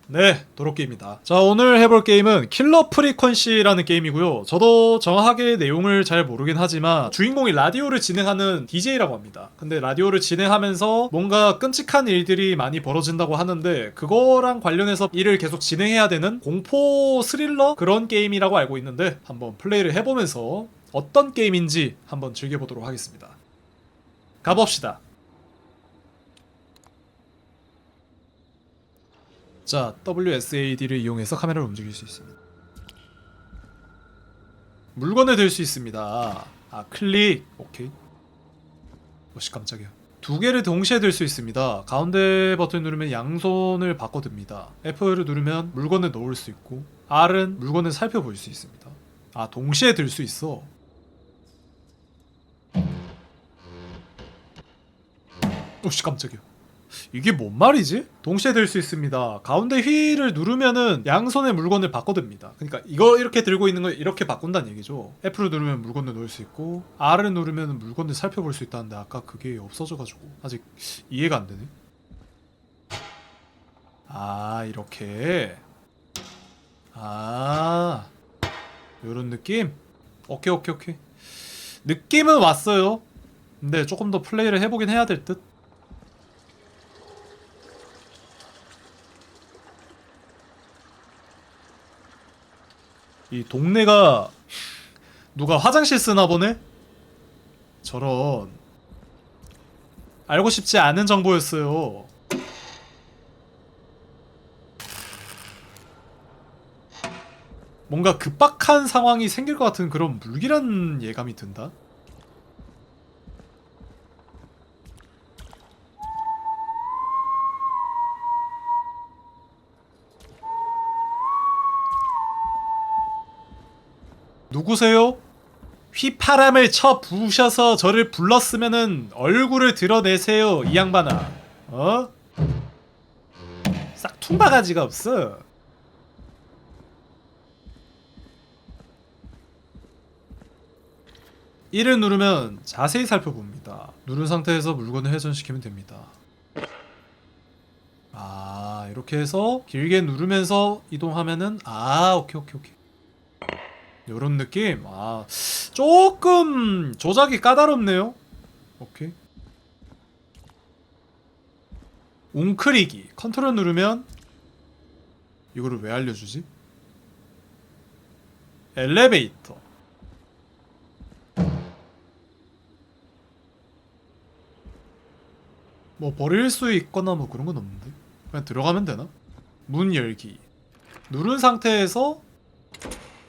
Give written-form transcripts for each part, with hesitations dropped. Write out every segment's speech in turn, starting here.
네, 도로끼입니다. 자, 오늘 해볼 게임은 킬러 프리퀀시라는 게임이고요. 저도 정확하게 내용을 잘 모르긴 하지만 주인공이 라디오를 진행하는 DJ라고 합니다. 근데 라디오를 진행하면서 뭔가 끔찍한 일들이 많이 벌어진다고 하는데 그거랑 관련해서 일을 계속 진행해야 되는 공포 스릴러 그런 게임이라고 알고 있는데 한번 플레이를 해보면서 어떤 게임인지 한번 즐겨보도록 하겠습니다. 가봅시다. 자, WSAD를 이용해서 카메라를 움직일 수 있습니다. 물건을 들 수 있습니다. 아, 클릭. 오케이. 오씨, 깜짝이야. 두 개를 동시에 들 수 있습니다. 가운데 버튼 누르면 양손을 바꿔 듭니다. F를 누르면 물건을 넣을 수 있고 R은 물건을 살펴볼 수 있습니다. 아, 동시에 들 수 있어. 오씨, 깜짝이야. 이게 뭔 말이지? 동시에 들 수 있습니다. 가운데 휠을 누르면은 양손에 물건을 바꿔듭니다. 그러니까 이거 이렇게 들고 있는 걸 이렇게 바꾼다는 얘기죠. F를 누르면 물건을 넣을 수 있고 R을 누르면 물건을 살펴볼 수 있다는데 아까 그게 없어져가지고 아직 이해가 안 되네. 아, 이렇게. 아, 요런 느낌? 오케이. 느낌은 왔어요. 근데 조금 더 플레이를 해보긴 해야 될 듯? 이 동네가 누가 화장실 쓰나 보네? 저런. 알고 싶지 않은 정보였어요. 뭔가 급박한 상황이 생길 것 같은 그런 물기란 예감이 든다. 누구세요? 휘파람을 쳐 부으셔서 저를 불렀으면은 얼굴을 드러내세요, 이 양반아. 어? 싹퉁바가지가 없어. 이를 누르면 자세히 살펴봅니다. 누른 상태에서 물건을 회전시키면 됩니다. 아, 이렇게 해서 길게 누르면서 이동하면은 오케이. 요런 느낌? 아, 조금 조작이 까다롭네요. 오케이. 웅크리기. 컨트롤 누르면 이거를 왜 알려주지? 엘리베이터. 뭐 버릴 수 있거나 뭐 그런 건 없는데 그냥 들어가면 되나? 문 열기. 누른 상태에서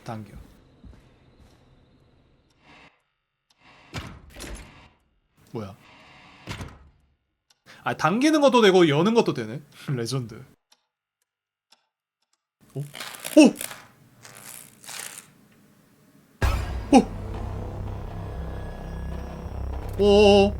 당겨. 뭐야? 아, 당기는 것도 되고 여는 것도 되네. 레전드. 오? 오! 오! 오!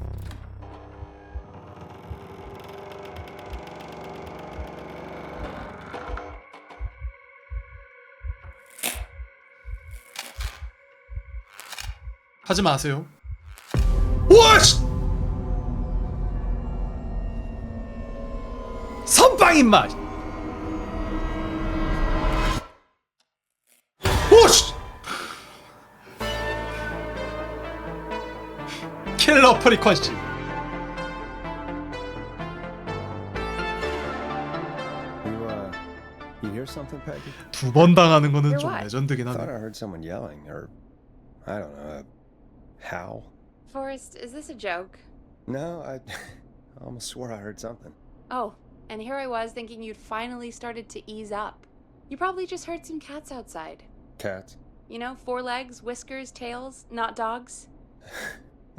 하지 마세요. 우와! 선빵 임마! 오씨! 킬러 프리퀀시. You hear something, Peggy? 두 번 당하는 거는 Hear 좀 what? 레전드긴 I thought 하네. I heard someone yelling, or I don't know, a howl. Forrest, is this a joke? No, I almost swore I heard something. Oh, and here I was thinking you'd finally started to ease up. You probably just heard some cats outside. Cats. You know, 4 legs, whiskers, tails, not dogs.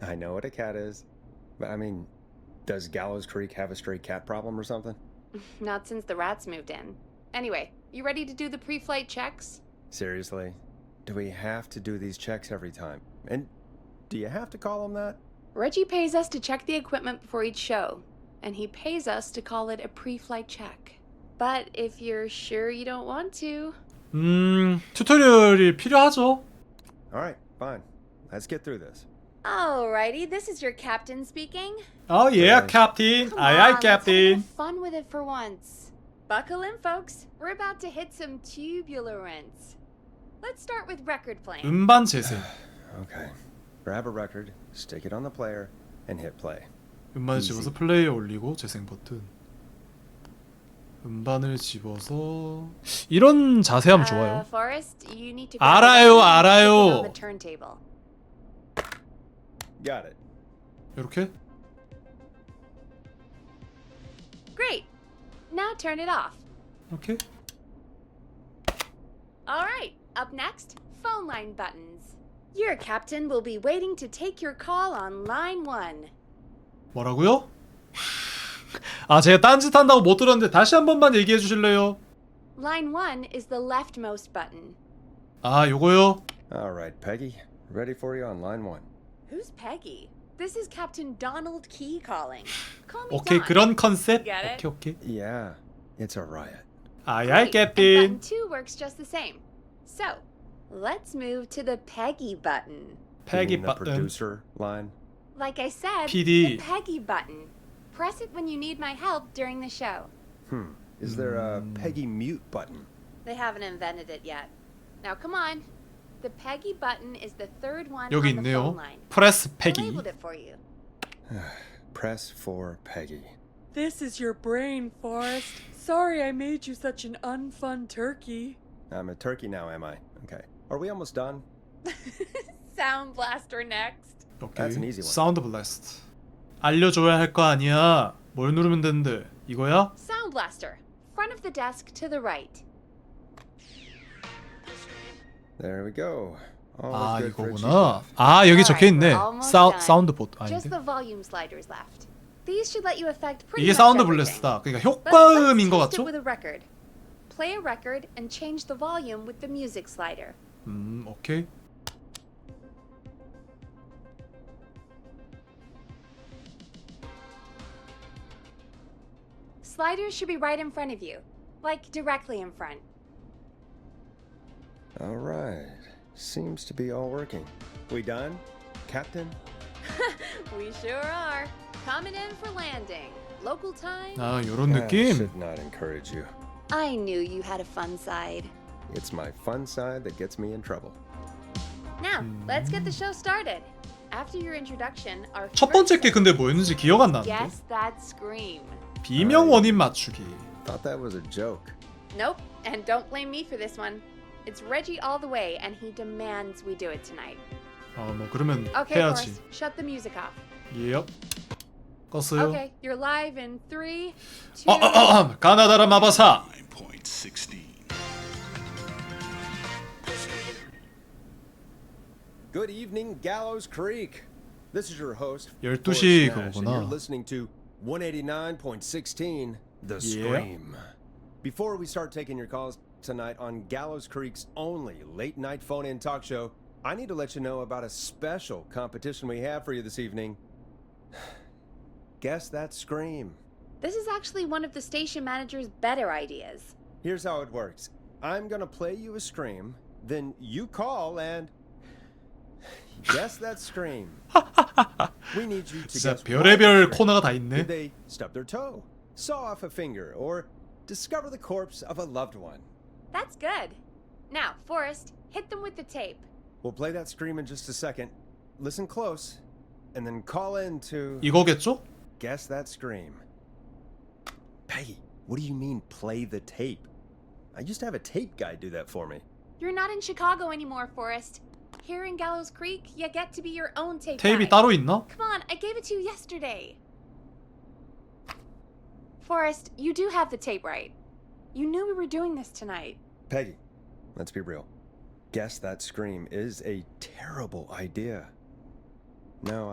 I know what a cat is, but I mean, does Gallows Creek have a stray cat problem or something? Not since the rats moved in. Anyway, you ready to do the pre-flight checks? Seriously? Do we have to do these checks every time? And do you have to call them that? Reggie pays us to check the equipment before each show, and he pays us to call it a pre-flight check. But if you're sure you don't want to... 튜토리얼이 필요하죠. Alright, fine. Let's get through this. Alrighty, this is your captain speaking. Oh yeah, Right. Captain. Come Aye, on, let's have a Captain. little fun with it for once. Buckle in, folks. We're about to hit some tubular rents. Let's start with record playing. 음반 재생. Okay. Grab a record, stick it on the player, and hit play. 음반을 집어서 플레이에 올리고 재생 버튼. 음반을 집어서 이런 자세함 좋아요. Forrest, you need to 알아요, on 알아요. the turntable. Got it. 이렇게? Great. Now turn it off. 이렇게? All right. Up next, phone line buttons. Your captain will be waiting to take your call on line 1. 뭐라고요? 아, 제가 딴짓 한다고 못 들었는데 다시 한 번만 얘기해 주실래요? Line 1 is the leftmost button. 아, 요거요? All right, Peggy. Ready for you on line 1. Who's Peggy? This is Captain Donald Key calling. Call me 오케이, Don. 그런 컨셉? Get it? 오케이. Yeah, it's a riot. 아이, Great. And 캡틴. button 2 works just the same. So, let's move to the Peggy button. 패기 You mean the 버튼. producer line? Like I said, PD. the Peggy button. Press it when you need my help during the show. Is there a Peggy mute button? They haven't invented it yet. Now come on. The Peggy button is the third one 여기 on the phone 있네요. line. 프레스 I 패기. labeled it for you. Press for Peggy. This is your brain, Forrest. Sorry I made you such an unfun turkey. I'm a turkey now, am I? Okay. Are we almost done? Sound Blaster next. That's an easy one. 사운드 블래스트. 알려줘야 할 거 아니야. 뭘 누르면 되는데? 이거야? Sound Blaster. Front of the desk to the right. There we go. Always 아, good for a cheap 이거구나. laugh. 아, 여기 Alright, 적혀 있네. we're almost done. 사운드 보드 Just 아닌데? the volume sliders left. These should let you affect pretty 이게 much 사운드 everything. 블래스트다. 그러니까 Let's 효과음인 것 test it 같죠? with a record. Play a record and change the volume with the music slider. 오케이. Sliders should be right in front of you, like directly in front. All right. Seems to be all working. We done, Captain? We sure are. Coming in for landing. Local time. 아, 요런 I 느낌. should not encourage you. I knew you had a fun side. It's my fun side that gets me in trouble. Now, let's get the show started. After your introduction, our 첫 번째 게 근데 뭐였는지 기억 안 나는데. Guess that scream. 비명 원인 맞추기. Thought that was a joke. Nope, and don't blame me for this one. It's Reggie all the way, and he demands we do it tonight. 아, 뭐 그러면 Okay, 해야지. Forrest, shut the music off. 예. 껐어요. Okay, you're live in 3, 2. 가나다라 마바사. 9.16. Good evening, Gallows Creek. This is your host, 12시 Forrest Nash, and 그거구나. you're listening to 189.16, The Scream. Before we start taking your calls tonight on Gallows Creek's only late-night phone-in talk show, I need to let you know about a special competition we have for you this evening. Guess that scream. This is actually one of the station manager's better ideas. Here's how it works. I'm gonna play you a scream, then you call and guess that scream. We need you to 진짜 guess 별의별 what 코너가 다 Did 있네. they stub their toe, saw off a finger, or discover the corpse of a loved one? That's good. Now, Forrest, hit them with the tape. We'll play that scream in just a second. Listen close, and then call in to 이거겠죠? guess that scream. Peggy, what do you mean play the tape? I used to have a tape guy do that for me. You're not in Chicago anymore, Forrest. Here in Gallows Creek, you get to be your own tape 테이프 guy. 따로 있나? Come on, I gave it to you yesterday. Forrest, you do have the tape right. You knew we were doing this tonight. Peggy, let's be real. Guess that scream is a terrible idea. No,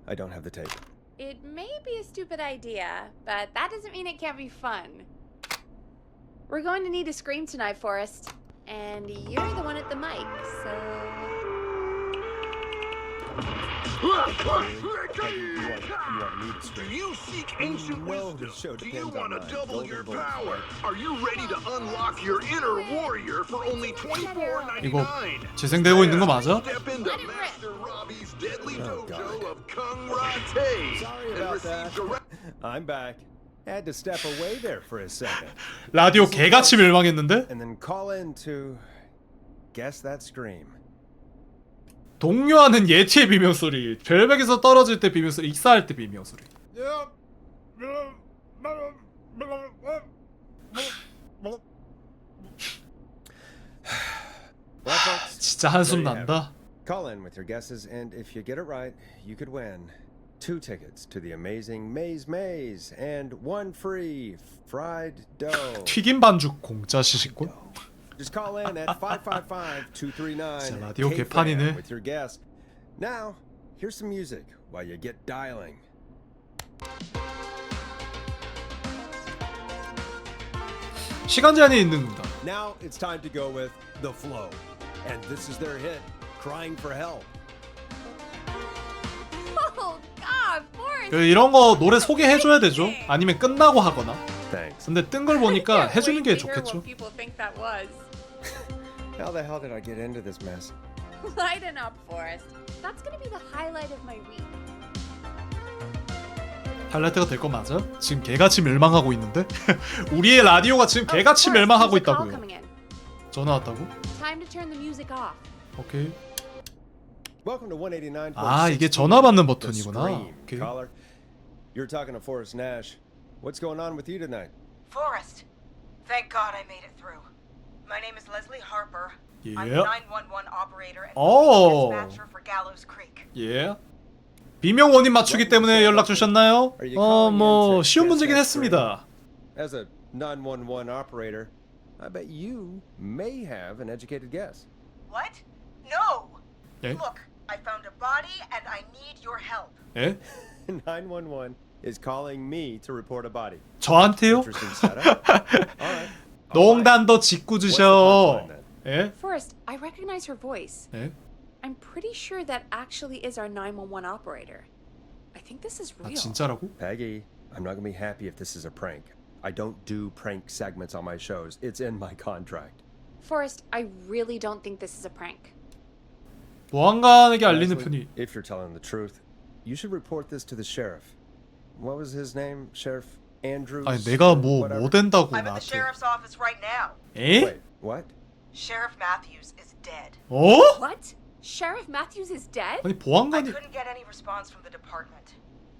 I don't have the tape. It may be a stupid idea, but that doesn't mean it can't be fun. We're going to need a scream tonight, Forrest. And you're the one at the mic, so... You want me to Do scream? you seek ancient No, the wisdom? show Do you depends want on to my double golden your voice, power? right? Are you ready to unlock your inner warrior for only 이거 $24.99? 재생되고 있는 거 맞아? Step into Let it rip. Master Robbie's deadly Oh, dojo God. of Kung Rate Sorry and about receive that. direct I'm back. Had to step away there for a second. 라디오 개같이 멸망했는데? And then call in to guess that scream. 동요하는 예티의 비명소리, 절벽에서 떨어질 때 비명소리, 익사할 때 비명소리. Well, folks, 진짜 한숨 there you have 난다. it. Call in with your guesses, and if you get it right, you could win 2 tickets to the amazing Maze Maze and 1 free fried dough. 튀김 반죽 공짜 시식권? Just call in at 555-239 진짜 라디오 개판이네. with your guess. Now, here's some music while you get dialing. 시간 제한이 있는다. Now it's time to go with The Flow. And this is their hit, Crying for Help. Oh God, Forrest. 이런 거 노래 소개해줘야 되죠. 아니면 끝나고 하거나. Thanks. 근데 뜬 걸 보니까 Can't 해주는 게 wait to hear 좋겠죠. what people think that was. How the hell did I get into this mess? Lighten up, Forrest. That's gonna be the highlight of my week. 하이라이트가 될 거 맞아? 지금 개같이 멸망하고 있는데? 우리의 라디오가 지금 개같이 멸망하고 There's a call 있다고요. coming in. 전화 왔다고? Time to turn the music off. 오케이. Welcome to 189.6. 아, 이게 전화 받는 The 버튼이구나. Scream. 오케이. Caller, you're talking to Forrest Nash. What's going on with you tonight? Forrest, thank God I made it through. My name is Leslie Harper. I'm Yeah. a 911 operator and Oh. dispatcher for Gallows Creek. 예. 비명 원인 맞추기 때문에 연락 주셨나요? 뭐 쉬운 문제긴 했습니다. As a 911 operator, I bet you may have an educated guess. What? No! 예? Look, I found a body and I need your help. 예? 911 is calling me to report a body. 저한테요? Interesting setup. All right. 농담도 짓고 What's the 주셔. punchline then? 예? Forrest, I recognize her voice. 예? I'm pretty sure that actually is our 911 operator. I think this is 아 real. 진짜라고? Peggy, I'm not gonna be happy if this is a prank. I don't do prank segments on my shows. It's in my contract. Forrest, I really don't think this is a prank. 보안관에게 알리는 Leslie, 편이. if you're telling the truth, you should report this to the sheriff. What was his name? Sheriff Andrews? 아니 내가 or 뭐 whatever? 된다고 I'm at the 나한테. sheriff's office right now. 에? Wait, what? Sheriff Matthews is dead. 어? What? Sheriff Matthews is dead? 아니 I 보안관이 couldn't get any response from the department.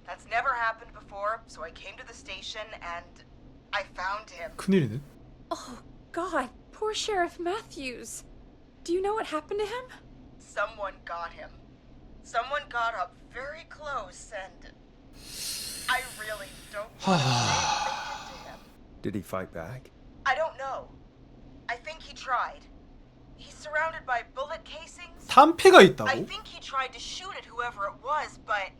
That's never happened before, so I came to the station and I found him. 큰일이네. Oh, God. Poor Sheriff Matthews. Do you know what happened to him? Someone got him. Someone got up very close and I really don't want to say what they did to him. Did he fight back? I don't know. I think he tried. He's surrounded by bullet casings. 탄피가 I 있다고? think he tried to shoot at whoever it was, but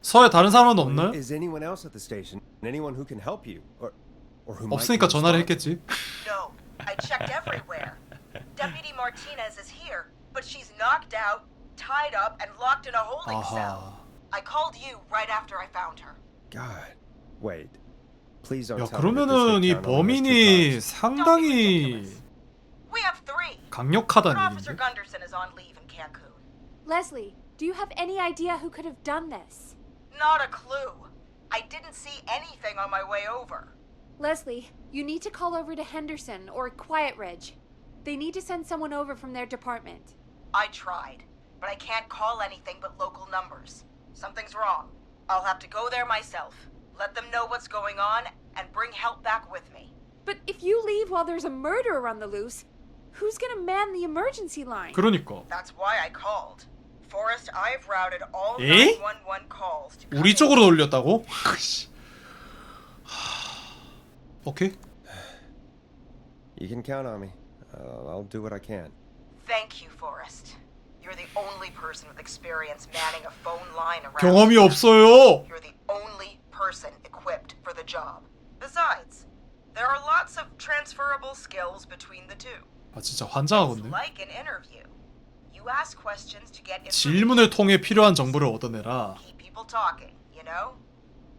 서에 다른 사람은 없나요? Is anyone else at the station? Anyone who can help you? Or who might 없으니까 be 전화를 responsible? 했겠지. no. I checked everywhere. Deputy Martinez is here, but she's knocked out, tied up, and locked in a holding cell. 아하. I called you right after I found her. God. Wait. Please don't 야 tell me that 그러면은 this 이 hit count only has two 범인이 cops. 상당히 We have 3. But 강력하다는 Officer 얘기인데. Gunderson is on leave in Cancun. Leslie, do you have any idea who could have done this? Not a clue. I didn't see anything on my way over. Leslie, you need to call over to Henderson or Quiet Ridge. They need to send someone over from their department. I tried, but I can't call anything but local numbers. Something's wrong. I'll have to go there myself, let them know what's going on, and bring help back with me. But if you leave while there's a murderer on the loose, who's gonna man the emergency line? 그러니까 That's why I called. Forrest, I've routed all 에? 911 calls to come 우리 in. 쪽으로 돌렸다고? 오케이. You can count on me. I'll do what I can. Thank you, Forrest. You're the only person with experience manning a phone line around. 경험이 here. 없어요. You're the only person equipped for the job. Besides, there are lots of transferable skills between the two. 아 진짜 It's 환장하겠네. like an interview. You ask questions to get 질문을 통해 필요한 정보를 얻어내라. keep people talking, you know?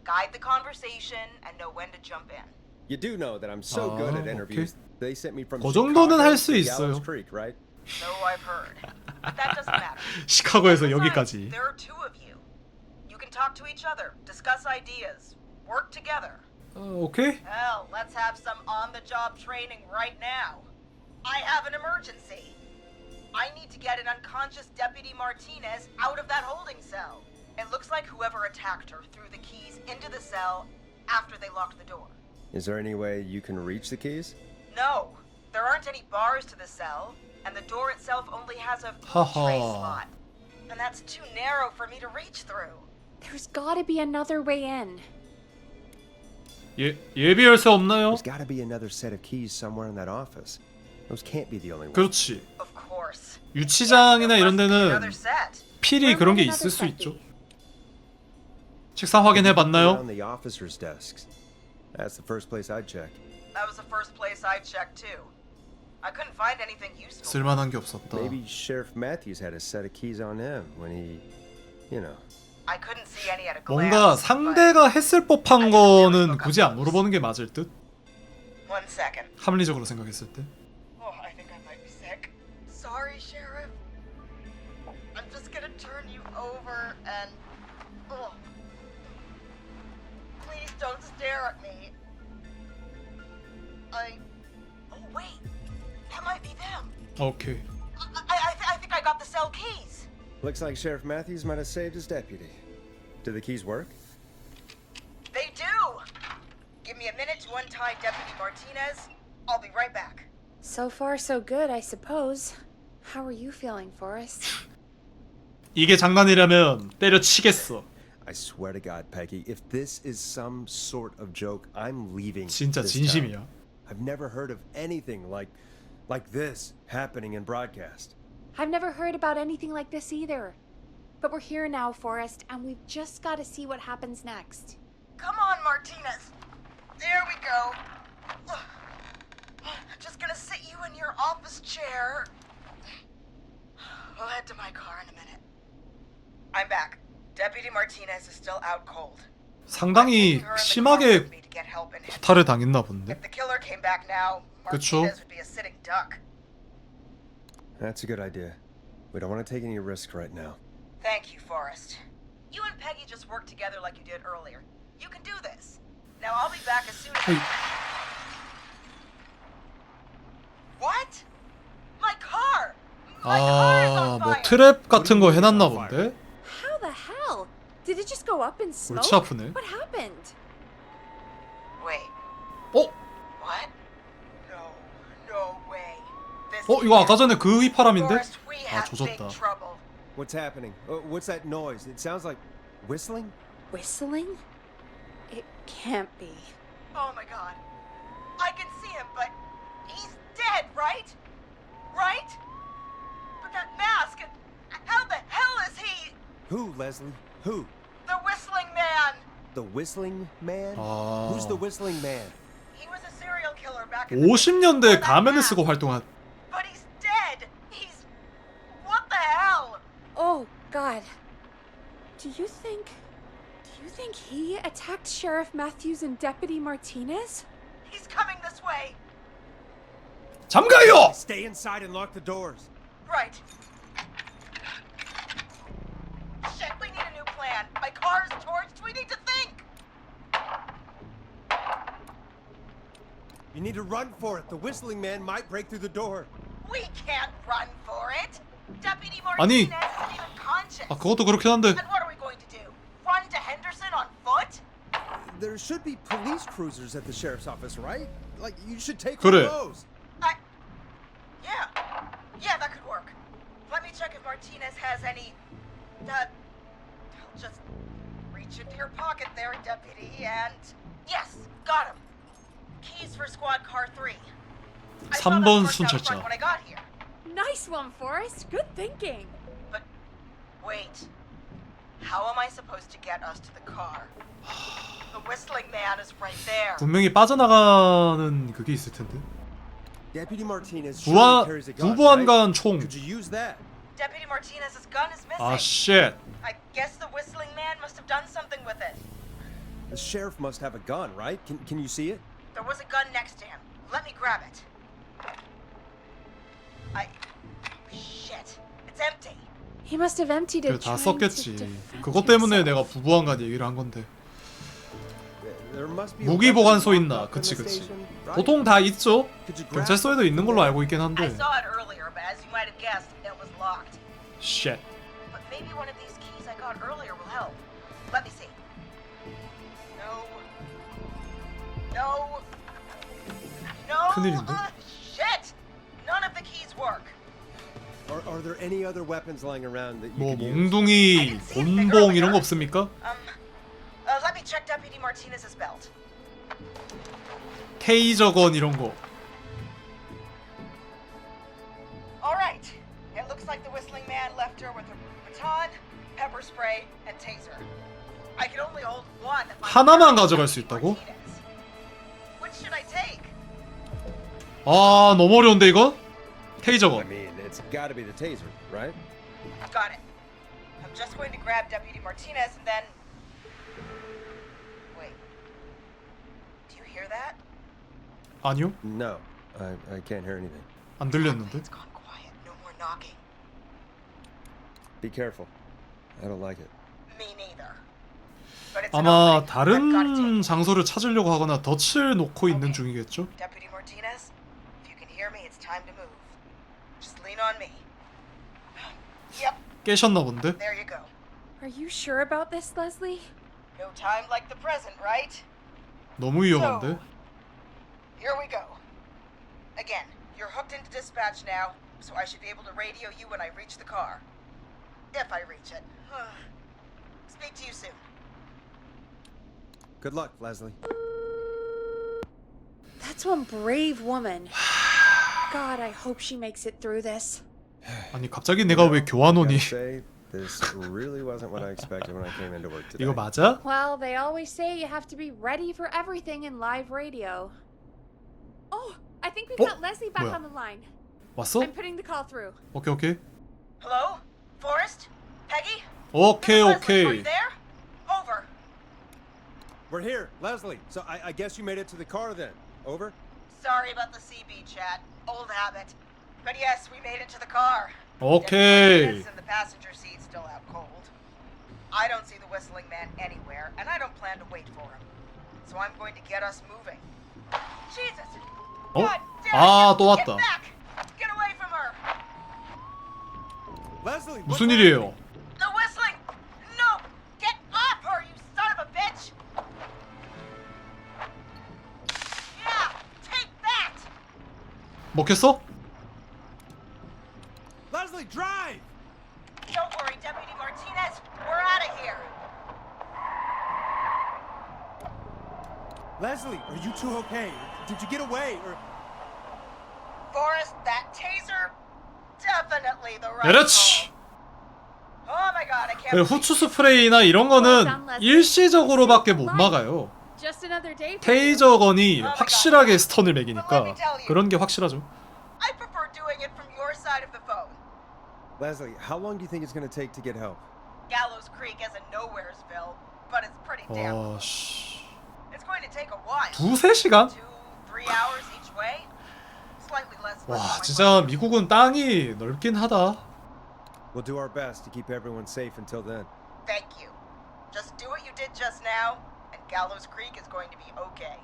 Guide the conversation and know when to jump in. You do know that I'm so good at 아, interviews. They sent me from 그 정도는 Chicago 할 수 to 있어요. Gallows Creek, right? So I've heard. But that doesn't matter. 시카고에서 Besides, 여기까지. there are 2 of you. You can talk to each other, discuss ideas, work together. 오케이. Hell, let's have some on-the-job training right now. I have an emergency. I need to get an unconscious Deputy Martinez out of that holding cell. It looks like whoever attacked her threw the keys into the cell after they locked the door. Is there any way you can reach the keys? No, there aren't any bars to the cell, and the door itself only has a Haha. tray slot. And that's too narrow for me to reach through. There's gotta be another way in. 예비 열쇠 없나요? There's got to be another set of keys somewhere in that office. Those can't be the only ones. 그렇지. Of course. 유치장이나 이런 There must be 데는 another set. 필히 그런 게 있을 수 있죠. 책상 확인해 On 봤나요? the officers' desks. That's the first place I'd check. That was the first place I checked too. I couldn't find anything useful. 쓸만한 게 없었다. Maybe Sheriff Matthews had a set of keys on him when he, you know. I couldn't see any at a 뭔가 glance. 상대가 했을 법한 거는 굳이 안 물어보는 게 맞을 듯? but- One second. 합리적으로 생각했을 때. Oh, I think I might be sick. Sorry, Sheriff. I'm just gonna turn you over and. Oh. Please don't stare at me. Oh wait, that might be them. 오케이. I think I got the cell keys. Looks like Sheriff Matthews might have saved his deputy. Do the keys work? They do. Give me a minute to untie Deputy Martinez. I'll be right back. So far, so good, I suppose. How are you feeling, Forrest? 이게 장난이라면 때려치겠어. I swear to God, Peggy, if this is some sort of joke, I'm leaving. 진짜 this 진심이야. town. I've never heard of anything like this happening in broadcast. I've never heard about anything like this either. But we're here now, Forrest, and we've just got to see what happens next. Come on, Martinez. There we go. Just gonna sit you in your office chair. We'll head to my car in a minute. I'm back. Deputy Martinez is still out cold. 상당히 Taking her in the car 심하게 with me to get help in him. 탈을 당했나 본데. If the killer came back now, 그쵸? Martinez would be a sitting duck. That's a good idea. We don't want to take any risks right now. Thank you, Forrest. You and Peggy just worked together like you did earlier. You can do this. Now I'll be back as soon as. 헤이. What? My car! My car is on 아, 뭐 fire! 트랩 같은 거 해놨나 본데? How the hell? Did it just go up in smoke? 골치 아프네. What happened? Wait, 어? what? No way. This 이거 아까 전에 그 휘파람인데? Forrest, we 아, have big 조졌다. trouble. What's happening? What's that noise? It sounds like whistling? Whistling? It can't be. Oh my god. I can see him, but he's dead, right? Right? But that mask, how the hell is he? Who, Leslie? Who? The whistling man! The whistling man? 아. Who's the whistling man? He was a serial killer back in the 50년대 가면을 쓰고 활동한. But he's dead! He's... What the hell? Oh, God. Do you think he attacked Sheriff Matthews and Deputy Martinez? He's coming this way! 잠가요! Stay inside and lock the doors. Right. Shit, we need a new plan. My car's torched. We need to think! You need to run for it. The whistling man might break through the door. We can't run for it! Deputy 아니. Martinez isn't even conscious! 아, 그것도 그렇긴 한데. And what are we going to do? Run to Henderson on foot? There should be police cruisers at the sheriff's office, right? Like, you should take 그래. one of those. Yeah, that could work. Let me check if Martinez has any... I'll just reach into your pocket there, Deputy, and... Yes, got him. Keys for squad car 3. I saw them 3번 parked out 순찰차. front when I got here. Nice one, Forrest. Good thinking. But wait. How am I supposed to get us to the car? The whistling man is right there. 분명히 빠져나가는 그게 있을 텐데. Deputy Martinez surely 부안 carries a gun, right? 부부안간 총. Could you use that? Deputy Martinez's gun is missing. 아, 쉣. I guess the whistling man must have done something with it. The sheriff must have a gun, right? Can you see it? There was a gun next to him. Let me grab it. Shit. It's empty. He must have emptied 그래, it. 다 trying to 썼겠지. defend 그것 때문에 himself. 내가 부부안간 얘기를 한 건데. There must be a 무기 weapons 보관소 locked 있나? up in 그치 the 그치. station, right? 보통 다 있죠. Could you grab 경찰서에도 something 있는 from 걸로 there? 알고 있긴 I 한데. saw it earlier, but as you might have guessed, it was locked. Shit. But maybe one of these keys I got earlier will help. Let me see. No. No. No. 큰일인데? Shit! None of the keys work. Are there any other weapons lying around that you 뭐 could use? 몽둥이, 곤봉 이런 거 없습니까? Let me check Deputy Martinez's belt. 테이저건 이런 거. All right. It looks like the whistling man left her with a baton, pepper spray, and taser. I can only hold one. if I'm 하나만 carrying 가져갈 수 Deputy 있다고? Martinez. Which should I take? 아 너무 어려운데 이거? I 테이저건. mean, it's got to be the taser, right? Got it. I'm just going to grab Deputy Martinez and then. Wait. Do you hear that? 아니요? No, I can't hear anything. 안 들렸는데? It's gone quiet. No more knocking. Be careful. I don't like it. Me neither. But it's an 아마 opening. I've got to 다른 take it. 장소를 찾으려고 하거나 덫을 놓고 있는 Okay. 중이겠죠? Deputy Martinez, if you can hear me, it's time to move. Just lean on me. Yep, 깨셨나 본데? there you go. Are you sure about this, Leslie? No time like the present, right? 너무 위험한데? Here we go. Again, you're hooked into dispatch now, so I should be able to radio you when I reach the car. If I reach it. Speak to you soon. Good luck, Leslie. That's one brave woman. God, I hope she makes it through this. 아니 갑자기 내가 왜 교환원이 Gotta say, this really wasn't what I expected when I came into work today. 이거 맞아? Well, they always say you have to be ready for everything in live radio. Oh, I think we've got Leslie back 뭐야? on the line. 왔어? I'm putting the call through. 오케이 오케이 Hello? Forrest? Peggy? 오케이 Leslie, are 오케이 you there? Over. We're here, Leslie. So I guess you made it to the car then. Over? Sorry about the CB chat. Old habit. But yes, we made it to the car. 오케이. And the passenger seat still out cold. I don't see the whistling man anywhere, and I don't plan to wait for him. So I'm going to get us moving. Jesus! 어? God damn it! 아, 또 Get 왔다. back! Get away from her! Leslie, 무슨 일이에요? The whistling! No! Get off her, you son of a bitch! Yeah! Take that! 먹혔어? Leslie, drive! Don't worry, Deputy Martinez. We're out of here. Leslie, are you two okay? Did you get away? Or Forrest, that taser, definitely the right 그렇지. call. Oh my god, I can't 그 believe 후추 스프레이나 이런 거는 일시적으로밖에 못 막아요. Just another day for you. 테이저건이 확실하게 스턴을 매기니까 그런 게 확실하죠. I prefer doing it from your side of the phone. Leslie, how long do you think it's going to take to get help? Gallows Creek isn't nowheresville, but it's pretty damn close. 씨. It's going to take a while. 2-3시간? 2-3 hours each way. Slightly less than 와, my 진짜 phone. 미국은 땅이 넓긴 하다. We'll do our best to keep everyone safe until then. Thank you. Just do what you did just now, and Gallows Creek is going to be okay.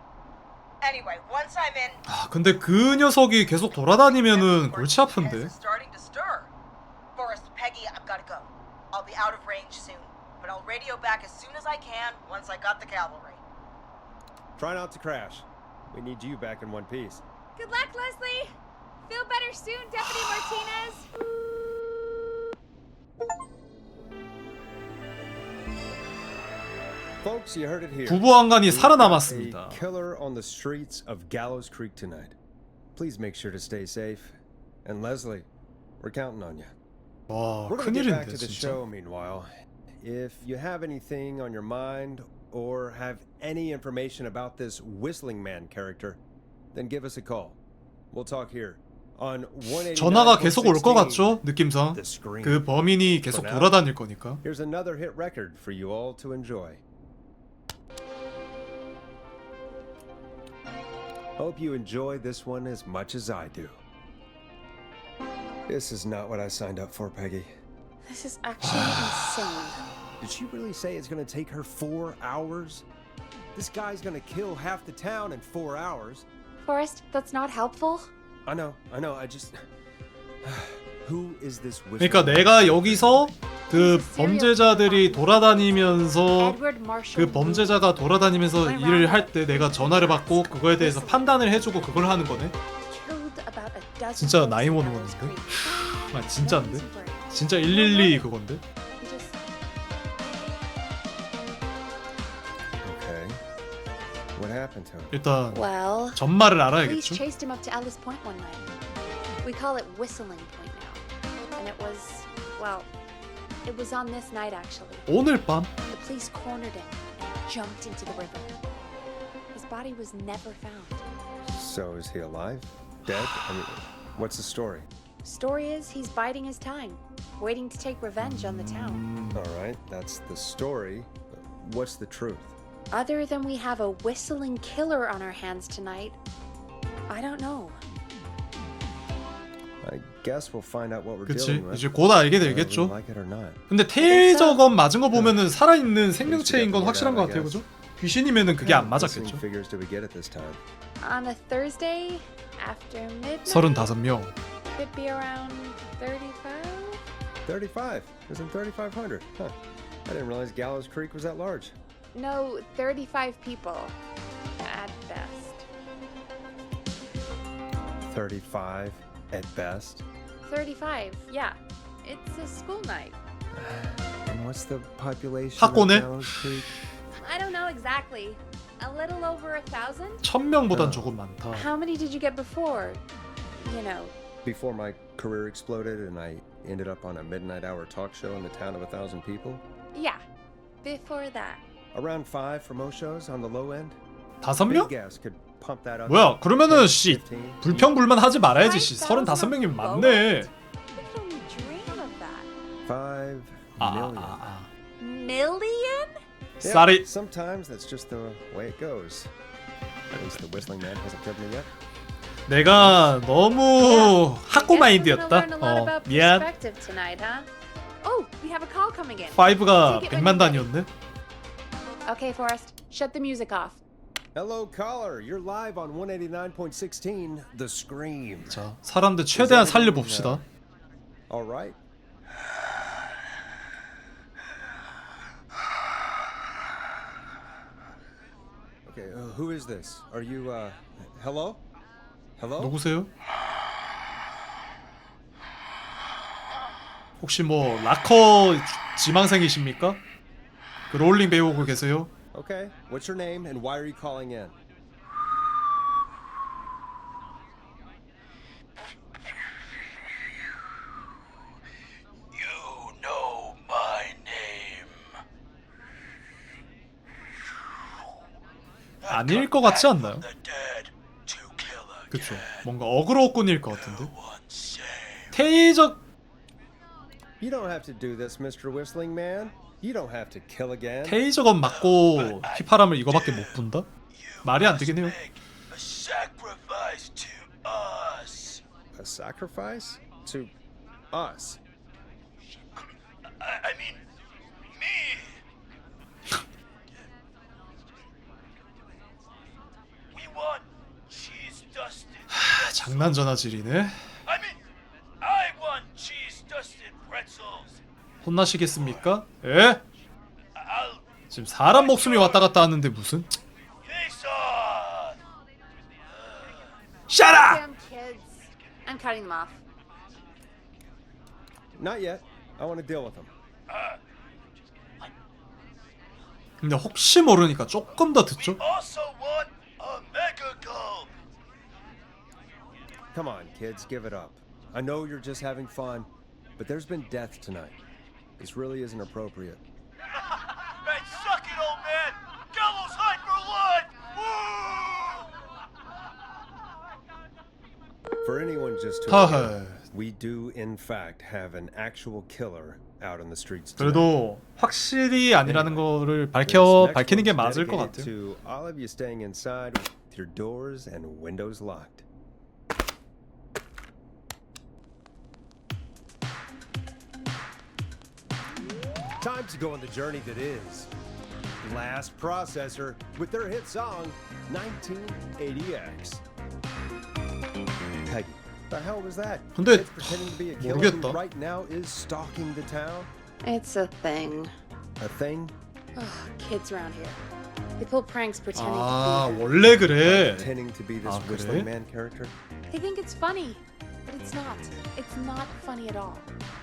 Anyway, once I'm in, 아, 근데 그 녀석이 계속 돌아다니면은 골치 아픈데. Is starting to stir. Forrest, Peggy, I've got to go. I'll be out of range soon, but I'll radio back as soon as I can once I got the cavalry. Try not to crash. We need you back in one piece. Good luck, Leslie. Feel better soon, Deputy Martinez. Folks, you heard it here. 부부한간이 We've got 살아남았습니다. a killer on the streets of Gallows Creek tonight. Please make sure to stay safe. And Leslie, we're counting on you. 와, We're going to get back 큰일인데 to the 진짜. show meanwhile. If you have anything on your mind or have any information about this Whistling Man character, then give us a call. We'll talk here on 189.16. 전화가 계속 올 것 같죠? 느낌상. The Scream. 그 범인이 계속 For now. 돌아다닐 거니까. Here's another hit record for you all to enjoy. Hope you enjoy this one as much as I do. This is not what I signed up for, Peggy. This is actually insane. Did she really say it's going to take her 4 hours? This guy's gonna kill half the town in 4 hours. Forrest, that's not helpful. I know. I just. Who is this whistling 그러니까 man? 내가 여기서 그 범죄자들이 돌아다니면서 Edward Marshall 그 범죄자가 돌아다니면서 일을 할 때 내가 전화를 받고 그거에 대해서 판단을 해주고 그걸 하는 거네. killed about a dozen 진짜 folks 나이 in 먹는 Bellows 건데? Creek. 아 진짜인데? No one's worried. 진짜 112 그건데? He just Okay. What happened to him? 일단 well, 전말을 police 알아야겠죠? chased him up to Ellis Point one night. We call it Whistling Point now. And it was on this night actually. 오늘 밤? The police cornered him and jumped into the river. His body was never found. So is he alive? Dead? I mean, what's the story? Story is he's biding his time, waiting to take revenge on the town. All right, that's the story. But what's the truth? Other than we have a whistling killer on our hands tonight, I don't know. I guess we'll find out what we're 그치 dealing with. 이제 곧 알게 whether we 되겠죠. like it or not. 근데 테이저건 맞은 거 보면은 살아있는 생명체인 건 확실한 것 같아요, 그죠? 귀신이면은 그게 안 What whistling 맞았겠죠. figures did we get at this time? On a Thursday after midnight, 35명. could be around 35. 35. Isn't 3,500? Huh. I didn't realize Gallows Creek was that large. No, 35 people at best. 35 at best. 35, yeah. It's a school night. And what's the population 학고네? of Gallows Creek? I don't know exactly. A little over 1,000? 1000명보단 조금 많다. How many did you get before? You know, Before my career exploded and I ended up on a midnight hour talk show in the town of 1,000 people? yeah. Before that. Around 5 for most shows on the low end? 5명? Big gas could pump that up. 뭐야 그러면은 10, 씨 15. 불평불만 하지 말아야지 씨 35명이면 많네. We could only dream of that. 5 million. Million? Yeah, 쌀이 sometimes that's just the way it goes. At least the whistling man hasn't killed me yet. 내가 너무 학고 Guess we're gonna 마인드였다. learn a lot about 미안. perspective tonight, huh? Oh, we have a call coming in. 5가 Take it when 100만 you're ready. 단위였네. Okay, Forrest, shut the music off. Hello, caller. You're live on 189.16, The Scream. 자 사람들 최대한 살려봅시다. All right. Okay, who is this? Are you, hello? Hello? 누구세요? 혹시 뭐 락커 지망생이십니까? 그 롤링 배우고 계세요? Okay, what's your name and why are you calling in? You know my name. 아닐 것 같지 않나요? The dead to kill again. 그쵸 뭔가 어그로꾼일 것 같은데. One save. 테이저 You don't have to do this, Mr. Whistling Man. You don't have to kill again. 테이저건 맞고 휘파람을 이거밖에 못 분다? 말이 안 되긴 해요. Make a sacrifice to us. A sacrifice? To us? I mean, me. We want cheese dusted. 장난 전화질이네. I mean, I want cheese dusted pretzels. 혼나시겠습니까? 에? I'll 지금 사람 목숨이 왔다 갔다 하는데 무슨? face off. Shut up! Damn kids. I'm cutting them off. Not yet. I want to deal with them. 근데 혹시 모르니까 조금 더 듣죠? Also want a mega gulp. Come on, kids, give it up. I know you're just having fun, but there's been death tonight. This really isn't appropriate. Man, suck it, old man. Gallows high for life. Woo! For anyone just tuning 하하. in, we do in fact have an actual killer out on the streets tonight. 그래도 확실히 아니라는 거를 This next 밝히는 게 one's 맞을 것 dedicated 같아요. To all of you staying inside with your doors and windows locked. Time to go on the journey that is last processor with their hit song 1980X. Peggy, the hell was that? 근데 It's pretending to be a killer who 모르겠다. right now is stalking the town. It's a thing. A thing? Ugh, kids around here. They pull pranks pretending 아 to be. 원래 그래. Pretending to be this Ah, whistling 그래? man character. They think it's funny, but it's not. It's not funny at all.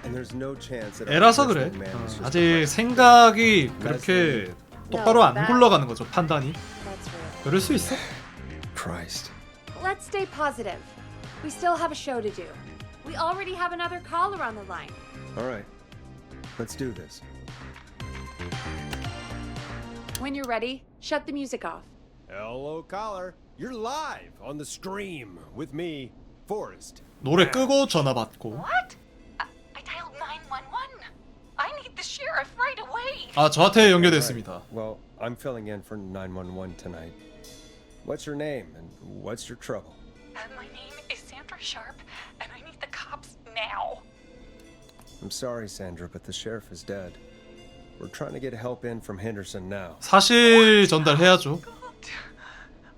And there's no chance that 애라서 그래. whistling man is just 아직 a 생각이 그렇게 똑바로 안 that- 굴러가는 거죠 판단이. That's real. 그럴 수 있어. Christ. Let's stay positive. We still have a show to do. We already have another caller on the line. All right. Let's do this. When you're ready, shut the music off. Hello, caller. You're live on the stream with me, Forrest. 노래 끄고 전화 받고. What? I dialed 911. I need the sheriff right away. 아 저한테 연결됐습니다. Well, I'm filling in for 911 tonight. What's your name and what's your trouble? My name is Sandra Sharp, and I need the cops now. I'm sorry, Sandra, but the sheriff is dead. We're trying to get help in from Henderson now. 사실 전달해야죠. God.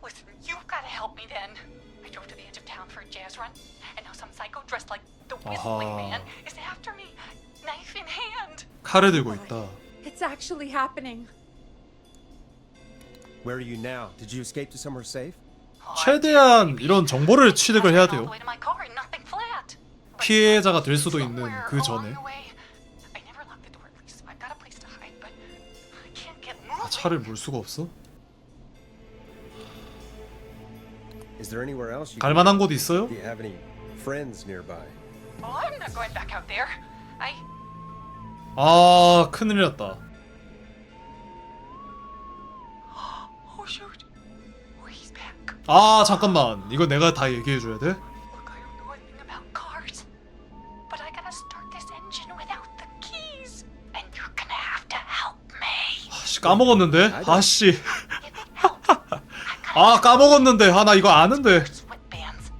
Listen, you've got to help me then. I drove to the edge of town for a jazz run, and now some psycho dressed like the Whistling 아하. Man is after me, knife in hand. 칼을 들고 있다. It's actually happening. Where are you now? Did you escape to somewhere safe? 최대한 이런 정보를 취득을 해야 All the 돼요. way to my car and nothing flat. 피해자가 될 수도 있는 Somewhere 그 전에. along the way. I never locked the door at least, so I've got a place to hide, but I can't get 아, moving. 차를 물 수가 없어? Is there anywhere else you 갈 can 만한 go? 곳 있어요? Do you have any friends nearby? Oh, I'm not going back out there. 아 큰일 났다. Oh shoot. Oh, he's back. 아 잠깐만 이거 내가 다 얘기해줘야 돼? Look, I don't know anything about cars, but I gotta start this engine without the keys, and you're gonna have to help me. 아씨 까먹었는데? 아씨 If it helps, I've got 아 까먹었는데 아 나 이거 아는데. sweatbands.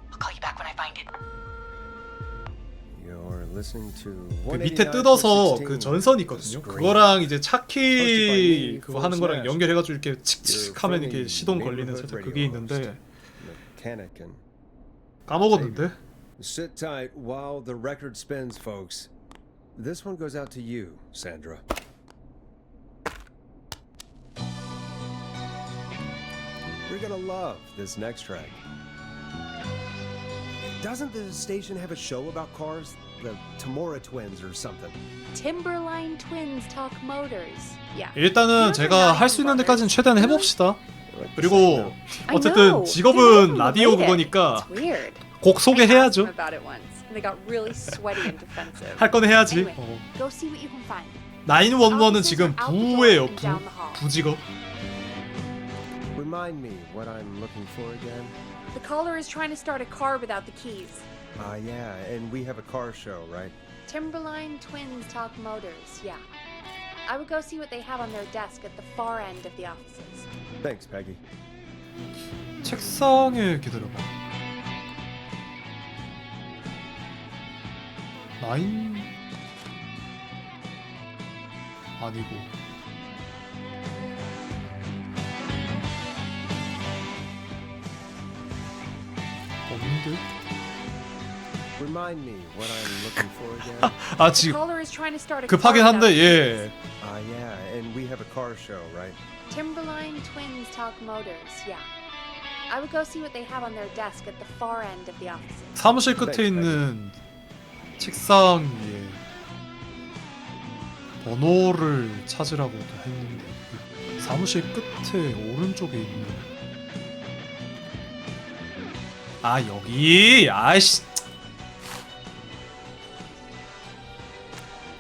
I'll call you back when I find it. You're listening to 그 밑에 뜯어서 그 전선 있거든요. 그거랑 이제 차키 그거 하는 거랑 연결해가지고 이렇게 칙칙하면 이렇게 시동 걸리는 살짝 그게 있는데 Mechanic and 까먹었는데. sit tight while the record spins, folks. This one goes out to you, Sandra. You're gonna love this next track. Doesn't the station have a show about cars? The Tamora twins or something? Timberline Twins Talk Motors. Yeah. 일단은 제가 할 수 있는 데까지는 최대한 해봅시다. 그리고 I 어쨌든 know. 직업은 They 라디오 made it. 그거니까 It's weird. 곡 소개해야죠. About it once. And they got really sweaty and defensive. 할 건 해야지. Anyway, go see what you can find. 911은 지금 부예요. 부 직업. Remind me what I'm looking for again. The caller is trying to start a car without the keys. Yeah, and we have a car show, right? Timberline Twins Talk Motors. Yeah. I would go see what they have on their desk at the far end of the offices. Thanks, Peggy. 책상에 기다려봐. 9 아니고 없는데? Remind me what I'm looking for again. 아 The 지금 caller is trying to start a 급하긴 car 한데 without 예. Yeah, and we have a car show, right? Timberline Twins Talk Motors. Yeah. I would go see what they have on their desk at the far end of the offices. 사무실 끝에 있는 책상 위에 번호를 찾으라고 했는데 사무실 끝에 오른쪽에 있는 아 여기 아이씨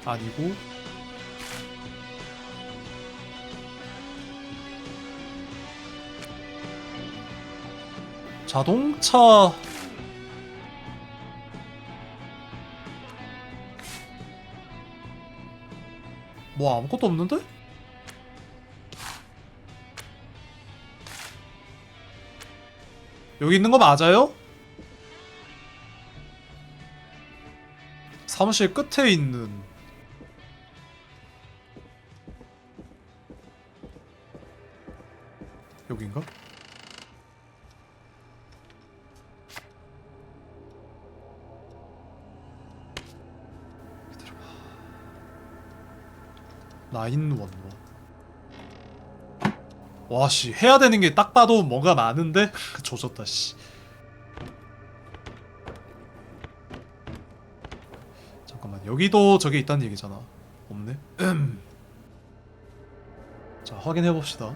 아니고 자동차 뭐 아무것도 없는데? 여기 있는 거 맞아요? 사무실 끝에 있는 911. 와씨 해야 되는 게 딱 봐도 뭐가 많은데 조졌다 씨. 잠깐만 여기도 저게 있다는 얘기잖아. 없네. 자 확인해 봅시다.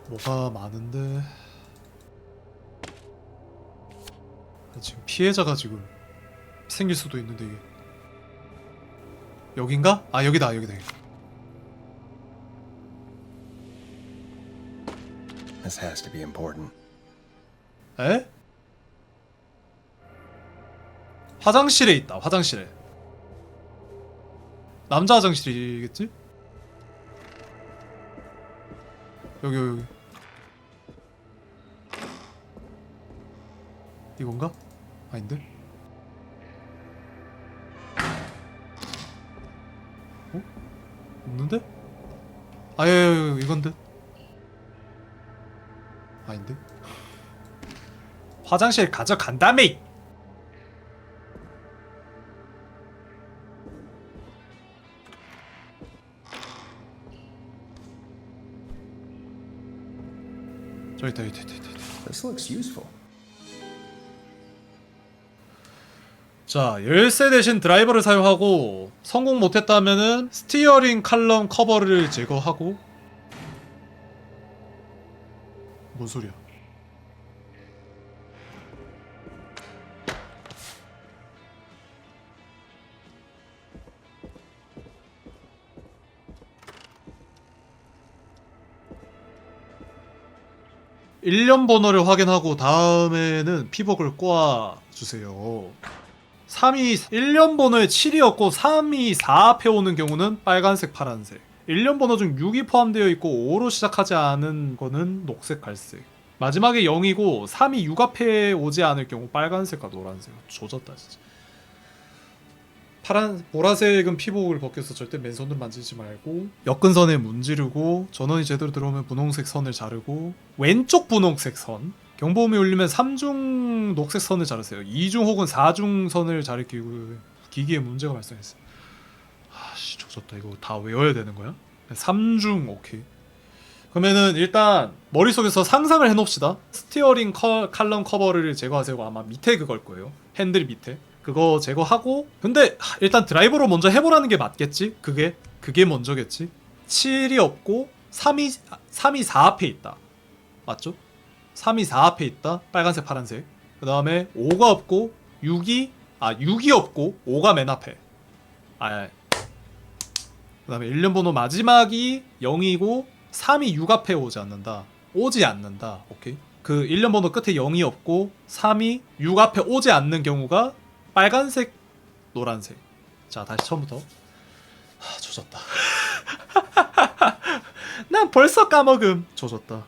뭐가 많은데 지금 피해자가 지금 생길 수도 있는데 이게 여긴가? 아 여기다 여기다. This has to be important. 에? 화장실에 있다. 화장실에. 남자 화장실이겠지? 여기. 이건가? 아닌데? 어? 없는데? 아예 이건데? 아닌데? 화장실 가져간다며! 저기 있다. This looks useful. 자, 열쇠 대신 드라이버를 사용하고 성공 못했다면은 스티어링 칼럼 커버를 제거하고. 뭔 소리야? 일련 번호를 확인하고 다음에는 피복을 꼬아주세요. 3이 1년 번호에 7이었고 3이 4 앞에 오는 경우는 빨간색, 파란색. 1년 번호 중 6이 포함되어 있고 5로 시작하지 않은 거는 녹색, 갈색. 마지막에 0이고 3이 6 앞에 오지 않을 경우 빨간색과 노란색. 조졌다 진짜. 보라색은 피복을 벗겨서 절대 맨손으로 만지지 말고 역근선에 문지르고 전원이 제대로 들어오면 분홍색 선을 자르고 왼쪽 분홍색 선 경보음이 울리면 3중 녹색 선을 자르세요. 2중 혹은 4중 선을 자를 기기에 문제가 발생했어요. 아씨 조졌다. 이거 다 외워야 되는 거야? 3중 오케이. 그러면은 일단 머릿속에서 상상을 해놓읍시다. 스티어링 칼럼 커버를 제거하세요. 아마 밑에 그걸 거예요. 핸들 밑에 그거 제거하고. 근데 일단 드라이버로 먼저 해보라는 게 맞겠지? 그게 먼저겠지? 7이 없고 3이 4 앞에 있다. 맞죠? 3이 4 앞에 있다. 빨간색, 파란색. 그 다음에 5가 없고 6이 없고 5가 맨 앞에. 그 다음에 1년 번호 마지막이 0이고 3이 6 앞에 오지 않는다. 오케이. 그 1년 번호 끝에 0이 없고 3이 6 앞에 오지 않는 경우가 빨간색, 노란색. 자 다시 처음부터. 조졌다. 난 벌써 까먹음. 조졌다.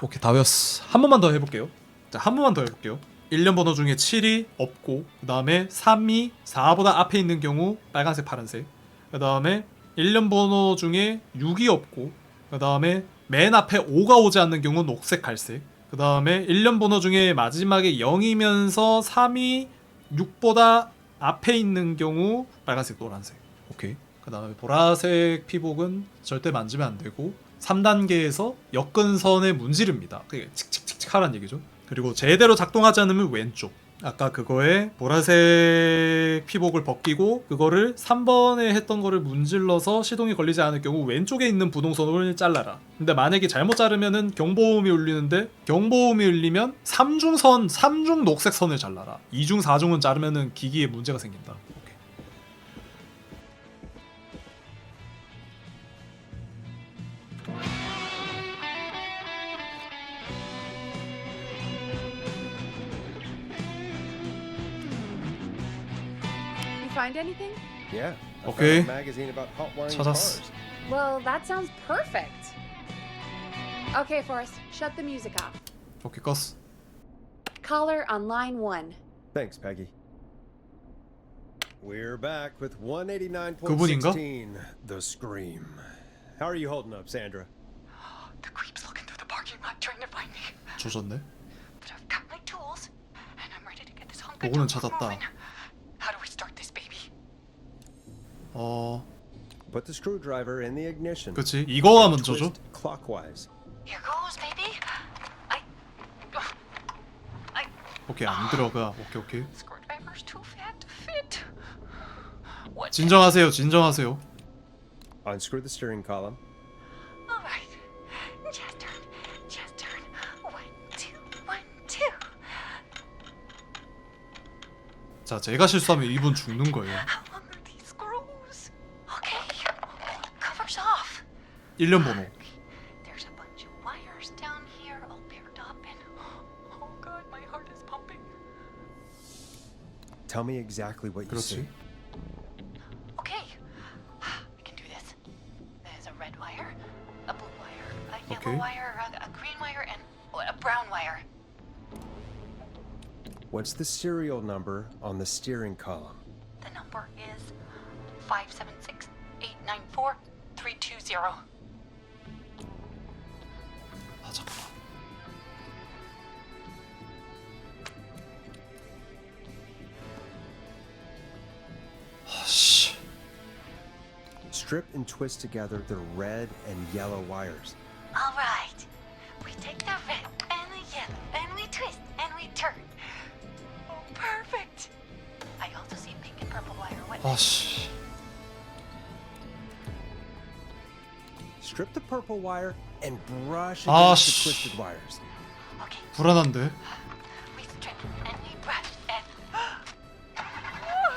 오케이 다 외웠어. 한 번만 더 해볼게요. 자 한 번만 더 해볼게요. 1년 번호 중에 7이 없고 그 다음에 3이 4보다 앞에 있는 경우 빨간색, 파란색. 그 다음에 1년 번호 중에 6이 없고 그 다음에 맨 앞에 5가 오지 않는 경우 녹색, 갈색. 그 다음에 1년 번호 중에 마지막에 0이면서 3이 6보다 앞에 있는 경우 빨간색, 노란색. 오케이. 그 다음에 보라색 피복은 절대 만지면 안 되고 3단계에서 역근선에 문지릅니다. 그게 칙칙칙칙 하라는 얘기죠. 그리고 제대로 작동하지 않으면 왼쪽. 아까 그거에 보라색 피복을 벗기고 그거를 3번에 했던 거를 문질러서 시동이 걸리지 않을 경우 왼쪽에 있는 부동선을 잘라라. 근데 만약에 잘못 자르면은 경보음이 울리는데 경보음이 울리면 3중 녹색 선을 잘라라. 2중 4중은 자르면은 기기에 문제가 생긴다. 오케이. Find anything? Yeah. I Okay. found a magazine about hot wiring 찾았어. cars. Well, that sounds perfect. Okay, Forrest, shut the music off. 오케이 껐어. Caller on line 1. Thanks, Peggy. We're back with 그분인가? 189.16. The Scream. How are you holding up, Sandra? The creep's looking through the parking lot trying to find me. 조졌네. But I've got my tools, and I'm ready to get this hunk of 도구는 junk 찾았다. moving. How do we start this baby? Put the screwdriver in the ignition. 그치, 이거가 먼저죠. Twist clockwise. Here goes, baby. 오케이, 안 들어가. 오케이. Screwdriver's too fat to fit. What? 진정하세요. 진정하세요. Unscrew the steering column. All right. Just turn. Just turn. 1, 2, 1, 2. 자, 제가 실수하면 이분 죽는 거예요. How long are these screws? Okay. Covers off. 1년 번호. There's a bunch of wires down here all paired up and oh god, my heart is pumping. Tell me exactly what you see. 그렇지. Okay. I can do this. There's a red wire, a blue wire, a yellow Okay. wire, a green wire, and a brown wire. What's the serial number on the steering column? The number is 576-894-320. 아, 잠깐만. 아씨. Strip and twist together the red and yellow wires. All right. We take the red and the yellow and we twist and we turn. Oh, perfect. I also see pink and purple wire. What? 아씨. Strip the purple wire and brush Ah, against the sh- twisted wires. Okay. 불안한데. We strip and we brush and.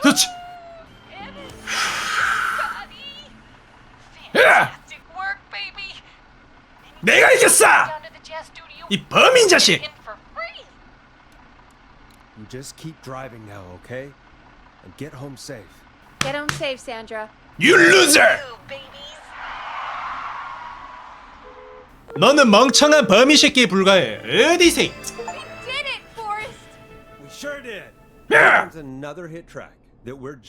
그렇지. Fantastic work, baby. 내가 이겼어. Down to the jazz studio. 이 범인 자식. In for free. You just keep driving now, okay? And get home safe. Get home safe, Sandra. You loser. You babies. 너는 멍청한 범인 새끼에 불과해. 어디세? We did it, Forrest! We sure did. Yeah. There's another hit track that we're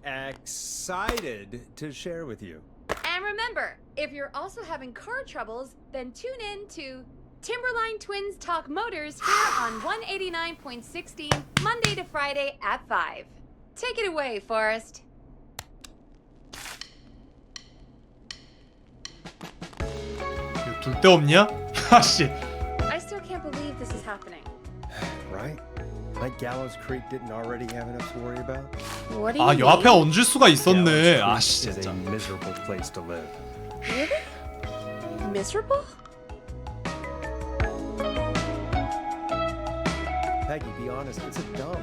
excited to share with you. And remember, if you're also having car troubles, then tune in to Timberline Twins Talk Motors here on 189.16, Monday to Friday at 5. Take it away, Forrest. 둘 데 없냐? 아씨. I still can't believe this is happening. Right? Like Gallows Creek didn't already have enough to worry about? What do you 아, 요 앞에 mean? 얹을 수가 있었네. Gallows 아씨, Creek is 진짜. a miserable place to live. Really? Miserable? Peggy, be honest, it's a dump.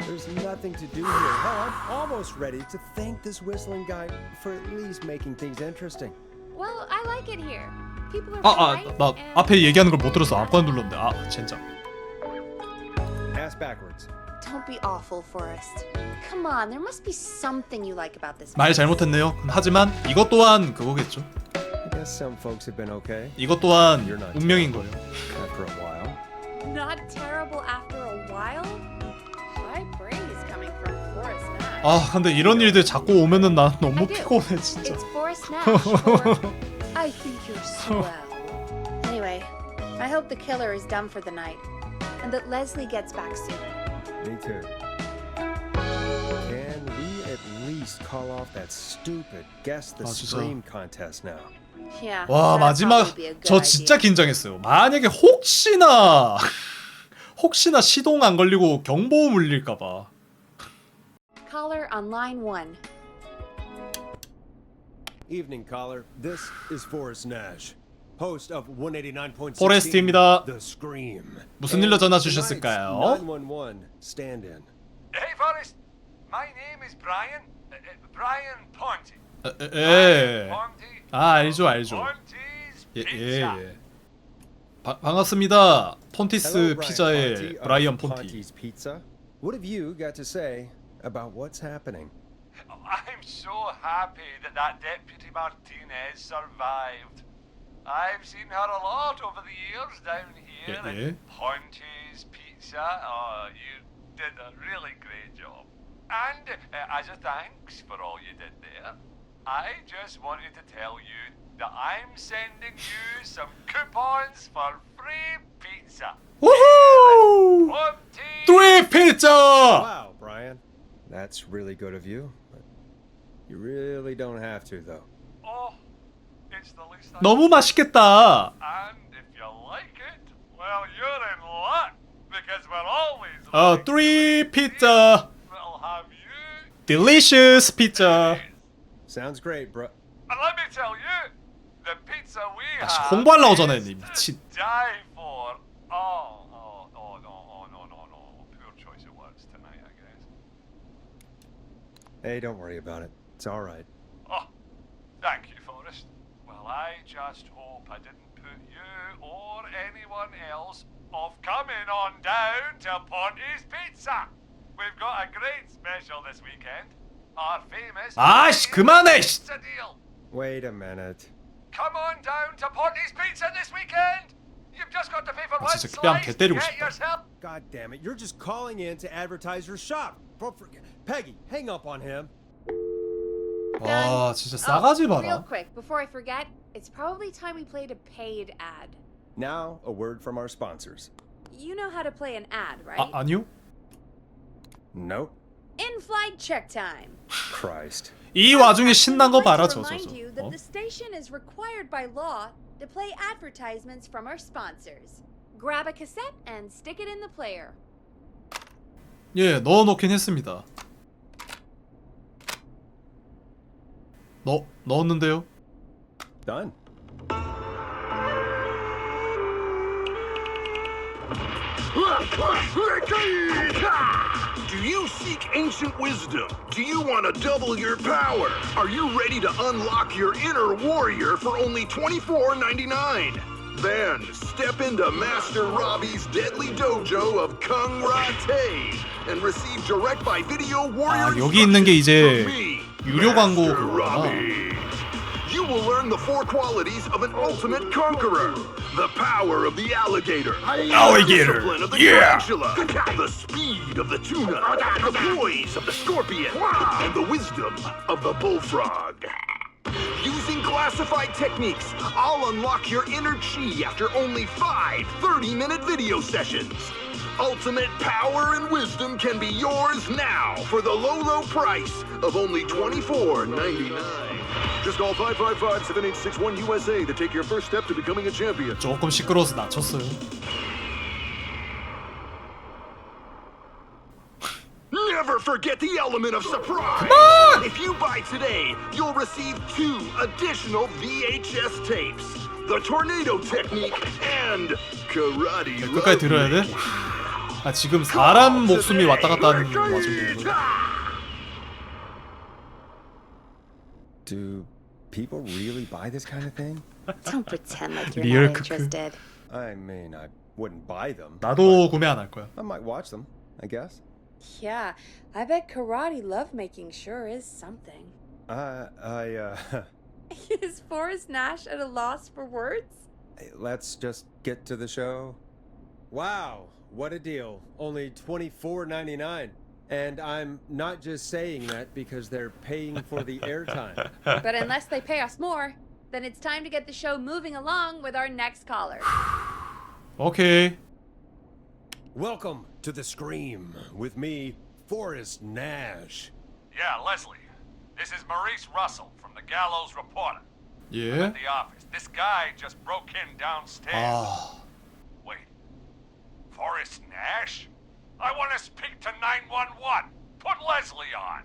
There's nothing to do here. Hell, I'm almost ready to thank this whistling guy for at least making things interesting. Well, I like it here. People are polite 나 and- 앞에 얘기하는 걸 못 들었어. 아무거나 눌렀는데. 아, 진짜. Ass backwards. Don't be awful, Forrest. Come on, there must be something you like about this. 말 place. 잘못했네요. 하지만 이것 또한 그거겠죠. I guess some folks have been okay 이것 또한 운명인 거예요. after a while. Not terrible after a while? High praise coming from Forrest Nash. 아, 근데 이런 일들 자꾸 오면은 난 너무 I do. 피곤해 진짜. It's Forrest Nash, or I think you're swell. Anyway, I hope the killer is done for the night, and that Leslie gets back soon. Me too. Can we at least call off that stupid guess the 아, 진짜. scream contest now? Yeah. 와, that'd 마지막 probably be a good 저 진짜 idea. 긴장했어요. 만약에 혹시나 시동 안 걸리고 경보음 울릴까 봐. Caller on line 1. Evening caller. This is Forrest Nash, host of 189.16. 포레스트입니다. The Scream. 무슨 일로 전화 And 주셨을까요? tonight's 911 stand-in. Hey, Forrest. My name is Brian. Brian Ponty. 예. Ponty. 아, 알죠. Ponty's 예, Pizza. 예. 반갑습니다. 폰티스 Hello, Brian 피자의 Ponty of 브라이언 폰티. Ponty's Pizza. What have you got to say about what's happening? I'm so happy that Deputy Martinez survived. I've seen her a lot over the years down here Yeah. at Ponty's Pizza. Oh, you did a really great job. And as a thanks for all you did there, I just wanted to tell you that I'm sending you some coupons for free pizza. 우후! Ponty! 3 피자! Wow, Brian. That's really good of you. But, You really don't have to, though. Oh, it's the least I 너무 맛있겠다. And if you like it, well, you're in luck because we're always 3 pizza. We'll have you. Delicious pizza. Sounds great, bro. And let me tell you, the pizza we 아, have 홍보하려고 is 전화했네, to 미친. die for. No. Poor choice of words tonight, I guess. Hey, don't worry about it. It's all right. Oh, thank you, Forrest. Well, I just hope I didn't put you or anyone else off coming on down to Ponty's Pizza. We've got a great special this weekend. Our famous 아이씨, 그만해, 씨. pizza deal. Wait a minute. Come on down to Ponty's Pizza this weekend. You've just got to pay for 아, one 진짜 뺨 개 slice to 때리고 get 싶다. yourself. God damn it! You're just calling in to advertise your shop. Peggy, hang up on him. 와, 진짜 싸가지 Real 봐라. quick, before I forget, it's probably time we played a paid ad. Now, a word from our sponsors. You know how to play an ad, right? 아, 아니요? Nope. In-flight check time. Christ. 이 와중에 신난 거 봐라, to 저. remind you that 어? the station is required by law to play advertisements from our sponsors. Grab a cassette and stick it in the player. 예, 넣어놓긴 했습니다. 넣었는데요? Done. Do you seek ancient wisdom? Do you want to double your power? Are you ready to unlock your inner warrior for only $24.99? Then step into Master Robbie's deadly dojo of Kung Rate and receive direct by video warrior 아, 여기 있는 게 이제 instructions from me, 유료 광고 Master 그거구나. Robbie. You will learn the 4 qualities of an ultimate conqueror. The power of the alligator. Alligator, The discipline of the yeah. tarantula. The speed of the tuna. The poise of the scorpion. And the wisdom of the bullfrog. Using classified techniques, I'll unlock your inner chi after only 5 30-minute video sessions. Ultimate power and wisdom can be yours now for the low price of only $24.99. Just call 555-7861 USA to take your first step to becoming a champion. 조금 시끄러워서 낮췄어요. Never forget the element of surprise! If you buy today, you'll receive 2 additional VHS tapes. The Tornado Technique and Karate 끝까지 들어야 돼? 아, 지금 사람 목숨이 왔다 갔다 하는 와중에 Do people really buy this kind of thing? Don't pretend like you're Real not cuckoo. interested. I mean, I wouldn't buy them. 나도 구매 안 할 거야. I might watch them, I guess. Yeah, I bet karate lovemaking sure is something. Is Forrest Nash at a loss for words? Let's just get to the show. Wow, what a deal. Only $24.99. And I'm not just saying that because they're paying for the airtime. But unless they pay us more, then it's time to get the show moving along with our next caller. 오케이. Welcome to the Scream with me, Forrest Nash. Yeah, Leslie. This is Maurice Russell from the Gallows Reporter. 예. At the office. This guy just broke in downstairs. 아, Wait. Forrest Nash? I want to speak to 911. Put Leslie on.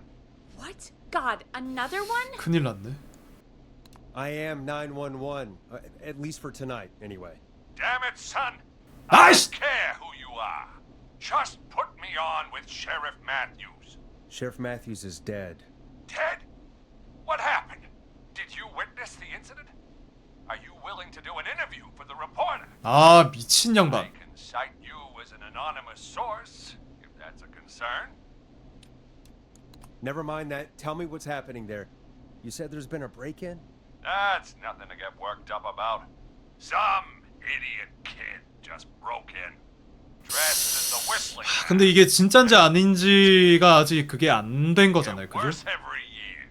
What? God, another one? 큰일 났네. I am 911, at least for tonight, anyway. Damn it, son. I 아이씨! don't care who you are. Just put me on with Sheriff Matthews. Sheriff Matthews is dead. Ted? What happened? Did you witness the incident? Are you willing to do an interview for the reporter? 아, 미친 I 양반. can cite you as an anonymous source, if that's a concern. Never mind that. Tell me what's happening there. You said there's been a break-in? That's nothing to get worked up about. Some idiot kid just broke in, dressed as the Whistling Man. 근데 이게 진짠지 아닌지가 아직 그게 안 된 거잖아요, Get 그죠? worse every year.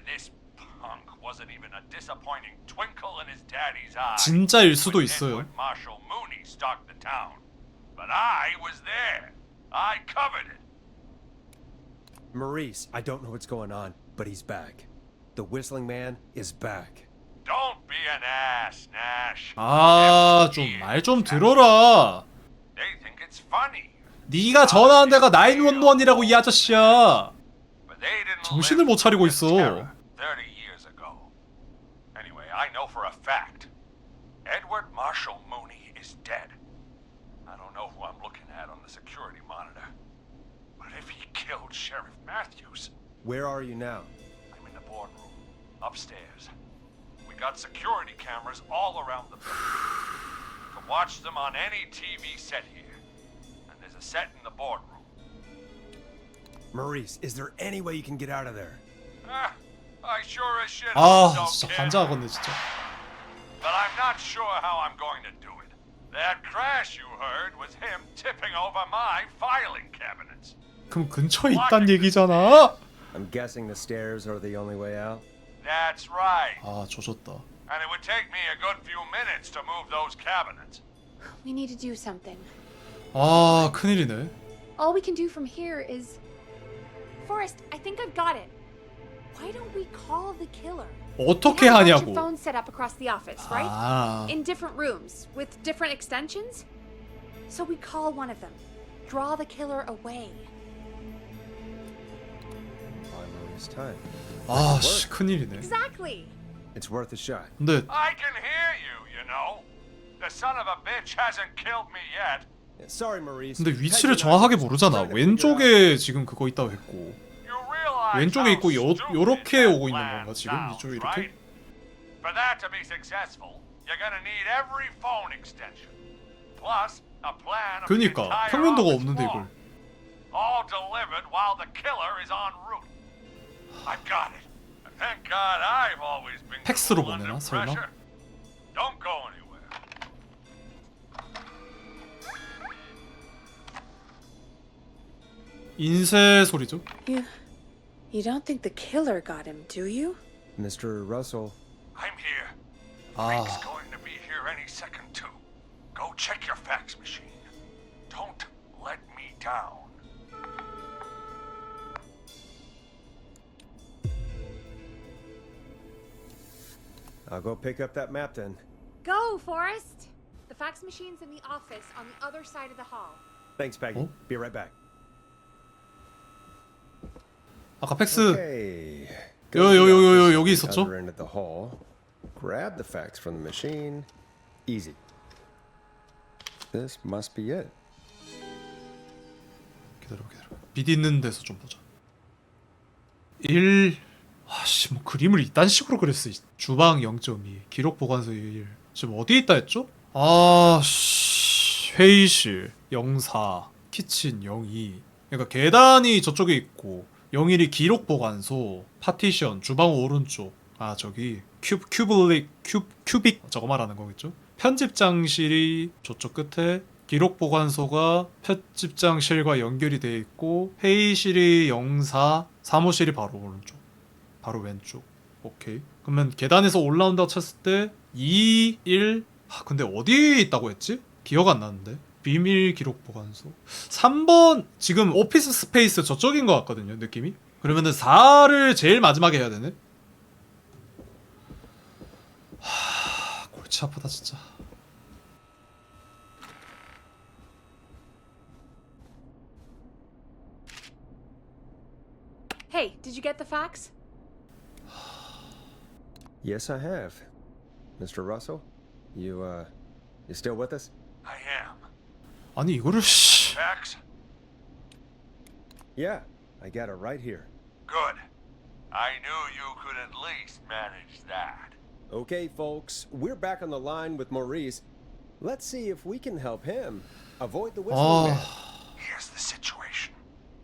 This punk wasn't even a disappointing twinkle in his daddy's eye. 진짜일 수도 when 있어요. Edward Marshall Mooney stalked the town. But I was there. I covered it. Maurice, I don't know what's going on, but he's back. The Whistling Man is back. Don't be an ass, Nash. 좀 말 좀 들어라. They think it's funny. 네가 전화한 데가 911이라고 이 아저씨야. But they didn't 정신을 live 못 차리고 through the 있어. terror 30 years ago. Anyway, I know for a fact Edward Marshall Mooney is dead. I don't know who I'm looking at on the security monitor. But if he killed Sheriff Matthews, Where are you now? I'm in the boardroom, upstairs. We got security cameras all around the building. You can watch them on any TV set here. And there's a set in the boardroom. Maurice, is there any way you can get out of there? I sure as shit 아 don't 진짜 care. 환장하겠네 진짜. But I'm not sure how I'm going to do it. That crash you heard was him tipping over my filing cabinets. 그럼 근처에 있단 얘기잖아. I'm guessing the stairs are the only way out. That's right. 아 조졌다. And it would take me a good few minutes to move those cabinets. We need to do something. 아 큰일이네. All we can do from here is... Forrest, I think I've got it. Why don't we call the killer? 어떻게 We have a bunch 하냐고. of phones set up across the office, right? 아 In different rooms with different extensions. So we call one of them. Draw the killer away. Buy Maurice time. 씨 큰일이네. Exactly. It's worth a shot. 근데 I can hear you, you know. The son of a bitch hasn't killed me yet. Sorry, Maurice. 근데 위치를 정확하게 모르잖아. 왼쪽에 지금 그거 있다고 했고. You realize 왼쪽에 how 있고 stupid 요렇게 that 오고 있는 plan 건가 지금? sounds, 이쪽에 right? 이렇게? For that to be successful, you're gonna need every phone extension. Plus a plan of the 그니까 entire 평면도가 office 없는데 floor. 이걸. All delivered while the killer is en route. I've got it. And thank God I've always been 팩스로 cool under 보내나, 설마? pressure. Don't go anywhere. 인쇄 소리죠? You don't think the killer got him, do you? Mr. Russell. I'm here. 아 He's going to be here any second too. Go check your fax machine. Don't let me down. I'll go pick up that map then. Go, Forrest. The fax machine's in the office on the other side of the hall. Thanks, Peggy. Oh. Be right back. 아까 팩스 Okay. 요 여기 Other 있었죠? end of the hall. Grab the fax from the machine. Easy. This must be it. 기다려. 빛 있는 데서 좀 보자. 1 아씨 뭐 그림을 이딴 식으로 그렸어. 주방 0.2 기록 보관소 1 지금 어디에 있다 했죠? 아씨 회의실 04 키친 02 그러니까 계단이 저쪽에 있고 01이 기록 보관소 파티션 주방 오른쪽 아 저기 큐빅 저거 말하는 거겠죠? 편집장실이 저쪽 끝에 기록 보관소가 편집장실과 연결이 되어 있고 회의실이 04 사무실이 바로 오른쪽 바로 왼쪽 오케이 그러면 계단에서 올라온다고 쳤을 때 2, 1 근데 어디에 있다고 했지? 기억 안 나는데 비밀 기록 보관소 3번 지금 오피스 스페이스 저쪽인 것 같거든요 느낌이 그러면은 4를 제일 마지막에 해야 되네 골치 아프다 진짜 Hey, did you get the fax? Yes, I have. Mr. Russell, you still with us? I am. 아니 이거를 씨 Fax? Yeah, I got it right here. Good. I knew you could at least manage that. Okay, folks, we're back on the line with Maurice. Let's see if we can help him avoid the whistling man. Here's the situation.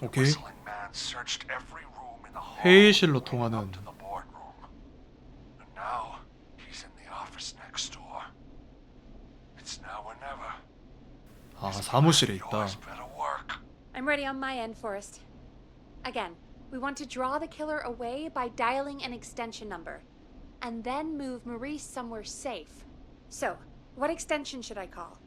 오케이 Whistling man searched every room in the hall. 회의실로 leading 통하는 up to the boardroom. And now he's in the office next door. It's now or never. 아 사무실에 있다 Yours better work. I'm ready on my end, Forrest. Again, we want to draw the killer away by dialing an extension number, and then move Maurice somewhere safe. So, what extension should I call?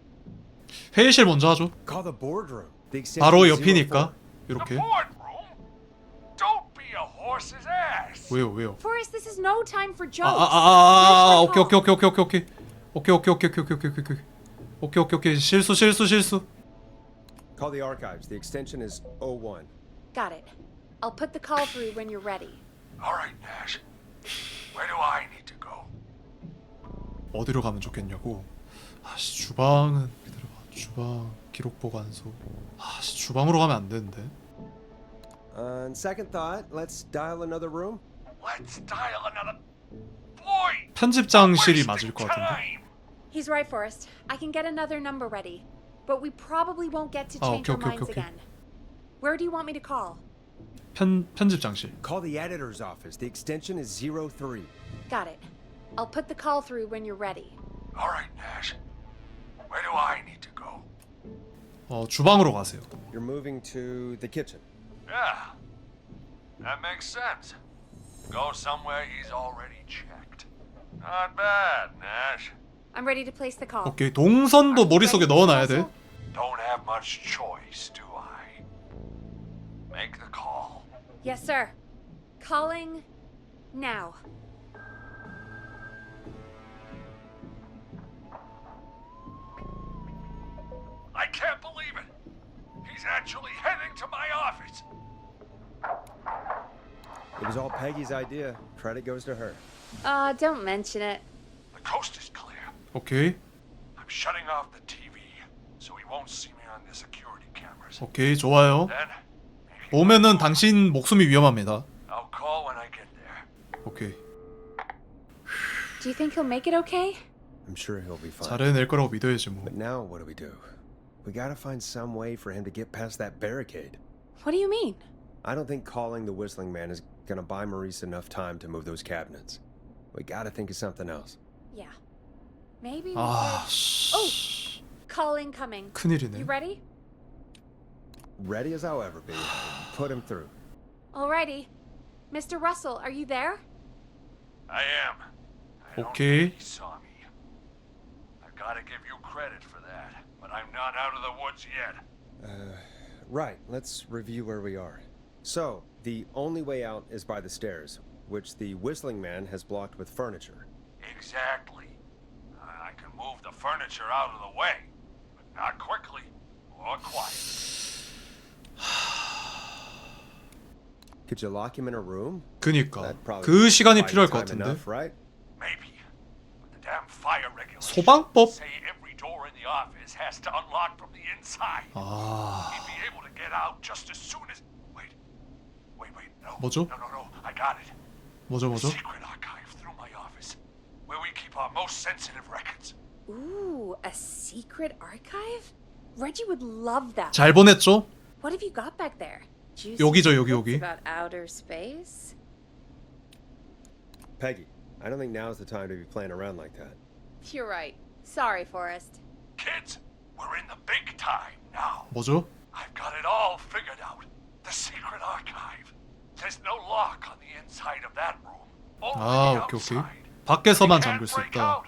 회의실 먼저 하죠 Call the boardroom. The extension 바로 is 옆이니까 04. The 이렇게 boardroom? Don't be a horse's ass. 왜요? Forrest, this is no time for jokes. 오케이. 실수. Call the archives. The extension is 01. Got it. I'll put the call through when you're ready. All right, Nash. Where do I need to go? 어디로 가면 좋겠냐고. 아씨, 주방은 기다려봐. 주방 기록 보관소. 아씨, 주방으로 가면 안 되는데. On second thought, let's dial another room. Let's dial another. Boy, 편집장실이 wasting 맞을 것 같은데. time. He's right, Forrest. I can get another number ready. But we probably won't get to change our minds okay. again. Where do you want me to call? 편집장실. Call the editor's office. The extension is 03. Got it. I'll put the call through when you're ready. All right, Nash. Where do I need to go? 주방으로 가세요. You're moving to the kitchen. Yeah, that makes sense. Go somewhere he's already checked. Not bad, Nash. I'm ready to place the call. 오케이, 동선도 머릿속에 넣어놔야 돼. Don't have much choice, do I? Make the call. Yes, sir. Calling now. I can't believe it. He's actually heading to my office. It was all Peggy's idea. Credit goes to her. Don't mention it. The coast is clear. 오케이. I'm shutting off the TV so he won't see me on the security cameras. 오케이, 좋아요. Then 오면은 당신 목숨이 위험합니다. I'll call when I get there. 오케이. Do you think he'll make it okay? I'm sure he'll be fine. 잘해낼 거라고 믿어야지 뭐. But now what do? We gotta find some way for him to get past that barricade. What do you mean? I don't think calling the Whistling Man is gonna buy Maurice enough time to move those cabinets. We gotta think of something else. Yeah. Maybe we 아, could... 씨. Calling coming. 큰일이네. You ready? Ready as I'll ever be. Put him through. Alrighty. Mr. Russell, are you there? I am. I don't Okay. think he saw me. I gotta give you credit for that, but I'm not out of the woods yet. Right, let's review where we are. So, the only way out is by the stairs, which the Whistling Man has blocked with furniture. Exactly. I can move the furniture out of the way, but not quickly or quiet. Could you lock him in a room? 그니까 That'd probably 그 시간이 buy 필요할 time 것 같은데. enough, right? Maybe, but the damn fire regulations 소방법? say every door in the office has to unlock from the inside. 아, He'd be able to get out just as soon as. Wait, no. 뭐죠? No. I got it. 뭐죠? Secret archive through my office, where we keep our most sensitive records. Ooh, a secret archive? Reggie would love that. 잘 보냈죠? What have you got back there? Juicy 여기죠, tidbits 여기. About outer space? Peggy, I don't think now's the time to be playing around like that. You're right. Sorry, Forrest. Kids, we're in the big time now. 뭐죠? I've got it all figured out. The secret archive. There's no lock on the inside of that room. Only 아, the 오케이. outside. 밖에서만 He can't 잠글 수 break 있다. out.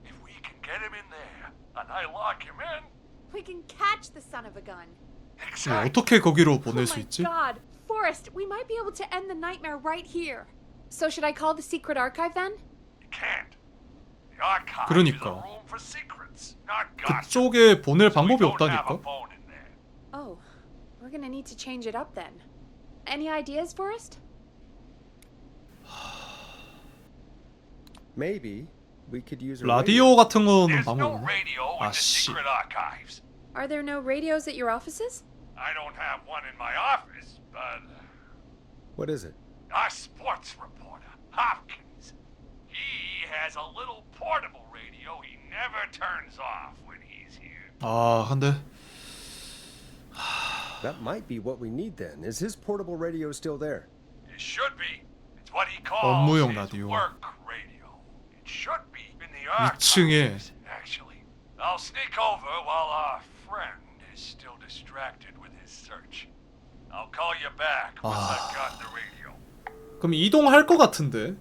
If we can get him in there and I lock him in, We can catch the son of a gun. exactly. 어떻게 거기로 Oh 보낼 수 my 있지? God, Forrest, we might be able to end the nightmare right here. So should I call the secret archive then? You can't. The archive 그러니까. is a room for secrets, not gossip. 그쪽에 보낼 So we 방법이 don't have a 없다니까. phone in there. Oh, we're gonna need to change it up then. Any ideas, Forrest? Maybe we could use a 라디오 같은 거는 There's 방법 no 없나? radio in 아, the 씨. secret archives. Are there no radios at your offices? I don't have one in my office, but What is it? our sports reporter, Hopkins, he has a little portable radio he never turns off when he's here. 아, 근데 That might be what we need then. Is his portable radio still there? It should be. It's what he calls 업무용 his 라디오. work radio. It should be in the 2층에 archives, actually. I'll sneak over while our friend is still distracted with his search. I'll call you back once I've got the radio. 그럼 이동할 것 같은데.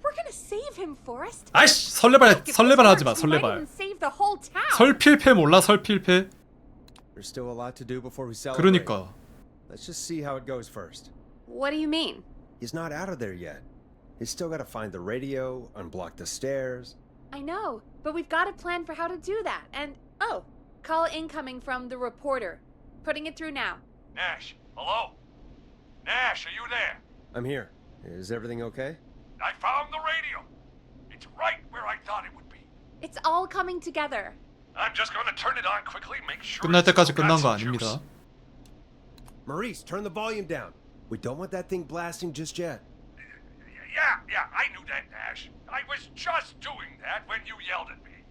We're gonna save him, Forrest. 아이씨, 설레발 하지 마. We might 설레발. even save the whole town. 설필패 몰라? 설필패? There's still a lot to do before we celebrate. 그러니까 Let's just see how it goes first. What do you mean? He's not out of there yet. He's still got to find the radio, unblock the stairs. I know, but we've got a plan for how to do that. And, oh, call incoming from the reporter. Putting it through now. Nash, hello? Nash, are you there? I'm here. Is everything okay? I found the radio. It's right where I thought it would be. It's all coming together. I'm just gonna turn it on quickly, make sure. 끝날 it's 때까지 still 끝난 got 거 some juice. 아닙니다. Maurice, turn the volume down. We don't want that thing blasting just yet. Yeah, I knew that, Nash. I was just doing that when you yelled at me.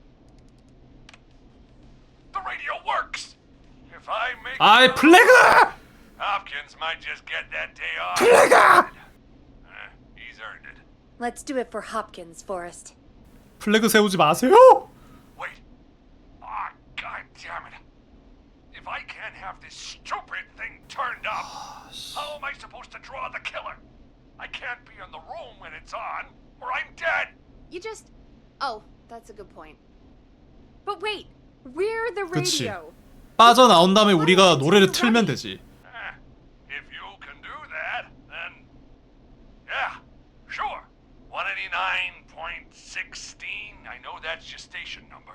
The radio works. If I make 아이 플래그! Hopkins might just get that day off. 플래그! He's earned it. Let's do it for Hopkins, Forrest. 플래그 세우지 마세요. Wait. Ah, god damn it. If I can't have this stupid thing turned up, how am I supposed to draw the killer? I can't be in the room when it's on, or I'm dead. You just... Oh, that's a good point. But wait, we're the 그치. radio. 빠져나온 다음에 우리가 노래를 틀면 되지. If you can do that, then... Yeah, sure. 189.16. I know that's your station number.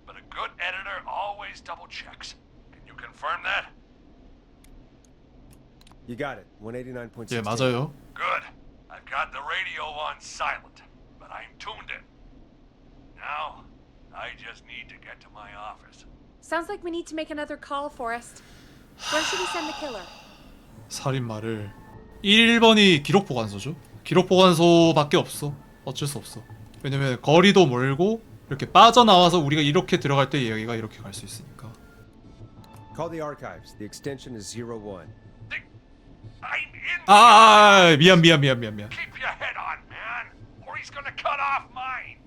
But a good editor always double checks. Can you confirm that? You got it. 189.6. 예, 맞아요. Good. I've got the radio on silent, but I'm tuned in. Now, I just need to get to my office. Sounds like we need to make another call, Forrest. Where should we send the killer? 살인마를 1번이 기록 보관소죠. 기록 보관소밖에 없어. 어쩔 수 없어. 왜냐면 거리도 멀고 이렇게 빠져나와서 우리가 이렇게 들어갈 때 얘기가 이렇게 갈 수 있으니까. Call the archives. The extension is 01. I'm in. 미안. Keep your head on, man, or he's gonna cut off mine.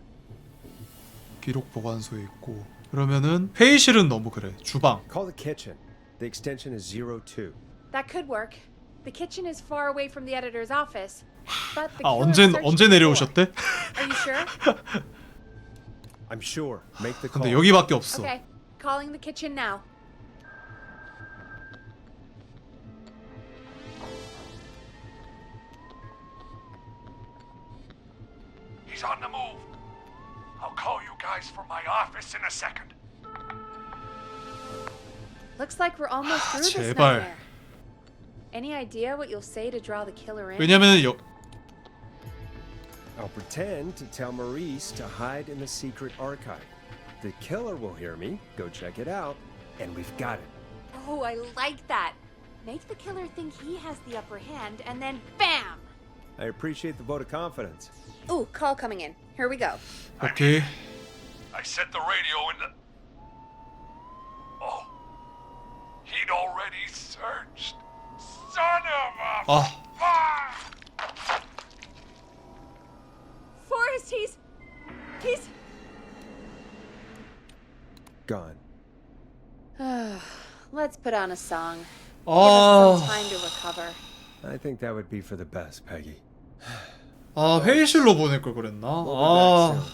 기록 보관소에 있고. 그러면은 회의실은 너무 그래. 주방. Call the kitchen. The extension is 02. That could work. The kitchen is far away from the editor's office. But the 아, killer's 언제 searching 내려오셨대? the floor. Are you sure? I'm sure. Make the call. 근데 여기밖에 없어. Okay, calling the kitchen now. He's on the move. I'll call you guys from my office in a second. Looks like we're almost through this 제발. nightmare. Any idea what you'll say to draw the killer in? 왜냐면 I'll pretend to tell Maurice to hide in the secret archive. The killer will hear me, go check it out, and we've got it. Oh, I like that. Make the killer think he has the upper hand, and then BAM! I appreciate the vote of confidence. Ooh, call coming in. Here we go. 오케이. I set the radio in the... Oh. He'd already searched. Son of a... 아, fuck! Forrest, he's... Gone. Let's put on a song. Give 아, us some time to recover. I think that would be for the best, Peggy. 회의실로 보낼 걸 그랬나? We'll be 아, back soon.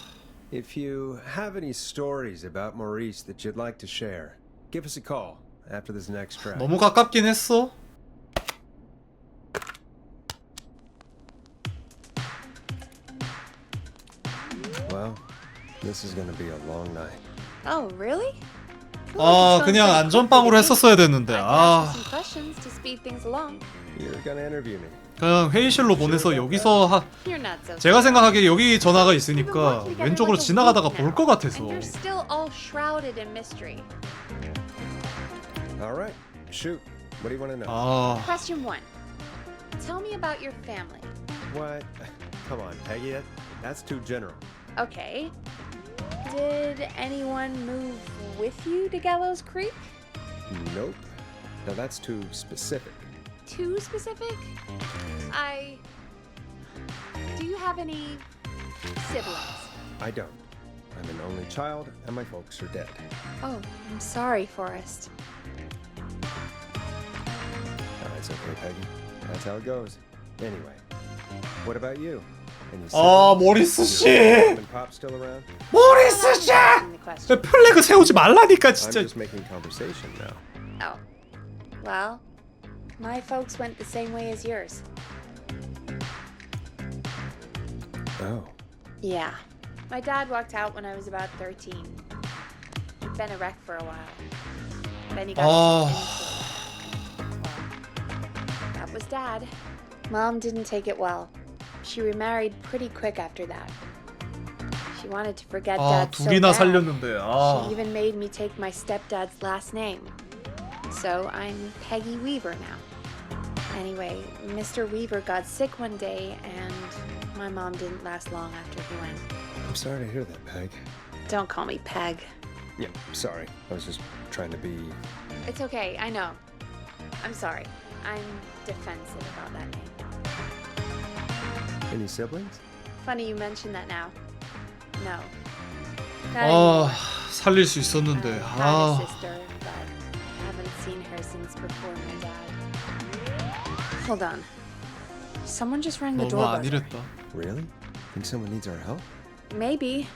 If you have any stories about Maurice that you'd like to share, give us a call after this next track. 너무 가깝긴 했어. Well, this is gonna be a long night. Oh, really? 아, 그냥 안전빵으로 했었어야 됐는데. I can 아, ask you some questions to speed things along. You're gonna interview me. 그냥 회의실로 보내서 여기서 You're not so. 제가 생각하기에 여기 전화가 We've been 있으니까 working together 왼쪽으로 like a 지나가다가 week 볼 now, 것 같아서. And you're still all shrouded in mystery. All right, shoot. What do you want to know? 아, Question 1. Tell me about your family. What? Come on, Peggy. That's too general. Okay. Did anyone move with you to Gallows Creek? Nope. Now that's too specific. Too specific? Do you have any siblings? I don't. I'm an only child, and my folks are dead. Oh, I'm sorry, Forrest. That's okay, Peggy. That's how it goes. Anyway, what about you? Any 아, siblings? 모리스 Your 씨, mom and pop still around? 모리스 씨, Asking the question. 플래그 세우지 말라니까 I'm 진짜. just making conversation now. Oh. Well, my folks went the same way as yours. Oh. Yeah. My dad walked out when I was about 13. He'd been a wreck for a while. Then he got that was Dad. Mom didn't take it well. She remarried pretty quick after that. She wanted to forget Dad so 둘이나 bad. 살렸는데. She even made me take my stepdad's last name. So I'm Peggy Weaver now. Anyway, Mr. Weaver got sick one day and my mom didn't last long after he went. I'm sorry to hear that, Peg. Don't call me Peg. Yeah, sorry. I was just trying to be... It's okay, I know. I'm sorry. I'm defensive about that name. Any siblings? Funny you mention that now. No. 아, 살릴 수 있었는데. Had a 아. sister, but haven't seen her since before my dad. Hold on. Someone just rang the 너무 doorbell. 안일했다. Really? Think someone needs our help? Maybe.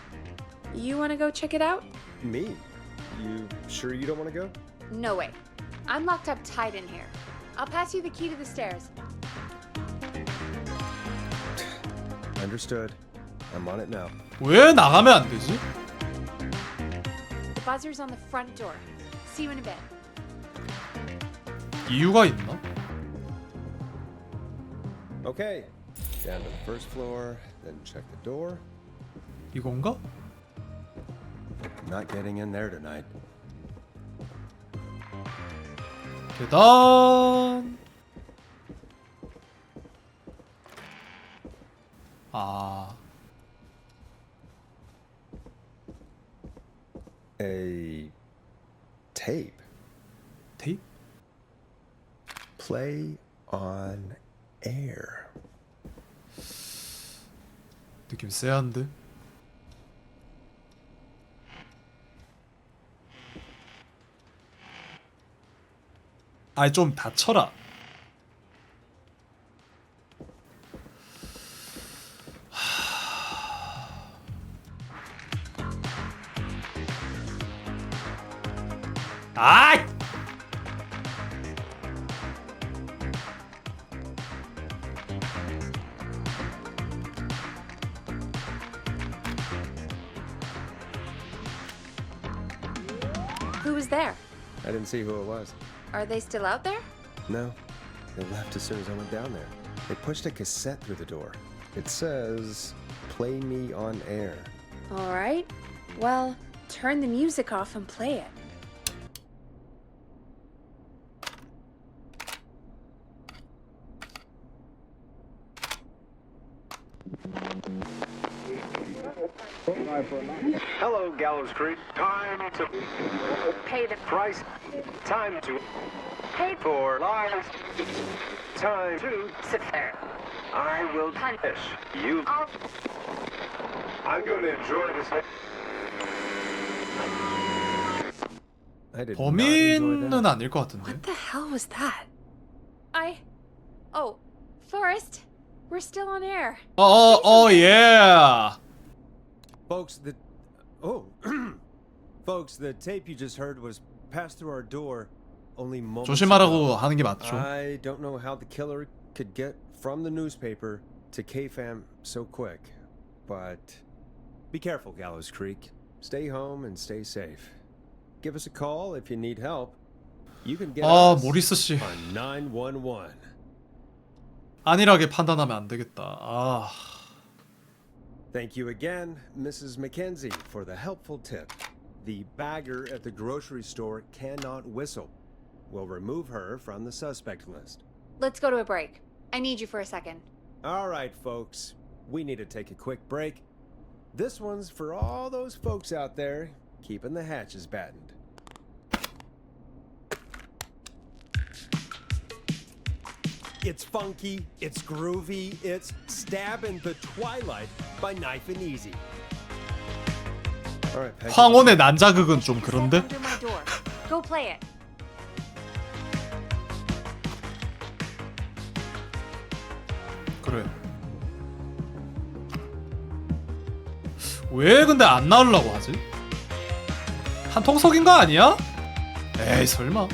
You want to go check it out? Me? You sure you don't want to go? No way. I'm locked up tight in here. I'll pass you the key to the stairs. Understood. I'm on it now. 왜 나가면 안 되지? The buzzer's on the front door. See you in a bit. 이유가 있나? Okay. Down to the first floor, then check the door. 이건가? Not getting in there tonight. 계단. 아, A tape. 테이프? Play on air. 느낌 쎄한데? 아이 좀 닫혀라. 아이! Who was there? I didn't see who it was. Are they still out there? No. They left as soon as I went down there. They pushed a cassette through the door. It says, "Play me on air." All right. Well, turn the music off and play it. Hello, Gallows Creek. Time to Pay the price. Time to pay for lies. Time to sit there. I will punish you. I'm going to enjoy this. I did not enjoy 범인은 that. 아닐 것 같은데. What the hell was that? Oh, Forrest, we're still on air. 예. Folks, folks, the tape you just heard was passed through our door only moments 조심하라고 ago. 하는 게 맞죠. I don't know how the killer could get from the newspaper to KFAM so quick, but be careful, Gallows Creek. Stay home and stay safe. Give us a call if you need help. You can get 아, us 모리스 씨. on 911. 안일하게 판단하면 안 되겠다. 아. Thank you again, Mrs. McKenzie, for the helpful tip. The bagger at the grocery store cannot whistle. We'll remove her from the suspect list. Let's go to a break. I need you for a second. All right, folks. We need to take a quick break. This one's for all those folks out there keeping the hatches battened. It's funky, it's groovy, it's Stabbing the Twilight by Knife and Easy. All right, Peggy. 황혼의 난자극은 좀 그런데? Under my door. Go play it. 그래. 왜 근데 안 나오려고 하지? 한통속인 거 아니야? 에이 설마.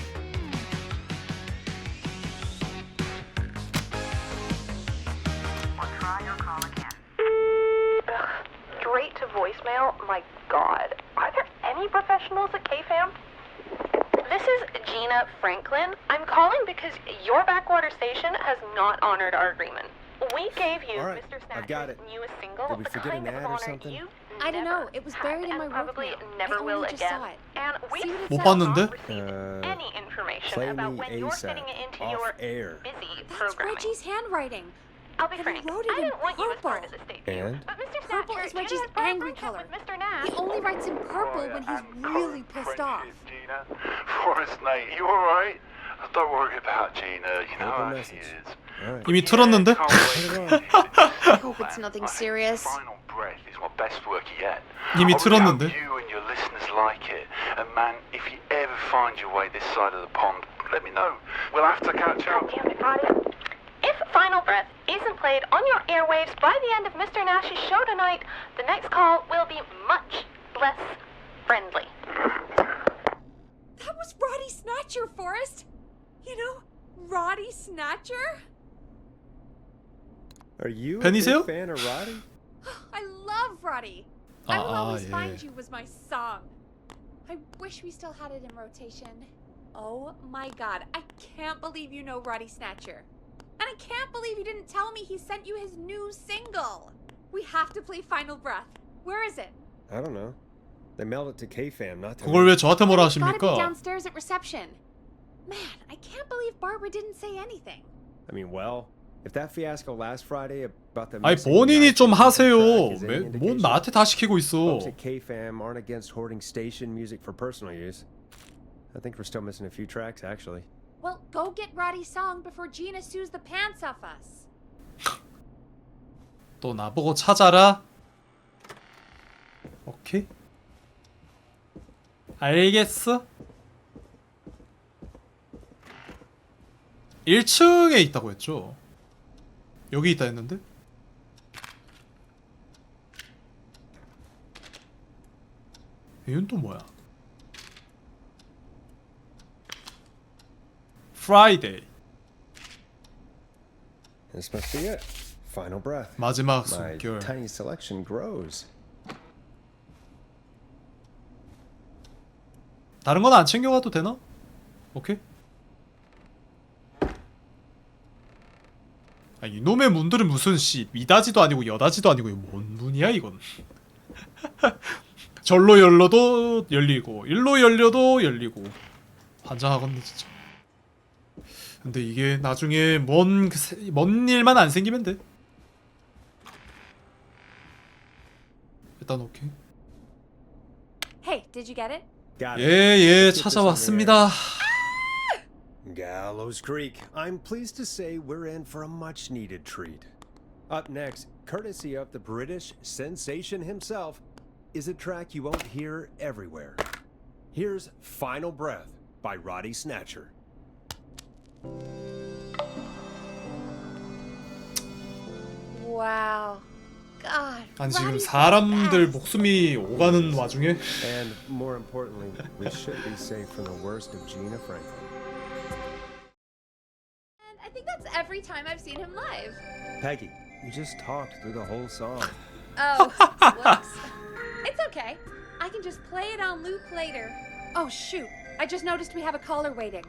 Franklin. I'm calling because your backwater station has not honored our agreement. We gave you All right, Mr. I've got Snatcher's it. newest single, Did we the forget kind an of ad or honor something? you I don't never know. It was had buried in and my work probably mail. never I will only just again. saw it. And we See what it 못 says? 봤는데? not received any information Play about me when you're ASAP. fitting it into Off your air. busy That's programming. Reggie's handwriting. I'll be and he frank. wrote it I in didn't want you as part of purple. this debut. And? But Mr. Purple Snatcher, is you Reggie's didn't follow angry friendship color. with Mr. Nash. He only writes in purple when he's really pissed off. Gina. Forrest, mate, you alright? Don't worry about Gina, you know Simple how she message. is. All right. 이미 틀었는데? I hope it's nothing serious. Final breath is my best work yet. 이미 I really hope 틀었는데? you and your listeners like it. And man, if you ever find your way this side of the pond, let me know. We'll have to catch up. Damn it, Roddy. If Final Breath isn't played on your airwaves by the end of Mr. Nash's show tonight, the next call will be much less friendly. That was Roddy Snatcher, Forrest. You know, Roddy Snatcher? Are you a 팬이세요? big fan of Roddy? I love Roddy. I Will Always 예. Find You was my song. I wish we still had it in rotation. Oh my god, I can't believe you know Roddy Snatcher. And I can't believe you didn't tell me he sent you his new single. We have to play Final Breath. Where is it? I don't know. They mailed it to K-Fam, not to 그걸 me. 왜 저한테 뭐라 It's gotta be 하십니까? downstairs at reception. Man, I can't believe Barbara didn't say anything. I mean, well, if that fiasco last Friday about the 아니 missing 본인이 좀 master 하세요. track is any 뭐 indication, 나한테 다 시키고 있어. folks at K-Fam aren't against hoarding station music for personal use. I think we're still missing a few tracks, actually. Well, go get Roddy's song before Gina sues the pants off us. 또 나보고 찾아라. 오케이. 알겠어. 1층에 있다고 했죠. 여기 있다 했는데? 이건 또 뭐야? Friday. This must be it. Final breath. 마지막 My 숨결. tiny selection grows. 다른 건 안 챙겨가도 되나? 오케이. 아, 이놈의 문들은 무슨 미다지도 아니고 여다지도 아니고 이거 뭔 문이야 이건. 절로 열려도 열리고 일로 열려도 열리고 환장하겠네 진짜. 근데 이게 나중에 뭔 일만 안 생기면 돼. 일단 오케이. Hey, did you get it? Got it. 예, Let's get this 찾아왔습니다. Gallows Creek. I'm pleased to say we're in for a much-needed treat. Up next, courtesy of the British sensation himself, is a track you won't hear everywhere. Here's Final Breath by Roddy Snatcher. Wow. God. 아니 지금 Roddy's the 사람들 best. 목숨이 오가는 와중에 And more importantly, we should be safe from the worst of Gina Franklin. And I think that's every time I've seen him live. Peggy, you just talked through the whole song. Oh, whoops. It's okay. I can just play it on loop later. Oh, shoot. I just noticed we have a caller waiting.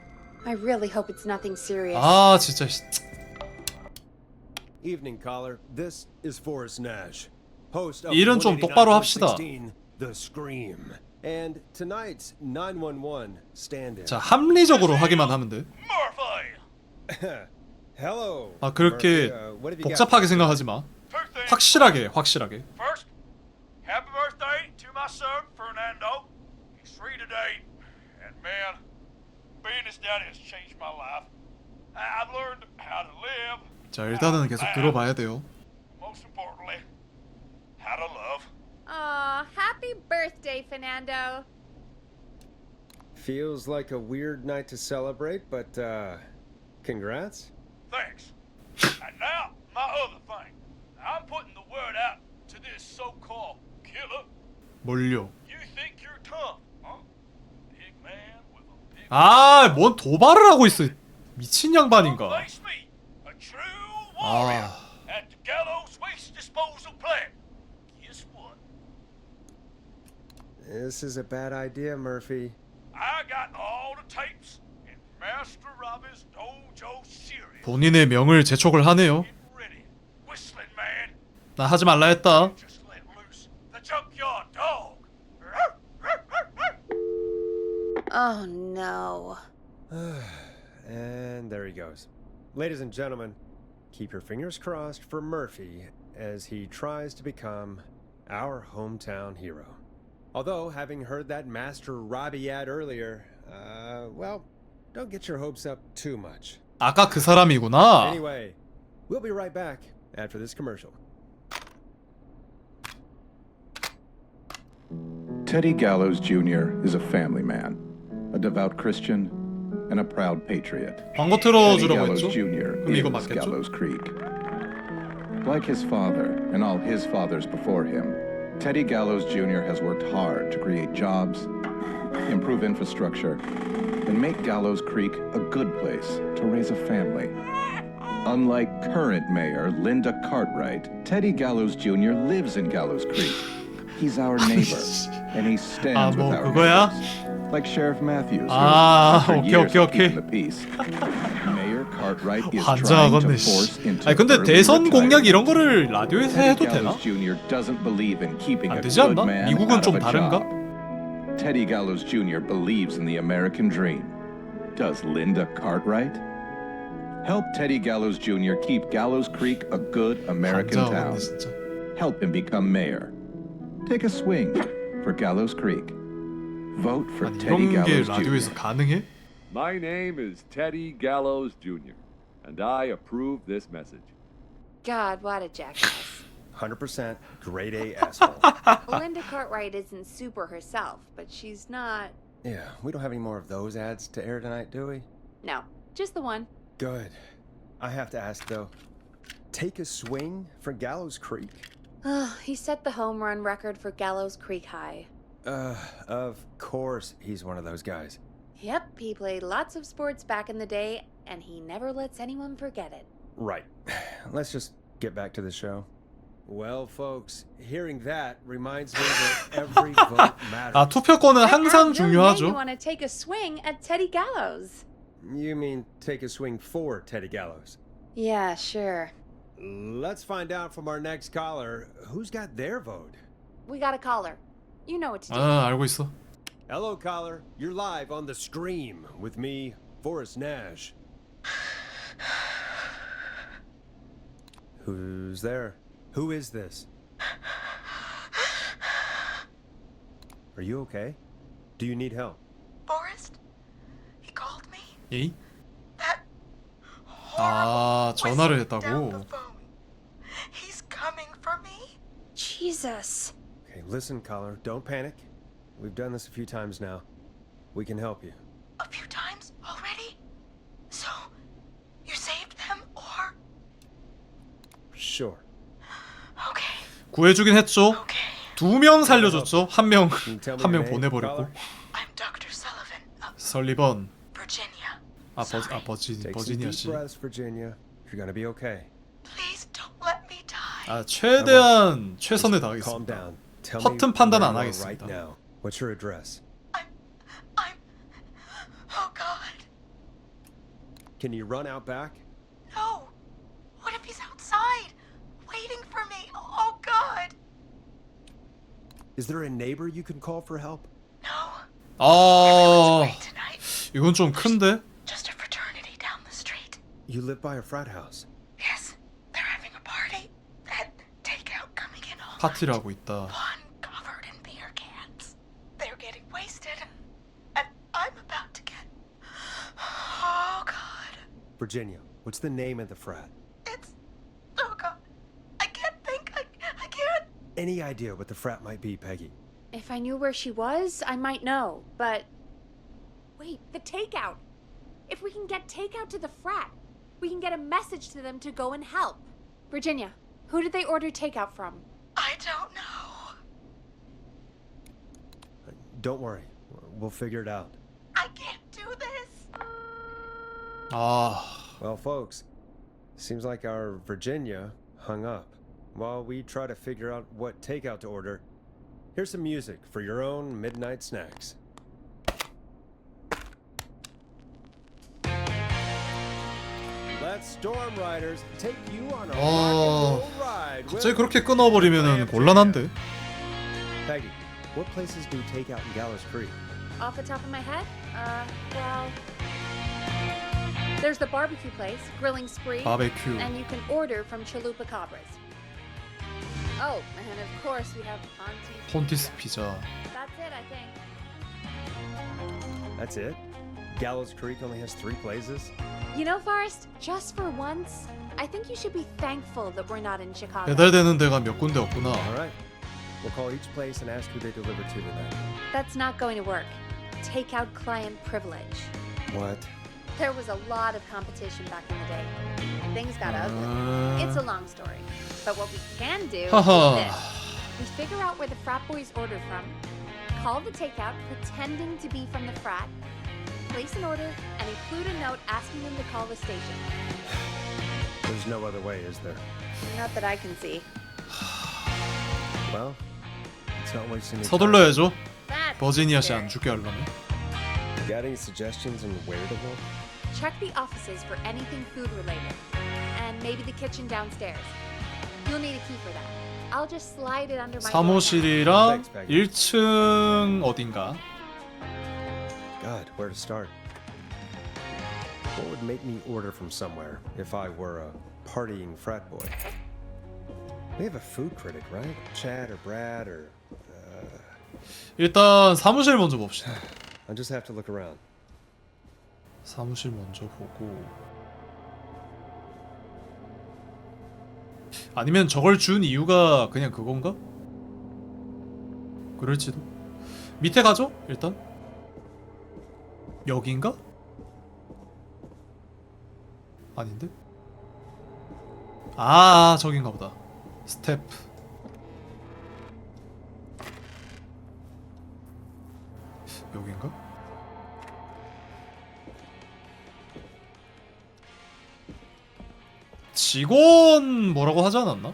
I really hope it's nothing serious. 아 진짜 Evening caller, this is Forrest Nash, host of 일은 좀 똑바로 합시다. 189.16, The Scream. And tonight's 911 stand-in. 자 합리적으로 하기만 하면 돼. Murphy! Hello. 아 그렇게 Murphy, what have you got? 복잡하게 생각하지 마. Two things. 확실하게. First, happy birthday to my son, Fernando. He's 3 today. And man, being his daddy has changed my life. I've learned how to live. 자 일단은 계속 들어봐야 돼요. Most importantly, how to love. Aw, happy birthday, Fernando. Feels like a weird night to celebrate, but congrats. Thanks. And now, my other thing. I'm putting the word out to this so-called killer. 뭘요? You think you're tough, huh? Big man with a big... 아, 뭔 도발을 하고 있어. 미친 양반인가. Face me, a true warrior 아, at the Gallows Waste Disposal Plant. Guess what? This is a bad idea, Murphy. I got all the tapes, and Master Robbers Dojo Series. 본인의 명을 재촉을 하네요. Get ready, Whistling Man. 나 하지 말라 했다. Just let loose the junkyard dog. Oh no. And there he goes. Ladies and gentlemen, keep your fingers crossed for Murphy as he tries to become our hometown hero. Although, having heard that Master Robbie ad earlier, well, don't get your hopes up too much. 아까 그 사람이구나. Anyway, we'll be right back after this commercial. Teddy Gallows Jr. is a family man, a devout Christian, and a proud patriot. 광고 Teddy 틀어주라고 Gallows 했죠? Jr. 그럼 이거 is 맞겠죠? Gallows Creek. Like his father and all his fathers before him, Teddy Gallows Jr. has worked hard to create jobs, improve infrastructure, and make Gallows Creek a good place to raise a family. Unlike current mayor Linda Cartwright, Teddy Gallows Jr. lives in Gallows Creek. He's our neighbor, and he stands 뭐 with our 그거야? neighbors. Like Sheriff Matthews, who, 아, after 오케이, years 오케이, of keeping 오케이. the peace, Mayor Cartwright is trying to 환장하겠네. force into 아니 근데 early 대선 공약 retirement. 이런 거를 라디오에서 Teddy 해도 되나? Gallows Jr. doesn't believe in keeping 안 a 되지 good 않나? man 미국은 out 좀 of a 다른가? job. Teddy Gallows Jr. believes in the American dream. Does Linda Cartwright? Help Teddy Gallows Jr. keep Gallows Creek a good American town. 환장하겠네 진짜. Help him become mayor. Take a swing for Gallows Creek. Vote for 아니 Teddy 이런 게 Gallows 라디오에서 Jr. 가능해? My name is Teddy Gallows Jr., and I approve this message. God, what a jackass. 100% grade A asshole. Linda Cartwright isn't super herself, but she's not. Yeah, we don't have any more of those ads to air tonight, do we? No, just the one. Good. I have to ask though, take a swing for Gallows Creek? He set the home run record for Gallows Creek High. Of course he's one of those guys. Yep, he played lots of sports back in the day, and he never lets anyone forget it. Right. Let's just get back to the show. Well, folks, hearing that reminds me that every vote matters. 아 투표권은 항상 You want 중요하죠. to take a swing at Teddy Gallows. You mean take a swing for Teddy Gallows? Yeah, sure. Let's find out from our next caller who's got their vote. We got a caller. You know what to do. 아 알고 있어. Hello, caller. You're live on the stream with me, Forrest Nash. Who's there? Who is this? Are you okay? Do you need help? Forrest? He called me? 예이? That 아 전화를 whistle down the 했다고. phone. He's coming for me? Jesus. Okay, listen, caller. Don't panic. We've done this a few times now. We can help you. A few times already? So, you saved them or? Sure. Okay, 구해주긴 했죠. okay. 2명 살려줬죠. 한 명 Can you tell me 한 your 명 name, 보내버렸고. caller? I'm Dr. Sullivan of 설리번. Virginia. 아 Sorry. Take some 버지니아 deep 씨. breaths, Virginia. You're gonna be okay. Please don't let me die. 아 최대한 최선을 Calm 다하겠습니다. down. Tell 허튼 me 판단 where 안 you are right 하겠습니다. now. What's your address? I'm. Oh God. Can you run out back? No. What if he's outside, waiting for me? Oh God. Is there a neighbor you can call for help? No. 아 Everyone's away tonight. 이건 좀 큰데? Just a fraternity down the street. You live by a frat house. Yes, they're having a party. That takeout coming in all 파티를 night. 하고 있다. One covered in beer cans. They're getting wasted, and I'm about to get. Oh God! Virginia, what's the name of the frat? It's. Oh God! I can't think. I can't. Any idea what the frat might be, Peggy? If I knew where she was, I might know, but... Wait, the takeout! If we can get takeout to the frat, we can get a message to them to go and help. Virginia, who did they order takeout from? I don't know. Don't worry. We'll figure it out. I can't do this. 아 Well, folks, seems like our Virginia hung up. While we try to figure out what takeout to order, here's some music for your own midnight snacks. Let Storm Riders take you on a rock and 어... roll ride. 갑자기 그렇게 끊어버리면은 곤란한데. Peggy, what places do take out in Gallows Creek? Off the top of my head? Well... There's the barbecue place, Grilling Spree. 바베큐. And you can order from Chalupa Cabras. Oh, and of course we have Ponti's. 폰티스 피자. That's it, I think. That's it? Gallows Creek only has 3 places? You know, Forrest, just for once, I think you should be thankful that we're not in Chicago. 배달되는 데가 몇 군데 없구나. Alright. We'll call each place and ask who they deliver to then. That's not going to work. Take out client privilege. What? There was a lot of competition back in the day. Things got ugly. It's a long story. But what we can do is this. We figure out where the frat boys order from, call the takeout pretending to be from the frat, place an order, and include a note asking them to call the station. There's no other way, is there? Not that I can see. Well, it's not wasting any time. 서둘러야죠. That's 버지니아 씨 fair. 안 죽게 하려면. Got any suggestions on where to look? Check the offices for anything food related. And maybe the kitchen downstairs. You'll need a key for that. I'll just slide it under my door now. 사무실이랑 1층 어딘가. God, where to start? What would make me order from somewhere if I were a partying frat boy? We have a food critic, right? Chad or Brad or... 일단 사무실 먼저 봅시다. I'll just have to look around. 사무실 먼저 보고. 아니면 저걸 준 이유가 그냥 그건가? 그럴지도. 밑에 가죠? 일단. 여긴가? 아닌데? 아, 저긴가 보다. 스텝. 여긴가? 직원 뭐라고 하지 않았나?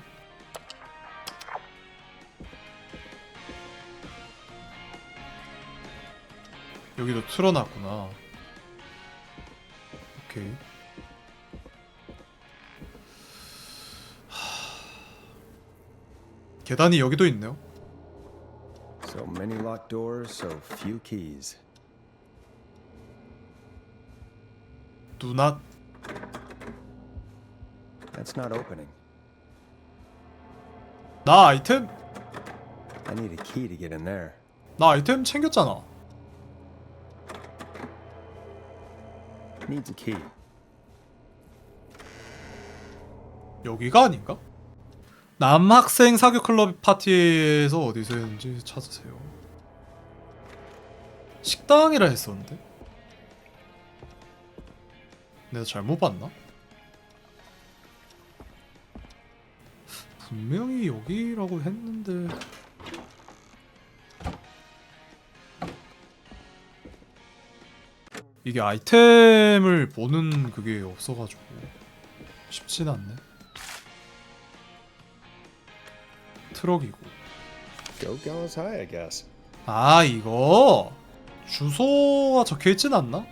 여기도 틀어놨구나. 오케이. 계단이 여기도 있네요. So many locked doors, so few keys. Do not. That's not opening. 나 아이템? I need a key to get in there. 나 아이템 챙겼잖아. Needs a key. 여기가 아닌가? 남학생 사교 클럽 파티에서 어디서 했는지 찾으세요. 식당이라 했었는데? 내가 잘못 봤나? 분명히 여기라고 했는데. 이게 아이템을 보는 그게 없어가지고 쉽진 않네. 트럭이고. Go Gallows High, I guess. 아, 이거 주소가 적혀있진 않나?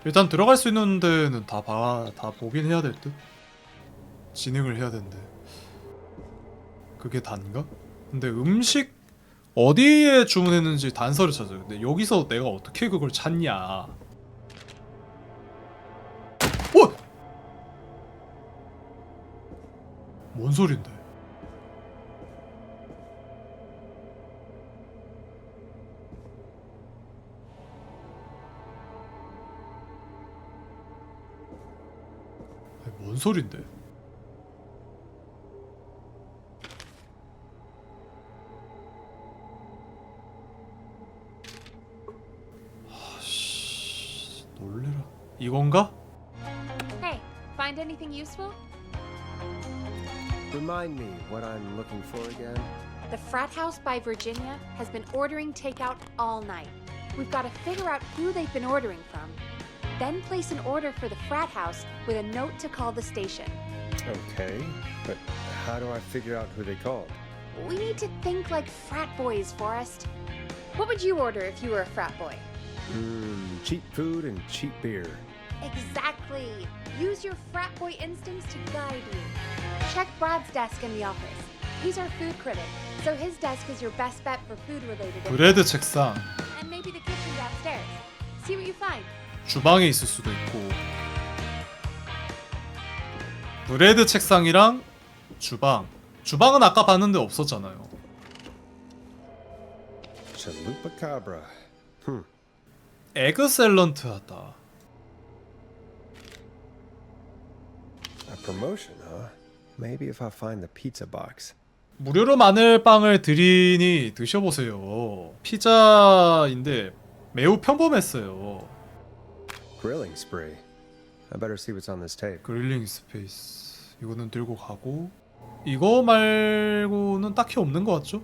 일단 들어갈 수 있는 데는 다 보긴 해야 될 듯. 진행을 해야 된대. 그게 단가? 근데 음식 어디에 주문했는지 단서를 찾아요. 근데 여기서 내가 어떻게 그걸 찾냐? 오! 뭔 소린데? 아니, 뭔 소린데? 아씨, 놀래라. 이건가? Hey, find anything useful? Remind me what I'm looking for again. The frat house by Virginia has been ordering takeout all night. We've got to figure out who they've been ordering from. Then place an order for the frat house with a note to call the station. Okay, but how do I figure out who they called? We need to think like frat boys, Forrest. What would you order if you were a frat boy? Cheap food and cheap beer. Exactly. Use your frat boy instincts to guide you. Check Brad's desk in the office. He's our food critic, so his desk is your best bet for food-related info. 브레드 책상. And maybe the kitchen downstairs. See what you find. 주방에 있을 수도 있고. 브레드 책상이랑 주방. 주방은 아까 봤는데 없었잖아요. Chalupa 에그 샐런트 하다. A promotion, huh? Maybe if I find the pizza box. 무료로 마늘빵을 드리니 드셔보세요. 피자인데 매우 평범했어요. Grilling spree. I better see what's on this tape. 그릴링 스페이스. 이거는 들고 가고 이거 말고는 딱히 없는 것 같죠?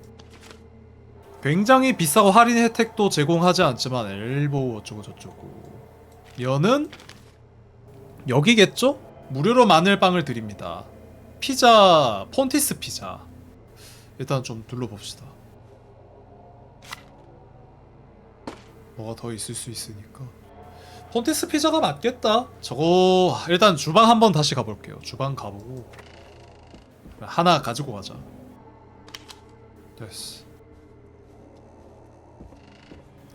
굉장히 비싸고 할인 혜택도 제공하지 않지만 엘보우 어쩌고 저쩌고. 여는 여기겠죠? 무료로 마늘빵을 드립니다. 피자 폰티스 피자. 일단 좀 둘러봅시다. 뭐가 더 있을 수 있으니까. 폰티스 피자가 맞겠다. 저거 일단 주방 한번 다시 가볼게요. 주방 가보고 하나 가지고 가자. 됐어.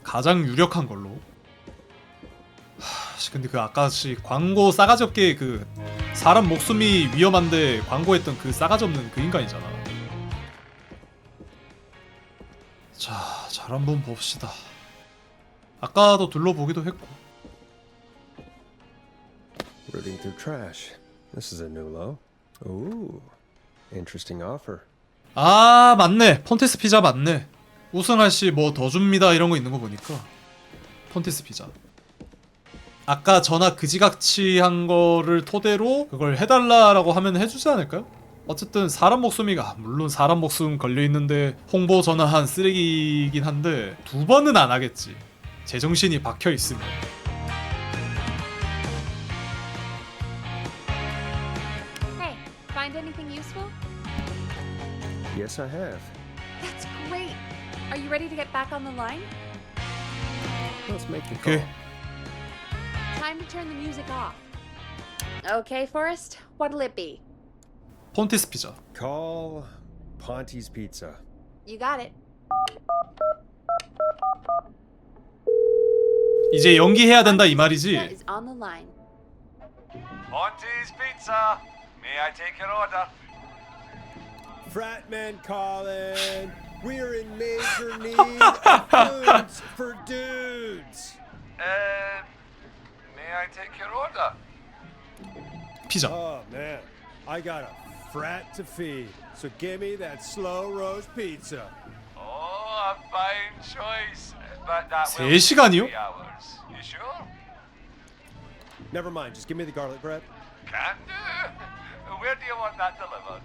가장 유력한 걸로. 근데 그 아까시 광고 싸가지 없게 그 사람 목숨이 위험한데 광고했던 그 싸가지 없는 그 인간이잖아. 자, 잘 한번 봅시다. 아까도 둘러보기도 했고. Rooting through trash. This is a new low. Ooh, interesting offer. 아, 맞네. 폰티스 피자 맞네. 우승할 시 뭐 더 줍니다 이런 거 있는 거 보니까 폰티스 피자. 아까 전화 그지같이 한 거를 토대로 그걸 해달라라고 하면 해주지 않을까요? 어쨌든 사람 목숨이가 물론 사람 목숨 걸려있는데 홍보 전화한 쓰레기이긴 한데 두 번은 안 하겠지. 제정신이 박혀있으면. Hey, find anything useful? Yes, I have. That's great. Are you ready to get back on the line? Let's make the 오케이. call. Time to turn the music off. Okay, Forrest, what'll it be? 폰티스 피자. Call Ponte's Pizza. You got it. 이제 연기해야 된다 이 Pizza 말이지. is on the line. Monty's Pizza. May I take your order? Fratman calling. We're in major need of foods for dudes. May I take your order? 피자. Oh man, I got a frat to feed. So give me that slow roast pizza. Oh, a fine choice. But that will 3시간이요? take 3 hours. You sure? Never mind, just give me the garlic bread. Can do. Where do you want that delivered?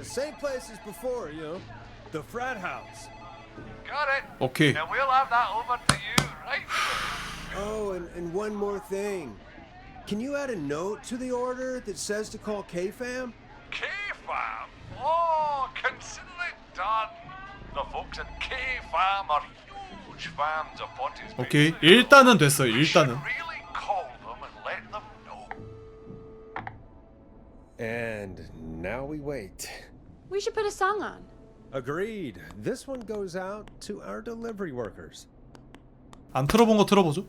Same place as before, you know, the frat house. Got it. 오케이. Then we'll have that over to you right away. Oh, and one more thing. Can you add a note to the order that says to call K-Fam? K-Fam? Oh, consider it done. The folks in K-Fam are huge fans of Ponty's Pizza. 오케이. 일단은 됐어요. We should 일단은. really call them and let them know. And now we wait. We should put a song on. Agreed. This one goes out to our delivery workers. 안 틀어본 거 틀어보죠.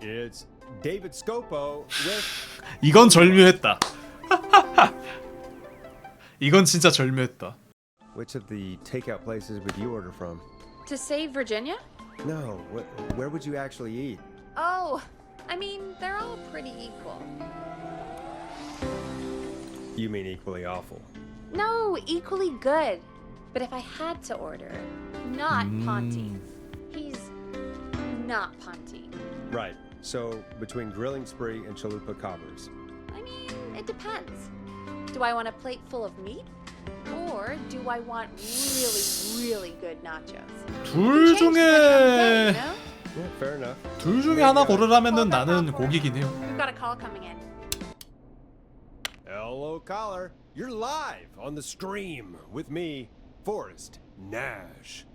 It's David Scopo with... 이건 절묘했다. 이건 진짜 절묘했다. Which of the takeout places would you order from? To save Virginia? No, where would you actually eat? Oh, I mean, they're all pretty equal. You mean equally awful? No, equally good. But if I had to order, not Ponty. He's not Ponty. Right. So, between Grilling Spree and Chalupa Cobbers. I mean, it depends. Do I want a plate full of meat? Or do I want really, really good nachos? 둘 Change depending on the day, 중에 you know? Yeah, fair enough. 둘 중에 하나 고르라면은 나는 고기긴 해요. We've got a call coming in. Hello, caller. You're live on the stream with me, Forrest Nash.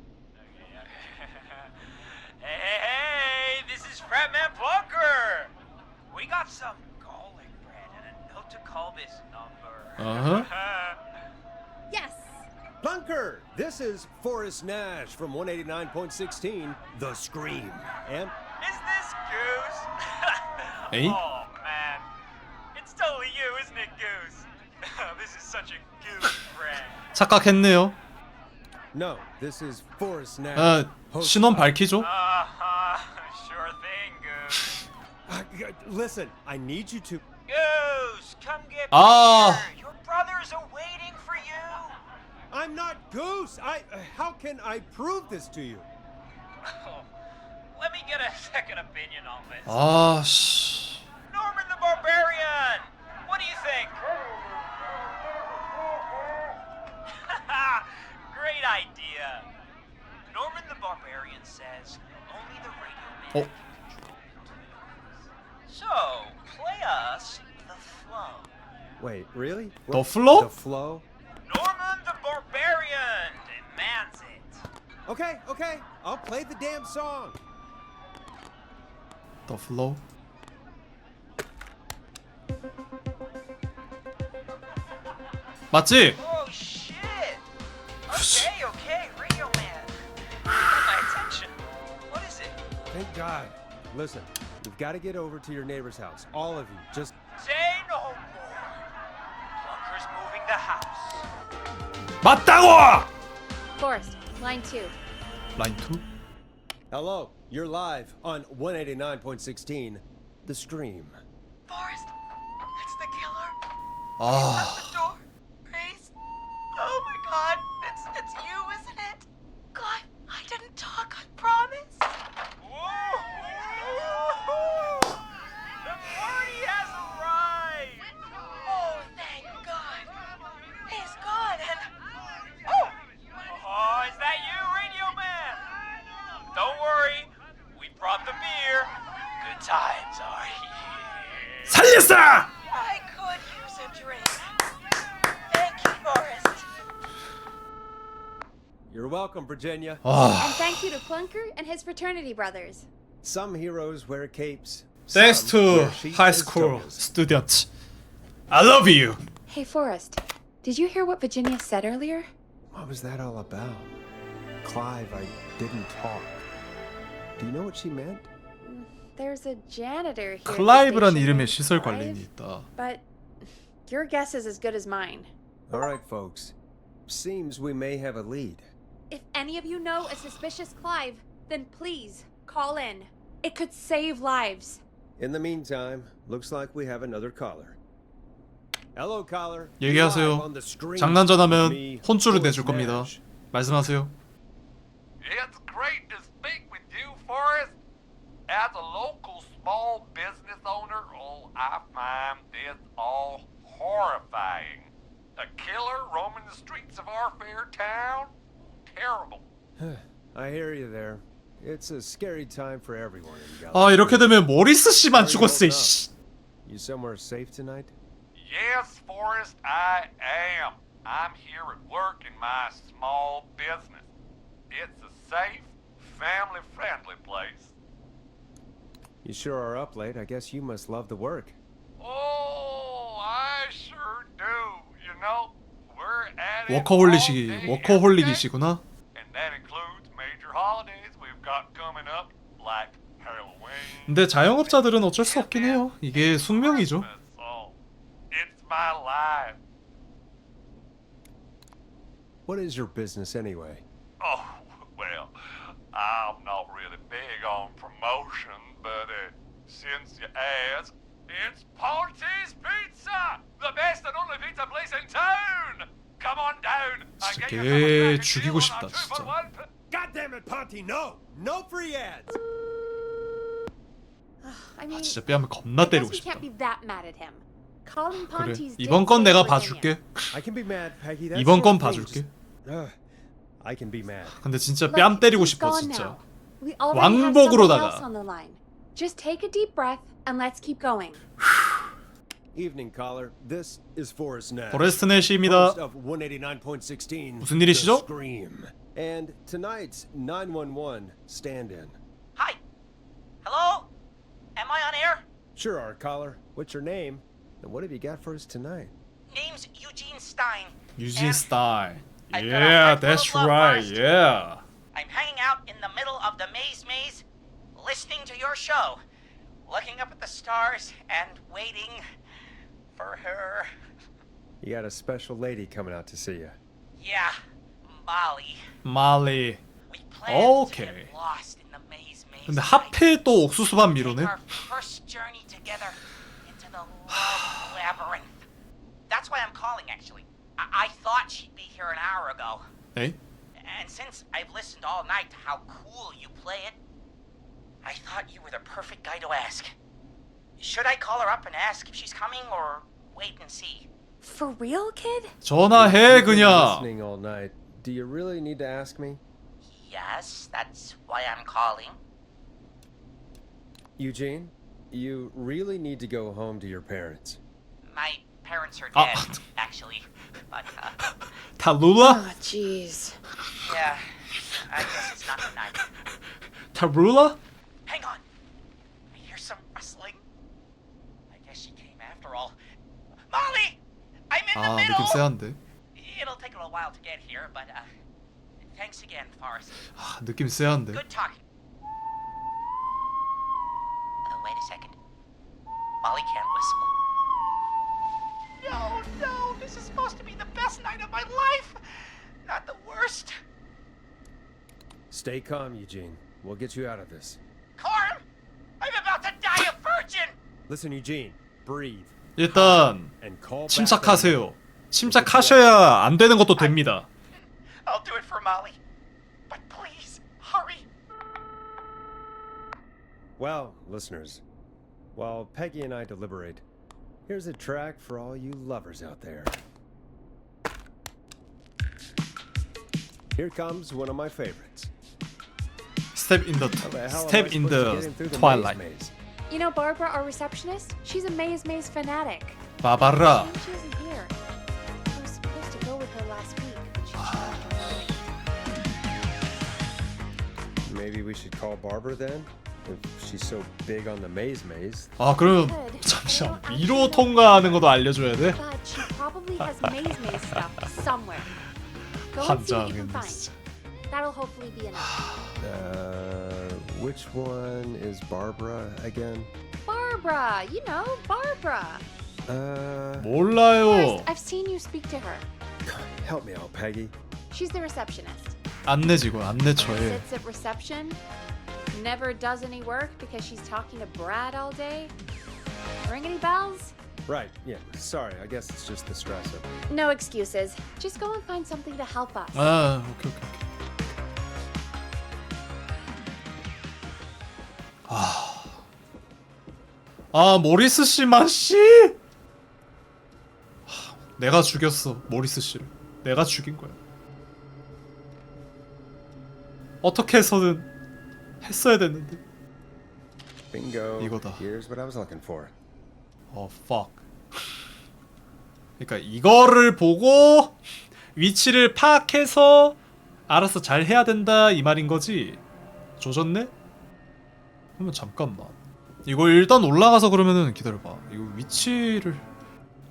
Hey, this is Fratman Bunker. We got some garlic bread and a note to call this number. Yes. Bunker, this is Forrest Nash from 189.16, The Scream. And Is this Goose? 에이? Oh man, it's totally you, isn't it, Goose? This is such a Goose prank. 착각했네요. no, this is Forrest Nash. 신원 밝히죠. Sure thing, Goose. Listen, I need you to. Goose, come get Ah. beer. Your brothers are waiting for you. I'm not Goose. How can I prove this to you? Let me get a second opinion on this. 아, 씨. Norman the Barbarian! What do you think? Great idea. Norman the Barbarian says only the radio man. So, play us the flow. Wait, really? The flow? The flow? Norman the Barbarian demands it. Okay. I'll play the damn song. The flow. 맞지? Oh shit! Okay, radio man. You got my attention. What is it? Thank God. Listen, you've got to get over to your neighbor's house. All of you. Just. Say no more. Plunker's moving the house. 맞다고! Forrest, line 2. 라인 2. Hello. You're live on 189.16, The Scream. Forrest, it's the killer. 아, The door. Grace. Oh my God, it's you, isn't it? God, I didn't talk. I promise. The party has arrived. Oh, thank God. He's gone, and Oh, is that you, Radio Man? Don't worry, we brought the beer. Good times are here. 살렸어! I could use a drink. Thank you, Forrest. You're welcome, Virginia. 아, And thank you to Plunker and his fraternity brothers. Some heroes wear capes. thanks some to wear sheets high as school togas. students. I love you. Hey, Forrest, did you hear what Virginia said earlier? What was that all about? Clive, I didn't talk. Do you know what she meant? There's a janitor here. at the 클라이브란 station 이름의 named 시설 Clive, 관리인이 있다. But your guess is as good as mine. All right, folks. Seems we may have a lead. If any of you know a suspicious Clive, then please call in. It could save lives. In the meantime, looks like we have another caller. Hello, caller. 얘기하세요. Live on the screen. 장난 전하면 Me, 혼쭐을 Forrest 내줄 겁니다. Nash. 말씀하세요. It's great to speak with you, Forrest. As a local small business owner, I find this all horrifying. A killer roaming the streets of our fair town? Terrible. I hear you there. It's a scary time for everyone in 아, Galaxy. 이렇게 되면 모리스 씨만 죽었어. 씨. You somewhere safe tonight? Yes, Forrest, I am. I'm here at work in my small business. It's a safe, family-friendly place. You sure are up late. I guess you must love the work. Oh, I sure do. You know, we're at it all 워커홀릭이 day, 워커홀릭이시구나. and that includes major holidays we've got coming up, like Halloween. 근데 자영업자들은 어쩔 수 없긴 해요. 이게 숙명이죠. So, it's my life. What is your business anyway? Oh, well, I'm not really big on promotion, but since you asked, it's Ponti's Pizza, the best and only pizza place in town. Come on down. I 진짜 get you 걔 죽이고 싶다 진짜. God damn it, Ponty! No! No free ads! I mean, 아, 진짜 뺨을 겁나 I guess 때리고 we 싶다. can't be that mad at him. Calling 그래. Ponty's 이번 건 내가 봐줄게. I can be mad, Peggy. That's 이번 건 one thing. 봐줄게. Just- I can be mad. 근데 진짜 Look, 뺨 때리고 he's 싶어 gone 진짜. now. We already have 왕복으로다가. someone else on the line. Just take a deep breath and let's keep going. Evening, caller. This is Forrest Nash. 포레스트 내시입니다. Host of 189.16. 무슨 일이시죠? The Scream. And tonight's 911 stand-in. Hi, Sure, our caller. What's your name? And what have you got for us tonight? Name's Eugene Stein. 유진 And 스타일. I've got a Yeah, heart full that's of love, right. Forrest. Yeah. I'm hanging out in the middle of the maze, listening to your show, looking up at the stars and waiting for her. You got a special lady coming out to see you. Yeah, Molly. 말리. We planned to Okay. get lost in the maze. 근데 하필 또 옥수수밥 Take 미로네. our first journey together into the love labyrinth. That's why I'm calling, actually. I thought she'd be here an hour ago. 에이? And since I've listened all night to how cool you play it, I thought you were the perfect guy to ask. Should I call her up and ask if she's coming or wait and see? For real, kid? 전화해 You've been 그냥. listening all night. Do you really need to ask me? Yes, that's why I'm calling. Eugene, you really need to go home to your parents. My parents are Ah. dead, actually. But, 다 룰라? Oh, jeez. yeah, I guess it's not the night. 다 룰라? Hang on. I hear some rustling. I guess she came after all. Molly! I'm in the 아 middle! 느낌 쎄한데. It'll take a little while to get here, but, thanks again, Forrest. 아 느낌 쎄한데. Good talking. Wait a second. Molly can't whistle. No, this is supposed to be the best night of my life! Not the worst. Stay calm, Eugene. We'll get you out of this. Carm! I'm about to die a virgin! Listen, Eugene. Breathe. 일단 And call back. 침착하세요. 침착하셔야 안 되는 것도 됩니다. I'll do it for Molly. But please, hurry. Well, listeners, while Peggy and I deliberate, here's a track for all you lovers out there. Here comes one of my favorites. Step in How the hell am I step in supposed to the get in through the twilight. maze? You know Barbara, our receptionist? She's a maze fanatic. 바바라. Shame she isn't here. I was supposed to go with her last week, but she changed her mind. Maybe we should call Barbara then? If she's so big on the maze. 아 그럼 잠시만 미로 통과하는 것도 알려줘야 돼? But she probably has maze stuff somewhere. Go and see what you can 환장했네 find. 진짜. That'll hopefully be enough. Which one is Barbara again? Barbara! You know, Barbara! 몰라요. I've seen you speak to her. Help me out, Peggy. She's the receptionist. 안내직원 안내처에. Sits at reception, never does any work because she's talking to Brad all day. Ring any bells? Right, yeah. Sorry, I guess it's just the stress of it. No excuses. Just go and find something to help us. 아 오케이. 아 모리스 씨만 씨. 내가 죽였어 모리스 씨를. 내가 죽인 거야. 어떻게 해서든 했어야 됐는데. Bingo. 이거다. Here's what I was looking for. fuck. 그러니까 이거를 보고 위치를 파악해서 알아서 잘 해야 된다 이 말인 거지. 조졌네? 그러면 잠깐만. 이거 일단 올라가서 그러면은 기다려봐. 이거 위치를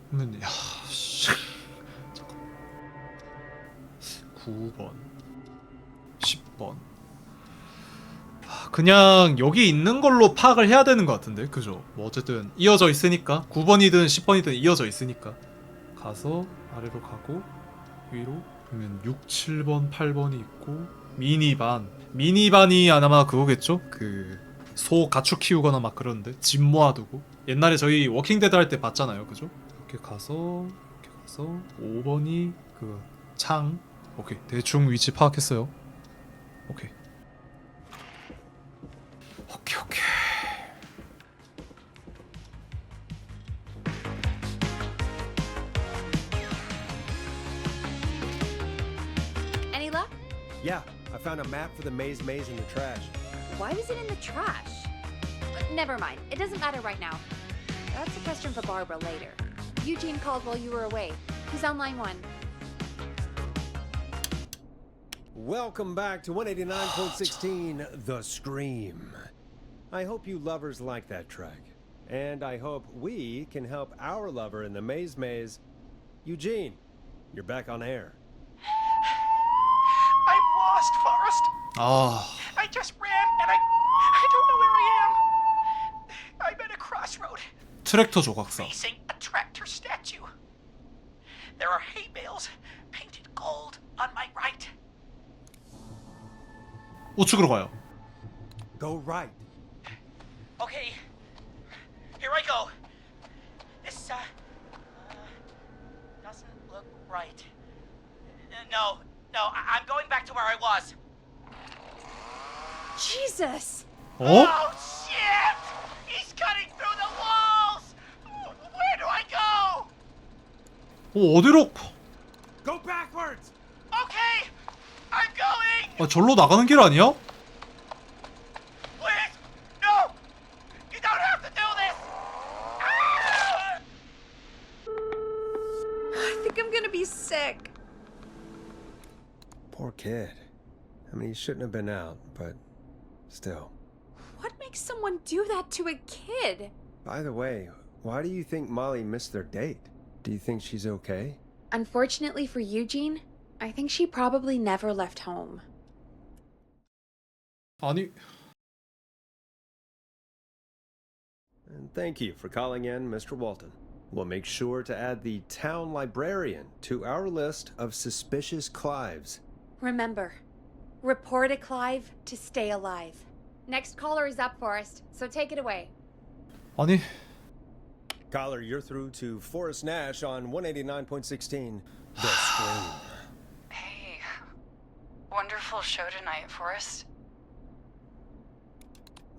그러면 야 씨. 잠깐. 9번 10번 그냥 여기 있는 걸로 파악을 해야 되는 것 같은데 그죠? 뭐 어쨌든 이어져 있으니까 9번이든 10번이든 이어져 있으니까 가서 아래로 가고 위로 그러면 6, 7번, 8번이 있고 미니반이 아마 그거겠죠? 그 소 가축 키우거나 막 그러는데 집 모아두고 옛날에 저희 워킹데드 할 때 봤잖아요 그죠? 이렇게 가서 5번이 그 창 오케이 대충 위치 파악했어요 오케이 Any luck? Yeah, I found a map for the maze in the trash. Why is it in the trash? Never mind. It doesn't matter right now. That's a question for Barbara later. Eugene called while you were away. He's on line 1. Welcome back to 189.16 The Scream. I hope you lovers like that track. And I hope we can help our lover in the maze. Eugene, you're back on air. I'm lost, Forrest. 아, I just ran and I don't know where I am. I'm at a crossroad 트랙터 조각상. facing a tractor statue. There are hay bales painted gold on my right. 우측으로 가요. Go right. Okay, here I go. This doesn't look right. No, I'm going back to where I was. Jesus! 어? Oh shit! He's cutting through the walls. Where do I go? 어디로? Go backwards. Okay, I'm going. 아, 절로 나가는 길 아니야? Please, no! You don't have to do this! Ah! I think I'm gonna be sick. Poor kid. I mean, he shouldn't have been out, but still. What makes someone do that to a kid? By the way, why do you think Molly missed their date? Do you think she's okay? Unfortunately for Eugene, I think she probably never left home. 아니, And thank you for calling in, Mr. Walton. We'll make sure to add the town librarian to our list of suspicious Clives. Remember, report a Clive to stay alive. Next caller is up, Forrest, so take it away. 아니, Caller, you're through to Forrest Nash on 189.16. The Scream. Hey, wonderful show tonight, Forrest.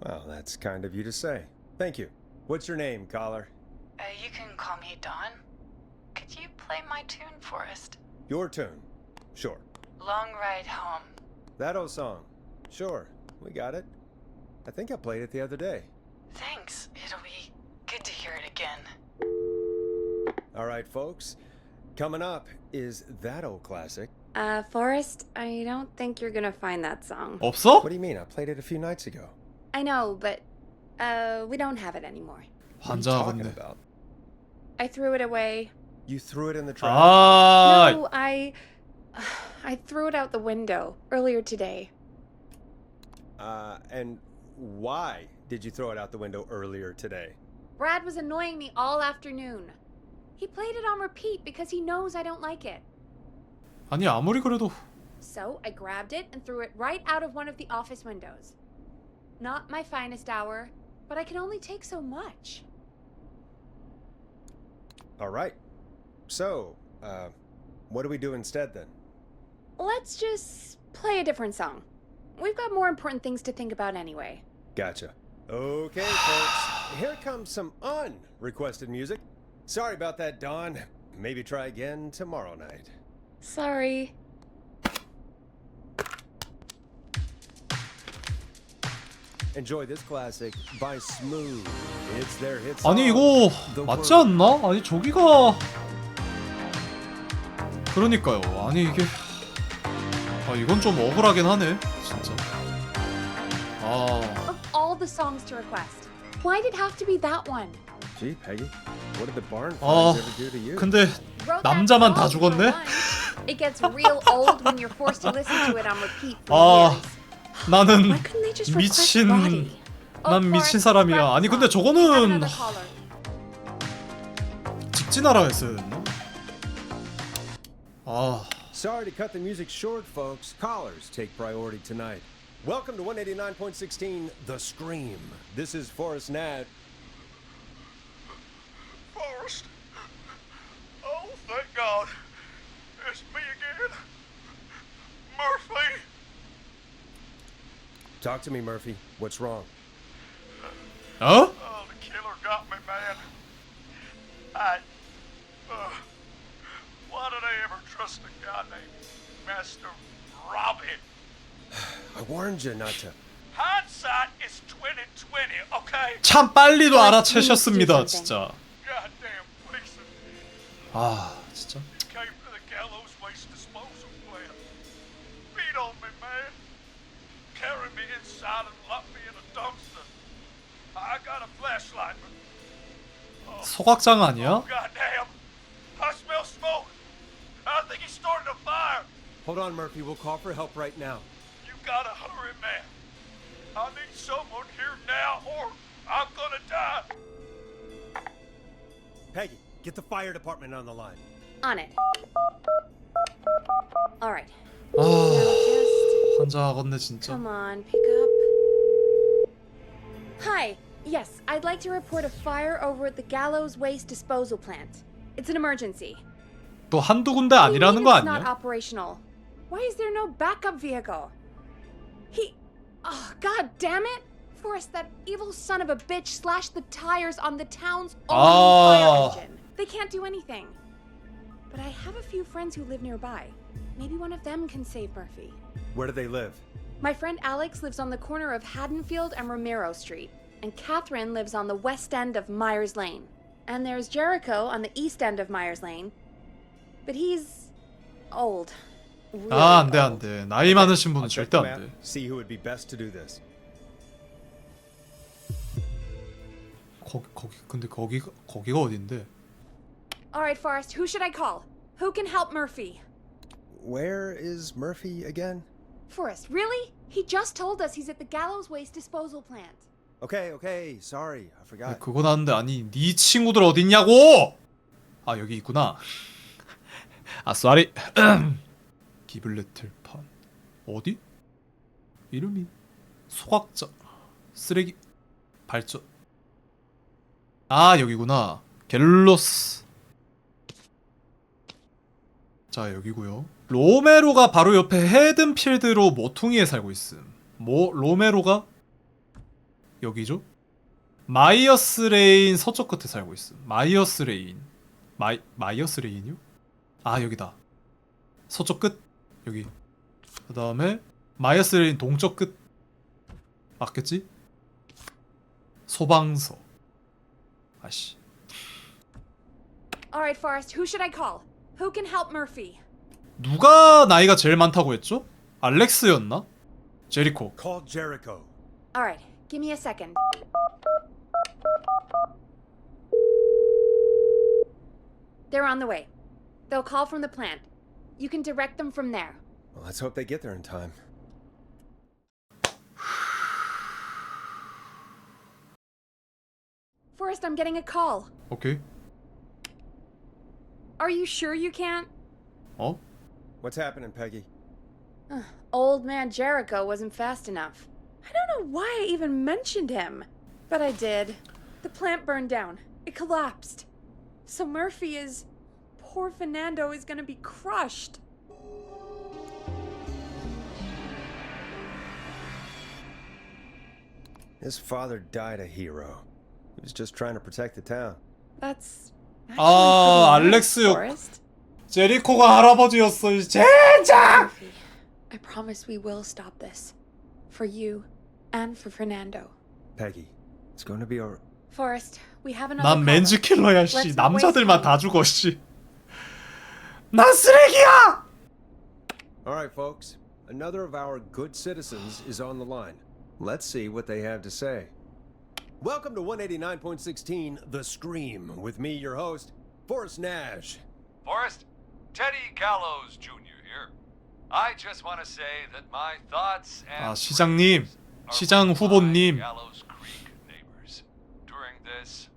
Well, that's kind of you to say. Thank you. What's your name, caller? You can call me Dawn. Could you play my tune, Forrest? Your tune. Sure. Long Ride Home. That old song. Sure. We got it. I think I played it the other day. Thanks. It'll be good to hear it again. All right, folks. Coming up is that old classic. Forrest, I don't think you're gonna find that song. 없어? What do you mean? I played it a few nights ago. I know, but, we don't have it anymore. What are you talking 환장하겠네. about? I threw it away. You threw it in the trash? 아, No, I threw it out the window earlier today. And why did you throw it out the window earlier today? Brad was annoying me all afternoon. He played it on repeat because he knows I don't like it. 아니 아무리 그래도 So I grabbed it and threw it right out of one of the office windows. Not my finest hour, but I can only take so much. All right. So, what do we do instead then? Let's just play a different song. We've got more important things to think about anyway. Gotcha. Okay, folks. Here comes some unrequested music. Sorry about that, Dawn. Maybe try again tomorrow night. Sorry. Enjoy this classic by Smooth. It's their hit song. 아니 이거 맞지 않나? 아니 저기가 그러니까요. 아니 이게 아 이건 좀 억울하긴 하네 진짜. 아 Of all the songs to request, why did it have to be that one? Gee, Peggy, what did the barn 아 finds ever do to you? 근데 Wrote that 남자만 다 song for 죽었네? one. It gets real old when you're forced to listen to it on repeat for 아 years. 나는 Why couldn't they just request 미친 Body? 난 미친 사람이야. 아니 근데 저거는 직진하라 했어야 됐나? 아 Sorry to cut the music short, folks. Callers take priority tonight. Welcome to 189.16, The Scream. This is Forrest Nash. Forrest. Oh, thank God. It's me again. Murphy. Talk to me, Murphy. What's wrong? 어? Oh, the killer got me, man. Why did I ever trust a guy named Master Robin? I warned you not to. Hindsight is 20/20, okay? 참 빨리도 알아채셨습니다 진짜. Goddamn police 아 진짜. came to the gallows waste disposal plant. Beat on me, man. Carry me inside and lock me in a dumpster. I got a flashlight, but 소각장 아니야? Oh, goddamn! I smell smoke. I think he started a fire. Hold on, Murphy. We'll call for help right now. You gotta hurry, man. I need someone here now, or I'm gonna die. Peggy, get the fire department on the line. On it. All right. 아, Just 환장하겠네 진짜. come on, pick up. Hi. Yes, I'd like to report a fire over at the Gallows Waste Disposal Plant. It's an emergency. 또 한두 군데 What do you 아니라는 mean 거 it's not 아니야? operational? Why is there no backup vehicle? Oh, god damn it! Forrest, that evil son of a bitch slashed the tires on the town's only fire engine. They can't do anything. But I have a few friends who live nearby. Maybe one of them can save Murphy. Where do they live? My friend Alex lives on the corner of Haddonfield and Romero Street, and Catherine lives on the west end of Myers Lane. And there's Jericho on the east end of Myers Lane. But he's old. Really 아, 안 돼, 안 old. 돼. 나이 많으신 분은 I'll check 절대 the 안 map, 돼. see who would be best to do this. 근데 거기가 어딘데? All right, Forrest, who should I call? Who can help Murphy? Where is Murphy again? Forrest, really? He just told us he's at the Gallows Waste Disposal Plant. Okay, sorry, I forgot. 그건 아는데 아니 네 친구들 어딨냐고! 아 여기 있구나. 아 쏘리. 기블레틀판 어디? 이름이 소각자 쓰레기 발전. 아 여기구나. 갤로스. 자 여기고요. 로메로가 바로 옆에 헤든필드로 모퉁이에 살고 있음. 로메로가 여기죠? 마이어스 레인 서쪽 끝에 살고 있음. 마이어스 레인. 마이어스 레인이요? 아 여기다. 서쪽 끝 여기. 그 다음에 마이어스 레인 동쪽 끝 맞겠지? 소방서. 아씨. All right, Forrest, who should I call? Who can help Murphy? 누가 나이가 제일 많다고 했죠? 알렉스였나? 제리코. Call Jericho. All right, give me a second. They're on the way. They'll call from the plant. You can direct them from there. Well, let's hope they get there in time. Forrest, I'm getting a call. 오케이. Are you sure you can't? 어? What's happening, Peggy? Old man Jericho wasn't fast enough. I don't know why I even mentioned him. But I did. The plant burned down. It collapsed. So Murphy is... Poor Fernando is gonna be crushed. His father died a hero. He was just trying to protect the town. That's... 아, actually pretty nice, 알렉스요. Forrest. 제리코가 할아버지였어. 이 젠장! Murphy, I promise we will stop this. For you and for Fernando. Peggy, it's going to be alright. Forrest, we have another 난 caller. 맨즈 킬러야 씨. Let's not waste 남자들만 time. 다 죽어 씨. 난 쓰레기야! Alright, folks. Another of our good citizens is on the line. Let's see what they have to say. Welcome to 189.16 The Scream, with me, your host, Forrest Nash. Forrest, Teddy Gallows Jr. here. I just want to say that my thoughts and 아, 시장님. prayers are 시장 with 후보님. my Gallows Creek neighbors during this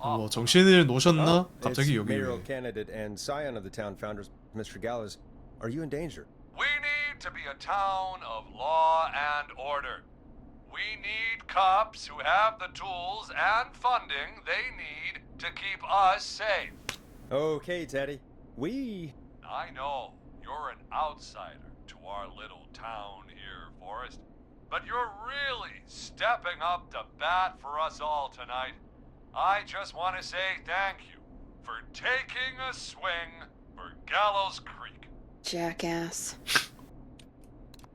뭐 정신을 놓으셨나? It's 갑자기 여기 mayoral candidate and scion of the town founders, Mr. Gallows. Are you in danger? We need to be a town of law and order. We need cops who have the tools and funding they need to keep us safe. Okay, Teddy. I know you're an outsider to our little town here, Forrest, but you're really stepping up to bat for us all tonight. I just want to say thank you for taking a swing for Gallows Creek. Jackass.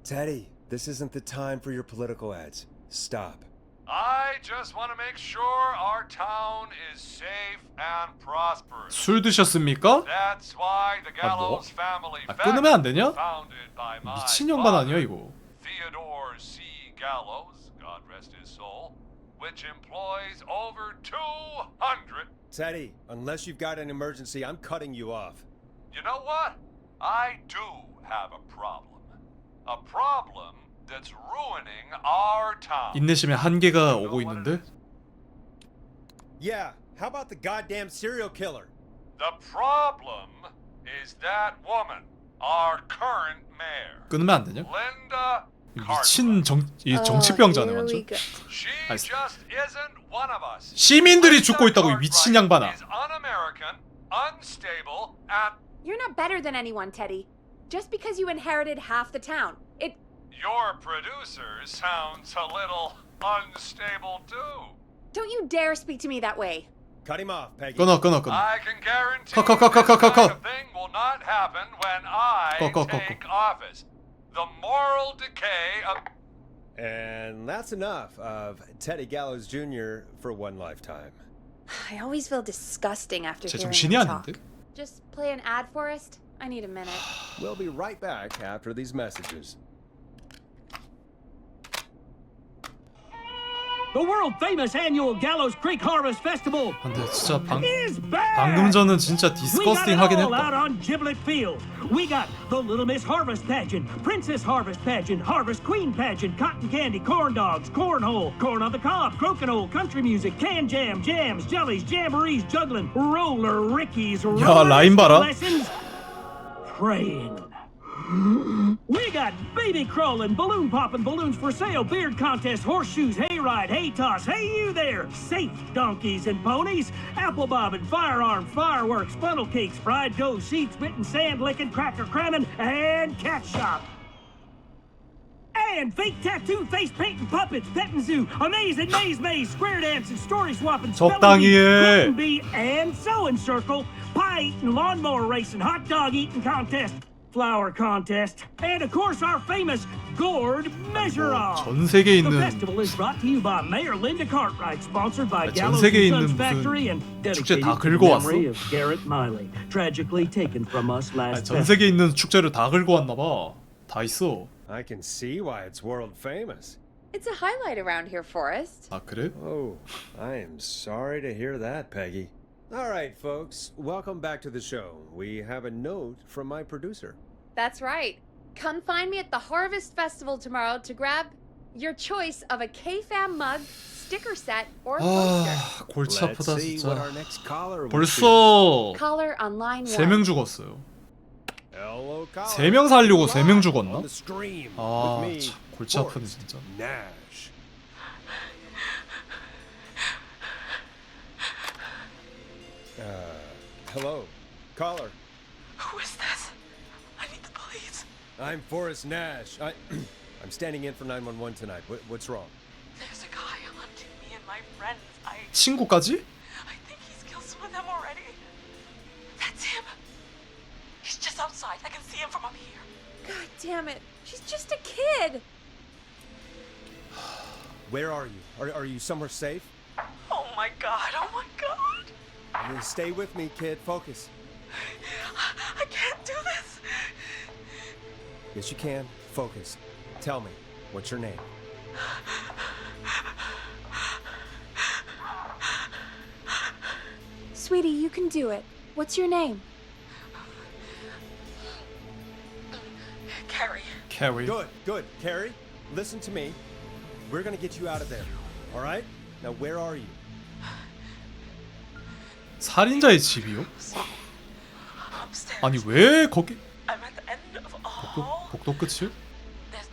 Teddy, this isn't the time for your political ads. Stop. I just want to make sure our town is safe and prosperous. 술 드셨습니까? That's why the Gallows family 아, 끊으면 안 되냐? founded by my 미친 양반 아니야 father, 이거. Theodore C. Gallows, God rest his soul, which employs over 200. Teddy, unless you've got an emergency, I'm cutting you off. You know what? I do have a problem. A problem that's ruining our town. 인내심의 한계가 오고 있는데? Yeah, how about the goddamn serial killer? The problem is that woman, our current mayor. 끊으면 안 되냐? Linda 미친 정치병자네 완전. She just isn't one of us. 시민들이 죽고 있다고 이 미친 양반아. Is un-American, unstable, and You're not better than anyone, Teddy. Just because you inherited half the town. your producer sounds a little unstable too. Don't you dare speak to me that way. Cut him off, Peggy. I can guarantee cut. this kind of thing will not happen when I take office. The moral decay of... And that's enough of Teddy Gallows Jr. for one lifetime. I always feel disgusting after 제 hearing 정신이 him talk. 아닌데? Just play an ad, Forrest. I need a minute. We'll be right back after these messages. The world-famous annual Gallows Creek Harvest Festival 근데 진짜 is back! 방금 전은 진짜 We got 디스커스팅 it 하긴 all out 했다. on Giblet Field. We got the Little Miss Harvest Pageant, Princess Harvest Pageant, Harvest Queen Pageant, Cotton Candy, Corn Dogs, Cornhole, Corn on the Cob, Crokinole, Country Music, Can Jam, Jams, Jellies, Jamborees, Juggling, Roller Rickies, 야, 라인 봐라. Lessons, Praying. We got baby crawling, balloon popping, balloons for sale, beard contest, horseshoes, hayride, hay toss, hey you there, safe donkeys and ponies, apple bobbing, firearms, fireworks, funnel cakes, fried dough, seed spitting, sand licking, cracker cramming, and cat shop. And fake tattoo, face painting, puppets, petting zoo, amazing maze, square dancing, story swapping, 적당히 해. spelling bee, and sewing circle, pie eating, lawnmower racing, hot dog eating contest, flower contest, and of course our famous gourd measure-off. 전 세계에 The 있는 festival is brought to you by Mayor Linda Cartwright, sponsored by 전 Gallows 세계에 and Sons 있는 Factory, and 축제 dedicated 다 to the 긁어왔어? memory of Garrett Miley, tragically taken from us last 전 세계에 있는 축제를 다 긁고 왔나 봐. 다 있어. I can see why it's world famous. It's a highlight around here, Forrest. 아 그래? Oh, I am sorry to hear that, Peggy. All right, folks, welcome back to the show. We have a note from my producer. That's right. Come find me at the Harvest Festival tomorrow to grab your choice of a K-Fam mug, sticker set, or poster. 아 골치 Let's 아프다 see what our 진짜. next caller will 벌써 Caller on line 1. 3명 죽었어요. Hello, caller. 3명 살려고 3명 죽었나? On the stream 아 with me, 참 골치 아프네 Forrest 진짜. Nash. Hello, caller. Who is this? I need the police. I'm Forrest Nash. I'm standing in for 911 tonight. What's wrong? There's a guy hunting me and my friends. 친구까지? I think he's killed some of them already. That's him. He's just outside. I can see him from up here. God damn it. She's just a kid. Where are you? Are you somewhere safe? Oh my god. Oh my god. Stay with me, kid. Focus. I can't do this. Yes, you can. Focus. Tell me, what's your name? Sweetie, you can do it. What's your name? Carrie. Carrie. Good. Carrie, listen to me. We're gonna get you out of there. All right? Now, where are you? 살인자의 집이요? Upstairs. 아니 왜 거기 I'm at the end of a hall. 복도 끝이요?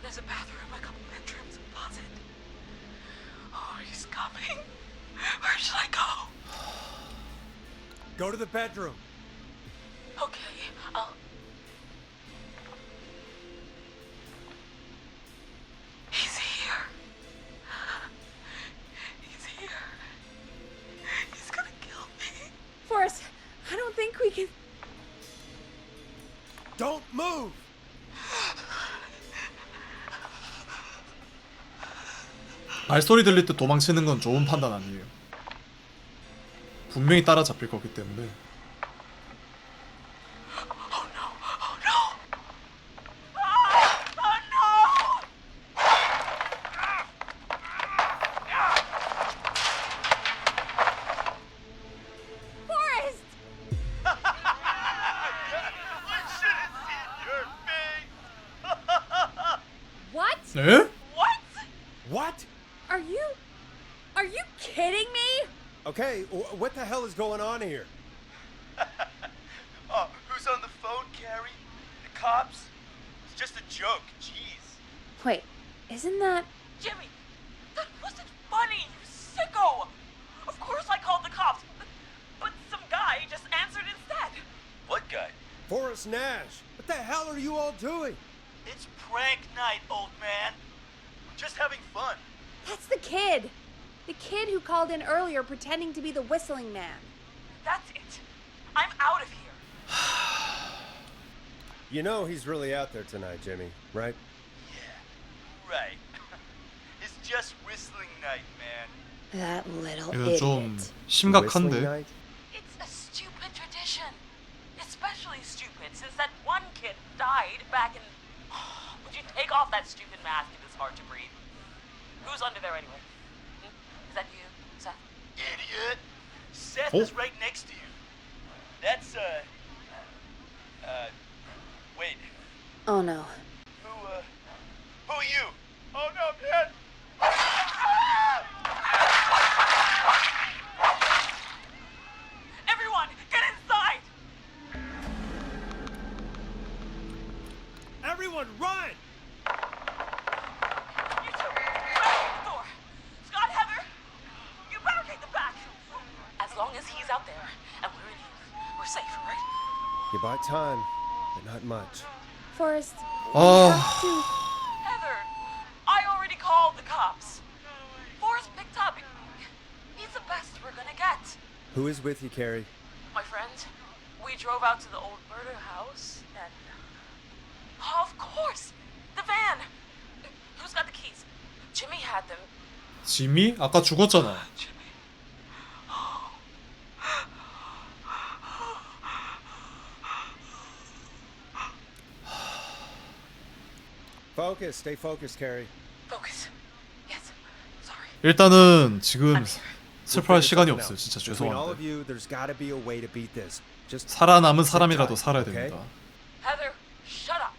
There's a bathroom, a couple bedrooms, a closet. Oh, he's coming. Where should I go? Go to the bedroom. Okay, I'll... He's here. He's here. He's gonna kill me. Forrest, I don't think we can... Don't move! 발소리 들릴 때 도망치는 건 좋은 판단 아니에요. 분명히 따라잡힐 거기 때문에. What? Are you kidding me? Okay, what the hell is going on here? Oh, who's on the phone, Carrie? The cops? It's just a joke, jeez. Wait, isn't that... Jimmy, that wasn't funny, you sicko! Of course I called the cops, but some guy just answered instead. What guy? Forrest Nash. What the hell are you all doing? It's prank night, old man. We're just having fun. That's the kid! The kid who called in earlier pretending to be the whistling man. That's it. I'm out of here. You know he's really out there tonight, Jimmy, right? Yeah, right. It's just whistling night, man. That little 이거 좀 idiot. Whistling 심각한데. night? It's a stupid tradition. Especially stupid since that one kid died back in... Would you take off that stupid mask if it's hard to breathe? Who's under there anyway? Is that you, Seth? Idiot. Seth Oh. is right next to you. That's, wait. Oh no. Who are you? Oh no, man. Everyone, get inside! Everyone, run! You two, barricade the door. Scott, Heather, you barricade the back. As long as he's out there and we're in here, we're safe, right? You bought time, but not much. Forrest, 아, Heather, I already called the cops. Forrest picked up. He's the best we're gonna get. Who is with you, Carrie? My friend, we drove out to the old murder house and... Of course! The van! Who's got the keys? Jimmy had them. 지미? 아까 죽었잖아. Jimmy. Focus, stay focused, Carrie. Focus. Yes. Sorry. 일단은 지금 We'll 슬퍼할 figure 시간이 something 없어요. out. 진짜 Between all of 죄송한데. you, there's got to be a way to beat this. Just 살아남은 sit 사람이라도 tight, 살아야 okay? 됩니다. Heather, shut up.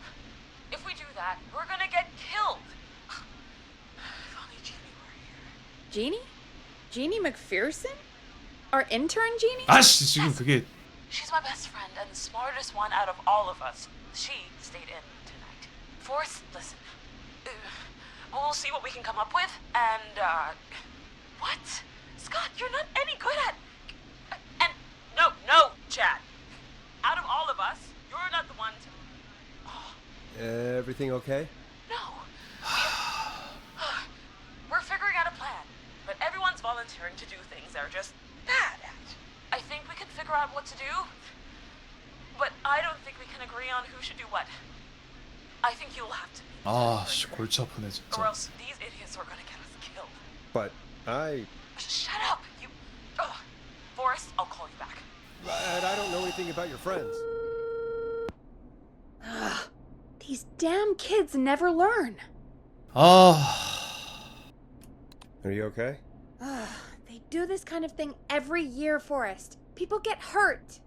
If we do that, we're gonna get killed. If only Jeannie were here. Jeannie? Jeannie McPherson? Our intern Jeannie? 아씨 지금 그게 She's my best friend and the smartest one out of all of us. She stayed in tonight. Forrest, listen. We'll see what we can come up with, and, What? Scott, you're not any good at... And, no, Chad. Out of all of us, you're not the one to... Everything okay? No. We're figuring out a plan, but everyone's volunteering to do things they're just bad at. I think we can figure out what to do, but I don't think we can agree on who should do what. I think you'll have to be. 아씨 골치 아프네 Or 진짜. else these idiots are gonna get us killed. But I Shut up, you... Forrest, I'll call you back. I don't know anything about your friends. These damn kids never learn. 아, Are you okay? They do this kind of thing every year, Forrest. People get hurt.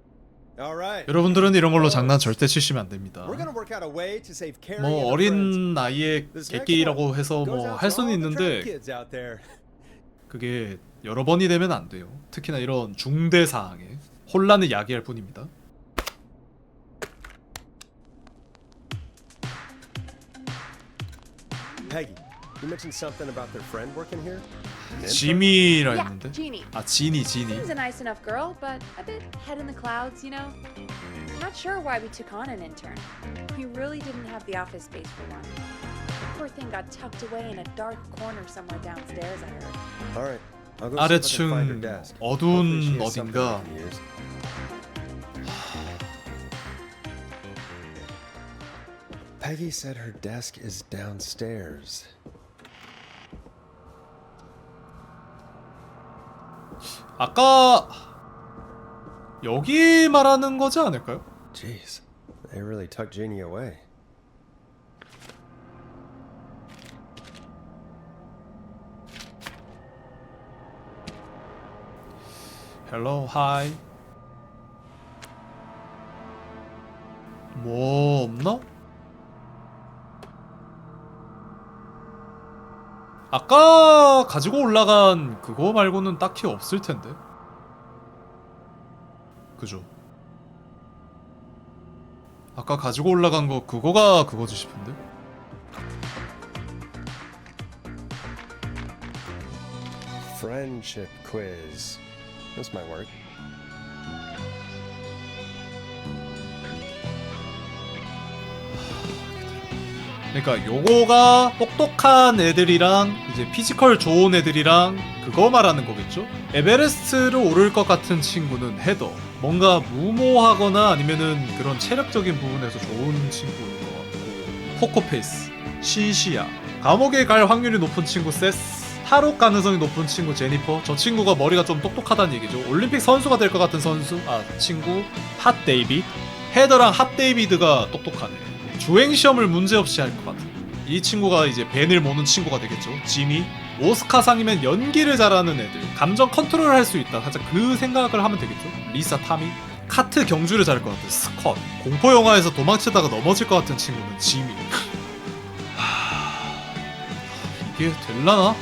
All right. 여러분들은 이런 걸로 장난 절대 치시면 안 됩니다. We're gonna work out a way to save Carrie 뭐 and her friends. 어린 나이에 This next 객기라고 one 해서 goes 뭐 out 할 to 수는 all the trap 있는데 kids out there. 그게 여러 번이 되면 안 돼요. 특히나 이런 중대 사항에 혼란을 야기할 뿐입니다. Peggy, you mentioned something about their friend working here? 지미라 Yeah, 했는데. Jeannie. 아 지니. Seems a nice enough girl, but a bit head in the clouds, you know? Not sure why we took on an intern. We really didn't have the office space for one. Poor thing got tucked away in a dark corner somewhere downstairs, I heard. All right. I'll go see if I can find her 아래층 desk. 어두운 Hopefully she has something 어딘가. we can use. Peggy said her desk is downstairs. 아까 여기 말하는 거지 않을까요? Jeez, they really tucked Jeannie away. 헬로 하이. 뭐 없나? 아까 가지고 올라간 그거 말고는 딱히 없을 텐데. 그죠? 아까 가지고 올라간 거 그거가 그거지 싶은데? Friendship quiz. This might work. 그러니까 요거가 똑똑한 애들이랑 이제 피지컬 좋은 애들이랑 그거 말하는 거겠죠? 에베레스트를 오를 것 같은 친구는 헤더. 뭔가 무모하거나 아니면은 그런 체력적인 부분에서 좋은 친구인 것 같고, 포커페이스, 신시아, 감옥에 갈 확률이 높은 친구 세스, 탈옥 가능성이 높은 친구 제니퍼. 저 친구가 머리가 좀 똑똑하다는 얘기죠. 올림픽 선수가 될 것 같은 선수, 친구 핫 데이비드. 헤더랑 핫 데이비드가 똑똑하네. 주행시험을 문제없이 할 것 같아. 이 친구가 이제 벤을 모는 친구가 되겠죠. 지미. 오스카상이면 연기를 잘하는 애들, 감정 컨트롤을 할 수 있다. 살짝 그 생각을 하면 되겠죠. 리사 타미. 카트 경주를 잘할 것 같은 스컷. 공포 영화에서 도망치다가 넘어질 것 같은 친구는 지미. 이게 될라나?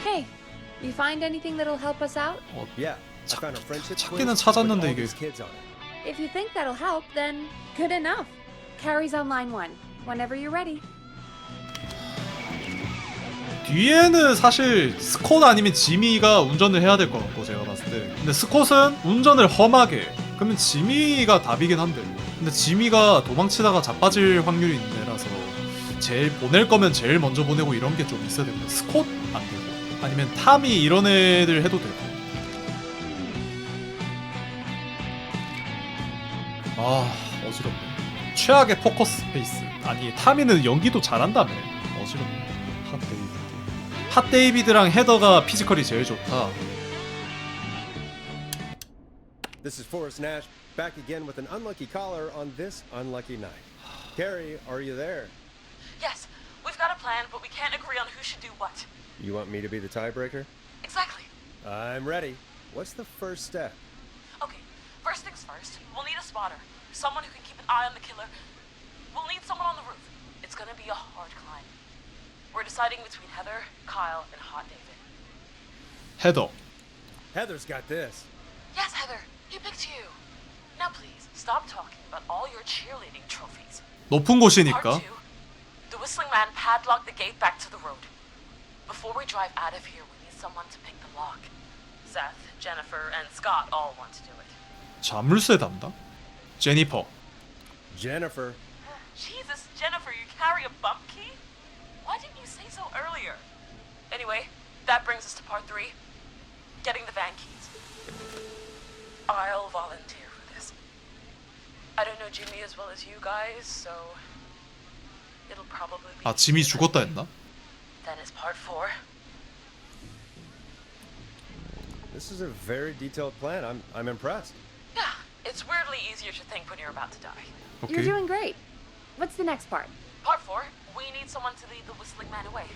Hey, you find anything that'll help us out? Yeah, I found a friendship 찾기는 quiz 찾았는데 with all 이게 these kids on it. If you think that'll help, then good enough. Carrie's on line 1. Whenever you're ready. 뒤에는 사실 스콧 아니면 지미가 운전을 해야 될 것 같고, 제가 봤을 때. 근데 스콧은 운전을 험하게, 그러면 지미가 답이긴 한데, 근데 지미가 도망치다가 자빠질 확률이 있는 애라서 제일 보낼 거면 제일 먼저 보내고 이런 게 좀 있어야 되는데, 스콧 안 되고, 아니면 타미 이런 애들 해도 되고. 어지럽네. 최악의 포커스 페이스. 아니, 타미는 연기도 잘한다며. 어지럽네. 핫 데이비드. 핫 데이비드랑 헤더가 피지컬이 제일 좋다. This is Forrest Nash, back again with an unlucky caller on this unlucky night. Carrie, are you there? Yes, we've got a plan, but we can't agree on who should do what. You want me to be the tiebreaker? Exactly. I'm ready. What's the first step? Okay, first things first, we'll need a spotter. Someone who can keep an eye on the killer. We'll need someone on the roof. It's gonna be a hard climb. We're deciding between Heather, Kyle, and Hot David. 헤더. Heather's got this. Yes, Heather, he picked you. Now please, stop talking about all your cheerleading trophies. 높은 Part 곳이니까. 2, the whistling man padlocked the gate back to the road. Before we drive out of here, we need someone to pick the lock. Seth, Jennifer, and Scott all want to do it. 자물쇠 담당? 제니퍼. Jennifer. Jesus, Jennifer, you carry a bump key? Why didn't you say so earlier? Anyway, that brings us to part 3. Getting the van keys. I'll volunteer for this. I don't know Jimmy as well as you guys, so it'll probably be... 지미 죽었다 했나? Then it's part 4. This is a very detailed plan. I'm impressed. Yeah, it's weirdly easier to think when you're about to die. You're doing great. What's the next part? Part 4, we need someone to lead the whistling man away.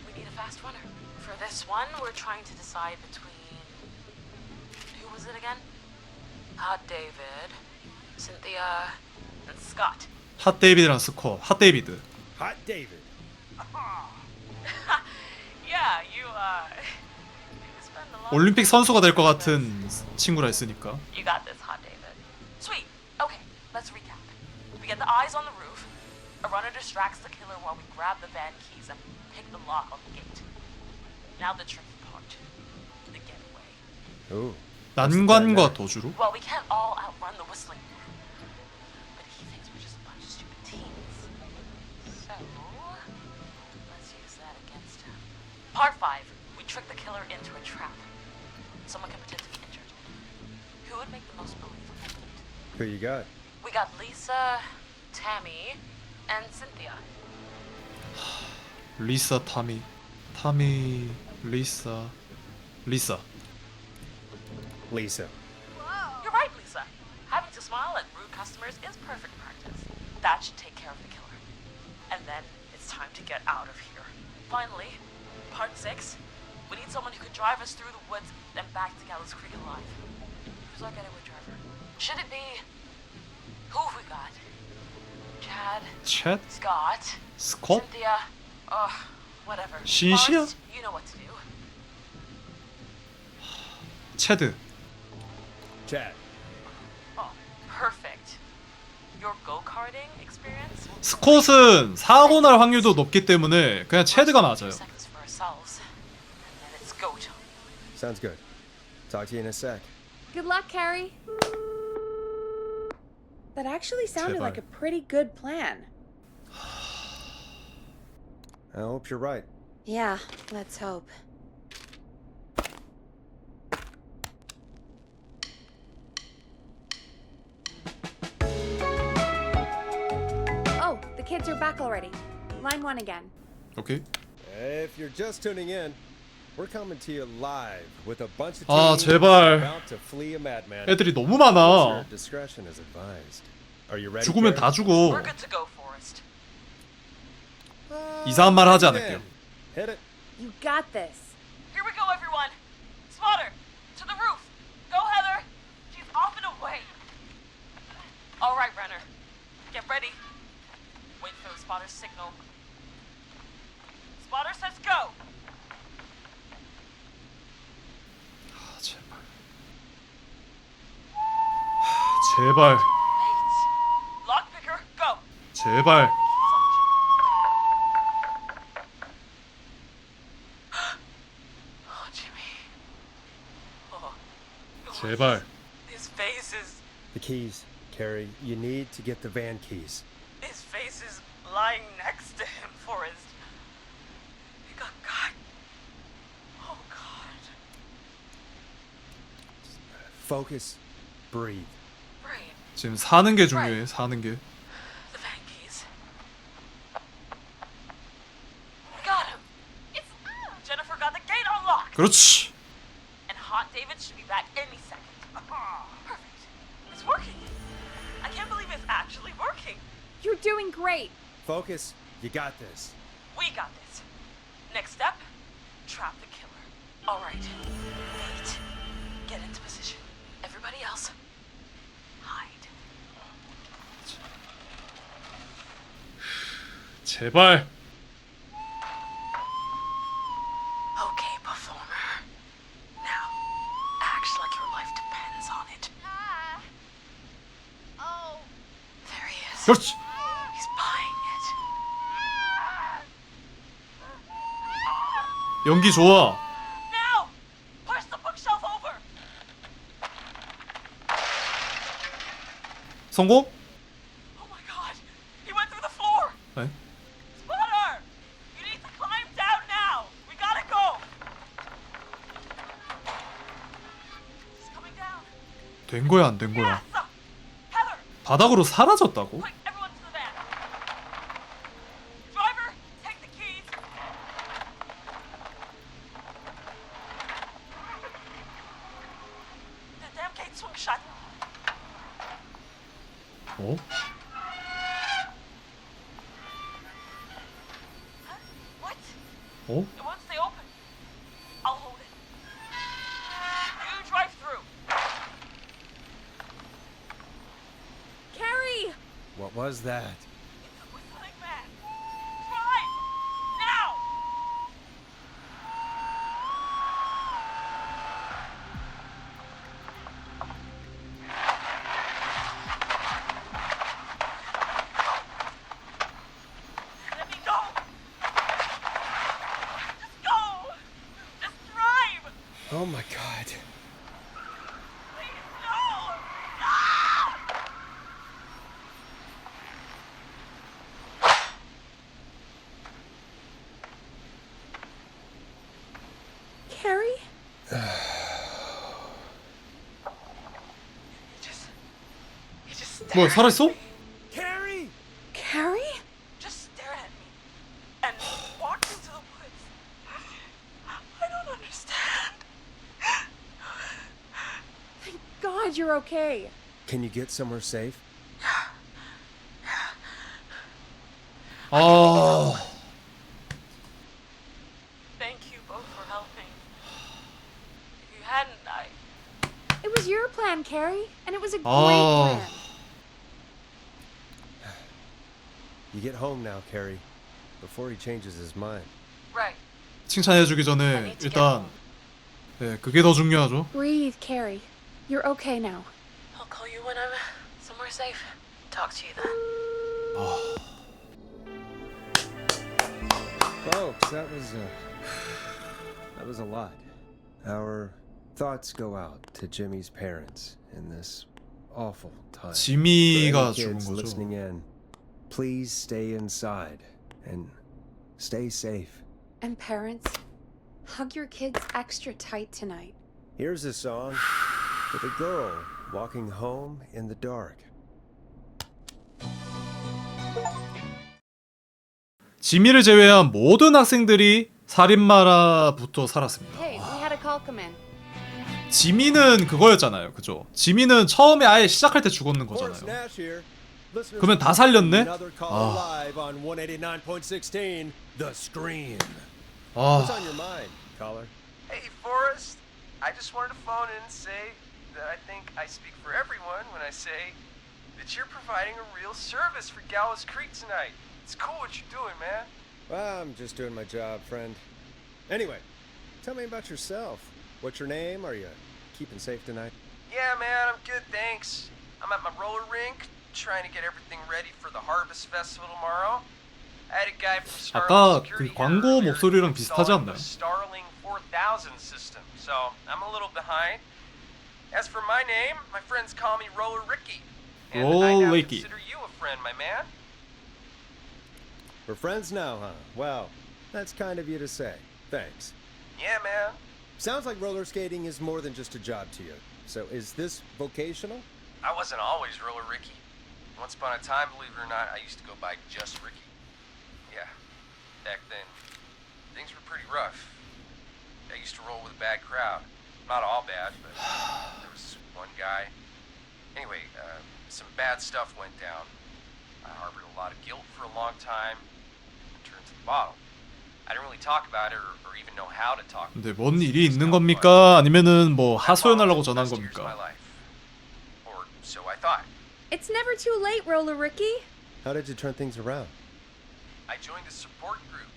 We need a fast runner. For this one, we're trying to decide between... Who was it again? Hot David, Cynthia, and Scott. 핫 데이비드랑 스콧. 핫 데이비드. Hot David. Yeah, you spend a lot... 올림픽 선수가 될 것 같은 친구라 했으니까. You got this, Hot David. Sweet. Okay, let's recap. We get the eyes on the roof. A runner distracts the killer while we grab the van keys and pick the lock on the gate. Now the tricky part. The getaway. Ooh. 난관과 도주로? Well, we can't all outrun the whistling man. But he thinks we're just a bunch of stupid teens. So, let's use that against him. Part 5. We trick the killer into a trap. Someone can pretend to be injured. Who would make the most believable lead? Who you got? We got Lisa, Tammy, and Cynthia. 리사, 타미. 타미, 리사. 리사. Lisa. You're right, Lisa. Having to smile at rude customers is perfect practice. That should take care of the killer. And then it's time to get out of here. Finally, part 6. We need someone who could drive us through the woods and back to Gallows Creek alive. Who's our getaway driver? Should it be... Who have we got? Chad? 챗? Scott? 스콧? Cynthia? Whatever. 신시야? Forrest, you know what to do. 체드. Chad. Oh, perfect. Your go-karting experience? 스콧은 사고 날 확률도 높기 때문에 그냥 체드가 맞아요. Seconds for ourselves, and then it's go time. Sounds good. Talk to you in a sec. Good luck, Carrie. That actually sounded 제발. like a pretty good plan. I hope you're right. Yeah, let's hope. Oh, the kids are back already. Line 1 again. 오케이. If you're just tuning in, we're coming to you live with a bunch of 아, teens 제발. about to flee a madman. 애들이 너무 Listener 많아. discretion is advised. Are you ready? 죽으면 다 죽어. We're good to go, Forrest. 이상한 말 하지 않을게요. Hit it. You got this. Here we go, everyone. Spotter, to the roof. Go, Heather. She's off and away. All right, Renner. Get ready. Wait for the spotter's signal. Spotter says go. 아, 제발. 제발. Mate. Lockpicker, go. 제발. Oh, Jimmy. Oh. 제발. His face is... The keys, Carrie. You need to get the van keys. His face is lying next to him, Forrest. He got cut. Oh, God. Focus. Breathe. Brain. 지금 사는 게 중요해. 사는 게. The van keys. Got him. It's Jennifer got the gate unlocked. 그렇지. And Hot David should be back any second. Perfect. It's working. I can't believe it's actually working. You're doing great. Focus. You got this. We got this. Next step, trap the killer. All right. Wait. Get into position. Everybody else, hide. 제발. Okay, performer. Now, act like your life depends on it. Oh. There he is. 그렇지. He's buying it. 연기 좋아. Now, push the bookshelf over. 성공? Oh my God, he went through the floor. 네. Spotter, you need to climb down now. We gotta go. He's coming down. 된 거야, 안 된 거야? Yes. Heather, 바닥으로 사라졌다고? quick, everyone to the van. Driver, take the keys. The damn gate swung shut. 어? Huh? What? 어? Once they open, I'll hold it. You drive through. Carrie! What was that? It's a whistling man. Drive! Now! Let me go! Just go! Just drive! Oh my God. Please, no! No! Carrie? He just stared 뭐야, at 살아있어? me. Carrie! Carrie? Just stared at me and walked into the woods. I don't understand. Thank God you're okay. Can you get somewhere safe? 아. Thank you both for helping. If you hadn't, It was your plan, Carrie, and it was a great 아. plan. You get home now, Carrie. before he changes his mind. Right. 칭찬해주기 전에 일단 네, 그게 더 중요하죠. Breathe, Carrie. You're okay now. I'll call you when I'm somewhere safe. Talk to you then. Folks, that was a lot. Our thoughts go out to Jimmy's parents in this awful time. 지미가 For any 죽은 kids 거죠. listening in, please stay inside and stay safe. And parents, hug your kids extra tight tonight. Here's a song for the girl walking home in the dark. 지미를 제외한 모든 학생들이 살인마라부터 살았습니다. Hey, we had a call come in. 지미는 그거였잖아요, 그죠? 지미는 처음에 아예 시작할 때 죽었는 거잖아요. 그러면 다 살렸네? Another call live on 189.16 The Scream. 아, What's on your mind, caller? Hey, Forrest. I just wanted to phone in and say that I think I speak for everyone when I say that you're providing a real service for Gallows Creek tonight. It's cool what you're doing, man. Well, I'm just doing my job, friend. Anyway, tell me about yourself. What's your name? Are you keeping safe tonight? Yeah, man, I'm good, thanks. I'm at my roller rink trying to get everything ready for the Harvest Festival tomorrow. I had a guy from 아까 Starling 그 Security 광고 earlier 목소리랑 비슷하지 installing 않나요? the Starling 4000 system, so I'm a little behind. As for my name, my friends call me Roller Ricky. And I now Roller-Ricky. consider you a friend, my man. We're friends now, huh? Well, that's kind of you to say. Thanks. Yeah, man. Sounds like roller skating is more than just a job to you. So is this vocational? I wasn't always Roller Ricky. Once upon a time, believe it or not, I used to go by just Ricky. Yeah, back then, things were pretty rough. I used to roll with a bad crowd. Not all bad, but there was one guy. Anyway, some bad stuff went down. I harbored a lot of guilt for a long time and turned to the bottle. I didn't really talk about it or even know how to talk. 근데 뭔 일이 있는 겁니까? 아니면은 뭐 하소연하려고 전화한 겁니까? Or so I thought. It's never too late, Roller Ricky. How did you turn things around? I joined a support group.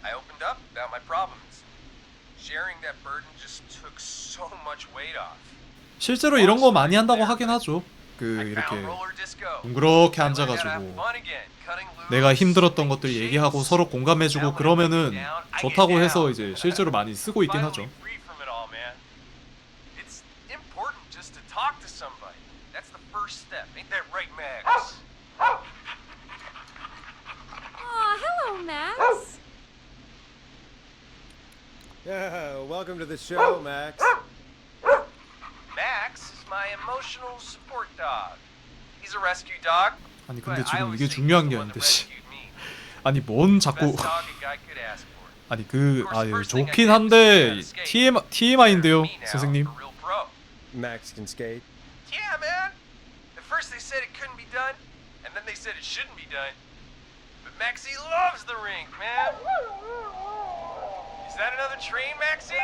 I opened up about my problems. Sharing that burden just took so much weight off. 실제로 이런 거 많이 한다고 하긴 하죠. 그 이렇게 둥그렇게 앉아가지고 내가 힘들었던 것들 얘기하고 서로 공감해주고 그러면은 좋다고 해서 이제 실제로 많이 쓰고 있긴 하죠. It's important just to talk to somebody. That's the first step. Ain't that right, Max? Aw, hello, Max. Yeah, welcome to the show, Max. Max is my emotional support dog. He's a rescue dog. 아니 근데 지금 이게 중요한 게 아닌데 씨. 아니 뭔 자꾸 아니 그 좋긴 한데 TMI인데요, 선생님. Max can skate. Yeah, man. At first they said it couldn't be done, and then they said it shouldn't be done. But Maxie loves the rink, man. Is that another train, Maxie?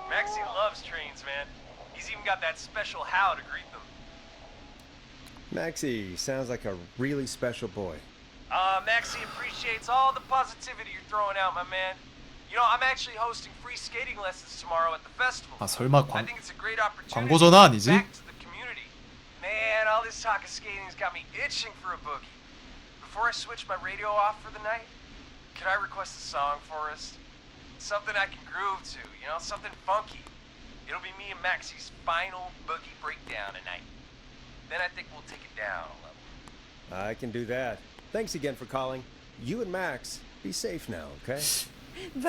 Maxie loves trains, man. He's even got that special how to greet them. Maxie sounds like a really special boy. Maxie appreciates all the positivity you're throwing out, my man. You know, I'm actually hosting free skating lessons tomorrow at the festival. 아 설마 I think it's a great opportunity 광고 전화 아니지? to give back to the community. Man, all this talk of skating's got me itching for a boogie. Before I switch my radio off for the night, could I request a song for us? Something I can groove to, you know, something funky. It'll be me and Maxie's final boogie breakdown tonight. Then I think we'll take it down a level. I can do that. Thanks again for calling. You and Max, be safe now, okay?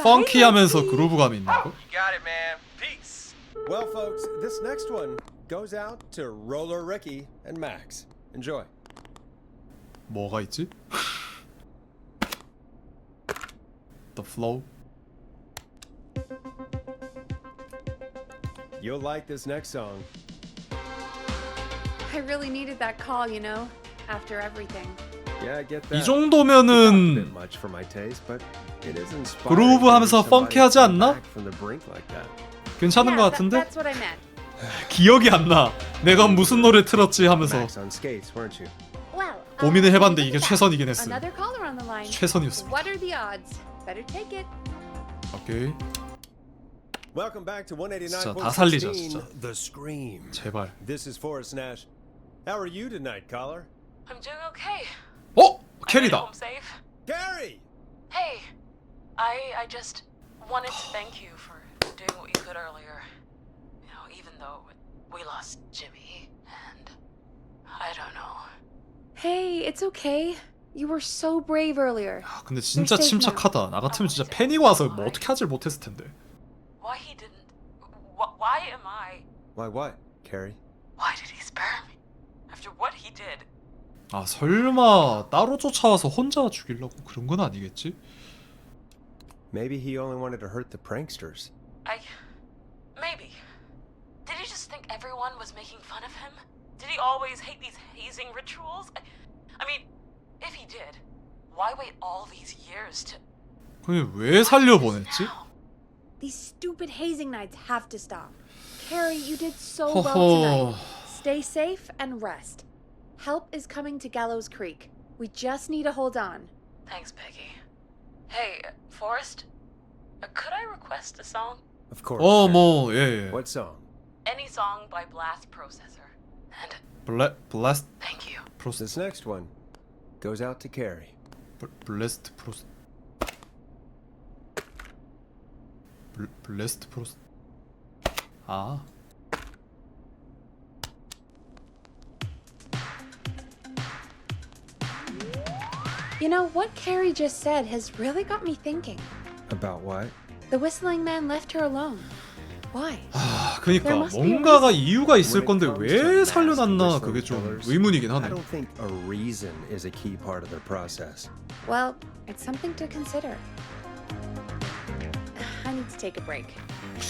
펑키하면서 그루브감이 있는 거? You got it, man. Peace. Well, folks, this next one goes out to Roller Ricky and Max. Enjoy. 뭐가 있지? The flow. You'll like this next song. I really needed that call, you know, after everything. Yeah, I get that. 이 정도면은 Bit much for my taste, but it is inspiring. 그루브 하면서 펑키하지 않나? From the brink like that. 괜찮은 것 같은데? That's what I meant. 기억이 안 나. 내가 무슨 노래 틀었지 하면서. Max on skates, weren't you? Well, 고민을 해봤는데 이게 최선이긴 했어요. Another caller on the line. 최선이었습니다. What are the odds? Better take it. 오케이. Welcome back to 진짜 다 살리자 189.16 진짜. The Scream. 제발. This is Forrest Nash. How are you tonight, caller? I'm doing okay. 어? I made it 캐리다. home safe. Gary! Hey, I just wanted to thank you for doing what you could earlier. You know, even though we lost Jimmy, and I don't know. Hey, it's okay. You were so brave earlier. 아, 근데 진짜 침착하다. 나 같으면 진짜 패닉 와서 뭐 어떻게 하질 못했을 텐데. Why he didn't? Why am I? Why what, Carrie? Why did he spare me? After what he did? 아 설마 따로 쫓아와서 혼자 죽이려고 그런 건 아니겠지? Maybe he only wanted to hurt the pranksters. Maybe. Did he just think everyone was making fun of him? Did he always hate these hazing rituals? I mean, if he did, why wait all these years to... 그게 왜 살려보냈지? These stupid hazing nights have to stop. Carrie, you did so well tonight. Stay safe and rest. Help is coming to Gallows Creek. We just need to hold on. Thanks, Peggy. Hey, Forrest, could I request a song? Of course. 뭐 예. What song? Any song by Blast Processor. And Blast. thank you. This next one goes out to Carrie. Blast Processor. Blast Processor. 아. You know, what Carrie just said has really got me thinking. About what? The whistling man left her alone. Why? 아, 그니까 뭔가가 이유가 있을 건데 왜 살려놨나 그게 좀 의문이긴 I 하네. don't think a reason is a key part of their process. Well, it's something to consider. I need to take a break.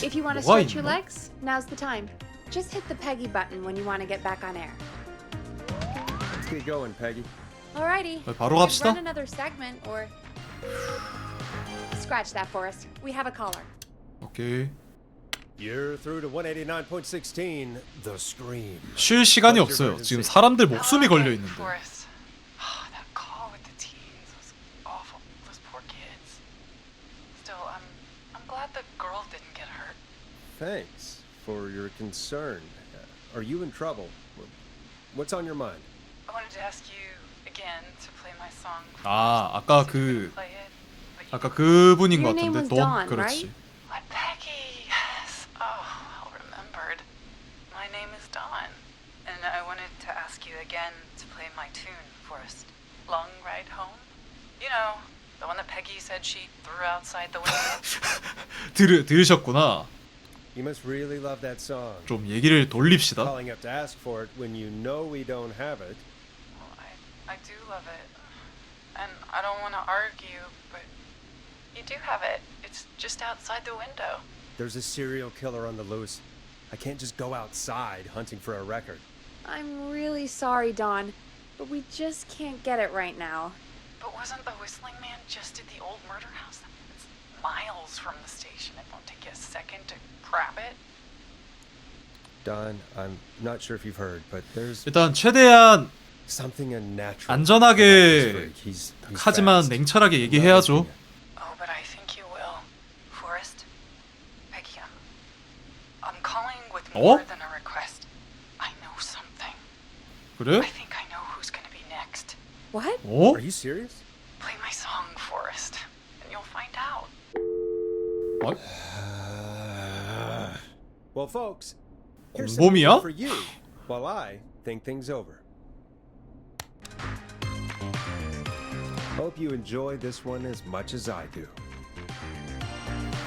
If you want to 뭐가 stretch your 있나? legs, now's the time. Just hit the Peggy button when you want to get back on air. Let's get going, Peggy. Alrighty. 바로 We can 갑시다. run another segment or scratch that for us. We have a caller. 오케이. You're through to 189.16 The Scream. 쉴 시간이 없어요. 지금 사람들 목숨이 걸려 있는데. Forrest. Oh, that call with the teens was awful. Those poor kids. Still, I'm glad the girl didn't get hurt. Thanks for your concern. Are you in trouble? What's on your mind? I wanted to ask you again to play my song. 아, 아까 그 Play it. But you 아까 그분인 것 Your name 같은데. was Dawn, 그렇지. right? What, Peggy? Yes. Oh, well remembered. My name is Dawn, and I wanted to ask you again to play my tune, Forrest. Long Ride Home? You know, the one that Peggy said she threw outside the window. 들으셨구나. You must really love that song. 좀 얘기를 돌립시다. Calling up to ask for it when you know we don't have it. Well, I do love it, and I don't want to argue, but you do have it. It's just outside the window. There's a serial killer on the loose. I can't just go outside hunting for a record. I'm really sorry, Dawn, but we just can't get it right now. But wasn't the whistling man just at the old murder house? It's miles from the station. It won't take you a second to grab it. Don, I'm not sure if you've heard, but there's 일단 최대한 something unnatural. 안전하게 He's 하지만 fast. 냉철하게 얘기해야죠. Oh, but I think you will. Forrest? Peggy, I'm calling with more than a request. I know something. 그래? I think I know who's gonna be next. What? 어? Are you serious? Play my song, Forrest, and you'll find out. 어? Well, folks, here's some music 공범이야? for you while I think things over. Hope you enjoy this one as much as I do.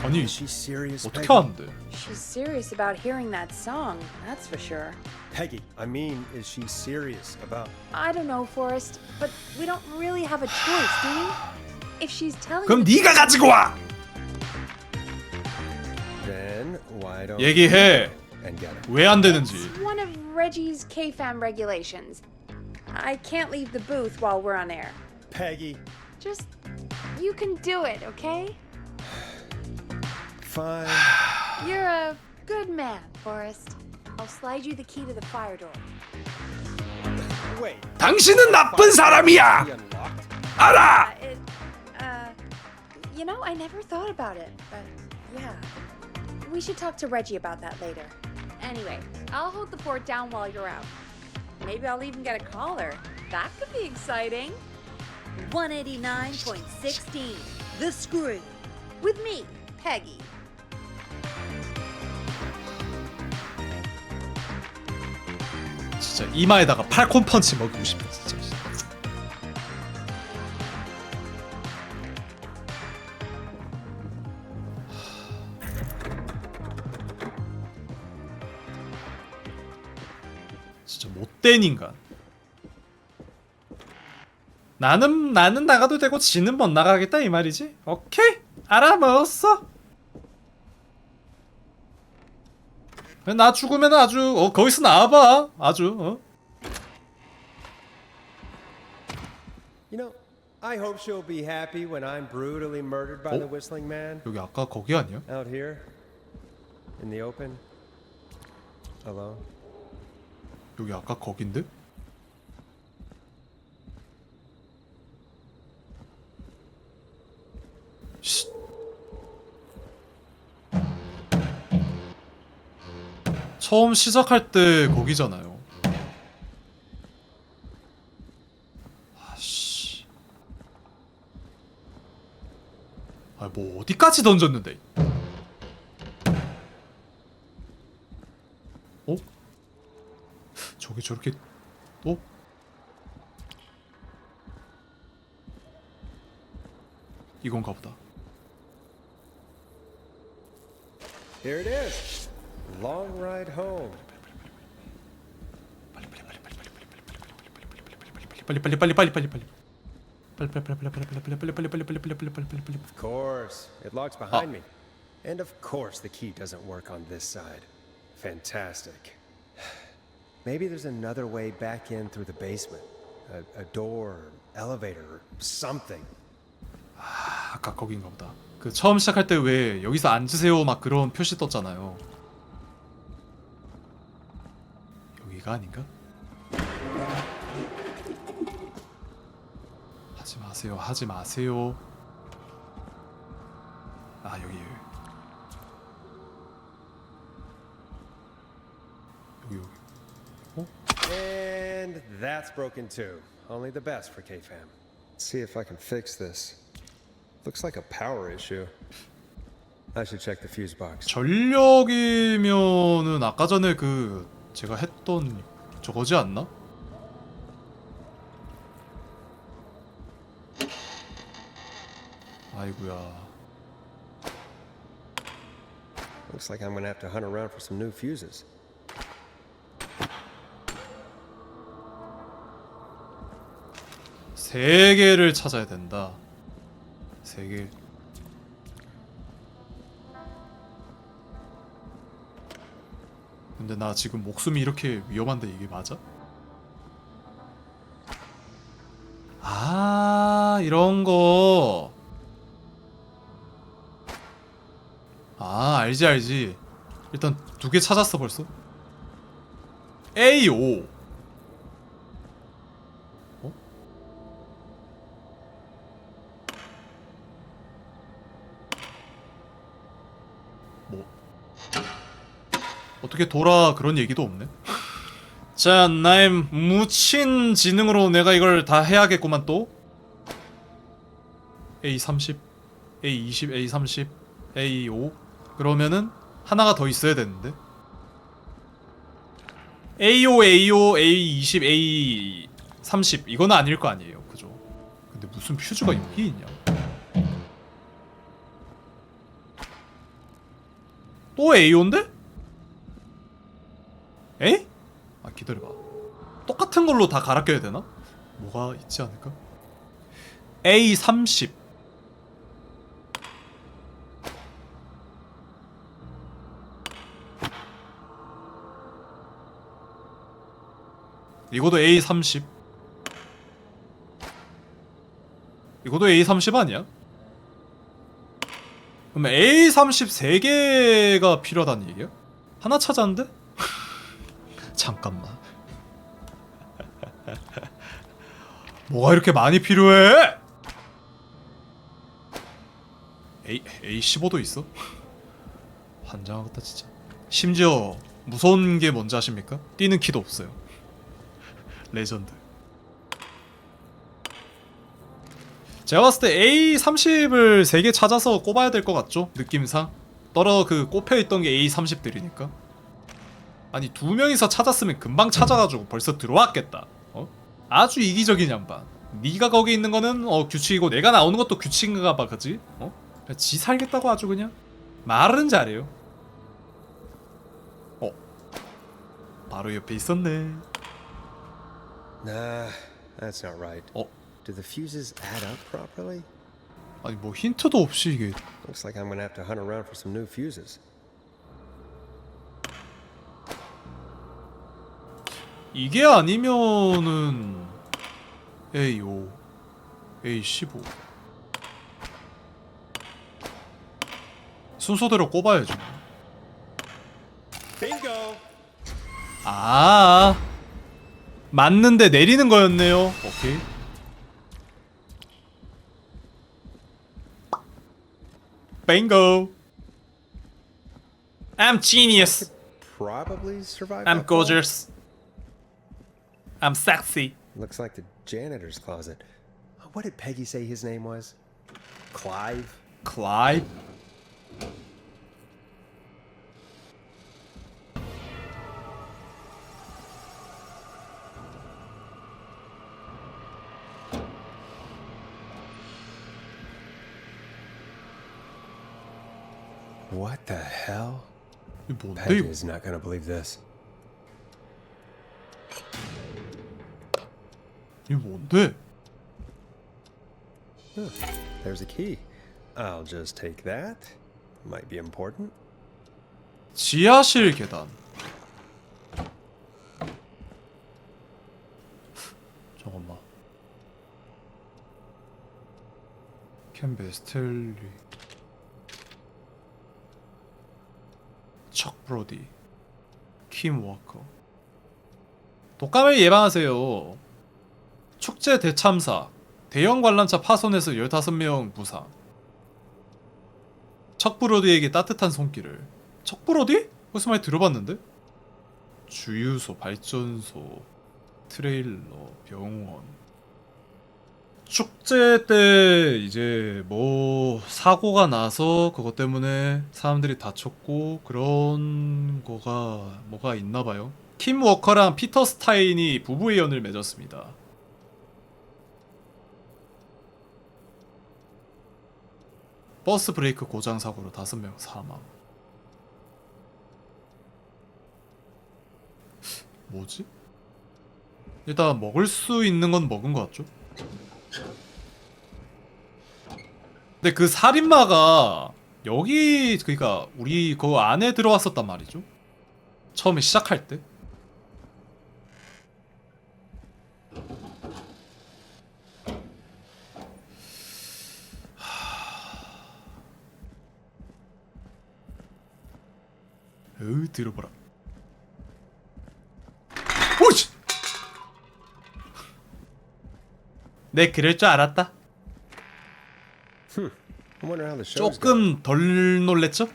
아니 Is she serious, 어떻게 Peggy? 하는데? She's serious about hearing that song, that's for sure. Peggy, I mean, is she serious about... I don't know, Forrest, but we don't really have a choice, do we? If she's telling 그럼 the 네가 가지고 와. Then why don't 얘기해. and get it? 왜 안 되는지. It's one of Reggie's KFAM regulations. I can't leave the booth while we're on air. Peggy, Just, you can do it, okay? fine. You're a good man, Forrest. I'll slide you the key to the fire door. 당신은 나쁜 사람이야. 알아. You know, I never thought about it, but yeah. We should talk to Reggie about that later. Anyway, I'll hold the fort down while you're out. Maybe I'll even get a caller. That could be exciting. 189.16, The Screw. With me, Peggy. 진짜 이마에다가 팔콘 펀치 먹이고 싶다 진짜. 진짜 못된 인간. 나는 나가도 되고 지는 못 나가겠다 이 말이지? 오케이, 알아먹었어. 나 죽으면 아주 거기서 나와봐 아주. You know, I hope she'll be happy when I'm brutally murdered by the Whistling Man. 여기 아까 거기 아니야? Out here, in the open, alone. 여기 아까 거긴데? 쉿. 처음 시작할 때 거기잖아요. 아씨. 아, 뭐 어디까지 던졌는데? 어? 저게 저렇게 이건가 보다. Here it is. Long ride home. Of course, it locks behind me. And of course the key doesn't work on this side. Fantastic. Maybe there's another way back in through the basement. A door, elevator, or something. 아까 거긴가 보다. 그 처음 시작할 때 왜 여기서 앉으세요 막 그런 표시 떴잖아요. 여기가 아닌가? 하지 마세요. 하지 마세요. 아, 여기. And that's broken too. Only the best for K-Fam. Let's see if I can fix this. Looks like a power issue. I should check the fuse box. 전력이면은 아까 전에 그 제가 했던 저거지 않나? 아이고야. Looks like I'm gonna have to hunt around for some new fuses. 세 개를 찾아야 된다. 세 개. 근데 나 지금 목숨이 이렇게 위험한데 이게 맞아? 아, 이런 거. 아, 알지. 일단 두 개 찾았어 벌써. A5. 어? 뭐? 어떻게 돌아 그런 얘기도 없네. 자, 나의 묻힌 지능으로 내가 이걸 다 해야겠구만 또. A30, A20, A30, A5. 그러면은 하나가 더 있어야 되는데. A5, A5, A20, A30 이거는 아닐 거 아니에요, 그죠? 근데 무슨 퓨즈가 여기 있냐? 또 A5인데? 에? 아, 기다려봐. 똑같은 걸로 다 갈아 껴야 되나? 뭐가 있지 않을까? A30. 이것도 A30. 이것도 A30 아니야? 그럼 A30 3개가 필요하다는 얘기야? 하나 찾았는데? 잠깐만. 뭐가 이렇게 많이 필요해? A15도 있어? 환장하겠다 진짜. 심지어 무서운 게 뭔지 아십니까? 뛰는 키도 없어요. 레전드. 제가 봤을 때 A30을 3개 찾아서 꼽아야 될 것 같죠? 느낌상. 그 꼽혀있던 게 A30들이니까. 아니 2명이서 찾았으면 금방 찾아가지고 벌써 들어왔겠다. 아주 이기적인 양반. 네가 거기 있는 거는 규칙이고 내가 나오는 것도 규칙인가 봐, 그지? 지 살겠다고 아주 그냥 말은 잘해요. 바로 옆에 있었네. Nah, that's not right. Do the fuses add up properly? 아니 뭐 힌트도 없이 이게. Looks like I'm gonna have to hunt around for some new fuses. 이게 아니면은 A5, A15 순서대로 꼽아야죠. Bingo. 아, 맞는데 내리는 거였네요. 오케이. Bingo. I'm genius. Probably survived. I'm that fall. gorgeous. I'm sexy. Looks like the janitor's closet. What did Peggy say his name was? Clive? Clive? What the hell? 이거 뭔데 Peggy 이거? is not gonna believe this. 이거 뭔데? There's a key. I'll just take that. Might be important. 지하실 계단. 잠깐만. 캔베스텔리, 척 브로디, 킴 워커. 독감을 예방하세요. 축제 대참사. 대형 관람차 파손해서 15명 부상. 척 브로디에게 따뜻한 손길을. 척 브로디? 무슨 말 들어봤는데? 주유소, 발전소, 트레일러, 병원. 축제 때 이제 뭐 사고가 나서 그것 때문에 사람들이 다쳤고 그런 거가 뭐가 있나봐요. 킴 워커랑 피터 스타인이 부부의 연을 맺었습니다. 버스 브레이크 고장 사고로 5명 사망. 뭐지? 일단 먹을 수 있는 건 먹은 것 같죠? 근데 그 살인마가 여기 그러니까 우리 그 안에 들어왔었단 말이죠. 처음에 시작할 때. 들어보라. 오씨! 내 그럴 줄 알았다. I wonder how the show's going. 조금 덜 놀랬죠?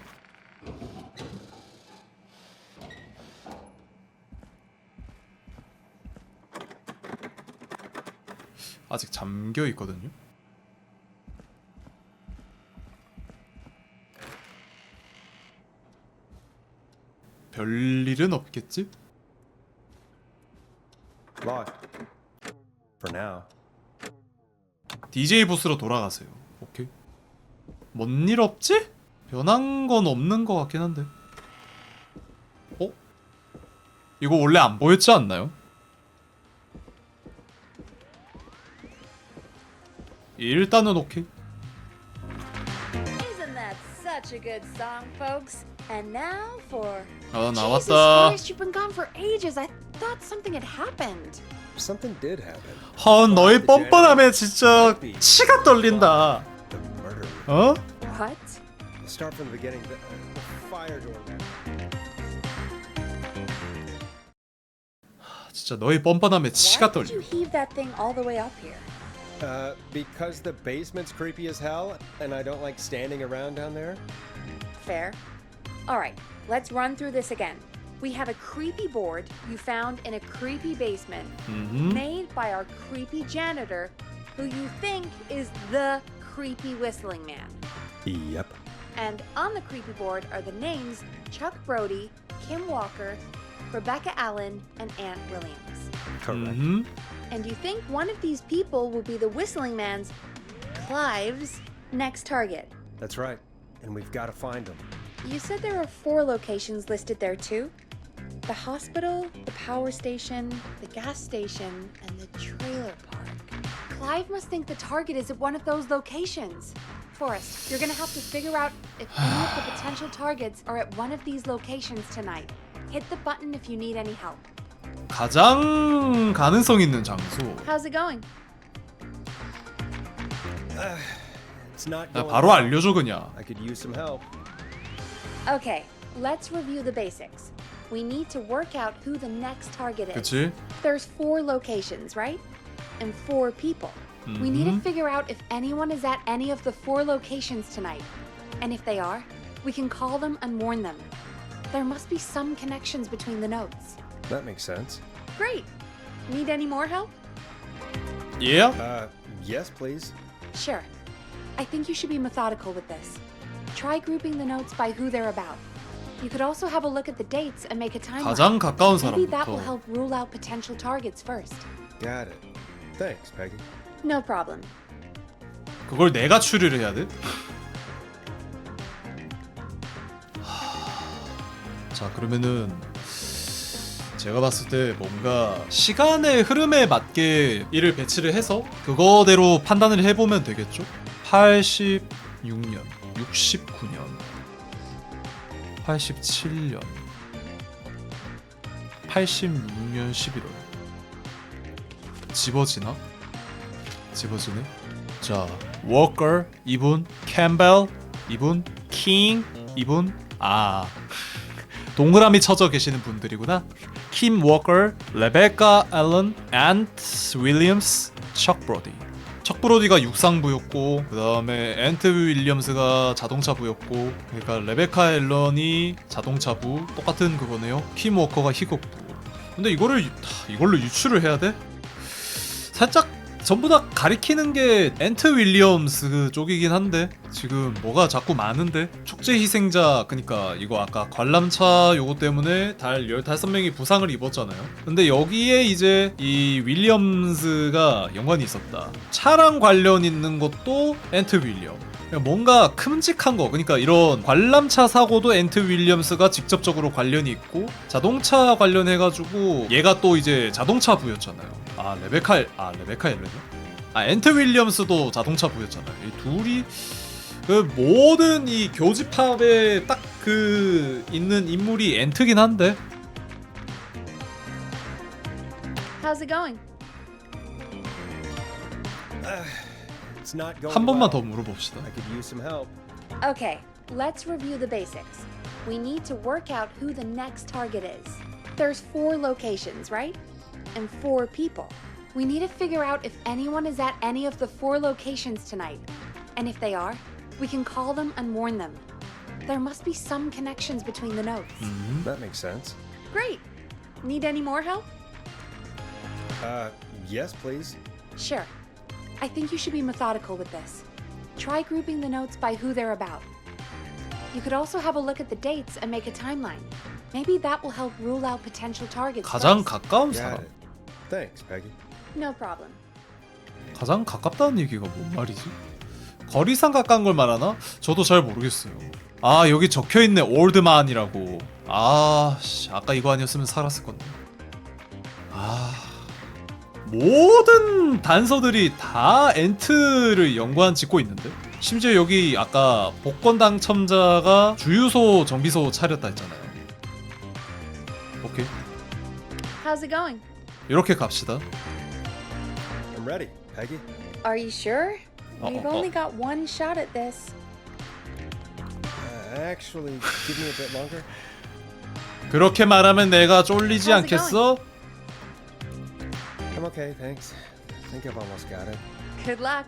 아직 잠겨 있거든요. 별일은 없겠지? Locked. For now. DJ 부스로 돌아가세요. 오케이. 뭔 일 없지? 변한 건 없는 것 같긴 한데. 이거 원래 안 보였지 않나요? 일단은 오케이. Isn't that such a good song, folks? And now for. 아, Jesus 나왔다. Christ, you've been gone for ages. I thought something had happened. Something did happen. 너의 뻔뻔함에 진짜 치가 떨린다. The murder. 어? What? Start from the beginning. The fire going down. 진짜 진짜 너의 뻔뻔함에 치가 Why did 떨려. you heave that thing all the way up here? Because the basement's creepy as hell, and I don't like standing around down there. Fair. All right, let's run through this again. We have a creepy board you found in a creepy basement made by our creepy janitor who you think is the creepy whistling man. Yep. And on the creepy board are the names Chuck Brody, Kim Walker, Rebecca Allen, and Aunt Williams. Correct. And you think one of these people will be the whistling man's, Clive's, next target. That's right. And we've got to find them. You said there are 4 locations listed there too? The hospital, the power station, the gas station, and the trailer park. Clive must think the target is at one of those locations. Forrest, you're gonna have to figure out if any of the potential targets are at one of these locations tonight. Hit the button if you need any help. 가장 가능성 있는 장소. How's it going? It's not 야, going 바로 well. 알려줘 그냥. I could use some help. Okay, let's review the basics. We need to work out who the next target is. 그치? There's 4 locations, right? And 4 people. We need to figure out if anyone is at any of the 4 locations tonight. And if they are, we can call them and warn them. There must be some connections between the notes. That makes sense. Great. Need any more help? Yeah? Yes, please. Sure. I think you should be methodical with this. Try grouping the notes by who they're about. You could also have a look at the dates and make a timeline. 가장 가까운 Maybe that will 사람부터. help rule out potential targets first. Got it. Thanks, Peggy. No problem. 그걸 내가 추리를 해야 돼? 자, 그러면은 제가 봤을 때 뭔가 시간의 흐름에 맞게 이를 배치를 해서 그거대로 판단을 해보면 되겠죠? 86년, 69년, 87년, 86년 11월. 집어지나? 집어지네. 자, 워커 이분, 캠벨 이분, 킹 이분. 아, 동그라미 쳐져 계시는 분들이구나. 킴 워커, 레베카 앨런, 앤트 윌리엄스, 척 브로디. 척 브로디가 육상부였고, 그 다음에 앤트 윌리엄스가 자동차부였고, 그러니까 레베카 앨런이 자동차부, 똑같은 그거네요. 킴 워커가 희곡부. 근데 이걸로 유추를 해야 돼? 살짝 전부 다 가리키는 게 앤트 윌리엄스 쪽이긴 한데 지금 뭐가 자꾸 많은데 축제 희생자, 그니까 이거 아까 관람차 요거 때문에 달 15명이 부상을 입었잖아요. 근데 여기에 이제 이 윌리엄스가 연관이 있었다. 차랑 관련 있는 것도 앤트 윌리엄. 뭔가 큼직한 거, 그러니까 이런 관람차 사고도 앤트 윌리엄스가 직접적으로 관련이 있고, 자동차 관련해가지고 얘가 또 이제 자동차 부였잖아요. 레베카 앨런이요? 앤트 윌리엄스도 자동차 부였잖아요. 이 둘이 그 모든 이 교집합에 딱 그 있는 인물이 앤트긴 한데. How's it going? It's not going 한 번만 well. 더 물어봅시다. I could use some help. Okay, let's review the basics. We need to work out who the next target is. There's 4 locations, right? And 4 people. We need to figure out if anyone is at any of the 4 locations tonight. And if they are, we can call them and warn them. There must be some connections between the notes. That makes sense. Great. Need any more help? Yes, please. Sure. I think you should be methodical with this. Try grouping the notes by who they're about. You could also have a look at the dates and make a timeline. Maybe that will help rule out potential targets. 가장 first. 가까운 Got 사람. it. Thanks, Peggy. No problem. 가장 가깝다는 얘기가 뭔 말이지? 거리상 가까운 걸 말하나? 저도 잘 모르겠어요. 여기 적혀있네. 올드만이라고. 아까 이거 아니었으면 살았을 건데. 모든 단서들이 다 엔트를 연관 짓고 있는데? 심지어 여기 아까 복권 당첨자가 주유소 정비소 차렸다 했잖아요. 오케이, How's it going? 이렇게 갑시다. I'm ready, Peggy. Are you sure? We've oh. only got one shot at this. Actually, give me a bit longer. 그렇게 말하면 내가 쫄리지 How's it 않겠어? I'm okay, thanks. I think I've almost got it. Good luck.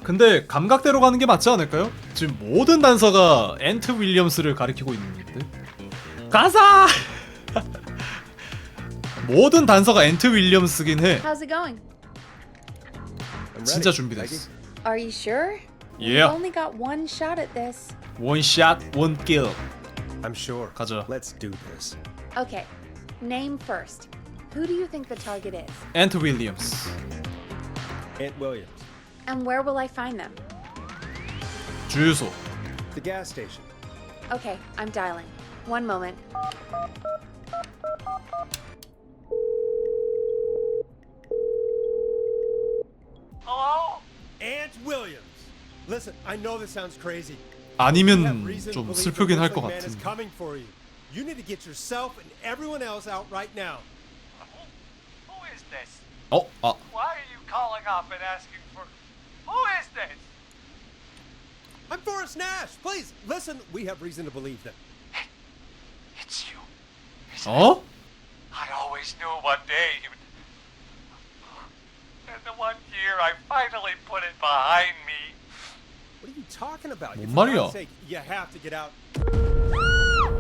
근데 감각대로 가는 게 맞지 않을까요? 지금 모든 단서가 앤트 윌리엄스를 가리키고 있는데 가자! 모든 단서가 앤트 윌리엄스긴 해. How's it going? I'm 진짜 ready. 준비됐어. Are you sure? Yeah. We've only got one shot at this. One shot, one kill. I'm sure. 가자. Let's do this. Okay, name first. Who do you think the target is? 앤트 윌리엄스. Aunt Williams. And where will I find them? 주유소. The gas station. Okay, I'm dialing. One moment. Hello? Aunt Williams. Listen, I know this sounds crazy. 아니면 좀 슬프긴 할 것 Man is 같은. coming for you. You need to get yourself and everyone else out right now. Who is this? 어? 아. Why are you calling up and asking for... Who is this? I'm Forrest Nash. Please, listen. We have reason to believe that. It's you. 어? I always knew one day you'd... And the one year I finally put it behind me. What are you talking about? 뭔 For 말이야? God's sake, you have to get out.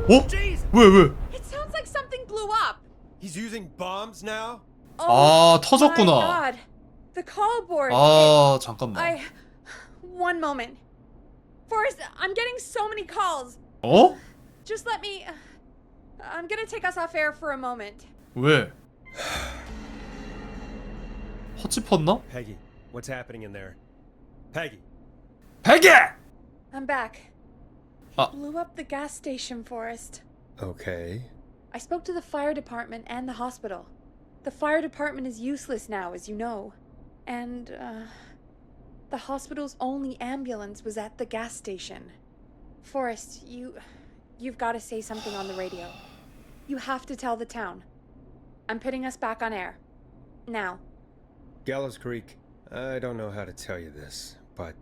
어? 왜? It sounds like something blew up. He's using bombs now? 아, 터졌구나. My God. The call board. 아, 잠깐만. One moment. Forrest, I'm getting so many calls. 어? Just let me... I'm gonna take us off air for a moment. 왜? 헛짚었나? Peggy, what's happening in there? Peggy. 베개! I'm back. Ah. Blew up the gas station, Forrest. Okay. I spoke to the fire department and the hospital. The fire department is useless now, as you know. And, the hospital's only ambulance was at the gas station. Forrest, you've got to say something on the radio. You have to tell the town. I'm putting us back on air. Now. Gallows Creek. I don't know how to tell you this, but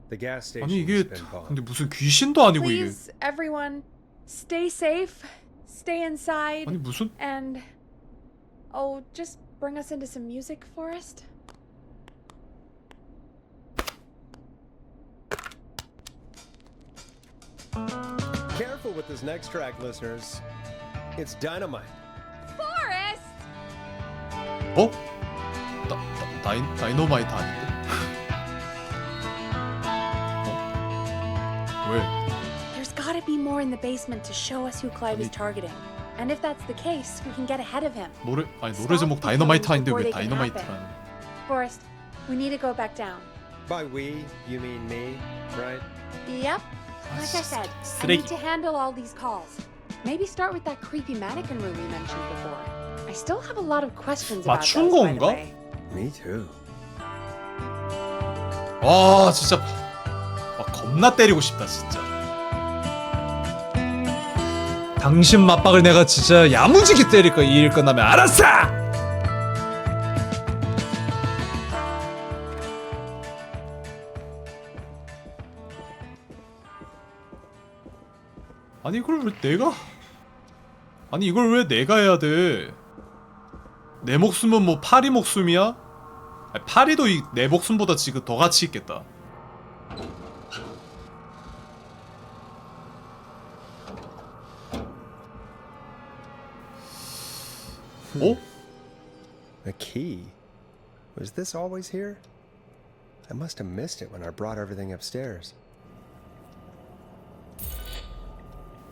the gas station 아니 has 이게 been bombed. 근데 무슨 귀신도 아니고 이게. Please, everyone, stay safe, stay inside, 아니 무슨 and just bring us into some music, Forrest. Careful with this next track, listeners. It's dynamite. Forrest! 어? 다이너마이트 아닌데? 어? 왜? There's gotta be more in the basement to show us who Clive is targeting. And if that's the case, we can get ahead of him. 노래 제목 다이너마이트 아닌데 왜 다이너마이트라는? Forrest, we need to go back down. By we, you mean me, right? Yep. Like I said, I 쓰레기. need to handle all these calls. Maybe start with that creepy mannequin room we mentioned before. I still have a lot of questions about 맞춘 those, by the 건가? way. Me too. 와 진짜 겁나 때리고 싶다 진짜. 당신 맞박을 내가 진짜 야무지게 때릴 거야. 이 일 끝나면. 알았어! 아니 이걸 왜 내가 해야 돼? 내 목숨은 뭐 파리 목숨이야? 아니, 파리도 내 목숨보다 지금 더 가치 있겠다. 어? The key. Was this always here? I must have missed it when I brought everything upstairs.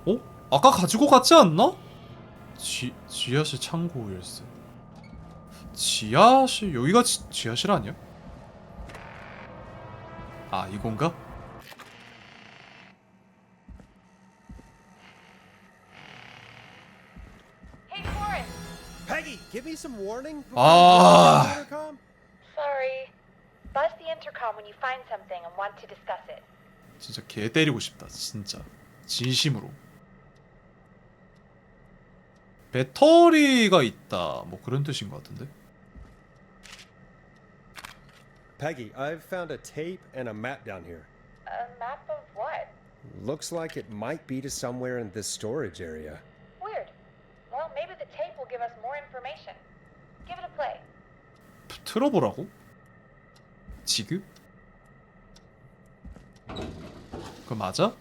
어? 아까 가지고 갔지 않나? 지하실 창고 열쇠. 지하실 여기가 지하실 아니야? 아 이건가? Hey, Forrest. Peggy, give me some warning. Ah. Intercom? Sorry. Buzz the intercom when you find something and want to discuss it. 진짜 개 때리고 싶다 진짜 진심으로. 배터리가 있다 뭐 그런 뜻인 것 같은데. Peggy, I've found a tape and a map down here. A map of what? Looks like it might be to somewhere in this storage area. Weird. Well, maybe the tape will give us more information. Give it a play. 틀어보라고? 지금? 그거 맞아?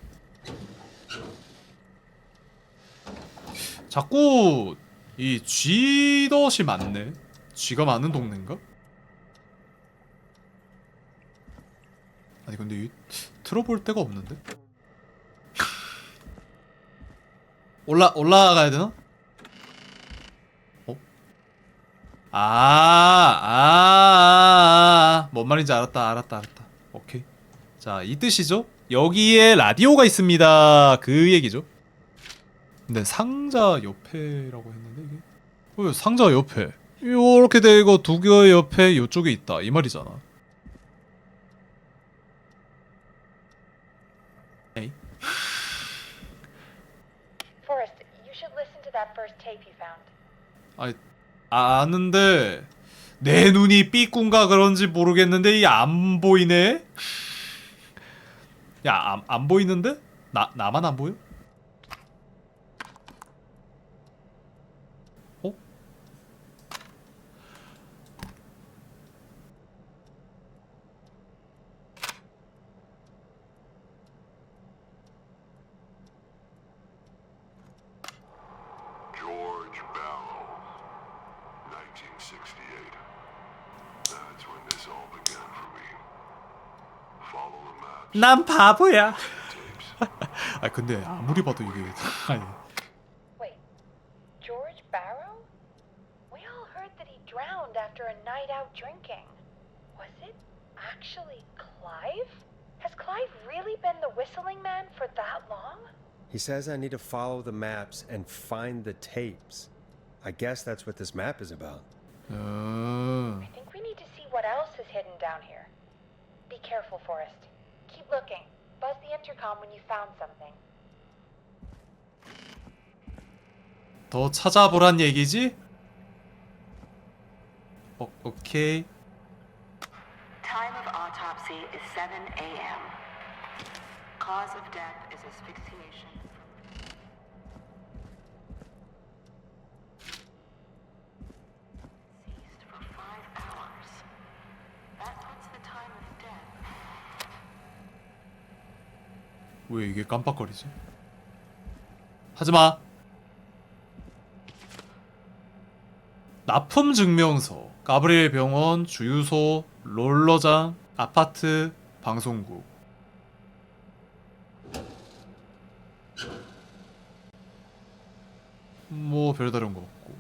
자꾸 이 쥐덫이 많네. 쥐가 많은 동네인가? 아니 근데 이 틀어볼 데가 없는데? 올라가야 되나? 어? 뭔 말인지 알았다. 오케이. 자, 이 뜻이죠? 여기에 라디오가 있습니다. 그 얘기죠. 근데 상자 옆에라고 했는데 이게? 왜 상자 옆에? 요렇게 되고 두 개 옆에 요쪽에 있다 이 말이잖아. 에이? Forrest, you should listen to that first tape you found. 아니, 아는데 내 눈이 삐꾼가 그런지 모르겠는데 이 안 보이네? 야, 안 보이는데? 나만 안 보여? 어? George Barrow, 1968. That's when this all began for me. Follow the maps. 난 바보야. 아 근데 아무리 봐도 이게 아니. Wait, George Barrow? We all heard that he drowned after a night out drinking. Was it actually Clive? Has Clive really been the whistling man for that long? He says I need to follow the maps and find the tapes. I guess that's what this map is about. I think we need to see what else is hidden down here. Be careful, Forrest. Keep looking. Buzz the intercom when you found something. 더 찾아보란 얘기지? 오케이. Time of autopsy is 7 a.m. Cause of death is asphyxiation. Ceased for 5 hours. That puts the time of death. 왜 이게 깜빡거리지? 하지마. 납품 증명서, 가브리엘 병원, 주유소, 롤러장, 아파트, 방송국. 뭐 별다른 거 없고.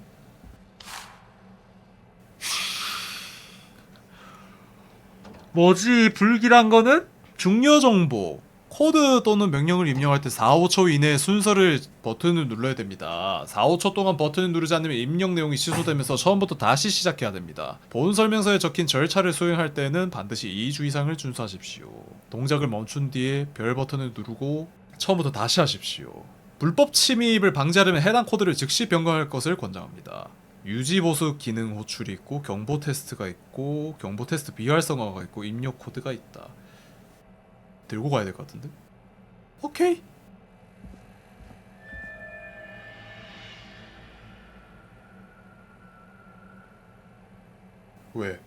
뭐지 불길한 거는? 중요 정보. 코드 또는 명령을 입력할 때 4, 5초 이내에 순서를 버튼을 눌러야 됩니다. 4, 5초 동안 버튼을 누르지 않으면 입력 내용이 취소되면서 처음부터 다시 시작해야 됩니다. 본 설명서에 적힌 절차를 수행할 때는 반드시 2주 이상을 준수하십시오. 동작을 멈춘 뒤에 별 버튼을 누르고 처음부터 다시 하십시오. 불법 침입을 방지하려면 해당 코드를 즉시 변경할 것을 권장합니다. 유지 보수 기능 호출이 있고 경보 테스트가 있고 경보 테스트 비활성화가 있고 입력 코드가 있다. 들고 가야 될 것 같은데? 오케이. 왜?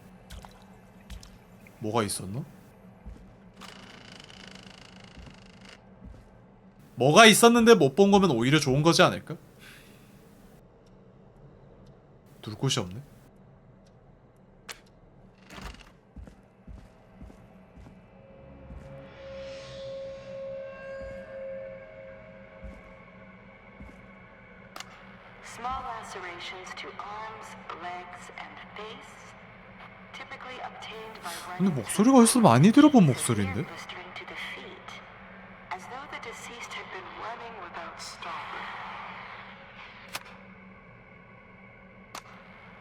뭐가 있었나? 뭐가 있었는데 못 본 거면 오히려 좋은 거지 않을까? 둘 곳이 없네. Small lacerations to arms, legs, and face, typically obtained by 근데 running 목소리가 벌써 많이 들어본 목소리인데? blistering to the feet, as though the deceased had been running without stopping.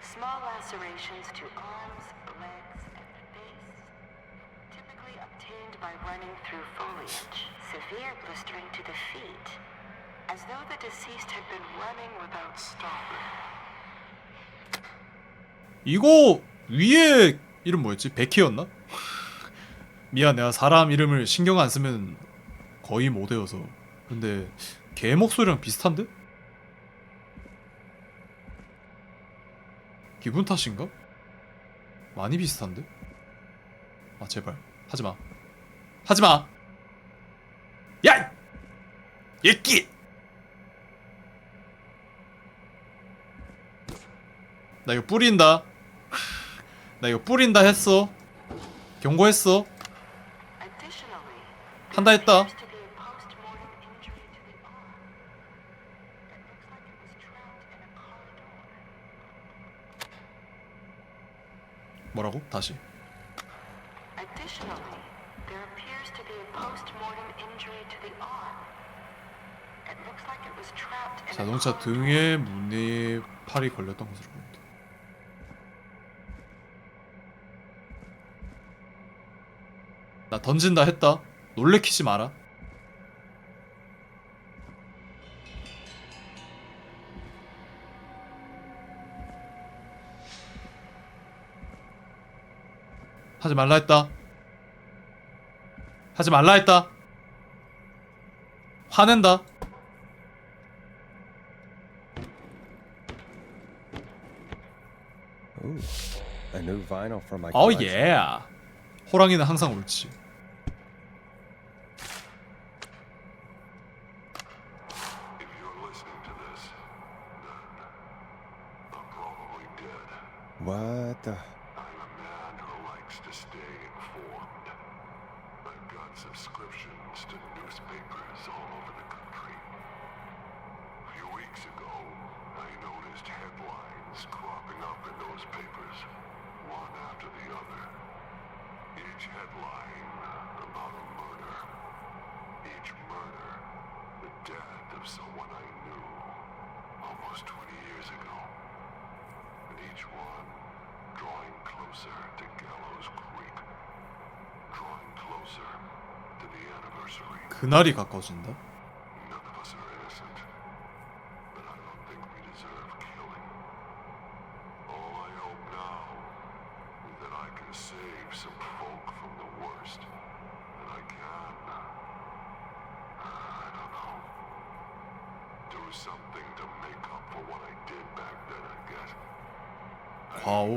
Small lacerations to arms, legs, and face, typically obtained by running through foliage. Severe blistering to the feet, as though the deceased had been running without stopping. 이거 위에 이름 뭐였지? 베키였나? 미안 내가 사람 이름을 신경 안 쓰면 거의 못 외워서. 근데 걔 목소리랑 비슷한데? 기분 탓인가? 많이 비슷한데? 아 제발 하지마 하지마. 야! 예끼! 나 이거 뿌린다. 나 이거 뿌린다 했어. 경고했어. 한다 했다. 뭐라고? 다시. 자동차 등에 문에 팔이 걸렸던 것으로 보인다. 나 던진다 했다. 놀래키지 마라. 하지 말라 했다. 하지 말라 했다. 화낸다. Ooh, a new vinyl for my 어 collection. 예. 호랑이는 항상 옳지. What the? Subscriptions to newspapers all over the country. A few weeks ago, I noticed headlines cropping up in those papers, one after the other. Each headline about a murder. Each murder, the death of someone I knew almost 20 years ago. And each one drawing closer to Gallows Creek. Drawing closer. 그날이 가까워진다. 과오.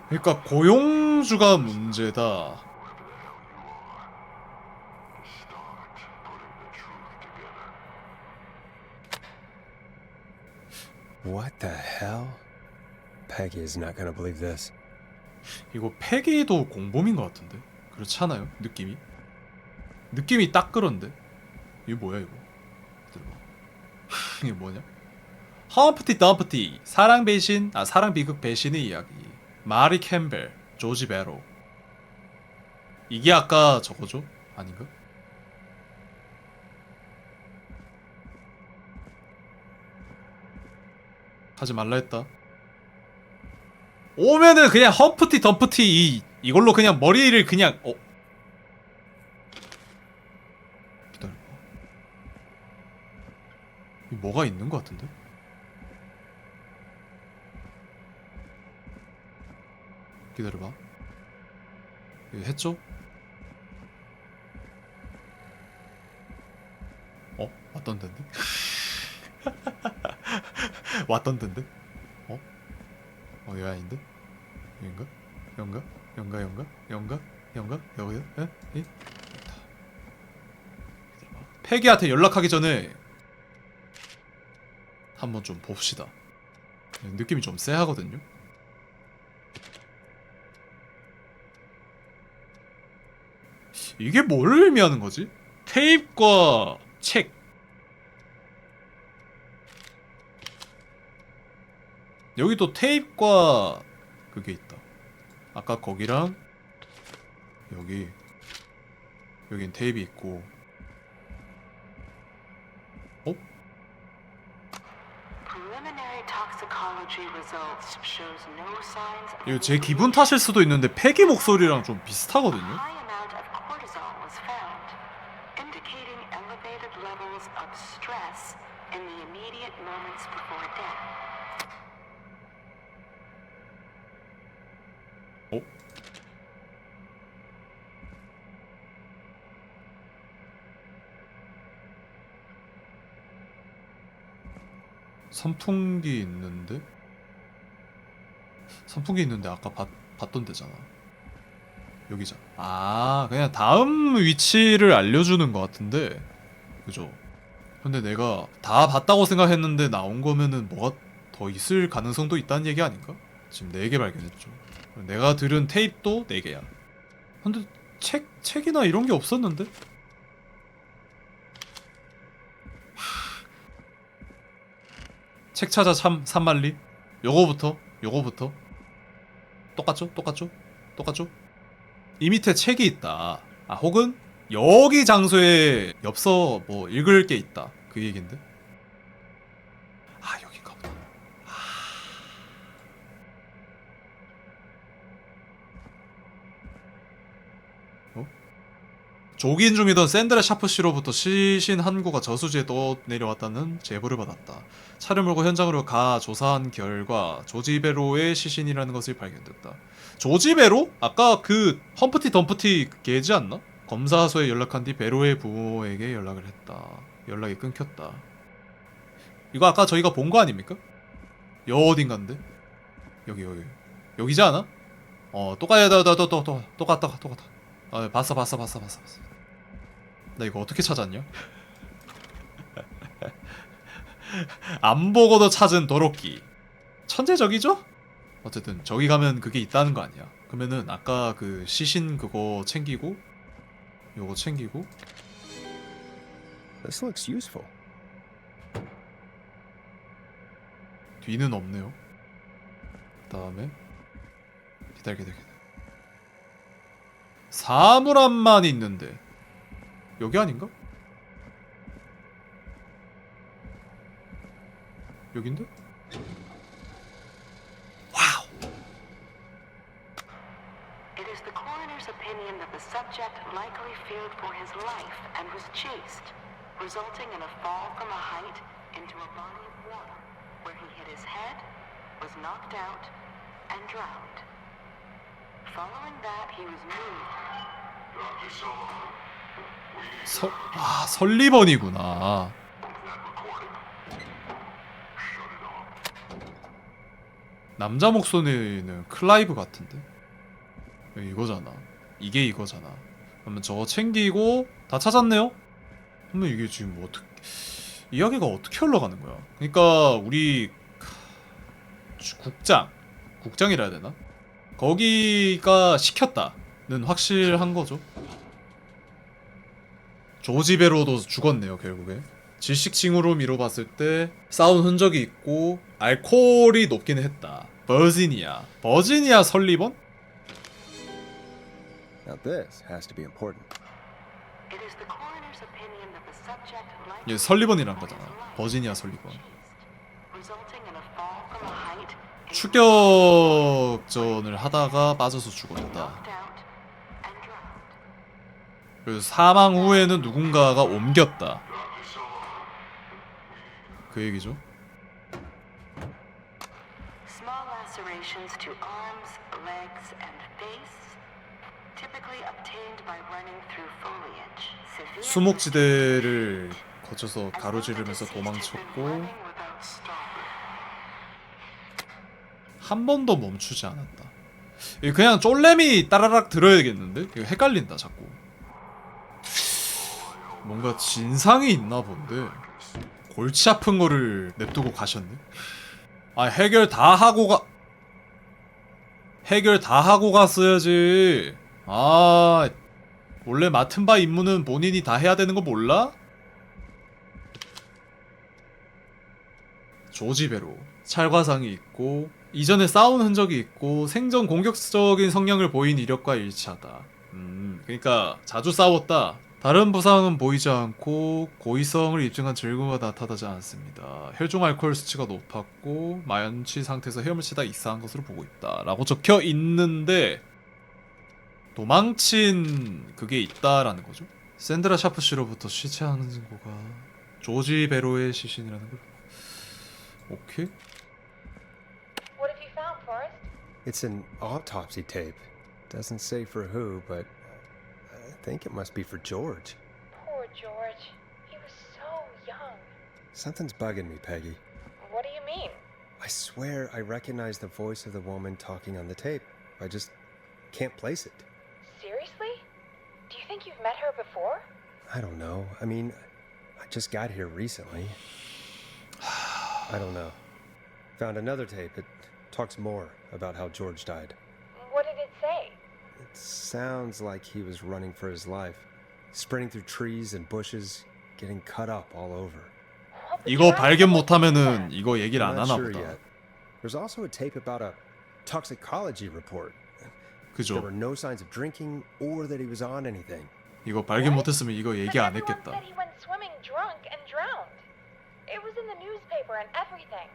그러니까 고용주가 문제다. What the hell? Peggy is not gonna believe this. 이거 패기도 공범인 것 같은데? 그렇지 않아요? 느낌이? 느낌이 딱 그런데? 이거 뭐야 이거? 들어봐. 이게 뭐냐? 하프티 덤프티 사랑 배신 사랑 비극 배신의 이야기. 마리 캠벨 조지 베로. 이게 아까 저거죠? 아닌가? 하지 말라 했다. 오면은 그냥 험프티 덤프티 이걸로 그냥 머리를 그냥 기다려봐. 이 뭐가 있는 것 같은데? 기다려봐. 이거 했죠? 왔던 텐데? 왔던 텐데? 여기 아닌데? 여긴가? 여긴가? 여긴가? 여긴가? 여긴가? 여긴가? 여기야? 에? 패기한테 연락하기 전에 한번 좀 봅시다. 느낌이 좀 쎄하거든요? 이게 뭘 의미하는 거지? 테이프과 책. 여기 또 테이프과 그게 있다. 아까 거기랑 여긴 테이프 있고. 이거 제 기분 탓일 수도 있는데 패기 목소리랑 좀 비슷하거든요. 선풍기 있는데? 선풍기 있는데 아까 봤던 데잖아. 여기잖아. 아, 그냥 다음 위치를 알려주는 것 같은데, 그죠? 근데 내가 다 봤다고 생각했는데 나온 거면은 뭐가 더 있을 가능성도 있다는 얘기 아닌가? 지금 4개 발견했죠. 내가 들은 테이프도 4개야. 근데 책이나 이런 게 없었는데? 책 찾아 산만리? 요거부터 똑같죠? 이 밑에 책이 있다. 아, 혹은 여기 장소에 엽서 뭐 읽을 게 있다. 그 얘긴데? 아, 여긴가 보다. 어? 조긴 중이던 샌드라 샤프씨로부터 시신 한 구가 저수지에 떠내려왔다는 제보를 받았다. 차를 몰고 현장으로 가 조사한 결과 조지베로의 시신이라는 것이 발견됐다. 조지베로? 아까 그 험프티 덤프티 걔지 않나? 검사소에 연락한 뒤 베로의 부모에게 연락을 했다. 연락이 끊겼다. 이거 아까 저희가 본 거 아닙니까? 여 어딘가인데? 여기지 않아? 똑같다. 아, 봤어. 나 이거 어떻게 찾았냐? 안 보고도 찾은 도로끼. 천재적이죠? 어쨌든 저기 가면 그게 있다는 거 아니야. 그러면은 아까 그 시신 그거 챙기고 요거 챙기고. This looks useful. 뒤는 없네요. 그다음에 기다려. 사물함만 있는데 여기 아닌가? 여긴데? 와우. It is the coroner's opinion that the subject likely feared for his life and was chased, resulting in a fall from a height into a body of water, where he hit his head, was knocked out, and drowned. Following that, he was moved. 설리번이구나. 남자 목소리는 클라이브 같은데? 이거잖아. 이게 이거잖아. 그러면 저거 챙기고 다 찾았네요? 그러면 이게 지금 뭐 어떻게 이야기가 어떻게 흘러가는 거야? 그러니까 우리 국장이라 해야 되나? 거기가 시켰다는 확실한 거죠. 조지베로도 죽었네요, 결국에. 질식징후로 미뤄봤을 때 싸운 흔적이 있고 알코올이 높기는 했다. 버지니아 설리번? Now this has to be important. It is the coroner's opinion that the subject likely 얘 설리번이란 거잖아. 버지니아 설리번. resulting in a fall from a height, 추격전을 하다가 빠져서 죽었다. knocked out, and drowned. 그래서 사망 후에는 누군가가 옮겼다. 그 얘기죠. Small lacerations to arms, legs, and face, typically obtained by running through foliage. Severe 수목지대를 거쳐서 가로지르면서 도망쳤고 한 번도 멈추지 않았다. 이거 그냥 쫄래미 따라락 들어야겠는데? 이거 헷갈린다 자꾸. 뭔가 진상이 있나 본데 골치 아픈 거를 냅두고 가셨네. 아, 해결 다 하고 갔어야지. 아, 원래 맡은 바 임무는 본인이 다 해야 되는 거 몰라? 조지베로 찰과상이 있고 이전에 싸운 흔적이 있고 생전 공격적인 성향을 보인 이력과 일치하다. 그러니까 자주 싸웠다. 다른 부상은 보이지 않고 고의성을 입증한 증거가 나타나지 않습니다. 혈중 알코올 수치가 높았고 만취 상태에서 헤엄을 치다 이상한 것으로 보고 있다 라고 적혀 있는데 도망친 그게 있다라는 거죠. 샌드라 샤프씨로부터 시체하는 증거가 조지 베로의 시신이라는 걸. 오케이. What have you found, Forrest? It's an autopsy tape. Doesn't say for who, but I think it must be for George. Poor George. He was so young. Something's bugging me, Peggy. What do you I swear I recognize the voice of the woman talking on the tape. I just can't place it. Seriously? Do you think you've met her before? I don't know. I mean, I just got here recently. I don't know. Found another tape. It talks more about how George died. What did it say? It sounds like he was running for his life, sprinting through trees and bushes, getting cut up all over. 이거 발견 못하면은 이거 얘기를 안 I'm 하나 not sure 보다. yet. There's also a tape about a toxicology report. 그죠? There were no signs of drinking or that he was on anything. 이거 발견 못했으면 이거 얘기 안 Everyone 했겠다. said he went swimming drunk and drowned. It was in the newspaper and everything.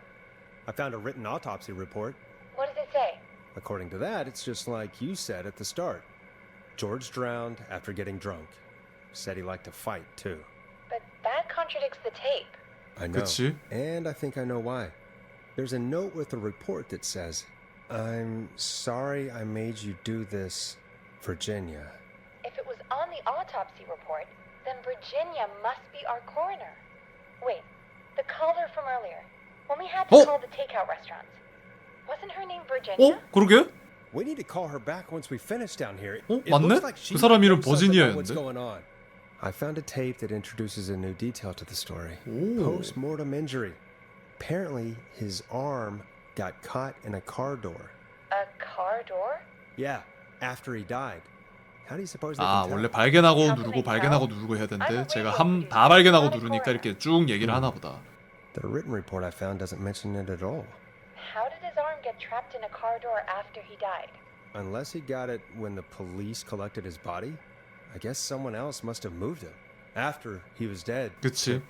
I found a written autopsy report. What does it say? According to that, it's just like you said at the start. George drowned after getting drunk. Said he liked to fight, too. But that contradicts the tape. I know. 그치? And I think I know why. There's a note with the report that says, I'm sorry I made you do this, Virginia. If it was on the autopsy report, then Virginia must be our coroner. Wait, the caller from earlier, when we had to call the takeout restaurants, wasn't her name Virginia? 그러게? We need to call her back once we finish down here. It 맞네? looks like she 그 사람 이름 knows something about what's 버지니아였는데? going on. I found a tape that introduces a new detail to the story. 오. Post-mortem injury. Apparently, his arm got caught in a car door. A car door? Yeah, after he died. How do you suppose they 아 can tell? 원래 발견하고 누르고 발견하고 누르고 해야 되는데 제가 다 발견하고 누르니까 이렇게 쭉 얘기를 하나 보다. The written report I found doesn't mention it at all. How did his arm get trapped in a car door after he died? Unless he got it when the police collected his body, I guess someone else must have moved him after he was dead. 그치?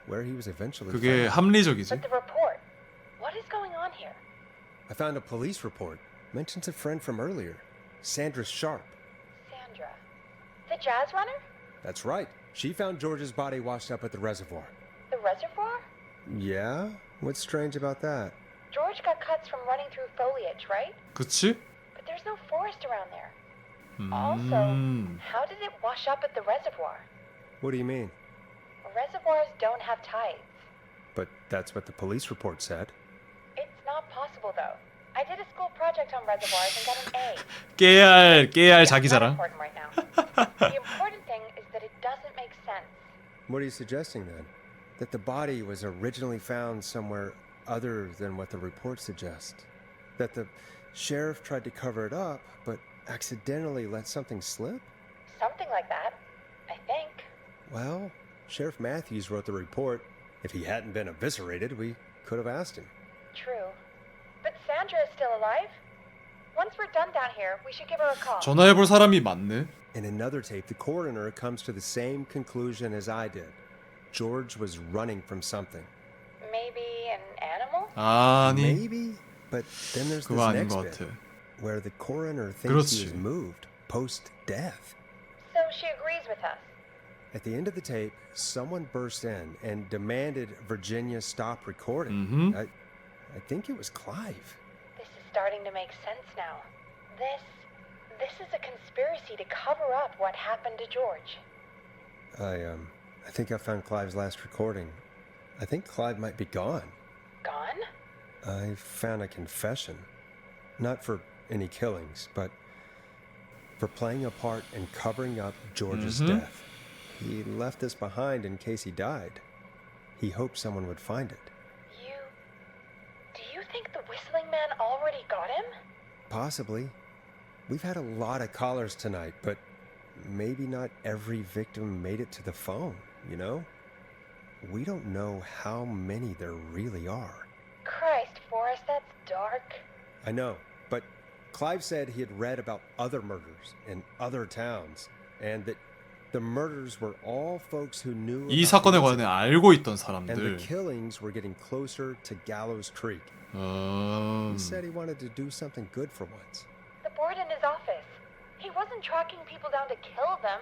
Where he was eventually 그게 found. 합리적이지. But the report, what is going on here? I found a police report. Mentions a friend from earlier, Sandra Sharp. Sandra, the jazz runner? That's right. She found George's body washed up at the reservoir. The reservoir? Yeah? What's strange about that? George got cuts from running through foliage, right? 그치? But there's no forest around there. Also, how did it wash up at the reservoir? What do you mean? Reservoirs don't have tides. But that's what the police report said. It's not possible, though. I did a school project on reservoirs and got an A. 깨알 자기 Not 자랑. important right now. The important thing is that it doesn't make sense. What are you suggesting then? That the body was originally found somewhere other than what the report suggests? That the sheriff tried to cover it up, but accidentally let something slip? Something like that, I think. Well, Sheriff Matthews wrote the report. If he hadn't been eviscerated, we could have asked him. True. But Sandra is still alive? Once we're done down here, we should give her a call. 전화해볼 사람이 많네. In another tape, the coroner comes to the same conclusion as I did. George was running from something. Maybe an animal? 아니 Maybe, but then there's this 그거 아닌 next 것 bit, 같아. where the coroner thinks he was 그렇지. moved post-death. So she agrees with us. At the end of the tape, someone burst in and demanded Virginia stop recording. Mhm. I think it was Clive. This is starting to make sense now. This is a conspiracy to cover up what happened to George. I think I found Clive's last recording. I think Clive might be gone. Gone? I found a confession. Not for any killings, but for playing a part in covering up George's death. He left this behind in case he died. He hoped someone would find it. Do you think the whistling man already got him? Possibly. We've had a lot of callers tonight, but maybe not every victim made it to the phone, you know? We don't know how many there really are. Christ, Forrest, that's dark. I know, but Clive said he had read about other murders in other towns, and that the murders were all folks who knew 이 about 사건에 the 관해 incident, 알고 있던 and the 사람들. killings were getting closer to Gallows Creek. He said he wanted to do something good for once. The board in his office. He wasn't tracking people down to kill them.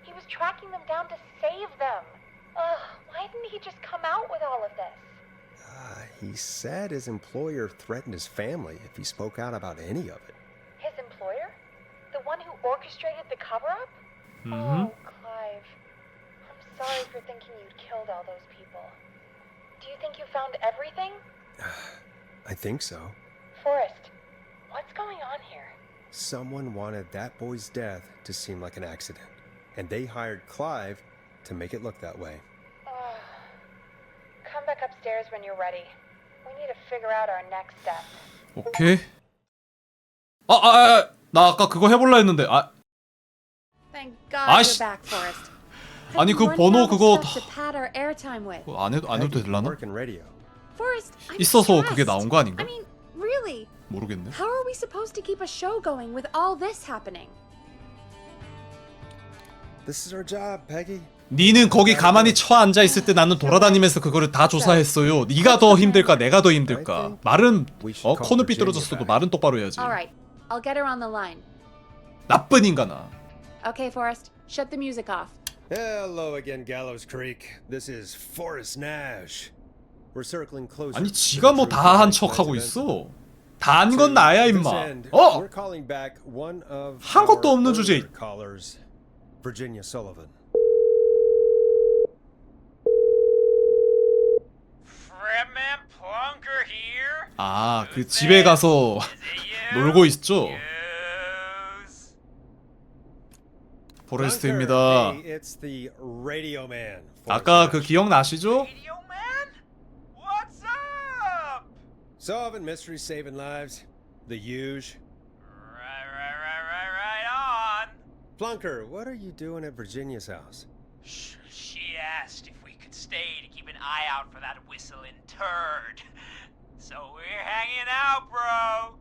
He was tracking them down to save them. Ugh, why didn't he just come out with all of this? He said his employer threatened his family if he spoke out about any of it. His employer? The one who orchestrated the cover-up? Mhm. Oh, Clive. I'm sorry for thinking you'd killed all those people. Do you think you found everything? I think so. Forrest, what's going on here? Someone wanted that boy's death to seem like an accident, and they hired Clive to make it look that way. Come back upstairs when you're ready. We need to figure out our next step. 오케이. 나 아까 그거 해볼라 했는데. Thank God 아이씨. you're back, Forrest. 아니 그 I've been 번호 running out 그거 of stuff to pad our airtime with. 안 해도 되려나? Working radio. Forrest, I'm 있어서 그게 stressed. 나온 거 아닌가? I mean, really? 모르겠네. How are we supposed to keep a show going with all this happening? This is our job, Peggy. 니는 거기 가만히 처 앉아 있을 때 나는 돌아다니면서 그거를 다 조사했어요. 네가 더 힘들까 내가 더 힘들까. 말은 코는 삐뚤어졌어도 말은 똑바로 해야지. All right, I'll get her on the line. 나쁜 인간아. Okay, Forrest, shut the music off. Hello again, Gallows Creek. This is Forrest Nash. We're circling closer. 아니 지가 뭐 다 한 척하고 있어. 다 한 건 나야 임마. We're calling back one of 한 것도 our 없는 주제. earlier callers, Virginia Sullivan. Fredman Plunker here. 아, 그 집에 가서 놀고 있죠. 포레스트입니다. Hey, it's the Radio Man. 아까 그 기억나시죠? What's up? Solving mysteries, saving lives. The huge. Right on. Plunker, what are you doing at Virginia's house? She asked if we could stay to keep an eye out for that whistling turd. So we're hanging out, bro.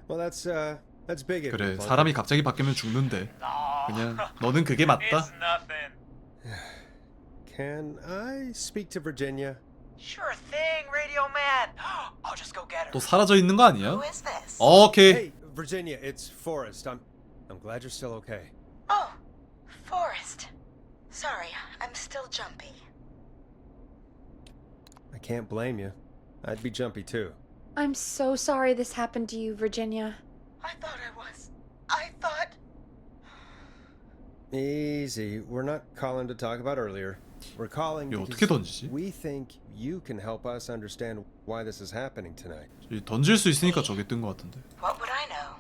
Well, that's big of you, 그래, Plunker. 사람이 갑자기 바뀌면 죽는데. 그냥 너는 그게 맞다. It's nothing. Can I speak to Virginia? Sure thing, Radio Man. I'll just go get her. 또 사라져 있는 거 아니야? Who is this? 오케이. Hey, Virginia, it's Forrest. I'm glad you're still okay. Oh, Forrest. Sorry, I'm still jumpy. I can't blame you. I'd be jumpy too. I'm so sorry this happened to you, Virginia. I thought I was. I thought. Easy. We're not calling to talk about earlier. We're calling 이거 어떻게 because 던지지? we think you can help us understand why this is happening tonight. 던질 수 있으니까 저게 뜬 것 같은데. What would I know?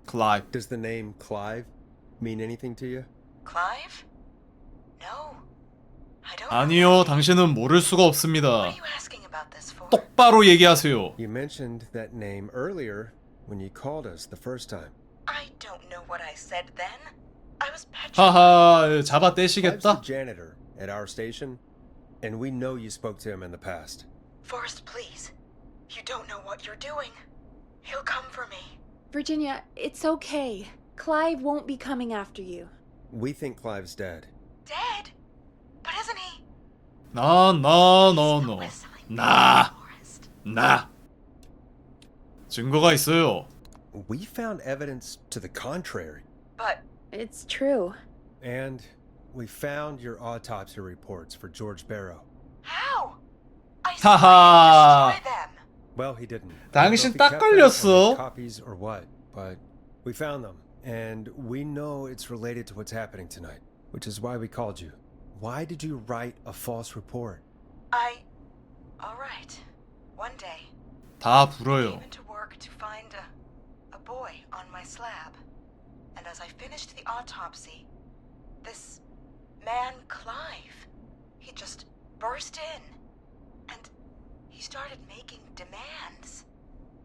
클라이브. Does the name Clive mean anything to you? Clive? No. I don't. 아니요, 당신은 모를 수가 없습니다. What are you asking about this for? 똑바로 얘기하세요. You mentioned that name earlier when you called us the first time. I don't know what I said then. I was petrified. 하하, 잡아 Clive's 떼시겠다? the janitor at our station, and we know you spoke to him in the past. Forrest, please. You don't know what you're doing. He'll come for me. Virginia, it's okay. Clive won't be coming after you. We think Clive's dead. Dead? But isn't he? 나. 증거가 있어요. We found evidence to the contrary. But It's true. And we found your autopsy reports for George Barrow. how? I 하하. destroy them. Well, he didn't. 당신 I don't know if he 딱 kept them or 걸렸어. made copies or what, but we found them, and we know it's related to what's happening tonight, which is why we called you. Why did you write a false report? All right. One day, 다 I 불어요. came into work to find a boy on my slab. And as I finished the autopsy, this man, Clive, he just burst in. And he started making demands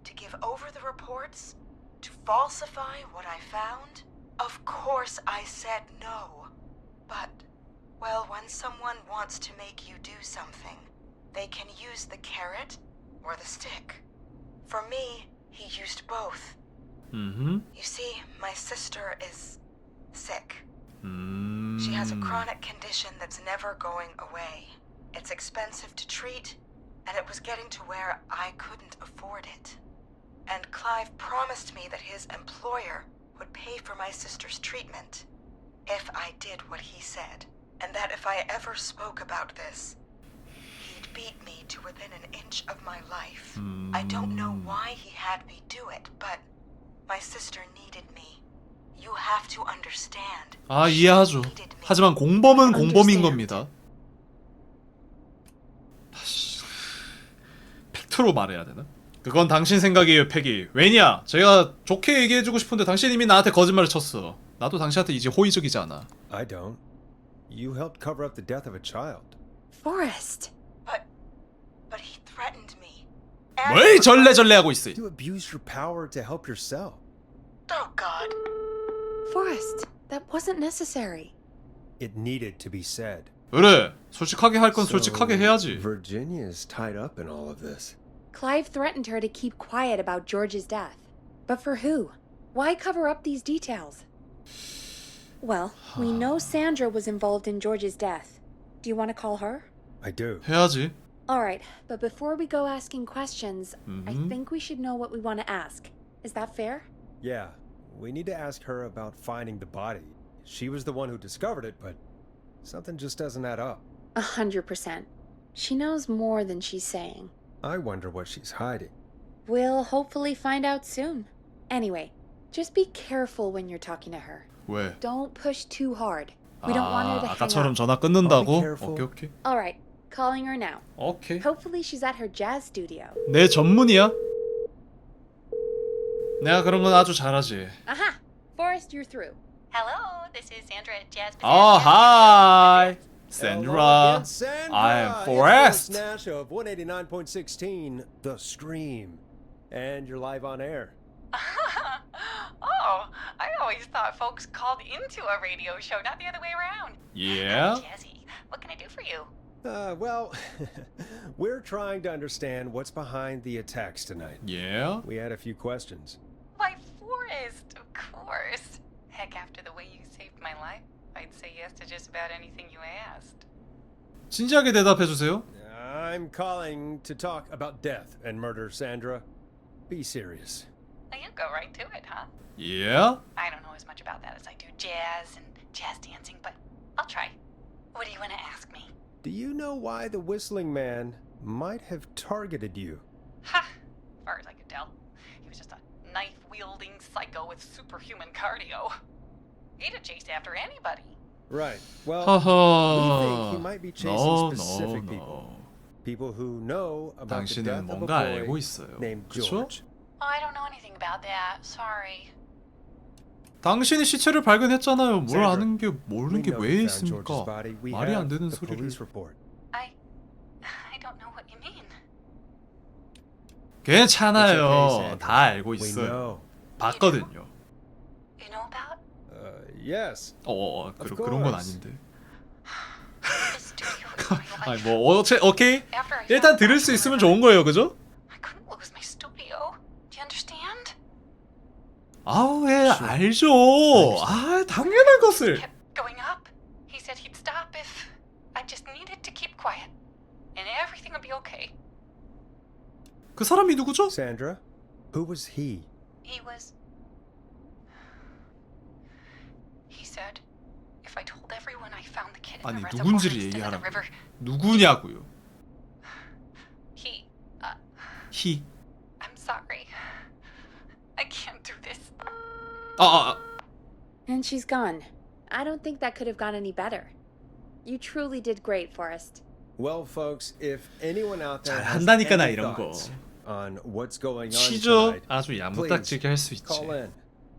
to give over the reports, to falsify what I found. Of course I said no. But, well, when someone wants to make you do something, they can use the carrot or the stick. For me, he used both. You see, my sister is sick. She has a chronic condition that's never going away. It's expensive to treat, and it was getting to where I couldn't afford it. And Clive promised me that his employer would pay for my sister's treatment if I did what he said, and that if I ever spoke about this, he'd beat me to within an inch of my life. I don't know why he had me do it, but my sister needed me. You have to understand. 아, 이해하죠. 하지만 공범은 공범인 겁니다. 팩트로 말해야 되나? 그건 당신 생각이에요, 패기. 왜냐? 제가 좋게 얘기해주고 싶은데 당신 이미 나한테 거짓말을 쳤어. 나도 당신한테 이제 호의적이지 않아. I don't. You helped cover up the death of a child. Forrest. But he threatened me. 뭘 절레절레 하고 있어. You abused your power to help yourself. Oh God. Forrest, that wasn't necessary. It needed to be said. 그래, 솔직하게 할 건 솔직하게 해야지. Virginia is tied up in all of this. Clive threatened her to keep quiet about George's death. But for who? Why cover up these details? Well, we know Sandra was involved in George's death. Do you want to call her? I do. 해야지. Alright, but before we go asking questions, I think we should know what we want to ask. Is that fair? Yeah, we need to ask her about finding the body. She was the one who discovered it, but something just doesn't add up. 100%. She knows more than she's saying. I wonder what she's hiding. We'll hopefully find out soon. Anyway, just be careful when you're talking to her. 왜? Don't push too hard. We don't want her to hang 아까처럼 up. 전화 끊는다고? 오케이 오케이. Alright, calling her now. 오케이. Hopefully she's at her jazz studio. 내 전문이야. 내가 그런 건 아주 잘하지. Aha! Forrest, you're through. Hello, this is Sandra at Jazz. Oh, hi, Sandra. Hello again, Sandra. I am Forrest. It's Nash of 189.16, The Scream. And you're live on air. Oh, I always thought folks called into a radio show, not the other way around. Yeah? Jazzy, what can I do for you? Well, we're trying to understand what's behind the attacks tonight. Yeah? We had a few questions. Why, Forrest, of course. Heck, after the way you saved my life, I'd say yes to just about anything you asked. 진지하게 대답해주세요. I'm calling to talk about death and murder, Sandra. Be serious. You go right to it, huh? Yeah? I don't know as much about that as I do jazz and jazz dancing, but I'll try. What do you want to ask me? Do you know why the Whistling Man might have targeted you? Ha! As far as I could tell, he was just a knife-wielding psycho with superhuman cardio. He'd have chased after anybody. Right. Well, 허허. we think he might be chasing specific people. People who know about the 당신은 death of a 뭔가 알고 boy 있어요. named 그쵸? George. Oh, I don't know anything about that. Sorry. 당신이 시체를 발견했잖아요. 뭘 Sandra, 아는 게 모르는 we 게 know 왜 you found George's 있습니까? body. We 말이 안 have 되는 the 소리를. police report. I don't know what you mean. 괜찮아요. It's okay, Sandra. 다 알고 We 있어요. know. 봤거든요. You know about Yes. 그런 건 아닌데. the studio? is my 아니 life. 뭐 오케이. After I 일단 found 들을 out 수 you 있으면 were 좋은 거예요, 그죠? I couldn't lose my studio. Do you understand? 아우, 예, 알죠. 아, 당연한 것을. Kept going up. He said he'd stop if I just needed to keep quiet, and everything would be okay. 그 사람이 누구죠? Sandra, who was he? He was. He said, if I told everyone I found the kid in 아니, the reservoir 누군지를 instead of the 얘기하라고. river, 누구냐고요. he. 히. I'm sorry. I can't do this. And she's gone. I don't think that could have gone any better. You truly did great, Forrest. Well, folks, if anyone out there 잘 has 한다니까나 any 이런 거. thoughts on what's going on 치죠. tonight, 아주 야무딱지게 할 수 있지. call in.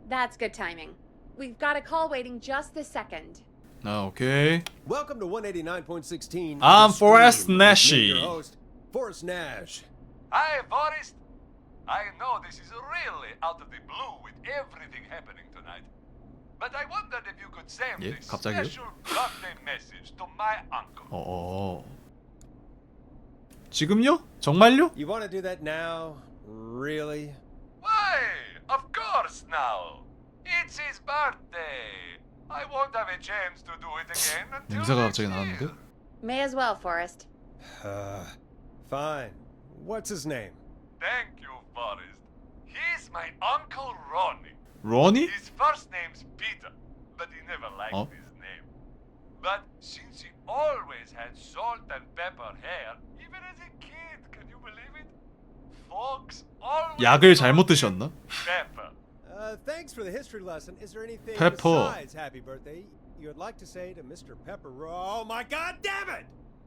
That's good timing. We've got a call waiting just this second. 아, 오케이. Welcome to 189.16. I'm The Forrest Scream with me, Nashi. your host, Forrest Nash. Hi, Forrest. I know this is really out of the blue with everything happening tonight. But I wondered if you could send 예? a 갑자기요? special birthday message to my uncle. 지금요? 정말요? You want to do that now? Really? Why? Of course now. It's his birthday. I won't have a chance to do it again until 냄새가 next 갑자기 year. 나는데? May as well, Forrest. Fine. What's his name? Thank you, Forrest. He's my Uncle Ronnie. 로니? His first name's Peter, but he never liked Oh. his name. But since he always had salt and pepper hair, even as a kid, can you believe it? Folks always 약을 called 잘못 him 드셨나? Pepper. Thanks for the history lesson. Is there anything Pepper. besides happy birthday you would like to say to Mr. Pepper? Oh my God, damn it!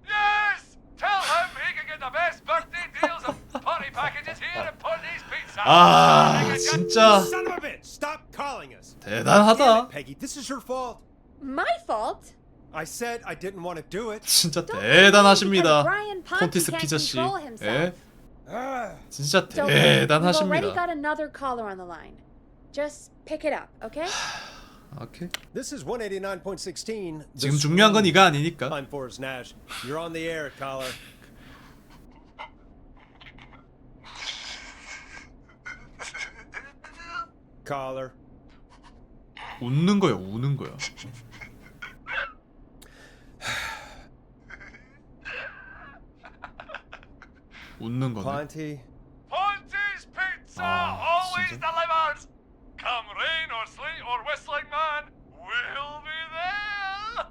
Yes! Tell him he can get the best birthday deals and party packages here at Putney's Pizza. 아 진짜 Son of a bitch! Stop calling us. Damn 대단하다. it, Peggy, this is your fault. My fault? I said I didn't want to do it. 진짜 대단하십니다. Brian Ponte 폰티스 can't 피자 씨. control himself. 예? 진짜 Don't worry. We've already 대단하십니다. got another caller on the line. Just pick it up, okay? 오케이. This is 189.16. 지금 중요한 건 이거 아니니까. I'm Forrest Nash. You're on the air, caller. Caller. 웃는 거야, 우는 거야. 웃는 거네. Ponte. Ponte's Pizza Ah, always 진짜? delivers. Come rain or sleet or whistling man, we'll be there.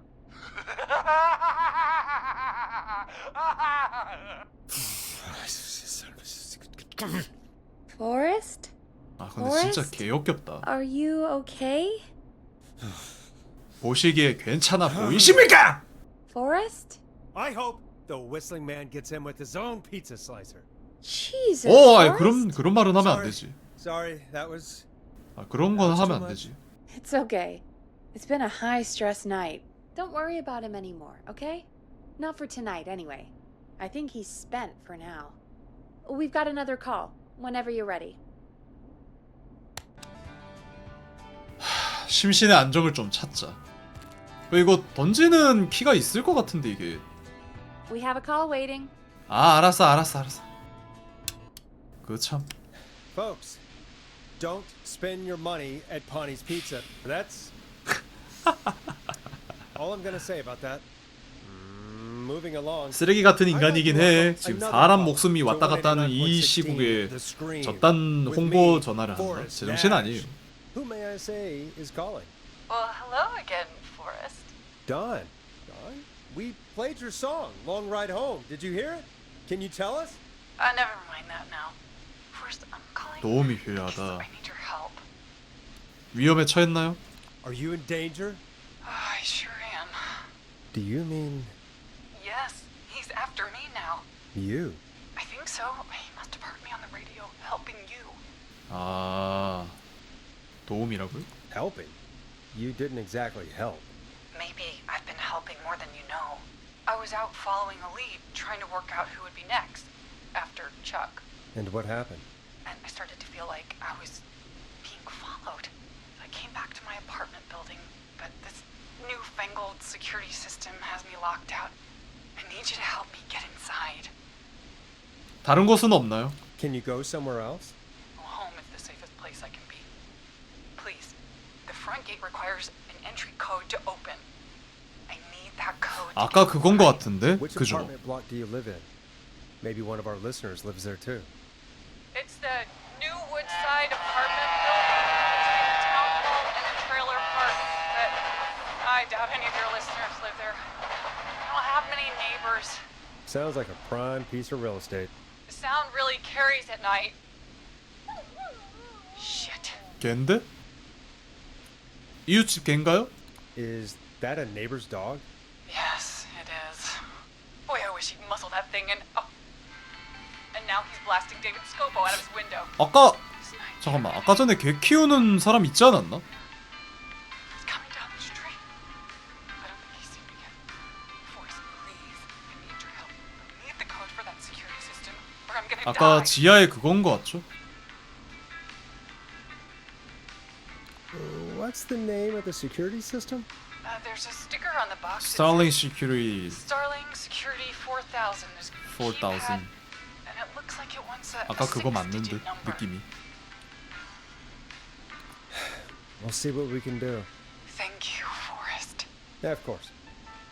Forrest? 아 근데 진짜 Forrest? 개역겹다. Are you okay? 보시기에 괜찮아 보이십니까? Forrest? I hope the whistling man gets in with his own pizza slicer. Jesus. 오, 아니 Forrest? 그런 말은 하면 안 Sorry. 되지. Sorry, that was. 아 그런 건 That was 하면 too 안 much. 되지. It's okay. It's been a high-stress night. Don't worry about him anymore, okay? Not for tonight, anyway. I think he's spent for now. We've got another call. Whenever you're ready. 심신의 안정을 좀 찾자. 이거 던지는 키가 있을 것 같은데 이게. We have a call waiting. 아 알았어. 그 참. Folks, don't spend your money at Ponte's Pizza. That's all I'm gonna say about that. Moving along. 쓰레기 같은 인간이긴 해. 지금 사람 목숨이 왔다 갔다 하는 이 시국에 저딴 홍보 전화를 한다. 제정신 아니에요. Who may I say is calling? Well, hello again, Forrest. Don. Don? We played your song, Long Ride Home. Did you hear it? Can you tell us? Never mind that now. Forrest, I'm calling 도움이 because 필요하다. I need your help. 위험에 처했나요? Are you in danger? I sure am. Do you mean Yes, he's after me now. you? I think so. He must have heard me on the radio helping you. 아 도움이라고요? Helping? You didn't exactly help. Maybe I've been helping more than you know. I was out following a lead, trying to work out who would be next, after Chuck. And what happened? And I started to feel like I was being followed. I came back to my apartment building, but this newfangled security system has me locked out. I need you to help me get inside. 다른 곳은 없나요? Can you go somewhere else? Well, home is the safest place I can be. Please, the front gate requires an entry code to open. I need that code. 아까 그건 것 같은데? Which 그죠? apartment block do you live in? Maybe one of our listeners lives there too. It's the new Woodside apartment building between the town hall and the trailer park. But I doubt any of your listeners live there. I don't have many neighbors. Sounds like a prime piece of real estate. The sound really carries at night. Shit. 걘데? 이웃집 걘가요? Is that a neighbor's dog? Yes, it is. Boy, I wish he'd muzzle that thing and... Oh. And now he's blasting David Scopo out of his window. 아까 잠깐만 아까 전에 개 키우는 사람 있지 않았나? He's coming down the street. I don't think he's seen me yet. Forrest, please. I need your help. I need the code for that security system, or I'm gonna 아까 die. 지하에 그건 거 같죠? What's the name of the security system? There's a sticker on the box. It Starling says, Security Starling Security 4000. There's a 4000. keypad, and it looks like it wants a 아까 그거 6-digit 맞는 듯 number. 느낌이. We'll see what we can do. Thank you, Forrest. Yeah, of course.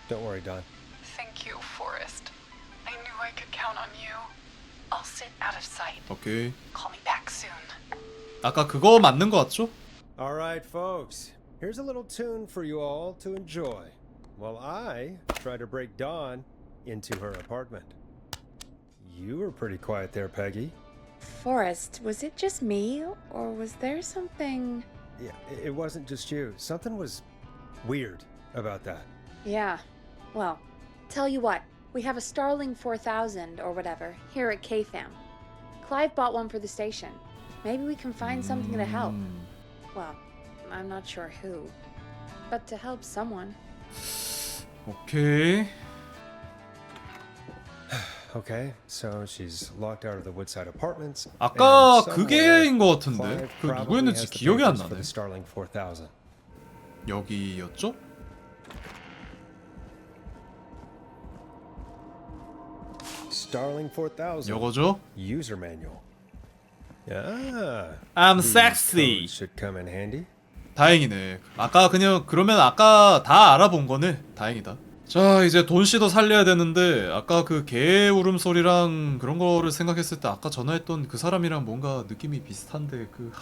Don't worry, Don. Thank you, Forrest. I knew I could count on you. I'll sit out of sight. 오케이. Call me back soon. 아까 그거 맞는 거 같죠? All right, folks. Here's a little tune for you all to enjoy while I try to break Dawn into her apartment. You were pretty quiet there, Peggy. Forrest, was it just me, or was there something... Yeah, it wasn't just you. Something was weird about that. Yeah. Well, tell you what. We have a Starling 4000 or whatever here at KFAM. Clive bought one for the station. Maybe we can find something to help. Well, I'm not sure who, but to help someone. 오케이. Okay, so she's locked out of the Woodside Apartments. 아까 and 그게인 것 somewhere 같은데 Clive 그 probably 누구였는지 has the 기억이 안 papers for 나네. the Starling 4000. 여기였죠? Starling 4000. 요거죠? User manual. Ah, I'm these sexy. codes should come in handy. 다행이네. 아까 그냥 그러면 아까 다 알아본 거네. 다행이다. 자 이제 돈 씨도 살려야 되는데 아까 그 개 울음소리랑 그런 거를 생각했을 때 아까 전화했던 그 사람이랑 뭔가 느낌이 비슷한데 그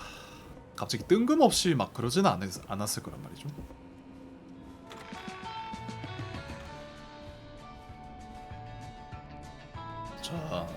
갑자기 뜬금없이 막 그러지는 않았을 거란 말이죠. 자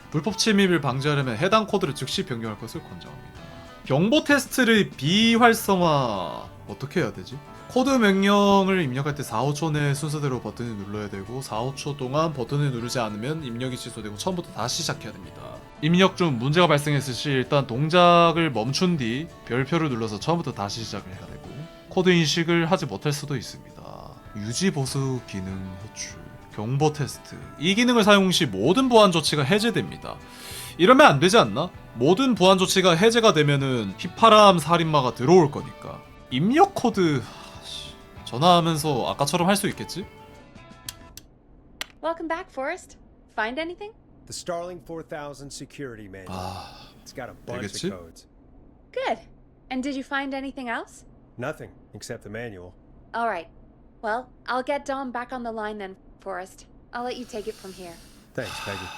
불법 침입을 방지하려면 해당 코드를 즉시 변경할 것을 권장합니다. 경보 테스트를 비활성화 어떻게 해야 되지? 코드 명령을 입력할 때 4, 5초 내에 순서대로 버튼을 눌러야 되고 4, 5초 동안 버튼을 누르지 않으면 입력이 취소되고 처음부터 다시 시작해야 됩니다. 입력 중 문제가 발생했을 시 일단 동작을 멈춘 뒤 별표를 눌러서 처음부터 다시 시작을 해야 되고 코드 인식을 하지 못할 수도 있습니다. 유지 보수 기능 호출 경보 테스트 이 기능을 사용 시 모든 보안 조치가 해제됩니다. 이러면 안 되지 않나? 모든 보안 조치가 해제가 되면은 휘파람 살인마가 들어올 거니까 입력 코드 전화하면서 아까처럼 할 수 있겠지? Welcome back, Forrest. Find anything? The Starling 4000 security manual. It's got a bunch 되겠지? of codes. Good. And did you find anything else? Nothing except the manual. All right. Well, I'll get Dom back on the line then, Forrest. I'll let you take it from here. Thanks, Peggy.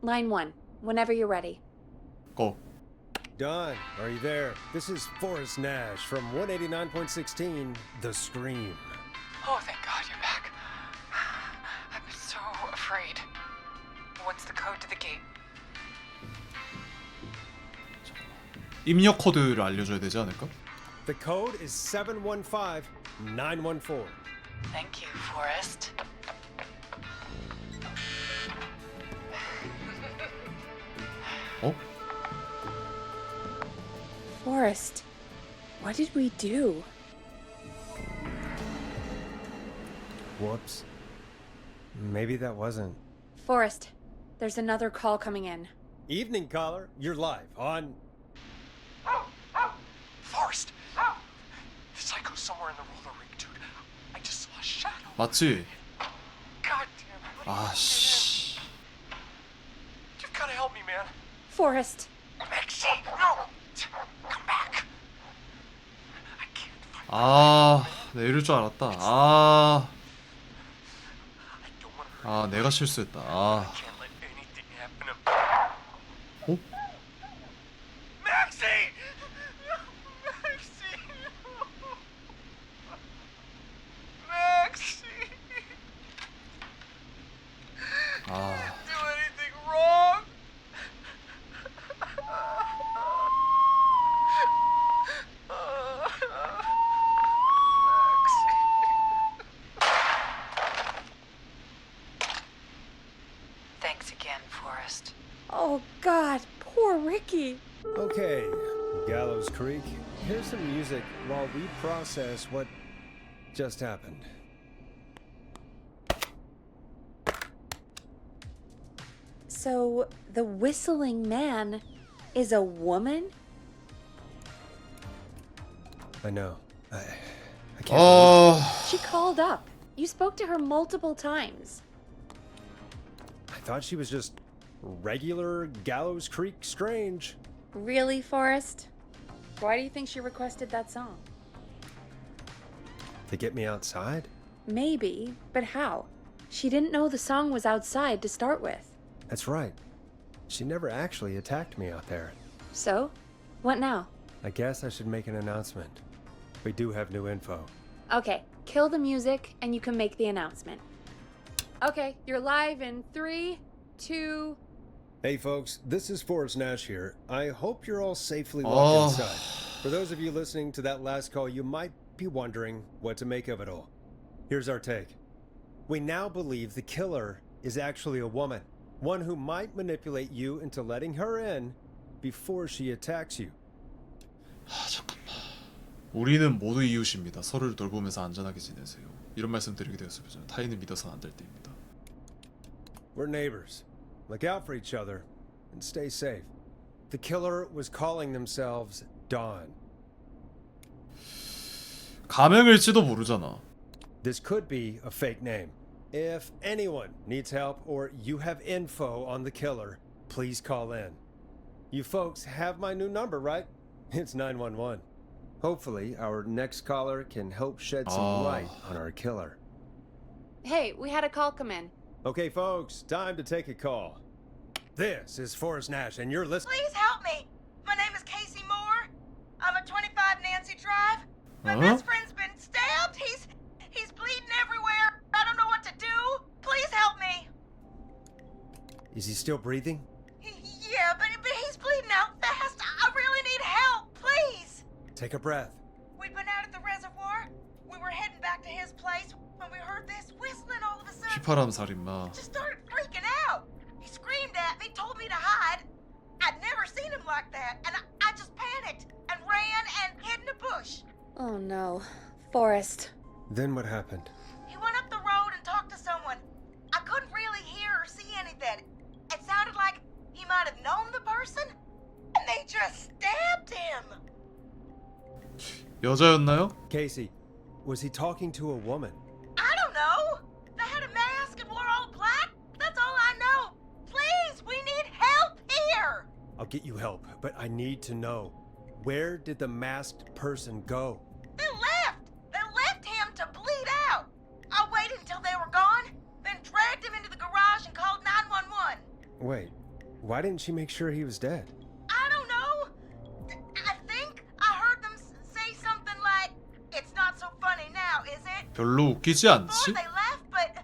Line 1, whenever you're ready. Go. Don, are you there? This is Forrest Nash from 189.16, The Stream. Oh, thank God you're back. I'm so afraid. What's the code to the gate? 입력 코드를 알려줘야 되지 않을까? The code is 715914. Thank you, Forrest. 어? Forrest, what did we do? Whoops. Maybe that wasn't. Forrest, there's another call coming in. Evening caller, you're live on. Forrest! The psycho's somewhere in the roller rig, dude. I just saw a shadow. 맞지? God damn it. 아씨. You've gotta help me, man. Forrest. Maxie, no! Come back. 아, 내 이럴 줄 알았다. 아, 내가 실수했다. 아. 어? Maxie! Maxie! Maxie! 아. Did you do anything wrong? Thanks again, Forrest. Oh, God, poor Ricky. Okay, Gallows Creek, here's some music while we process what just happened. So, the whistling man is a woman? I know. I can't. She called up. You spoke to her multiple times. I thought she was just regular Gallows Creek strange. Really, Forrest? Why do you think she requested that song? To get me outside? Maybe, but how? She didn't know the song was outside to start with. That's right. She never actually attacked me out there. So, what now? I guess I should make an announcement. We do have new info. Okay, kill the music and you can make the announcement. Okay, you're live in 3, 2... Hey folks, this is Forrest Nash here. I hope you're all safely locked inside. For those of you listening to that last call, you might be wondering what to make of it all. Here's our take. We now believe the killer is actually a woman, one who might manipulate you into letting her in before she attacks you. 잠깐만. 우리는 모두 이웃입니다. 서로를 돌보면서 안전하게 지내세요. 이런 말씀 드리게 되었습니다. 타인을 믿어서는 안 될 때입니다. We're neighbors. Look out for each other and stay safe. The killer was calling themselves Dawn. 가명일지도 모르잖아. This could be a fake name. If anyone needs help or you have info on the killer, please call in. You folks have my new number, right? It's 911. Hopefully, our next caller can help shed some light on our killer. Hey, we had a call come in. Okay, folks, time to take a call. This is Forrest Nash, and you're listening. Please help me. My name is Casey Moore. I'm at 25 Nancy Drive. My best friend's been stabbed. He's bleeding everywhere. I don't know what to do. Please help me. Is he still breathing? Yeah, but he's bleeding out fast. I really need help. Please. Take a breath. We'd been out at the reservoir. We were heading back to his place when we heard this whistling all of a sudden. 휘파람 살인마. Just started freaking out. He screamed at me, told me to hide. I'd never seen him like that, and I just panicked and ran and hid in a bush. Oh no. Forrest. Then what happened? He went up the road and talked to someone. I couldn't really hear or see anything. It sounded like he might have known the person, and they just stabbed him. 여자였나요? Casey, was he talking to a woman? I don't know. They had a mask and wore all black. That's all I know. Please, we need help here. I'll get you help, but I need to know. Where did the masked person go? They left. They left him to bleed out. I waited until they were gone, then dragged him into the garage and called 911. Wait, why didn't she make sure he was dead? I don't know. I think I heard them say something like, "It's not so funny now, is it?" 별로 웃기지 Before 않지? they left, but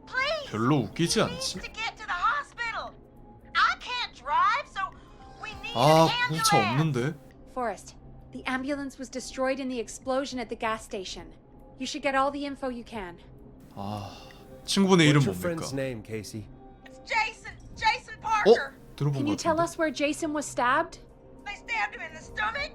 please. 별로 웃기지 We need 않지? to get to the hospital. I can't drive, so we need 아, an 공차 ambulance. 없는데? Forrest, the ambulance was destroyed in the explosion at the gas station. You should get all the info you can. 아, 친구분의 이름 What's your 뭡니까? friend's name, Casey? It's Jason Parker. 들어본 Can 것 you tell 같은데? us where Jason was stabbed? They stabbed him in the stomach,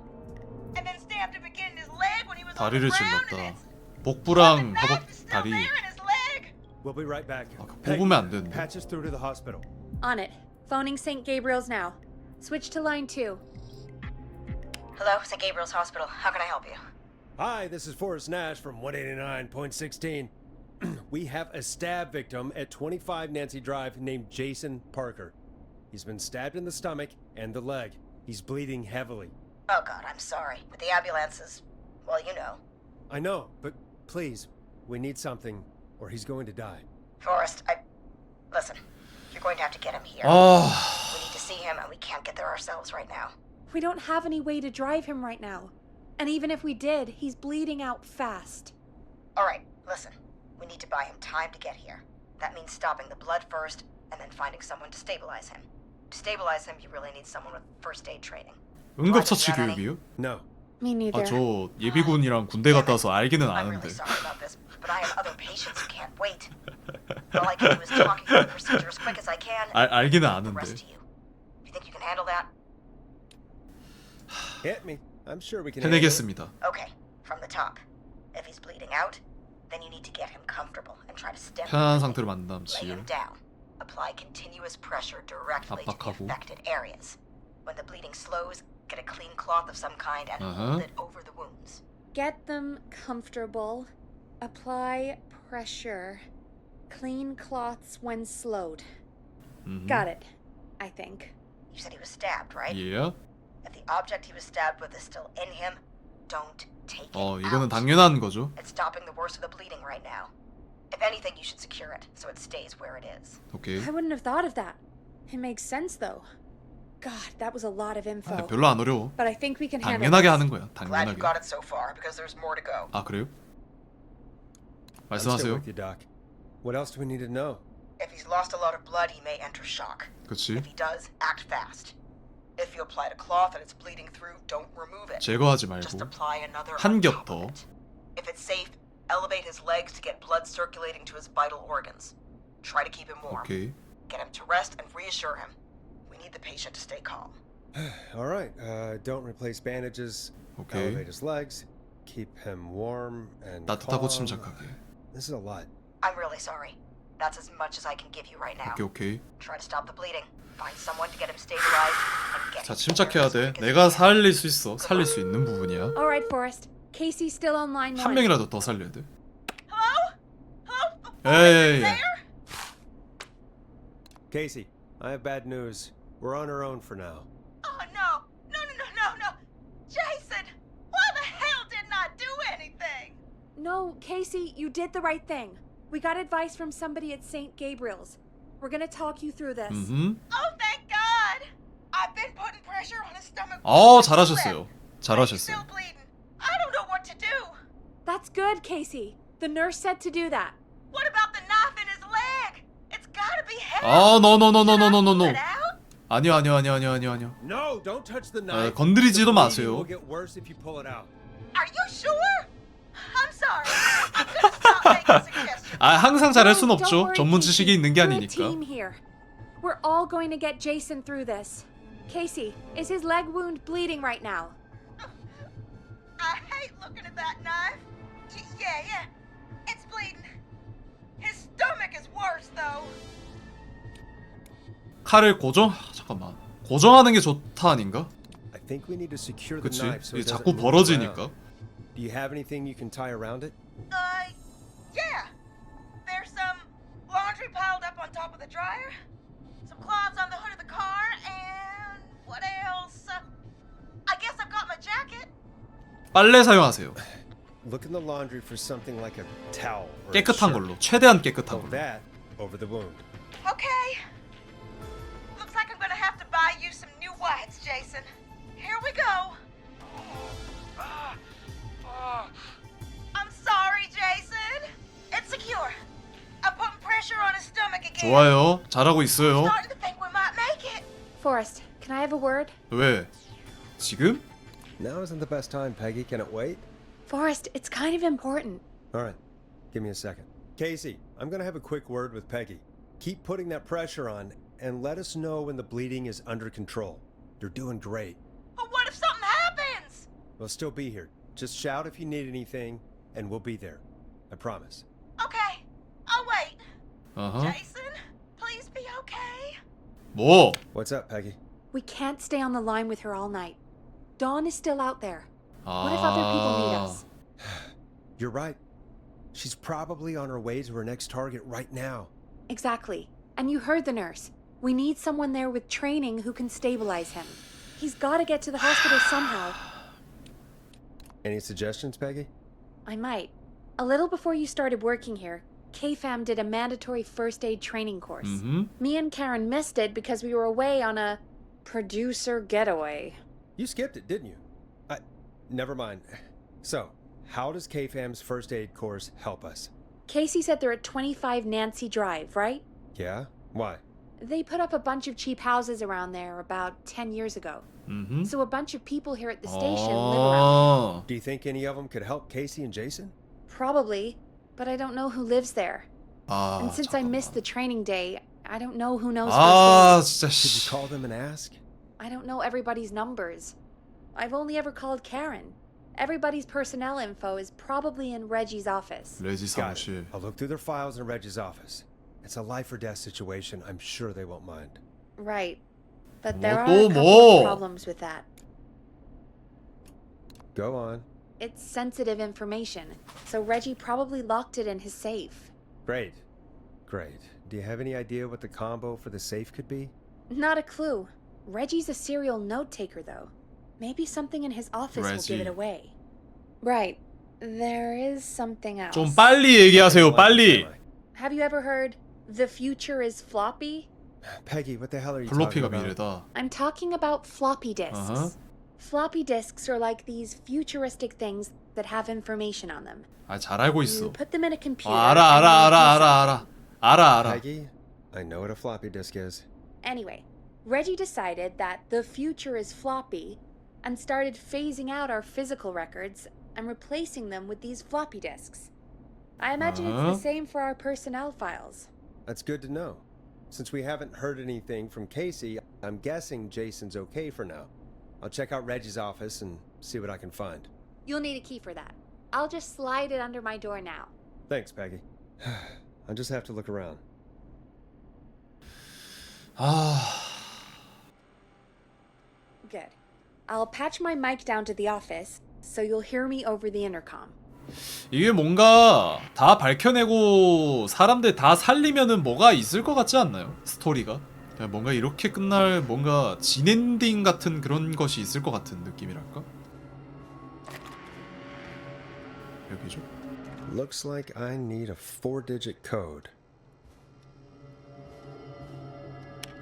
and then stabbed him again in his leg when he was on the 다리를 ground, 질렀다. and 복부랑 the 허벅 knife is still 다리. there in his leg. We'll be right back. 뽑으면 안 되는데. Patch us through to the hospital. On it. Phoning St. Gabriel's now. Switch to line 2. Hello, St. Gabriel's Hospital. How can I help you? Hi, this is Forrest Nash from 189.16. We have a stab victim at 25 Nancy Drive named Jason Parker. He's been stabbed in the stomach and the leg. He's bleeding heavily. Oh God, I'm sorry. But the ambulance is, well, you know. I know, but please, we need something or he's going to die. Forrest, listen. You're going to have to get him here. 아, We need to see him, and we can't get there ourselves right now. We don't have any way to drive him right now. And even if we did, he's bleeding out fast. All right, listen. We need to buy him time to get here. That means stopping the blood first, and then finding someone to stabilize him. To stabilize him, you really need someone with first aid training. 응급처치 교육이요? No. Me neither. 아, 저 예비군이랑 군대 갔다 와서 알기는 I'm 아는데. really sorry about this, but I have other patients who can't wait. All I can do is talk you through the procedure as quick as I can. 알기는 The 아는데. rest to you. You think you can handle that? Hit me. I'm sure we can handle it. 해내겠습니다. Okay, from the top. If he's bleeding out, then you need to get him comfortable and try to stem 편안한 the 상태로 bleeding. 만든 Lay him 지혈. down. Apply continuous pressure directly to the 압박하고. affected areas. When the bleeding slows, get a clean cloth of some kind and hold it over the wounds. Get them comfortable. Apply pressure. Clean cloths when slowed. Got it, I think. You said he was stabbed, right? Yeah. If the object he was stabbed with is still in him, don't take it 이거는 out. 당연한 거죠. It's stopping the worst of the bleeding right now. If anything, you should secure it so it stays where it is. 오케이. I wouldn't have thought of that. It makes sense though. God, that was a lot of info. 아, 별로 안 어려워. But I think we can handle 당연하게 this. 하는 거야. Glad you 당연하게. got it so far because there's more to go. 아, 그래요? I'm still 말씀하세요. with you, Doc. What else do we need to know? If he's lost a lot of blood, he may enter shock. 그치? If he does, act fast. If you applied a cloth and it's bleeding through, don't remove it. 제거하지 Just 말고 apply another 한 on 겹 top 더. of it. If it's safe, elevate his legs to get blood blood circulating to his vital organs. Try to keep him warm. 오케이. Get him to rest and reassure him. We need the patient to stay calm. All right. Don't replace bandages. Okay. Elevate his legs. Keep him warm and 따뜻하고 calm. 침착하게. This is a lot. I'm really sorry. That's as much as I can give you right now. 오케이. Try to stop the bleeding. Find someone to get him stabilized and get 자, him 침착해야 돼. as quick as 내가 you can. 살릴 수 있어. 살릴 수 있는 부분이야. All right, Forrest. Casey's still on line 한 1. 명이라도 더 살려야 돼. Hello? Hello? 에이. There? Casey, I have bad news. We're on our own for now. Oh no! No! Jason! Why the hell didn't I do anything? No, Casey, you did the right thing. We got advice from somebody at St. Gabriel's. We're gonna talk you through this. Oh, thank God! I've been putting pressure on his stomach. 잘하셨어요. He's 잘하셨어요. still bleeding. I don't know what to do. That's good, Casey. The nurse said to do that. What about the knife in his leg? It's gotta be hell. no. It out? 아니요. No, don't touch the knife. 건드리지도 The bleeding 마세요. will get worse if you pull it out. Are you sure? I'm sorry. I'm gonna stop making suggestions. 항상 잘할 순 No, don't 없죠. worry, 전문 Casey. 지식이 있는 게 We're a 아니니까. team here. We're all going to get Jason through this. Casey, is his leg wound bleeding right now? I hate looking at that knife. Yeah. It's bleeding. His stomach is worse though. 칼을 잠깐만. 고정하는 게 좋다 아닌가? I think we need to secure the 그치? knife so 이게 it doesn't 자꾸 move 벌어지니까. around. Do you have anything you can tie around it? Yeah. There's some laundry piled up on top of the dryer, some cloths on the hood of the car, and what else? I guess I've got my jacket. 빨래 사용하세요. Look in the laundry for something like a towel or a 깨끗한 shirt. 걸로. 최대한 깨끗한 Hold 걸로. that over the wound. Okay. Looks like I'm gonna have to buy you some new whites, Jason. Here we go. I'm sorry, Jason. It's secure. I'm putting pressure on his stomach again. 좋아요. 잘하고 있어요. Starting to think we might make it. Forrest, can I have a word? 왜? 지금? Now isn't the best time, Peggy. Can it wait? Forrest, it's kind of important. All right. Give me a second. Casey, I'm going to have a quick word with Peggy. Keep putting that pressure on and let us know when the bleeding is under control. You're doing great. But what if something happens? We'll still be here. Just shout if you need anything, and we'll be there. I promise. Okay. I'll wait. 어허. Jason, please be okay. 뭐? What's up, Peggy? We can't stay on the line with her all night. Dawn is still out there. What if other people need us? You're right. She's probably on her way to her next target right now. Exactly. And you heard the nurse. We need someone there with training who can stabilize him. He's got to get to the hospital somehow. Any suggestions, Peggy? I might. A little before you started working here, KFAM did a mandatory first aid training course. Me and Karen missed it because we were away on a producer getaway. You skipped it, didn't you? Never mind. So, how does KFAM's first aid course help us? Casey said they're at 25 Nancy Drive, right? Yeah? Why? They put up a bunch of cheap houses around there about 10 years ago. So a bunch of people here at the station live around there. Do you think any of them could help Casey and Jason? Probably, but I don't know who lives there. And since I missed the training day, I don't know who knows first aid. Could you call them and ask? I don't know everybody's numbers. I've only ever called Karen. Everybody's personnel info is probably in Reggie's office. 레지 Got 사무실. it. I'll look through their files in Reggie's office. It's a life or death situation. I'm sure they won't mind. Right. But there are 또 a couple 뭐? of problems with that. Go on. It's sensitive information, so Reggie probably locked it in his safe. Great. Great. Do you have any idea what the combo for the safe could be? Not a clue. Reggie's a serial note taker, though. Maybe something in his office will give it Reggie. away. Right. There is something else. 좀 빨리 얘기하세요. 빨리. Have you ever heard the future is floppy? Peggy, what the hell are you talking 플로피가 about? 미래다. I'm talking about floppy disks. Uh-huh. Floppy disks are like these futuristic things that have information on them. 잘 알고 You 있어. put them in a computer. 알아. Peggy, I know what a floppy disk is. Anyway, Reggie decided that the future is floppy and started phasing out our physical records and replacing them with these floppy disks. I imagine it's the same for our personnel files. That's good to know. Since we haven't heard anything from Casey, I'm guessing Jason's okay for now. I'll check out Reggie's office and see what I can find. You'll need a key for that. I'll just slide it under my door now. Thanks, Peggy. I'll just have to look around. Good. I'll patch my mic down to the office, so you'll hear me over the intercom. 이게 뭔가 다 밝혀내고 사람들 다 살리면은 뭐가 있을 것 같지 않나요? 스토리가 그냥 뭔가 이렇게 끝날 뭔가 진엔딩 같은 그런 것이 있을 것 같은 느낌이랄까? 여기죠? Looks like I need a 4-digit code.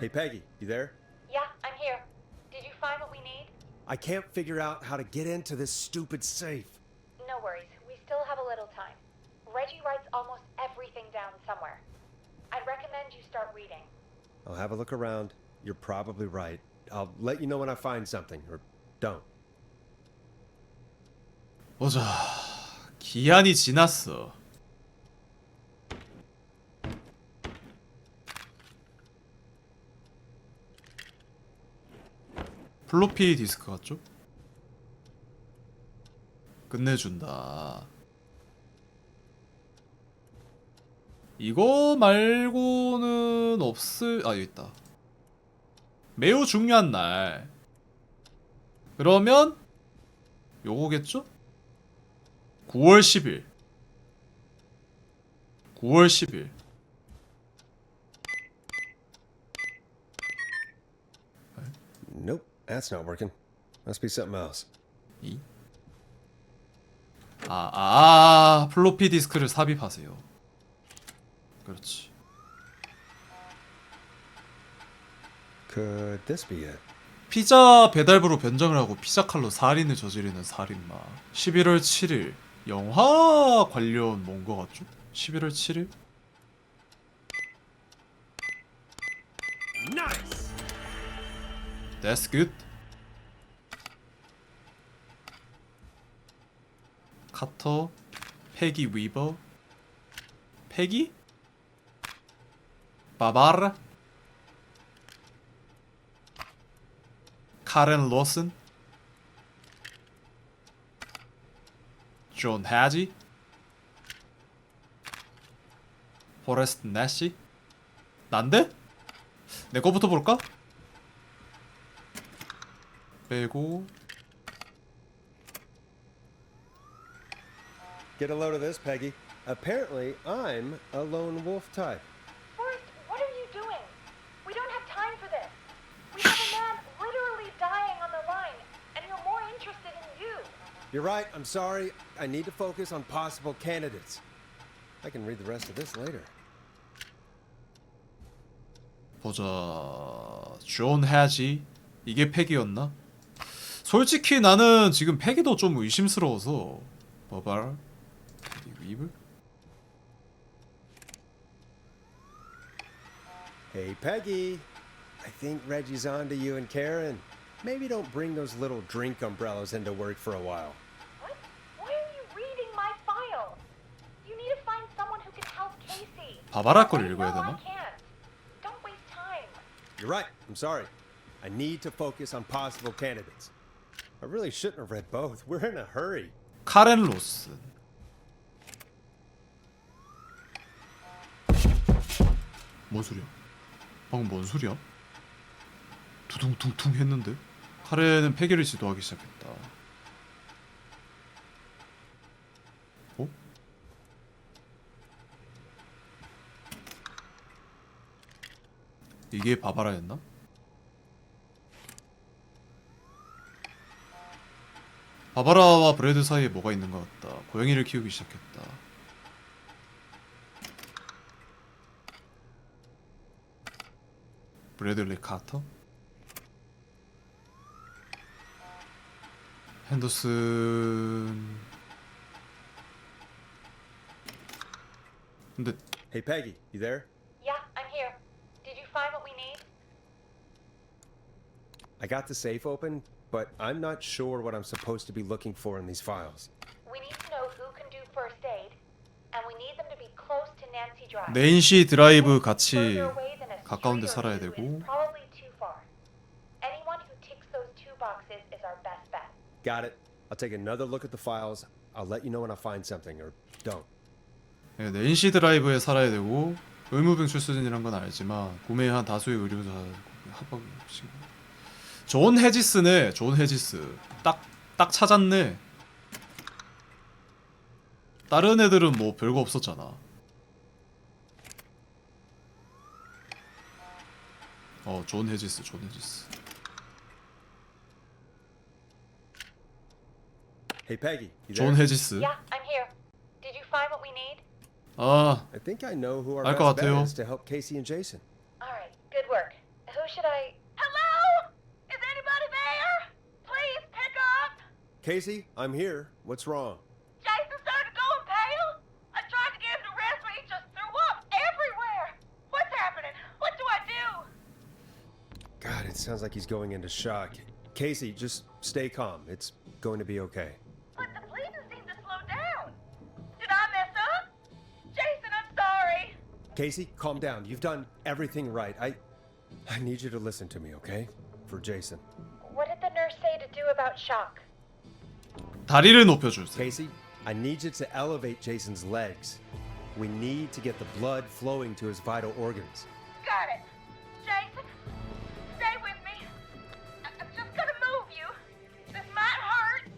Hey Peggy, you there? Yeah, I'm here. Did you find what we need? I can't figure out how to get into this stupid safe. No worries. We still have a little time. Reggie writes almost everything down somewhere. I'd recommend you start reading. I'll have a look around. You're probably right. I'll let you know when I find something, or don't. 보자. 기한이 지났어. 플로피 디스크 같죠? 끝내준다. 이거 말고는 여기 있다. 매우 중요한 날. 그러면 요거겠죠? 9월 10일. 9월 10일. Nope, that's not working. Must be something else. 플로피 디스크를 삽입하세요. 그렇지. Could this be it? 피자 배달부로 변장을 하고 피자 칼로 살인을 저지르는 살인마. 11월 7일. 영화 관련 뭔가 같죠? 11월 7일? Nice. That's good. 카터, 패기 위버, 패기? 바바라, 카렌 로슨, 존 해지, 포레스트 내시. 난데? 내 거부터 볼까? 빼고. Get a load of this, Peggy. Apparently, I'm a lone wolf type. Forrest, what are you doing? We don't have time for this. We have a man literally dying on the line, and we're more interested in you. You're right, I'm sorry. I need to focus on possible candidates. I can read the rest of this later. 보자. 존 해지. 이게 패기였나? 솔직히 나는 지금 패기도 좀 의심스러워서. 봐봐. 위브? Hey, Peggy. I think Reggie's on to you and Karen. Maybe don't bring those little drink umbrellas into work for a while. What? Why are you reading my file? You need to find someone who can help Casey. 바바라 걸 읽어야 되나? I can't. Don't waste time. You're right, I'm sorry. I need to focus on possible candidates. I really shouldn't have read both. We're in a hurry. 카렌 로슨. 뭔 소리야? 방금 뭔 소리야? 두둥퉁퉁 했는데? 카렌은 패기를 지도하기 시작했다. 어? 이게 바바라였나? 바바라와 브래드 사이에 뭐가 있는 것 같다. 고양이를 키우기 시작했다. 브래들리 카터? 핸더슨... 근데 Hey, Peggy, you there? Yeah, I'm here. Did you find what we need? I got the safe open, but I'm not sure what I'm supposed to be looking for in these files. We need to know who can do first aid, and we need drive. 낸시 드라이브 같이 Further away than a 가까운 데 street or 살아야 two 되고. is probably too far. Anyone who ticks those two boxes is our best bet. Got it. I'll take another look at the files. I'll let you know when I find something, or don't. 네, 낸시 드라이브에 살아야 되고 의무병 출신이란 건 알지만 구매한 다수의 의료사 합법 친구. 존 해지스네. 존 해지스. 딱 찾았네. 다른 애들은 뭐 별거 없었잖아. 존 해지스. Hey, Peggy. You 존 there? 해지스. Yeah, I'm here. Did you find what we need? I think I know who our 알 것 best bet 같아요. is to help Casey and Jason. All right, good work. Who should I? Hello? Is anybody there? Please pick up. Casey, I'm here. What's wrong? Jason started going pale. I tried to get him to rest, but he just threw up everywhere. What's happening? What do I do? God, it sounds like he's going into shock. Casey, just stay calm. It's going to be okay. But the bleeding seemed to slow down. Did I mess up? Jason, I'm sorry. Casey, calm down. You've done everything right. I need you to listen to me, okay? For Jason. What did the nurse say to do about shock? 다리를 높여주세요. Casey, I need you to elevate Jason's legs. We need to get the blood flowing to his vital organs. Got it. Jason, stay with me. I'm just gonna move you. This might hurt.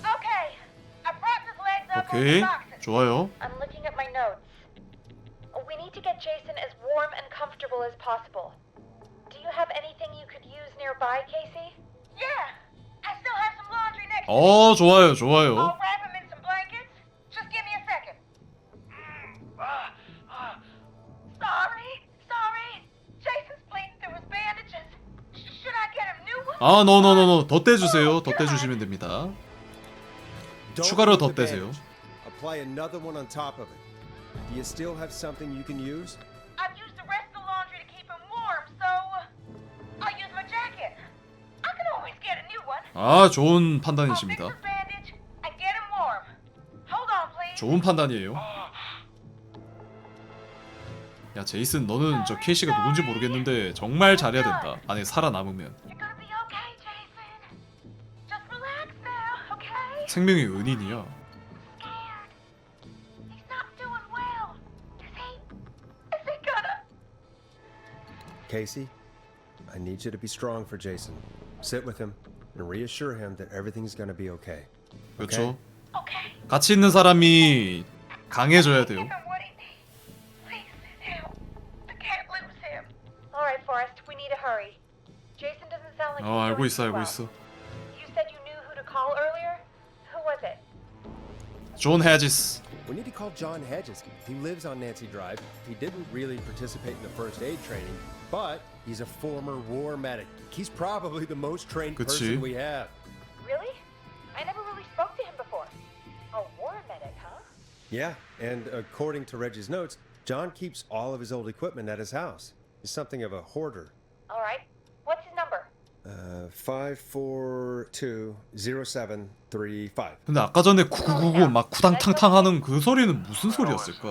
Okay. I propped his legs up on 오케이. the boxes. 좋아요. I'm looking at my notes. We need to get Jason as warm and comfortable as possible. Do you have anything you could use nearby, Casey? Yeah. I still have some laundry next to me. 좋아요. I'll wrap him in some blankets. Just give me a second. Sorry. Jason's bleeding through his bandages. Should I get him new ones? no. 덧대주세요. 덧대주시면 됩니다. Don't 추가로 move the 덧대세요. bandage. Apply another one on top of it. Do you still have something you can use? I've used the rest of the laundry to keep him warm, so I'll use my jacket. I can always get a new one. 좋은 I'll fix 판단이십니다. his bandage and get him warm. Hold on, please. 좋은 판단이에요. 야 제이슨 너는 저 케이시가 누군지 모르겠는데 정말 잘해야 된다. 안에 살아남으면. You're gonna be okay, Jason. Just relax now, okay? 생명의 은인이야. Scared. He's not doing well. Is he gonna? Casey, I need you to be strong for Jason. Sit with him and reassure him that everything's going to be okay. 그렇죠. Okay. 같이 있는 사람이 강해져야 돼요. Give him what he needs. Please, help. I can't lose him. All right, Forrest, we need to hurry. Jason doesn't sound like he's 알고 doing 있어. too well. You said you knew who to call earlier? Who was it? 존 해지스. We need to call John Hedges. He lives on Nancy Drive. He didn't really participate in the first aid training, but he's a former war medic. He's probably the most trained 그치. person we have. Really? I never really spoke to him before. A war medic, huh? Yeah, and according to Reggie's notes, John keeps all of his old equipment at his house. He's something of a hoarder. All right. What's his number? 5420735. 근데 아까 전에 9999 막 쿠당탕탕 하는 그 소리는 무슨 소리였을까?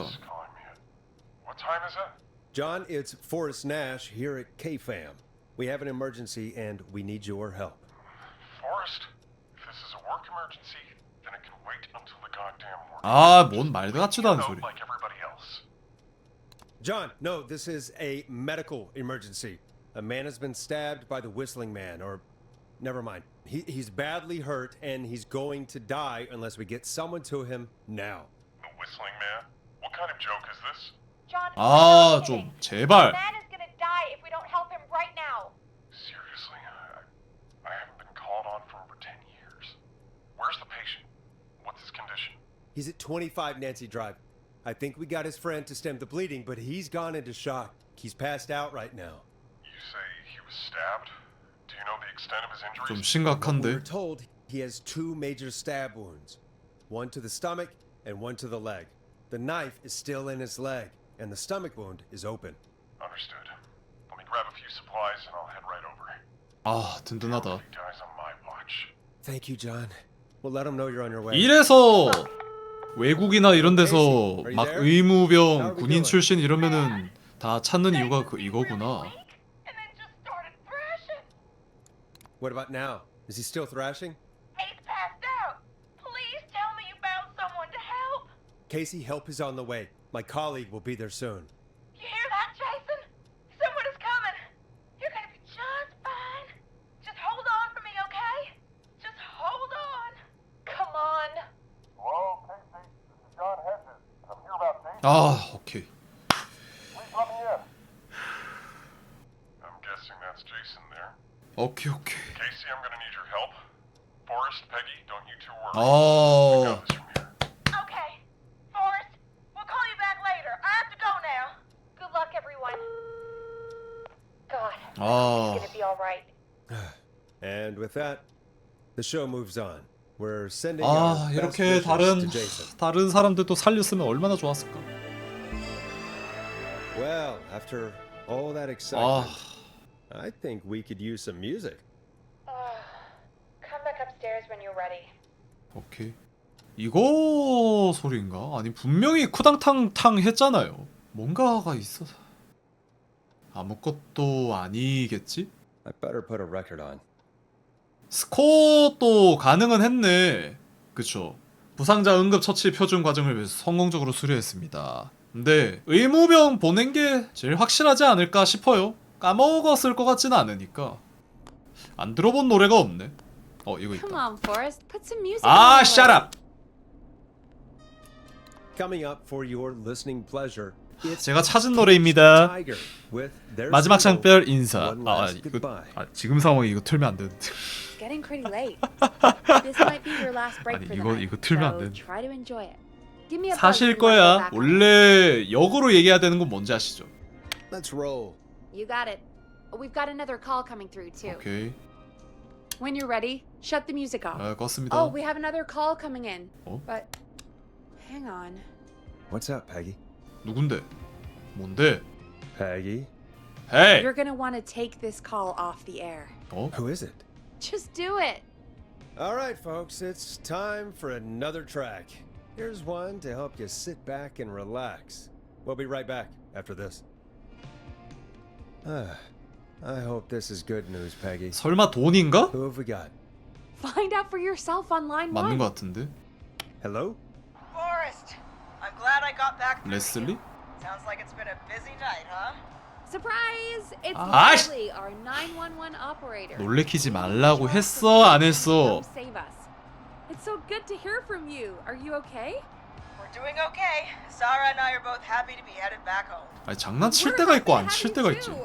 What time is it? John, it's Forrest Nash here at KFAM. We have an emergency and we need your help. Forrest, if this is a work emergency, then it can wait until the goddamn work. 뭔 말도 같지도 않은 소리. Like everybody else. John, no, this is a medical emergency. A man has been stabbed by the Whistling Man, or never mind. He's badly hurt and he's going to die unless we get someone to him now. The Whistling Man? What kind of joke is this? John. 좀 제발. The man is gonna die if we don't help him right now. Seriously, I haven't been called on for over 10 years. Where's the patient? What's his condition? He's at 25 Nancy Drive. I think we got his friend to stem the bleeding, but he's gone into shock. He's passed out right now. You say he was stabbed? Do you know the extent of his injuries? 좀 We're 심각한데. told he has 2 major stab wounds. One to the stomach and one to the leg. The knife is still in his leg, and the stomach wound is open. Understood. Let me grab a few supplies and I'll head right over. 든든하다. He dies on my watch. Thank you, John. We'll let him know you're on your way. 이래서 외국이나 이런 데서 막 의무병, 군인 출신 이러면은 다 찾는 이유가 이거구나. What about now? Is he still thrashing? He's passed out. Please tell me you found someone to help. Casey, help is on the way. My colleague will be there soon. You hear that, Jason? Someone is coming. You're gonna be just fine. Just hold on for me, okay? Just hold on. Come on. Hello, Casey. This is John Hedges. I'm here about Jason. 아, 오케이. Please let me in. I'm guessing that's Jason there. 오케이, 오케이. Casey, I'm gonna need your help. Forrest, Peggy, don't you two worry. 어. Okay. Forrest, we'll call you back later. I have to go now. Good luck, everyone. God, 아. it's gonna be all right. And with that, the show moves on. We're sending 아, our best 이렇게 wishes to Jason. 다른 사람들도 살렸으면 얼마나 좋았을까. Well, after all that excitement, I think we could use some music. Come back upstairs when you're ready. 오케이. 이거 소리인가? 아니 분명히 쿠당탕탕 했잖아요. 뭔가가 있어서. 아무것도 아니겠지? I better put a record on. 스코어도 가능은 했네. 그쵸. 부상자 응급처치 표준 과정을 성공적으로 수료했습니다. 근데 의무병 보낸 게 제일 확실하지 않을까 싶어요. 까먹었을 것 같지는 않으니까. 안 들어본 노래가 없네. 이거 Come 있다. on, Forrest. Put some music 아, on. shut up! Coming up for your listening pleasure. It's 제가 찾은 노래입니다. Tiger with their 마지막 single, 장별 인사. One 아, Last 이거 Goodbye. 지금 상황에 이거 틀면 안 되는데. It's getting pretty late. This might be your last break 아니, for the 이거 night. 틀면 안 So 되는데. try to enjoy it. Give me a buzz 사실 when you wanna go 거야. back on. 원래 역으로 얘기해야 되는 건 뭔지 아시죠? Let's roll. You got it. We've got another call coming through too. 오케이. When you're ready, shut the music off. 껐습니다. Oh, we have another call coming in. 어? But hang on. What's up, Peggy? 누군데? 뭔데? Peggy? Hey! You're gonna want to take this call off the air. Who is it? Just do it. All right, folks, it's time for another track. Here's one to help you sit back and relax. We'll be right back after this. I hope this is good news, Peggy. 설마 돈인가? Who have we got? Find out for yourself on line 맞는 1. 것 같은데? Hello? Forrest, I'm glad I got back through to 레슬리? you. Sounds like it's been a busy night, huh? Surprise! It's 아이씨! Leslie, our 911 operator. 놀래키지 말라고 했어, 안 했어? Come save us. It's so good to hear from you. Are you okay? We're doing okay. Sarah and I are both happy to be headed back home. 아니 장난칠 We're 때가 있고 안 happy 칠 때가 있지. too.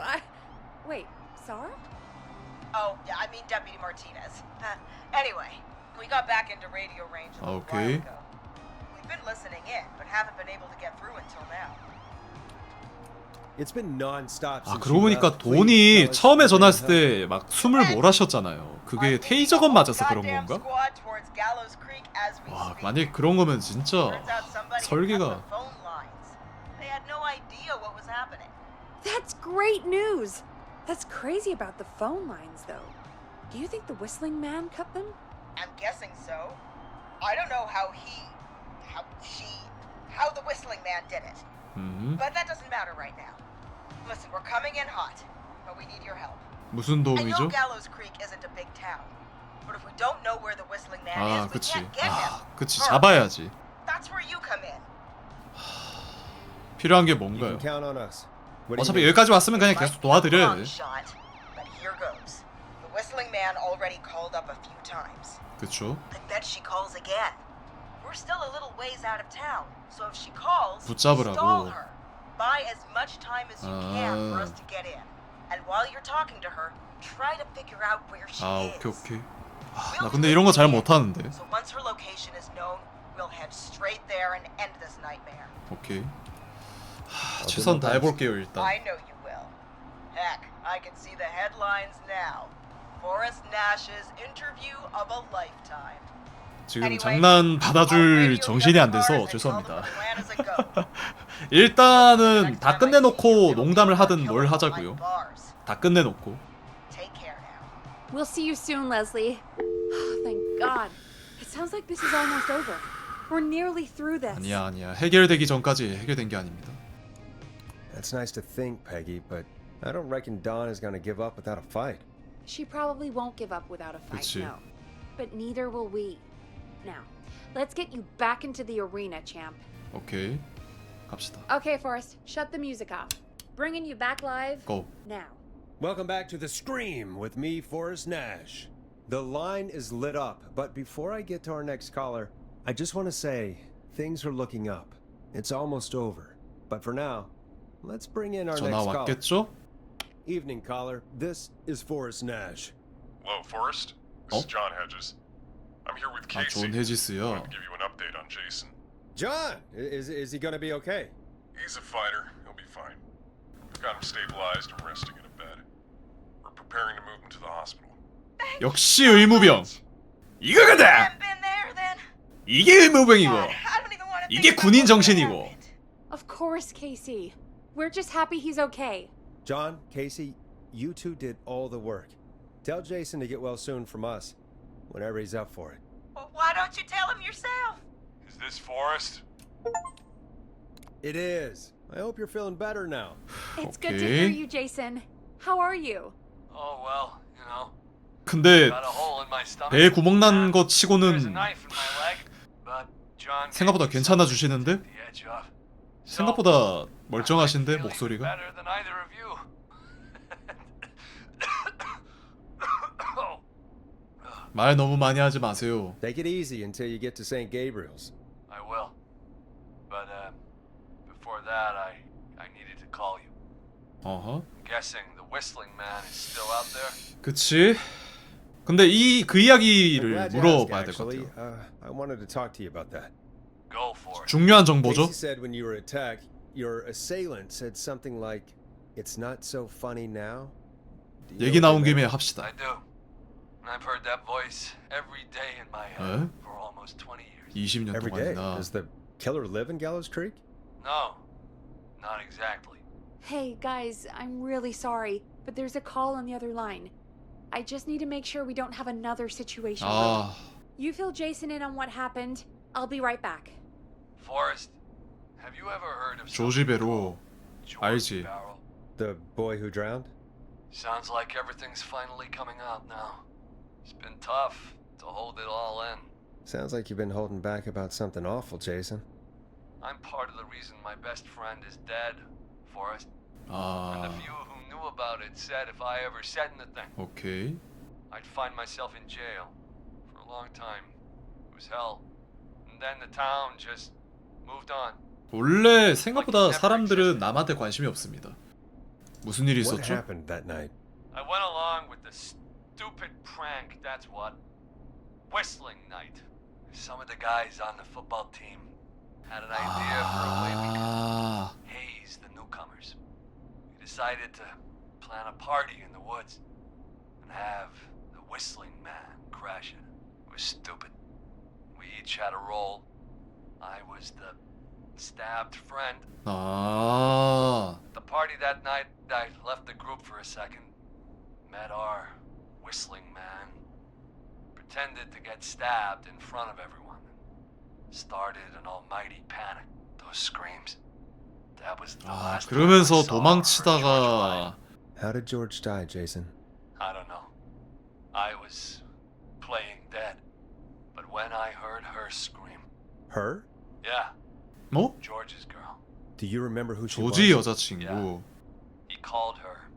Wait, Sarah? Oh, yeah, I mean Deputy Martinez. Anyway, we got back into radio range a little while Okay. ago. We've been listening in, but haven't been able to get through until now. It's been non-stop 아 since 그러고 you 보니까 left. 돈이 Please tell us 처음에 what 전화했을 happened. 때 막 숨을 몰아쉬었잖아요. 그게 테이저건 맞아서 그런 건가? Squad towards Gallows Creek as we 와 speak. 만약 그런 거면 진짜 Turns out somebody cut 설계가 the phone lines. They had no idea what was happening. That's great news. That's crazy about the phone lines, though. Do you think the whistling man cut them? I'm guessing so. I don't know how the whistling man did it. But that doesn't matter right now. Listen, we're coming in hot, but we need your help. 무슨 I know 도움이죠? Gallows Creek isn't a big town, but if we don't know where the whistling man 아 is, we 그치. can't get him. 아 그치 잡아야지. That's where you come in. 필요한 게 You 뭔가요? can count on us. What do you 어차피 need? 여기까지 왔으면 그냥 계속 도와드려야 Long 돼. shot, but here goes. The whistling man already called up a few times. 그쵸? I bet she calls again. We're still a little ways out of town, so if she calls, 붙잡으라고. stall her. Buy as much time as you can for 아. us to get in. And while you're talking to her, try to figure out where she 아 is. 오케이 오케이. 아, 나 근데 이런 거 잘 못하는데. So once her location is known, we'll head straight there and end this nightmare. 오케이. 하, 최선 다해볼게요 일단. I know you will. Heck, I can see the headlines now. Forrest Nash's interview of a lifetime. 지금 장난 받아줄 정신이 안 돼서 죄송합니다. Plan is a go. 일단은 다 끝내놓고 농담을 하든 뭘 하자고요. 다 끝내놓고. Take care now. We'll see you soon, Leslie. Thank God. It sounds like this is almost over. We're nearly through this. 아니야. 해결되기 전까지 해결된 게 아닙니다. That's nice to think, Peggy, but I don't reckon Dawn is gonna give up without a fight. She probably won't give up without a fight, 그치. no. But neither will we. Now, let's get you back into the arena, champ. 오케이. 갑시다. Okay, Forrest, shut the music off. Bringing you back live Go. now. Welcome back to the Scream with me, Forrest Nash. The line is lit up, but before I get to our next caller, I just want to say things are looking up. It's almost over. But for now, let's bring in our 전화 next caller. 왔겠죠? Evening, caller. This is Forrest Nash. Hello, Forrest. This is John Hedges. I'm here with 아, Casey. 존 헤지스요. I wanted to give you an update on Jason. John, is he gonna be okay? He's a fighter. He'll be fine. We've got him stabilized and resting in a bed. We're preparing to move him to the hospital. 역시 의무병. 이거거다. Been there then? 이게 의무병이고. 이게 군인 정신이고. Of course, Casey. We're just happy he's okay. John, Casey, you two did all the work. Tell Jason to get well soon from us, whenever he's up for it. Well, why don't you tell him yourself? Is this Forrest? It is. I hope you're feeling better now. It's good to hear you, Jason. How are you? Oh, well, you know. 근데 Got a hole in my stomach. 배에 구멍 난 것 There's a 치고는 knife in my leg. But John 생각보다 괜찮아 주시는데? the edge of. 생각보다 멀쩡하신데 목소리가? Better than either of you. 말 너무 많이 하지 마세요. Take it easy until you get to St. Gabriel's. I will. But before that, I needed to call you. 어허. I'm guessing the whistling man is still out there. 그치? 근데 그 I'm 이야기를 glad you asked, 물어봐야 될 것 actually. 같아요. I wanted to talk to you about that. Go for it. 중요한 정보죠? Casey said when you were attacked, your assailant said something like, "It's not so funny now." Do you 얘기 know 나온 what they 김에 meant? 합시다. I do. And I've heard that voice every day in my head for almost 20 years. 20년 Every day. 동안이나. Does the killer live in Gallows Creek? No, not exactly. Hey, guys, I'm really sorry, but there's a call on the other line. I just need to make sure we don't have another situation. 아, You fill Jason in on what happened. I'll be right back. Forrest, have you ever heard of 조지 베로 George 알지? Barrow? The boy who drowned? Sounds like everything's finally coming out now. It's been tough to hold it all in. Sounds like you've been holding back about something awful, Jason. I'm part of the reason my best friend is dead, Forrest. And 아, the few who knew about it said if I ever said anything, 오케이. I'd find myself in jail for a long time. It was hell. And then the town just moved on. 원래 생각보다 사람들은 남한테 관심이 없습니다. 무슨 일이 What 있었죠? happened that night? I went along with the stupid prank, that's what. Whistling night. Some of the guys on the football team had an idea for a way we 아, could haze the newcomers. We decided to plan a party in the woods and have the whistling man crash it. It was stupid. We each had a role. I was the stabbed friend. 아, At the party that night, I left the group for a second. Met our whistling man. Pretended to get stabbed in front of everyone. Started an almighty panic. Those screams. That was the 아, last time I 그러면서 saw or heard George 도망치다가 How did George die, Jason? I don't know. I was playing dead. But when I heard her scream, Her? yeah, 뭐? George's girl. Do you remember who she 조지 was? 여자친구. He called her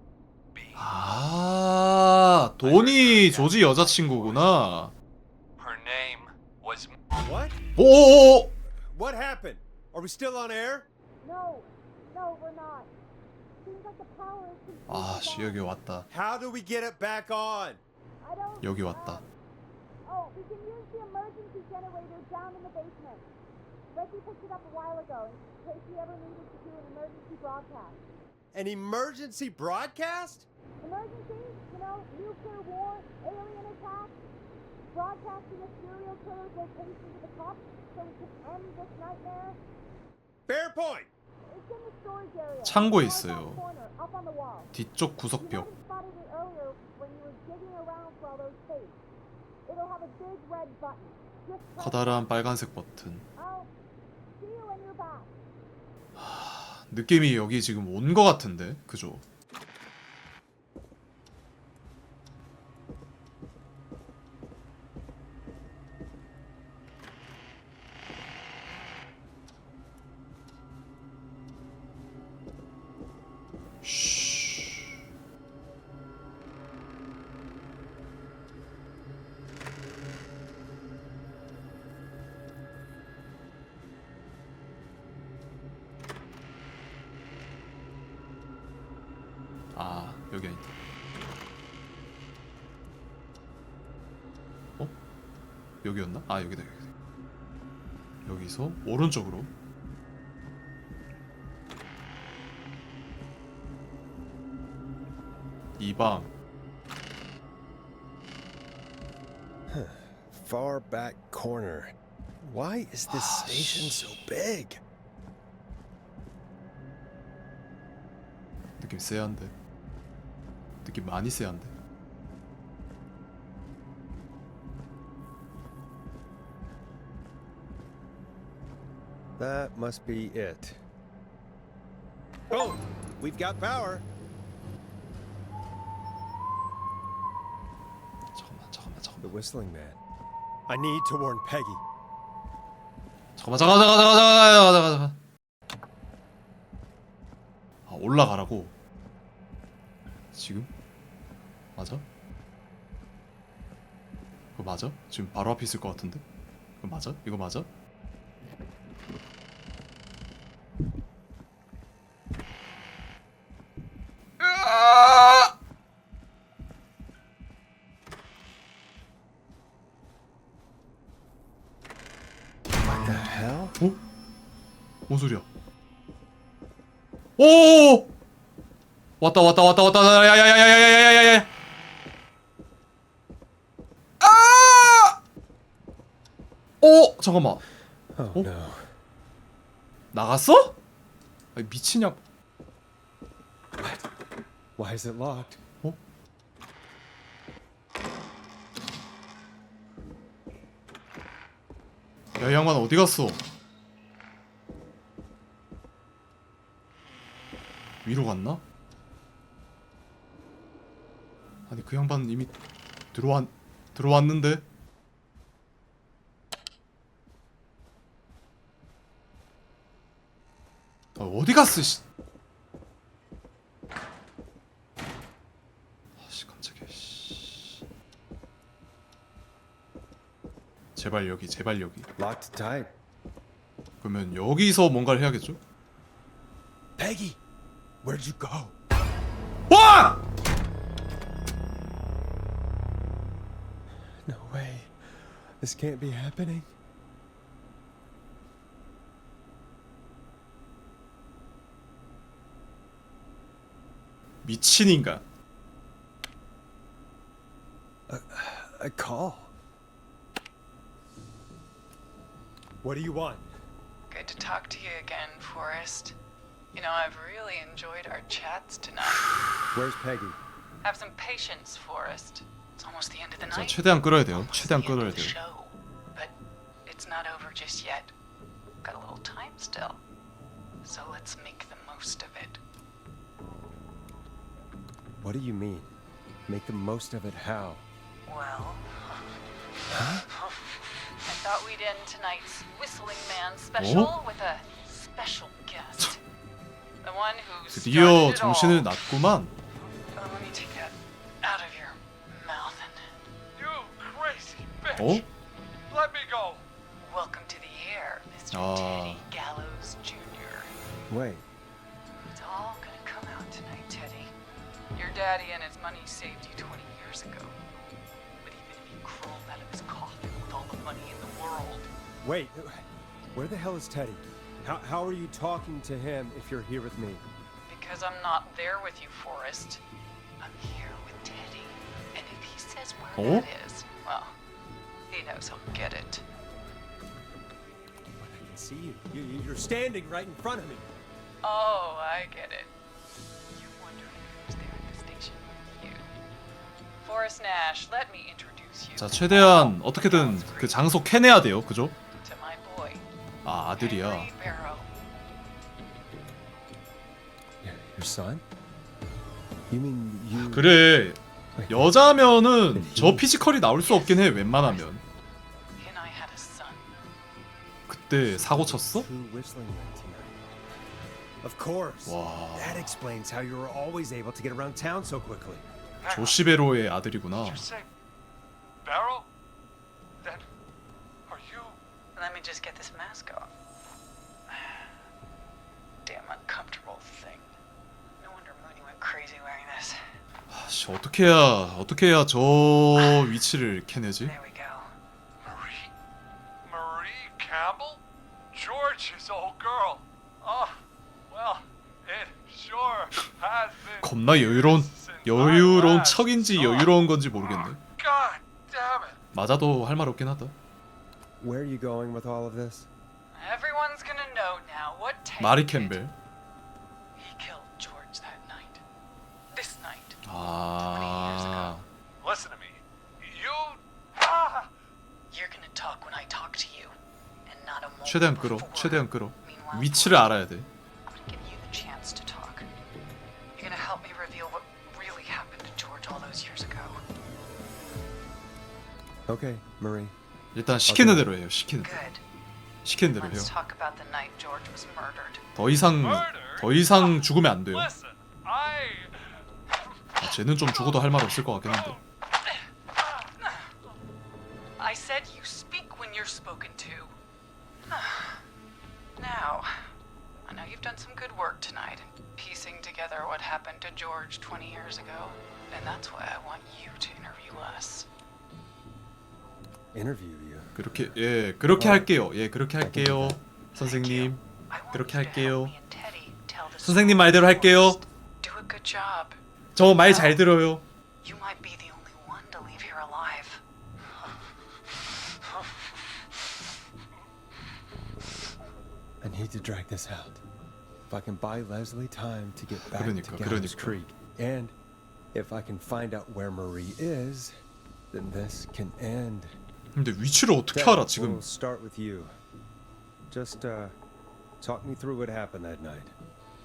B. 아, 돈이 조지 여자친구구나. Her name was What? 오, What happened? Are we still on air? No, we're not. Seems like the power is 아, 씨 여기 왔다. How do we get it back on? 여기 왔다. Oh, we can use the emergency generator down in the basement. Reggie picked it up a while ago in case we ever needed to do an emergency broadcast. An emergency broadcast? Emergency? You know, nuclear war, alien attack, broadcasting a serial killer's location to the cops so we can end this nightmare. Fair point. It's in the storage area. 창고에 Right 있어요. on the corner, up on the wall. 뒤쪽 You 구석벽. might have spotted it earlier when you were digging around for all those tapes. It'll have a big red button. 커다란 빨간색 버튼. 느낌이 여기 지금 온 거 같은데, 그죠? 아, 여기 아니다. 어? 여기였나? 아, 여기다, 여기다. 여기서 오른쪽으로. 이 방. Far back corner. Why is this station so big? 느낌 쎄한데. 느낌 많이 쎄한데. That must be it. Oh, we've got power. 잠깐만. The whistling man. I need to warn Peggy. 잠깐만. 아, 올라가라고. 지금? 맞아? 이거 맞아? 지금 바로 앞에 있을 것 같은데? 이거 맞아? 이거 맞아? What the hell? 어? 뭔 소리야? 오! 왔다. 야야야야야야야야야야야. 아! 오, 잠깐만. Oh 어? no. 나갔어? 아니, 미치냐? Why is it locked? 어? 야, 이 양반 어디 갔어? 위로 갔나? 아니, 그 양반 이미 들어왔는데? 아, 어디 갔어, 씨. 아씨, 깜짝이야, 씨. 제발 여기. Locked tight. 그러면 여기서 뭔가를 해야겠죠? Peggy, where'd you go? 와! No way. This can't be happening. 미친 인간. A call. What do you want? Good to talk to you again, Forrest. You know, I've really enjoyed our chats tonight. Where's Peggy? Have some patience, Forrest. It's almost the end of the 자, night. 최대한 끌어야 돼요. 최대한 Almost the 끌어야 end of the 돼요. show. But it's not over just yet. Got a little time still. So let's make the most of it. What do you mean? Make the most of it how? Well, I thought we'd end tonight's Whistling Man special with a special guest. The one who 드디어 started it 정신을 all. 놨구만. Let me take that out of your mouth and You crazy bitch! 어? Let me go! welcome to the air, Mr. 아. Teddy Gallows Jr. Wait. It's all gonna come out tonight, Teddy. Your daddy and his money saved you 20 years ago. But even if he crawled out of his coffin with all the money in the world, Wait. Where the hell is Teddy? How are you talking to him if you're here with me? because I'm not there with you, Forrest, I'm here with Teddy. And if he says where Oh? that is, well, he knows he'll get it. I can see you. You're standing right in front of me. Oh, I get it. You're wondering who's there at the station with you. Forrest Nash, let me introduce 자, 최대한 어떻게든 그 장소 캐내야 돼요. 그죠? To my boy, 아, 아들이야. Henry Barrow. Your son? You mean you? 그래. 여자면은 저 피지컬이 나올 수 없긴 해. 웬만하면. He and I had a son. 그때 사고 쳤어? True whistling man tonight. Of course. 와. That explains how you were always able to get around town so quickly. 조시베로의 아들이구나. You say Barrow? Then are you? Let me just get this mask off. Damn uncomfortable thing. No wonder Mooney went crazy wearing this. 씨, 어떻게 해야 저 위치를 캐내지? There we go. Marie Campbell? George's old girl. Oh, well, it sure has been. 겁나 여유로운 척인지 여유로운 건지 모르겠네. God damn it. 맞아도 할 말 없긴 하다. Where are you going with all of this? Everyone's gonna know now what Teddy 마리 did. 캠벨. He killed George that night. This night. 아. Listen to me. You're gonna talk when I talk to you, and not a moment 최대한 끌어. before. 최대한 끌어. Meanwhile, 위치를 알아야 돼. I'm gonna give you the chance to talk. You're gonna help me reveal what really happened to George all those years ago. Okay, Marie. 일단 시키는 대로 해요. 시키는 대로. Good. 시키는 대로 해요. Let's talk about the night George was murdered. 더 이상 죽으면 안 돼요. Listen, 아, 쟤는 좀 죽어도 할 말 없을 것 같긴 한데. I said you speak when you're spoken to. Now, I know you've done some good work tonight in piecing together what happened to George 20 years ago, and that's why I want you to interview us. Interview you. 그렇게 할게요. 예, 그렇게 할게요. 선생님. 그렇게 할게요. 선생님 말대로 할게요. Do a good job. 저 말 잘 들어요. You might be the only one to leave here alive. I need to drag this out. If I can buy Leslie time to get back to Gallows Creek, and if I can find out where Marie is, then this can end. 근데 위치를 어떻게 알아 지금? We'll start with you. Just talk me through what happened that night.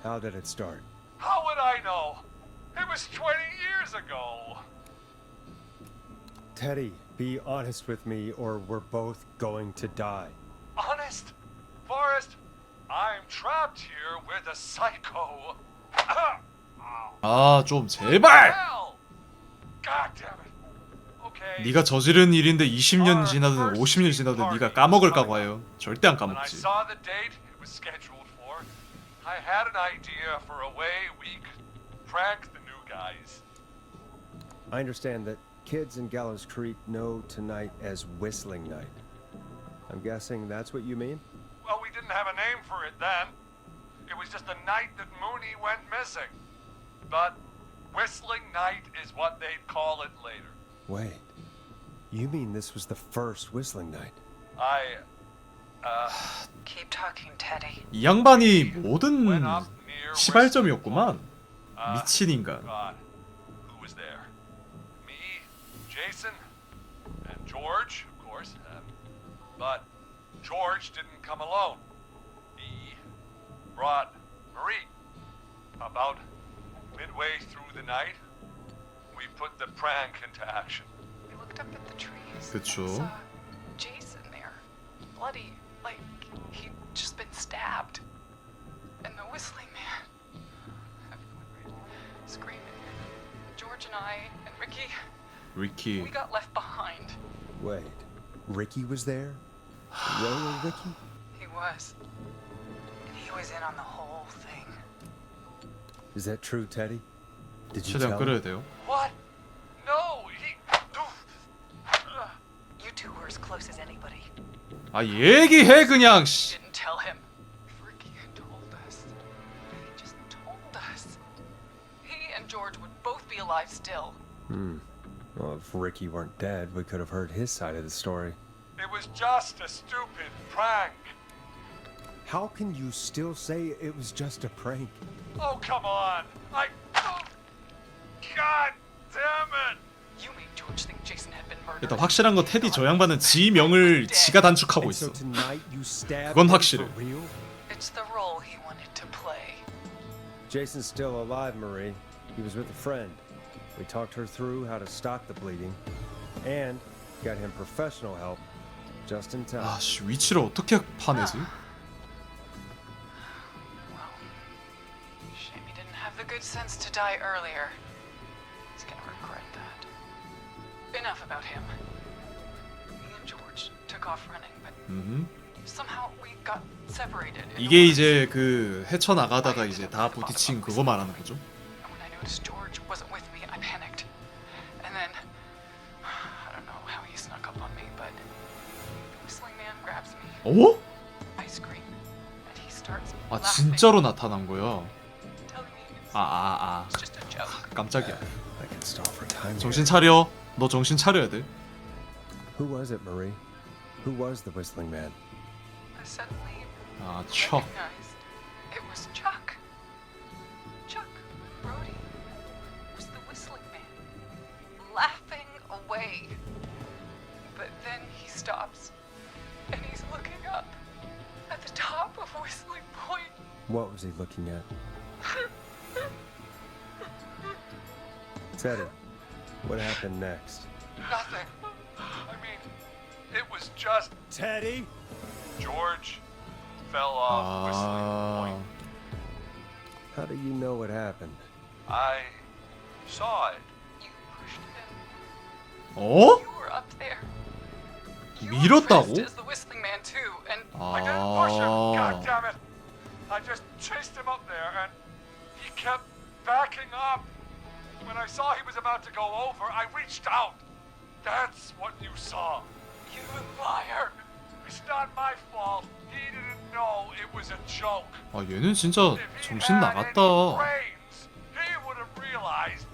How did it start? how would I know? It was 20 years ago. Teddy, be honest with me or we're both going to die. Honest? Forrest, I'm trapped here with a psycho. 아, 좀 제발. Hell! God damn it. Okay. 네가 저지른 일인데 20년 지나든 50년 지나든 네가 까먹을까 봐요. 절대 안 When I 까먹지. saw the date it was scheduled for, I had an idea for a way we could prank the new guys. I understand that kids in Gallows Creek know tonight as Whistling Night. I'm guessing that's what you mean? Well, we didn't have a name for it then. It was just the night that Mooney went missing. But Whistling Night is what they'd call it later. Wait. You mean this was the first Whistling Night? Keep talking, Teddy. 이 양반이 모든 시발점이었구만. 미친 인간. God, who was there? Me, Jason, and George, of course. But George didn't come alone. He brought Marie. About midway through the night, we put the prank into action. We looked up at the trees. 그쵸. and saw Jason there, bloody, like he'd just been stabbed. And the whistling man. Everyone screaming. George and I and Ricky. Ricky. We got left behind. Wait. Ricky was there? Roller Ricky? He was. And he was in on the whole thing. Is that true, Teddy? Did you 최대한 tell 끌어야 him? 돼요. What? No, he. You two were as close as anybody. 아, 얘기해 그냥. 씨. Didn't tell him. Ricky had told us. He just told us. He and George would both be alive still. Well, if Ricky weren't dead, we could have heard his side of the story. It was just a stupid prank. How can you still say it was just a prank? Oh, come on. God damn it. You made George think Jason had been murdered. 일단 확실한 건 테디 저 양반은 지 명을 지가 단축하고 있어. 그건 확실해. It's the role he wanted to play. Jason's still alive, Marie. He was with a friend. We talked her through how to stop the bleeding and got him professional help just in time. 아씨 위치를 어떻게 파내지? Shame he didn't have the good sense to die earlier. He's gonna regret that. Enough about him. Me and George took off running, but somehow we got separated. 이게 이제 그 헤쳐나가다가 이제 다 부딪힌 그거 말하는 거죠? When I noticed George wasn't with me, I panicked. And then I don't know how he snuck up on me, but the whistling man grabs me. 어? I scream, and he starts 아 laughing. 진짜로 나타난 거야. Telling me it's 아. just a joke. 깜짝이야. I can stall for time. 정신 차려. 너 정신 차려야 돼. Who was it, Marie? Who was the whistling man? I suddenly 아 척. recognized it was Chuck. Chuck Brody was the whistling man, laughing away. But then he stops, and he's looking up at the top of Whistling Point. What was he looking at? Teddy, what happened next? Nothing. I mean, it was just Teddy? George fell off Whistling Point. How do you know what happened? I saw it. You pushed him. 어? You were up there. 밀었다고? As the whistling man too, and I didn't push him. God 아. damn it! I just chased him up there, and he kept backing up. When I saw he was about to go over, I reached out. That's what you saw. You liar! It's not my fault. He didn't know it was a joke. 아 얘는 진짜 정신 나갔다. Brains, he would have realized.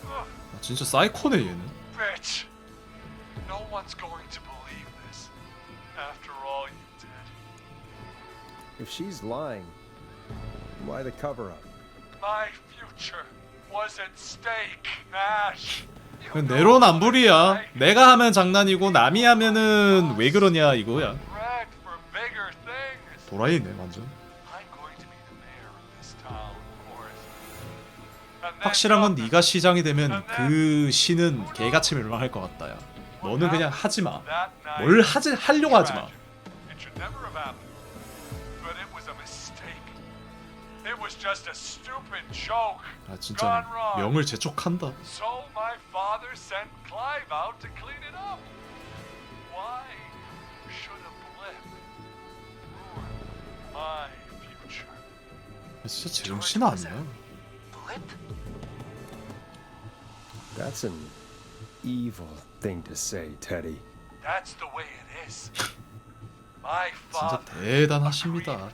아, 진짜 사이코네 얘는. Bitch, no one's going to believe this. After all you did. If she's lying, why the cover-up? My future was at stake, Nash. 내로남불이야. 내가 하면 장난이고 남이 하면은 왜 그러냐 이거야. Bred for bigger things. 도라이네 완전. I'm going to be the mayor of this town, Forrest. 확실한 건 네가 시장이 되면 그 시는 개같이 멸망할 것 같다 야. 너는 그냥 하지 마. 뭘 하려고 하지 마. It should never have happened. But it was a mistake. It was just a stupid joke. 아 진짜 명을 재촉한다. So my father sent Clive out to clean it up. Why should a blip ruin my future? 아, 진짜 제정신 아니야. That's an evil thing to say, Teddy. That's the way it is. My 진짜 father. 대단하십니다.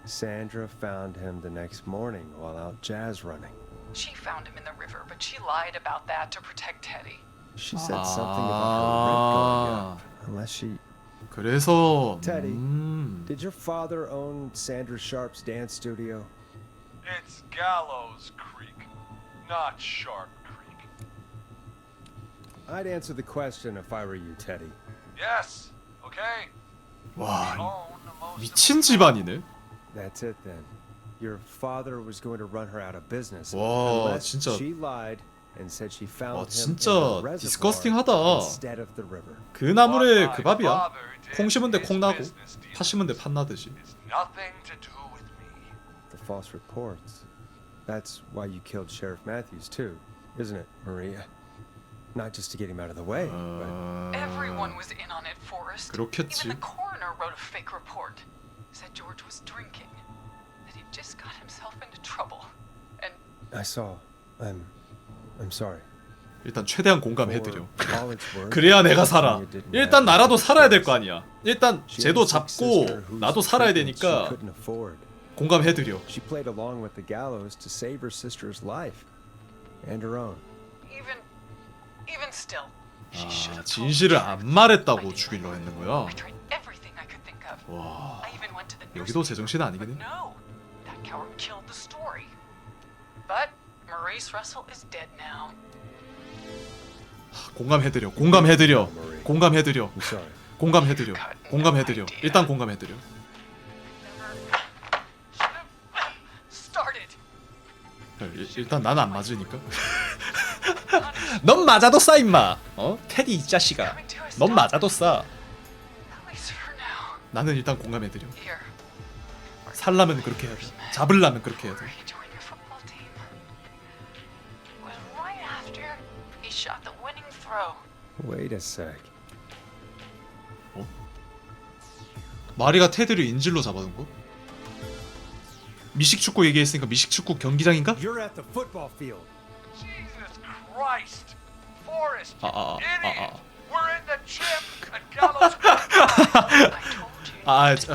Sandra found him the next morning while out jazz running. She found him in the river, but she lied about that to protect Teddy. She said something about her rent going up, unless she... 그래서 Teddy, did your father own Sandra Sharp's dance studio? It's Gallows Creek, not Sharp Creek. I'd answer the question if I were you, Teddy. Yes, okay. 와 미친 집안이네. That's it then. Your father was going to run her out of business 와 unless 진짜 she lied and said she found 와 him 진짜 in the reservoir 디스커스팅하다. instead of the river. 그 나물에 그 밥이야. 콩 심은 데 콩 나고 파 심은 데 팥 나듯이. Nothing to do with me. The false reports. That's why you killed Sheriff Matthews too, isn't it, Maria? Not just to get him out of the way, but... Everyone was in on it, Forrest. 그렇겠지. Even the coroner wrote a fake report. Said George was drinking. That he just got himself into trouble. And I saw. I'm sorry. 일단 최대한 공감해드려. 그래야 내가 살아. 일단 나라도 살아야 될 거 아니야. 일단 쟤도 잡고 나도 살아야 되니까 공감해드려. She played along with the gallows to save her sister's life and her own. even still, she should 아 have 진실을 안 말했다고 죽이려 했는 거야. everything I could think of. 와 I even went to the 여기도 제정신 아니긴 해. No, that coward killed the story. But Maurice Russell is dead now. 공감해드려. 공감해드려. 공감해드려. I'm sorry. 공감해드려. 공감해드려. 일단 공감해드려. Started. 일단 나는 안 맞으니까. 넌 맞아도 싸 임마. 어? 테디 이 자식아. 넌 맞아도 싸. 나는 일단 공감해드려. 살라면 그렇게 해야 돼. 잡으려면 그렇게 해야 돼. Right after he shot the winning throw. Wait a sec. 어? 마리가 테드를 인질로 잡아둔 거? 미식축구 얘기했으니까 미식축구 경기장인가? You're at the football field. Jesus Christ! Forrest, 아. we're in the gym and Gallows.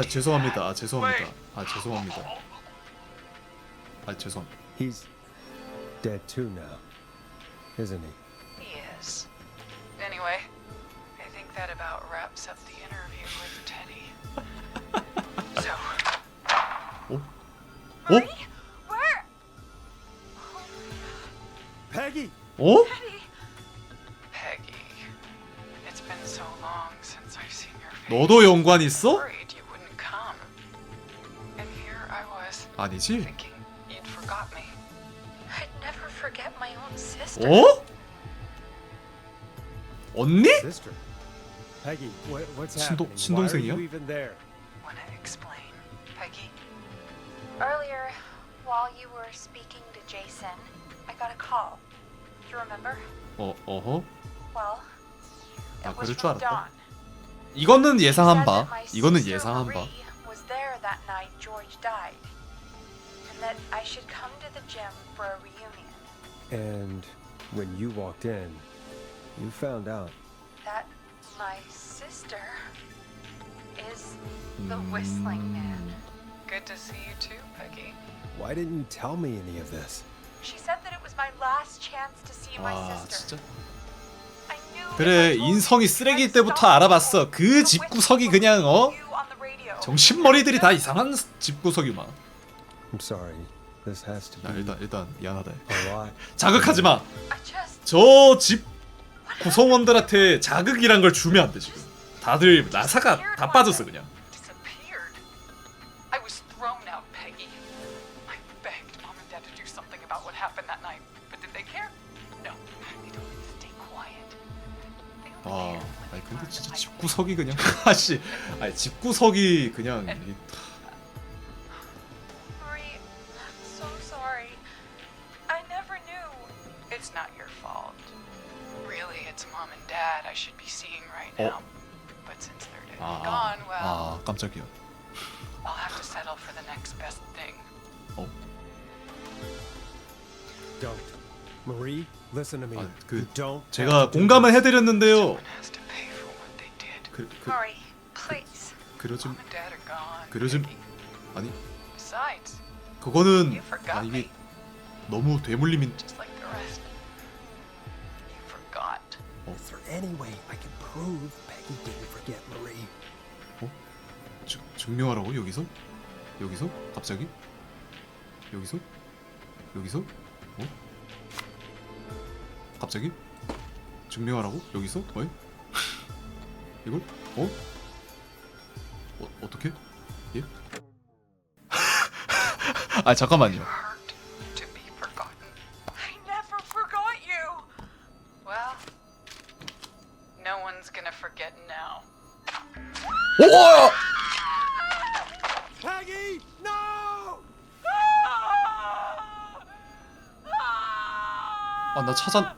죄송합니다. 죄송합니다. 죄송합니다. 죄송합니다. He's dead too now, isn't he? He is. Anyway, I think that about wraps up the interview with Teddy. So. 어? Marie? Where? Peggy! 어? Peggy. It's been so long since I've seen your face. 너도 연관 있어? Worried you wouldn't come. And here I was. 아니지? Thinking you'd forgot me. I'd never forget my own sister. 어? 언니? Sister. Peggy, what's 친동- happening? 친동생이야? Why are you even there? Wanna explain, Peggy? Earlier, while you were speaking to Jason, I got a call. Do you remember? 어허. Well, 아, it was 그럴 줄 from 알았다. Dawn. 이거는 She 예상한 said 바. that my 이거는 sister 예상한 바. Marie was there that night George died, and that I should come to the gym for a reunion. And when you walked in, you found out. That my sister is the Whistling Man. Good to see you too, Peggy. Why didn't you tell me any of this? She said that it was my last chance to see my 아, sister. 진짜? I knew 그래, 인성이 쓰레기일 때부터 알아봤어. 그 집구석이 그냥 정신머리들이 다 이상한 집구석이만. I'm sorry. This has to be 일단 미안하다. a lot. 자극하지 마. 저 집 구성원들한테 자극이란 걸 주면 안 돼 지금. 다들 나사가 다 빠졌어 그냥. Disappeared. I was thrown out, Peggy. I begged Mom and Dad to do something about what happened that night, but did they care? No. They told me to stay quiet. 아, 아니 근데 진짜 집구석이 그냥 아씨, 아니 집구석이 그냥 Marie, I'm so sorry. I never knew. It's not your fault. Really, it's Mom and Dad I should be seeing right now. But since they're dead and gone, well, 깜짝이야. I'll have to settle for the next best thing. Don't. Marie, listen to me. 그 Don't. 제가 공감을 해드렸는데요. Marie, please. 그러지 Mom and Dad are gone. 그러지 아니 Besides, 그거는 이게 너무 되물림인. just like the rest, you forgot. Is there any way I can prove Peggy didn't forget Marie? 증명하라고 여기서? 여기서? 갑자기? 여기서? 여기서? 갑자기? 증명하라고? 여기서? 왜? 이걸? 어떻게? 예? 아 잠깐만요. I never forgot you. Well, no one's gonna forget now. 오! Peggy, no! 아 나 찾아.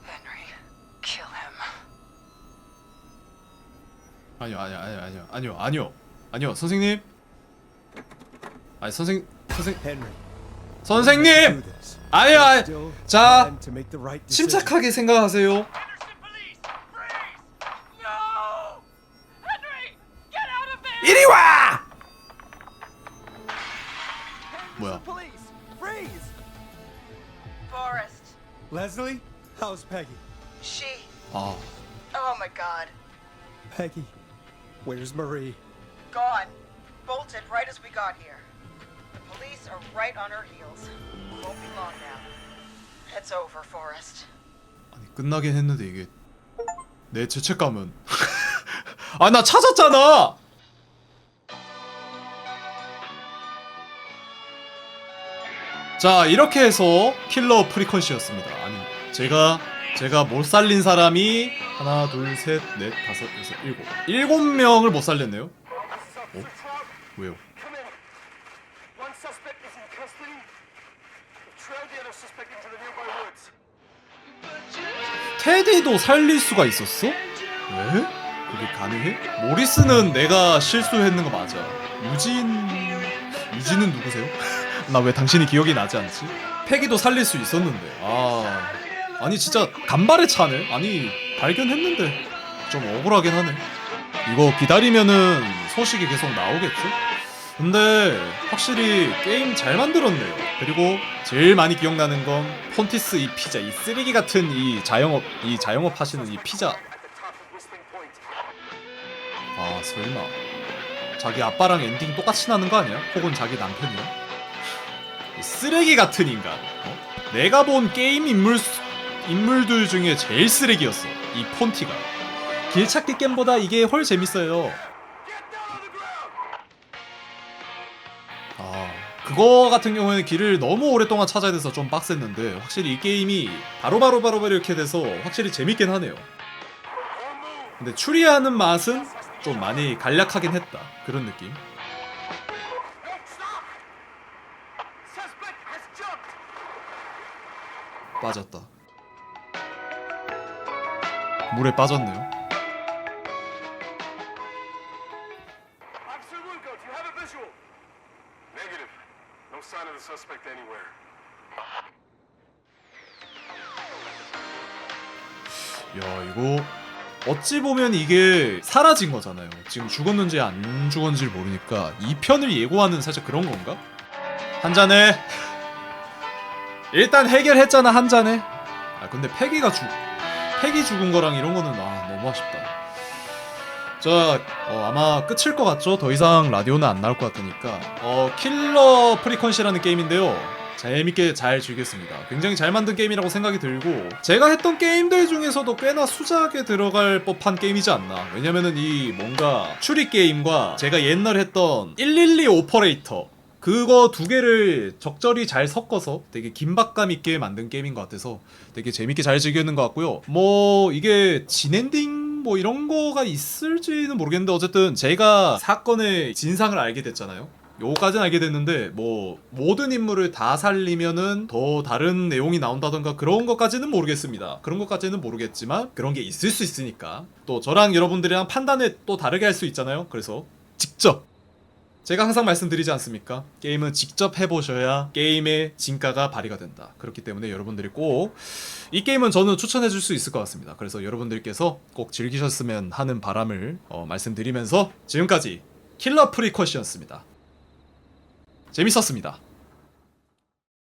Henry, kill him. 아니요 선생님. 아니 선생님. Henry. 선생님. 아니요. 자 침착하게 생각하세요. 이리 와. 뭐야? Police, freeze! Forrest, Leslie, how's Peggy? she. 아. Oh my god. Peggy, where's Marie? Gone. Bolted right as we got here. The police are right on her heels. Won't be long now. It's over, Forrest. 아니 끝나긴 했는데 이게 내 죄책감은 아 나 찾았잖아. 자 이렇게 해서 킬러 프리퀀시였습니다. 아니 제가 못 살린 사람이 하나 둘 셋 넷 다섯 여섯 일곱 명을 못 살렸네요. 어? 왜요? 테디도 살릴 수가 있었어? 왜? 그게 가능해? 모리스는 내가 실수했는 거 맞아. 유진은 누구세요? 나 왜 당신이 기억이 나지 않지? 패기도 살릴 수 있었는데. 아니 진짜 간발의 차네. 아니 발견했는데 좀 억울하긴 하네. 이거 기다리면은 소식이 계속 나오겠죠? 근데 확실히 게임 잘 만들었네요. 그리고 제일 많이 기억나는 건 폰티스 이 피자, 이 쓰레기 같은 이 자영업 하시는 이 피자. 아 설마 자기 아빠랑 엔딩 똑같이 나는 거 아니야? 혹은 자기 남편이야? 이 쓰레기 같은 인간. 내가 본 게임 인물들 중에 제일 쓰레기였어. 이 폰티가. 길찾기 게임보다 이게 훨 재밌어요. 그거 같은 경우에는 길을 너무 오랫동안 찾아야 돼서 좀 빡셌는데 확실히 이 게임이 바로바로 이렇게 돼서 확실히 재밌긴 하네요. 근데 추리하는 맛은 좀 많이 간략하긴 했다. 그런 느낌. 빠졌다. 물에 빠졌네요. 야 이거 어찌 보면 이게 사라진 거잖아요. 지금 죽었는지 안 죽었는지를 모르니까 2편을 예고하는 살짝 그런 건가? 한잔해. 일단 해결했잖아. 한잔해. 아 근데 패기 죽은 거랑 이런 거는 너무 아쉽다. 자 아마 끝일 것 같죠? 더 이상 라디오는 안 나올 것 같으니까 킬러 프리퀀시라는 게임인데요. 재밌게 잘 즐겼습니다. 굉장히 잘 만든 게임이라고 생각이 들고 제가 했던 게임들 중에서도 꽤나 수작에 들어갈 법한 게임이지 않나. 왜냐면은 이 뭔가 추리 게임과 제가 옛날에 했던 112 오퍼레이터 그거 두 개를 적절히 잘 섞어서 되게 긴박감 있게 만든 게임인 것 같아서 되게 재밌게 잘 즐겼는 것 같고요. 뭐 이게 진엔딩 뭐 이런 거가 있을지는 모르겠는데 어쨌든 제가 사건의 진상을 알게 됐잖아요. 요까지는 알게 됐는데 뭐 모든 인물을 다 살리면은 더 다른 내용이 나온다던가 그런 것까지는 모르겠습니다. 그런 것까지는 모르겠지만 그런 게 있을 수 있으니까 또 저랑 여러분들이랑 판단을 또 다르게 할 수 있잖아요. 그래서 직접 제가 항상 말씀드리지 않습니까? 게임은 직접 해보셔야 게임의 진가가 발휘가 된다. 그렇기 때문에 여러분들이 꼭 이 게임은 저는 추천해줄 수 있을 것 같습니다. 그래서 여러분들께서 꼭 즐기셨으면 하는 바람을 말씀드리면서 지금까지 킬러 프리퀀시였습니다. 재밌었습니다.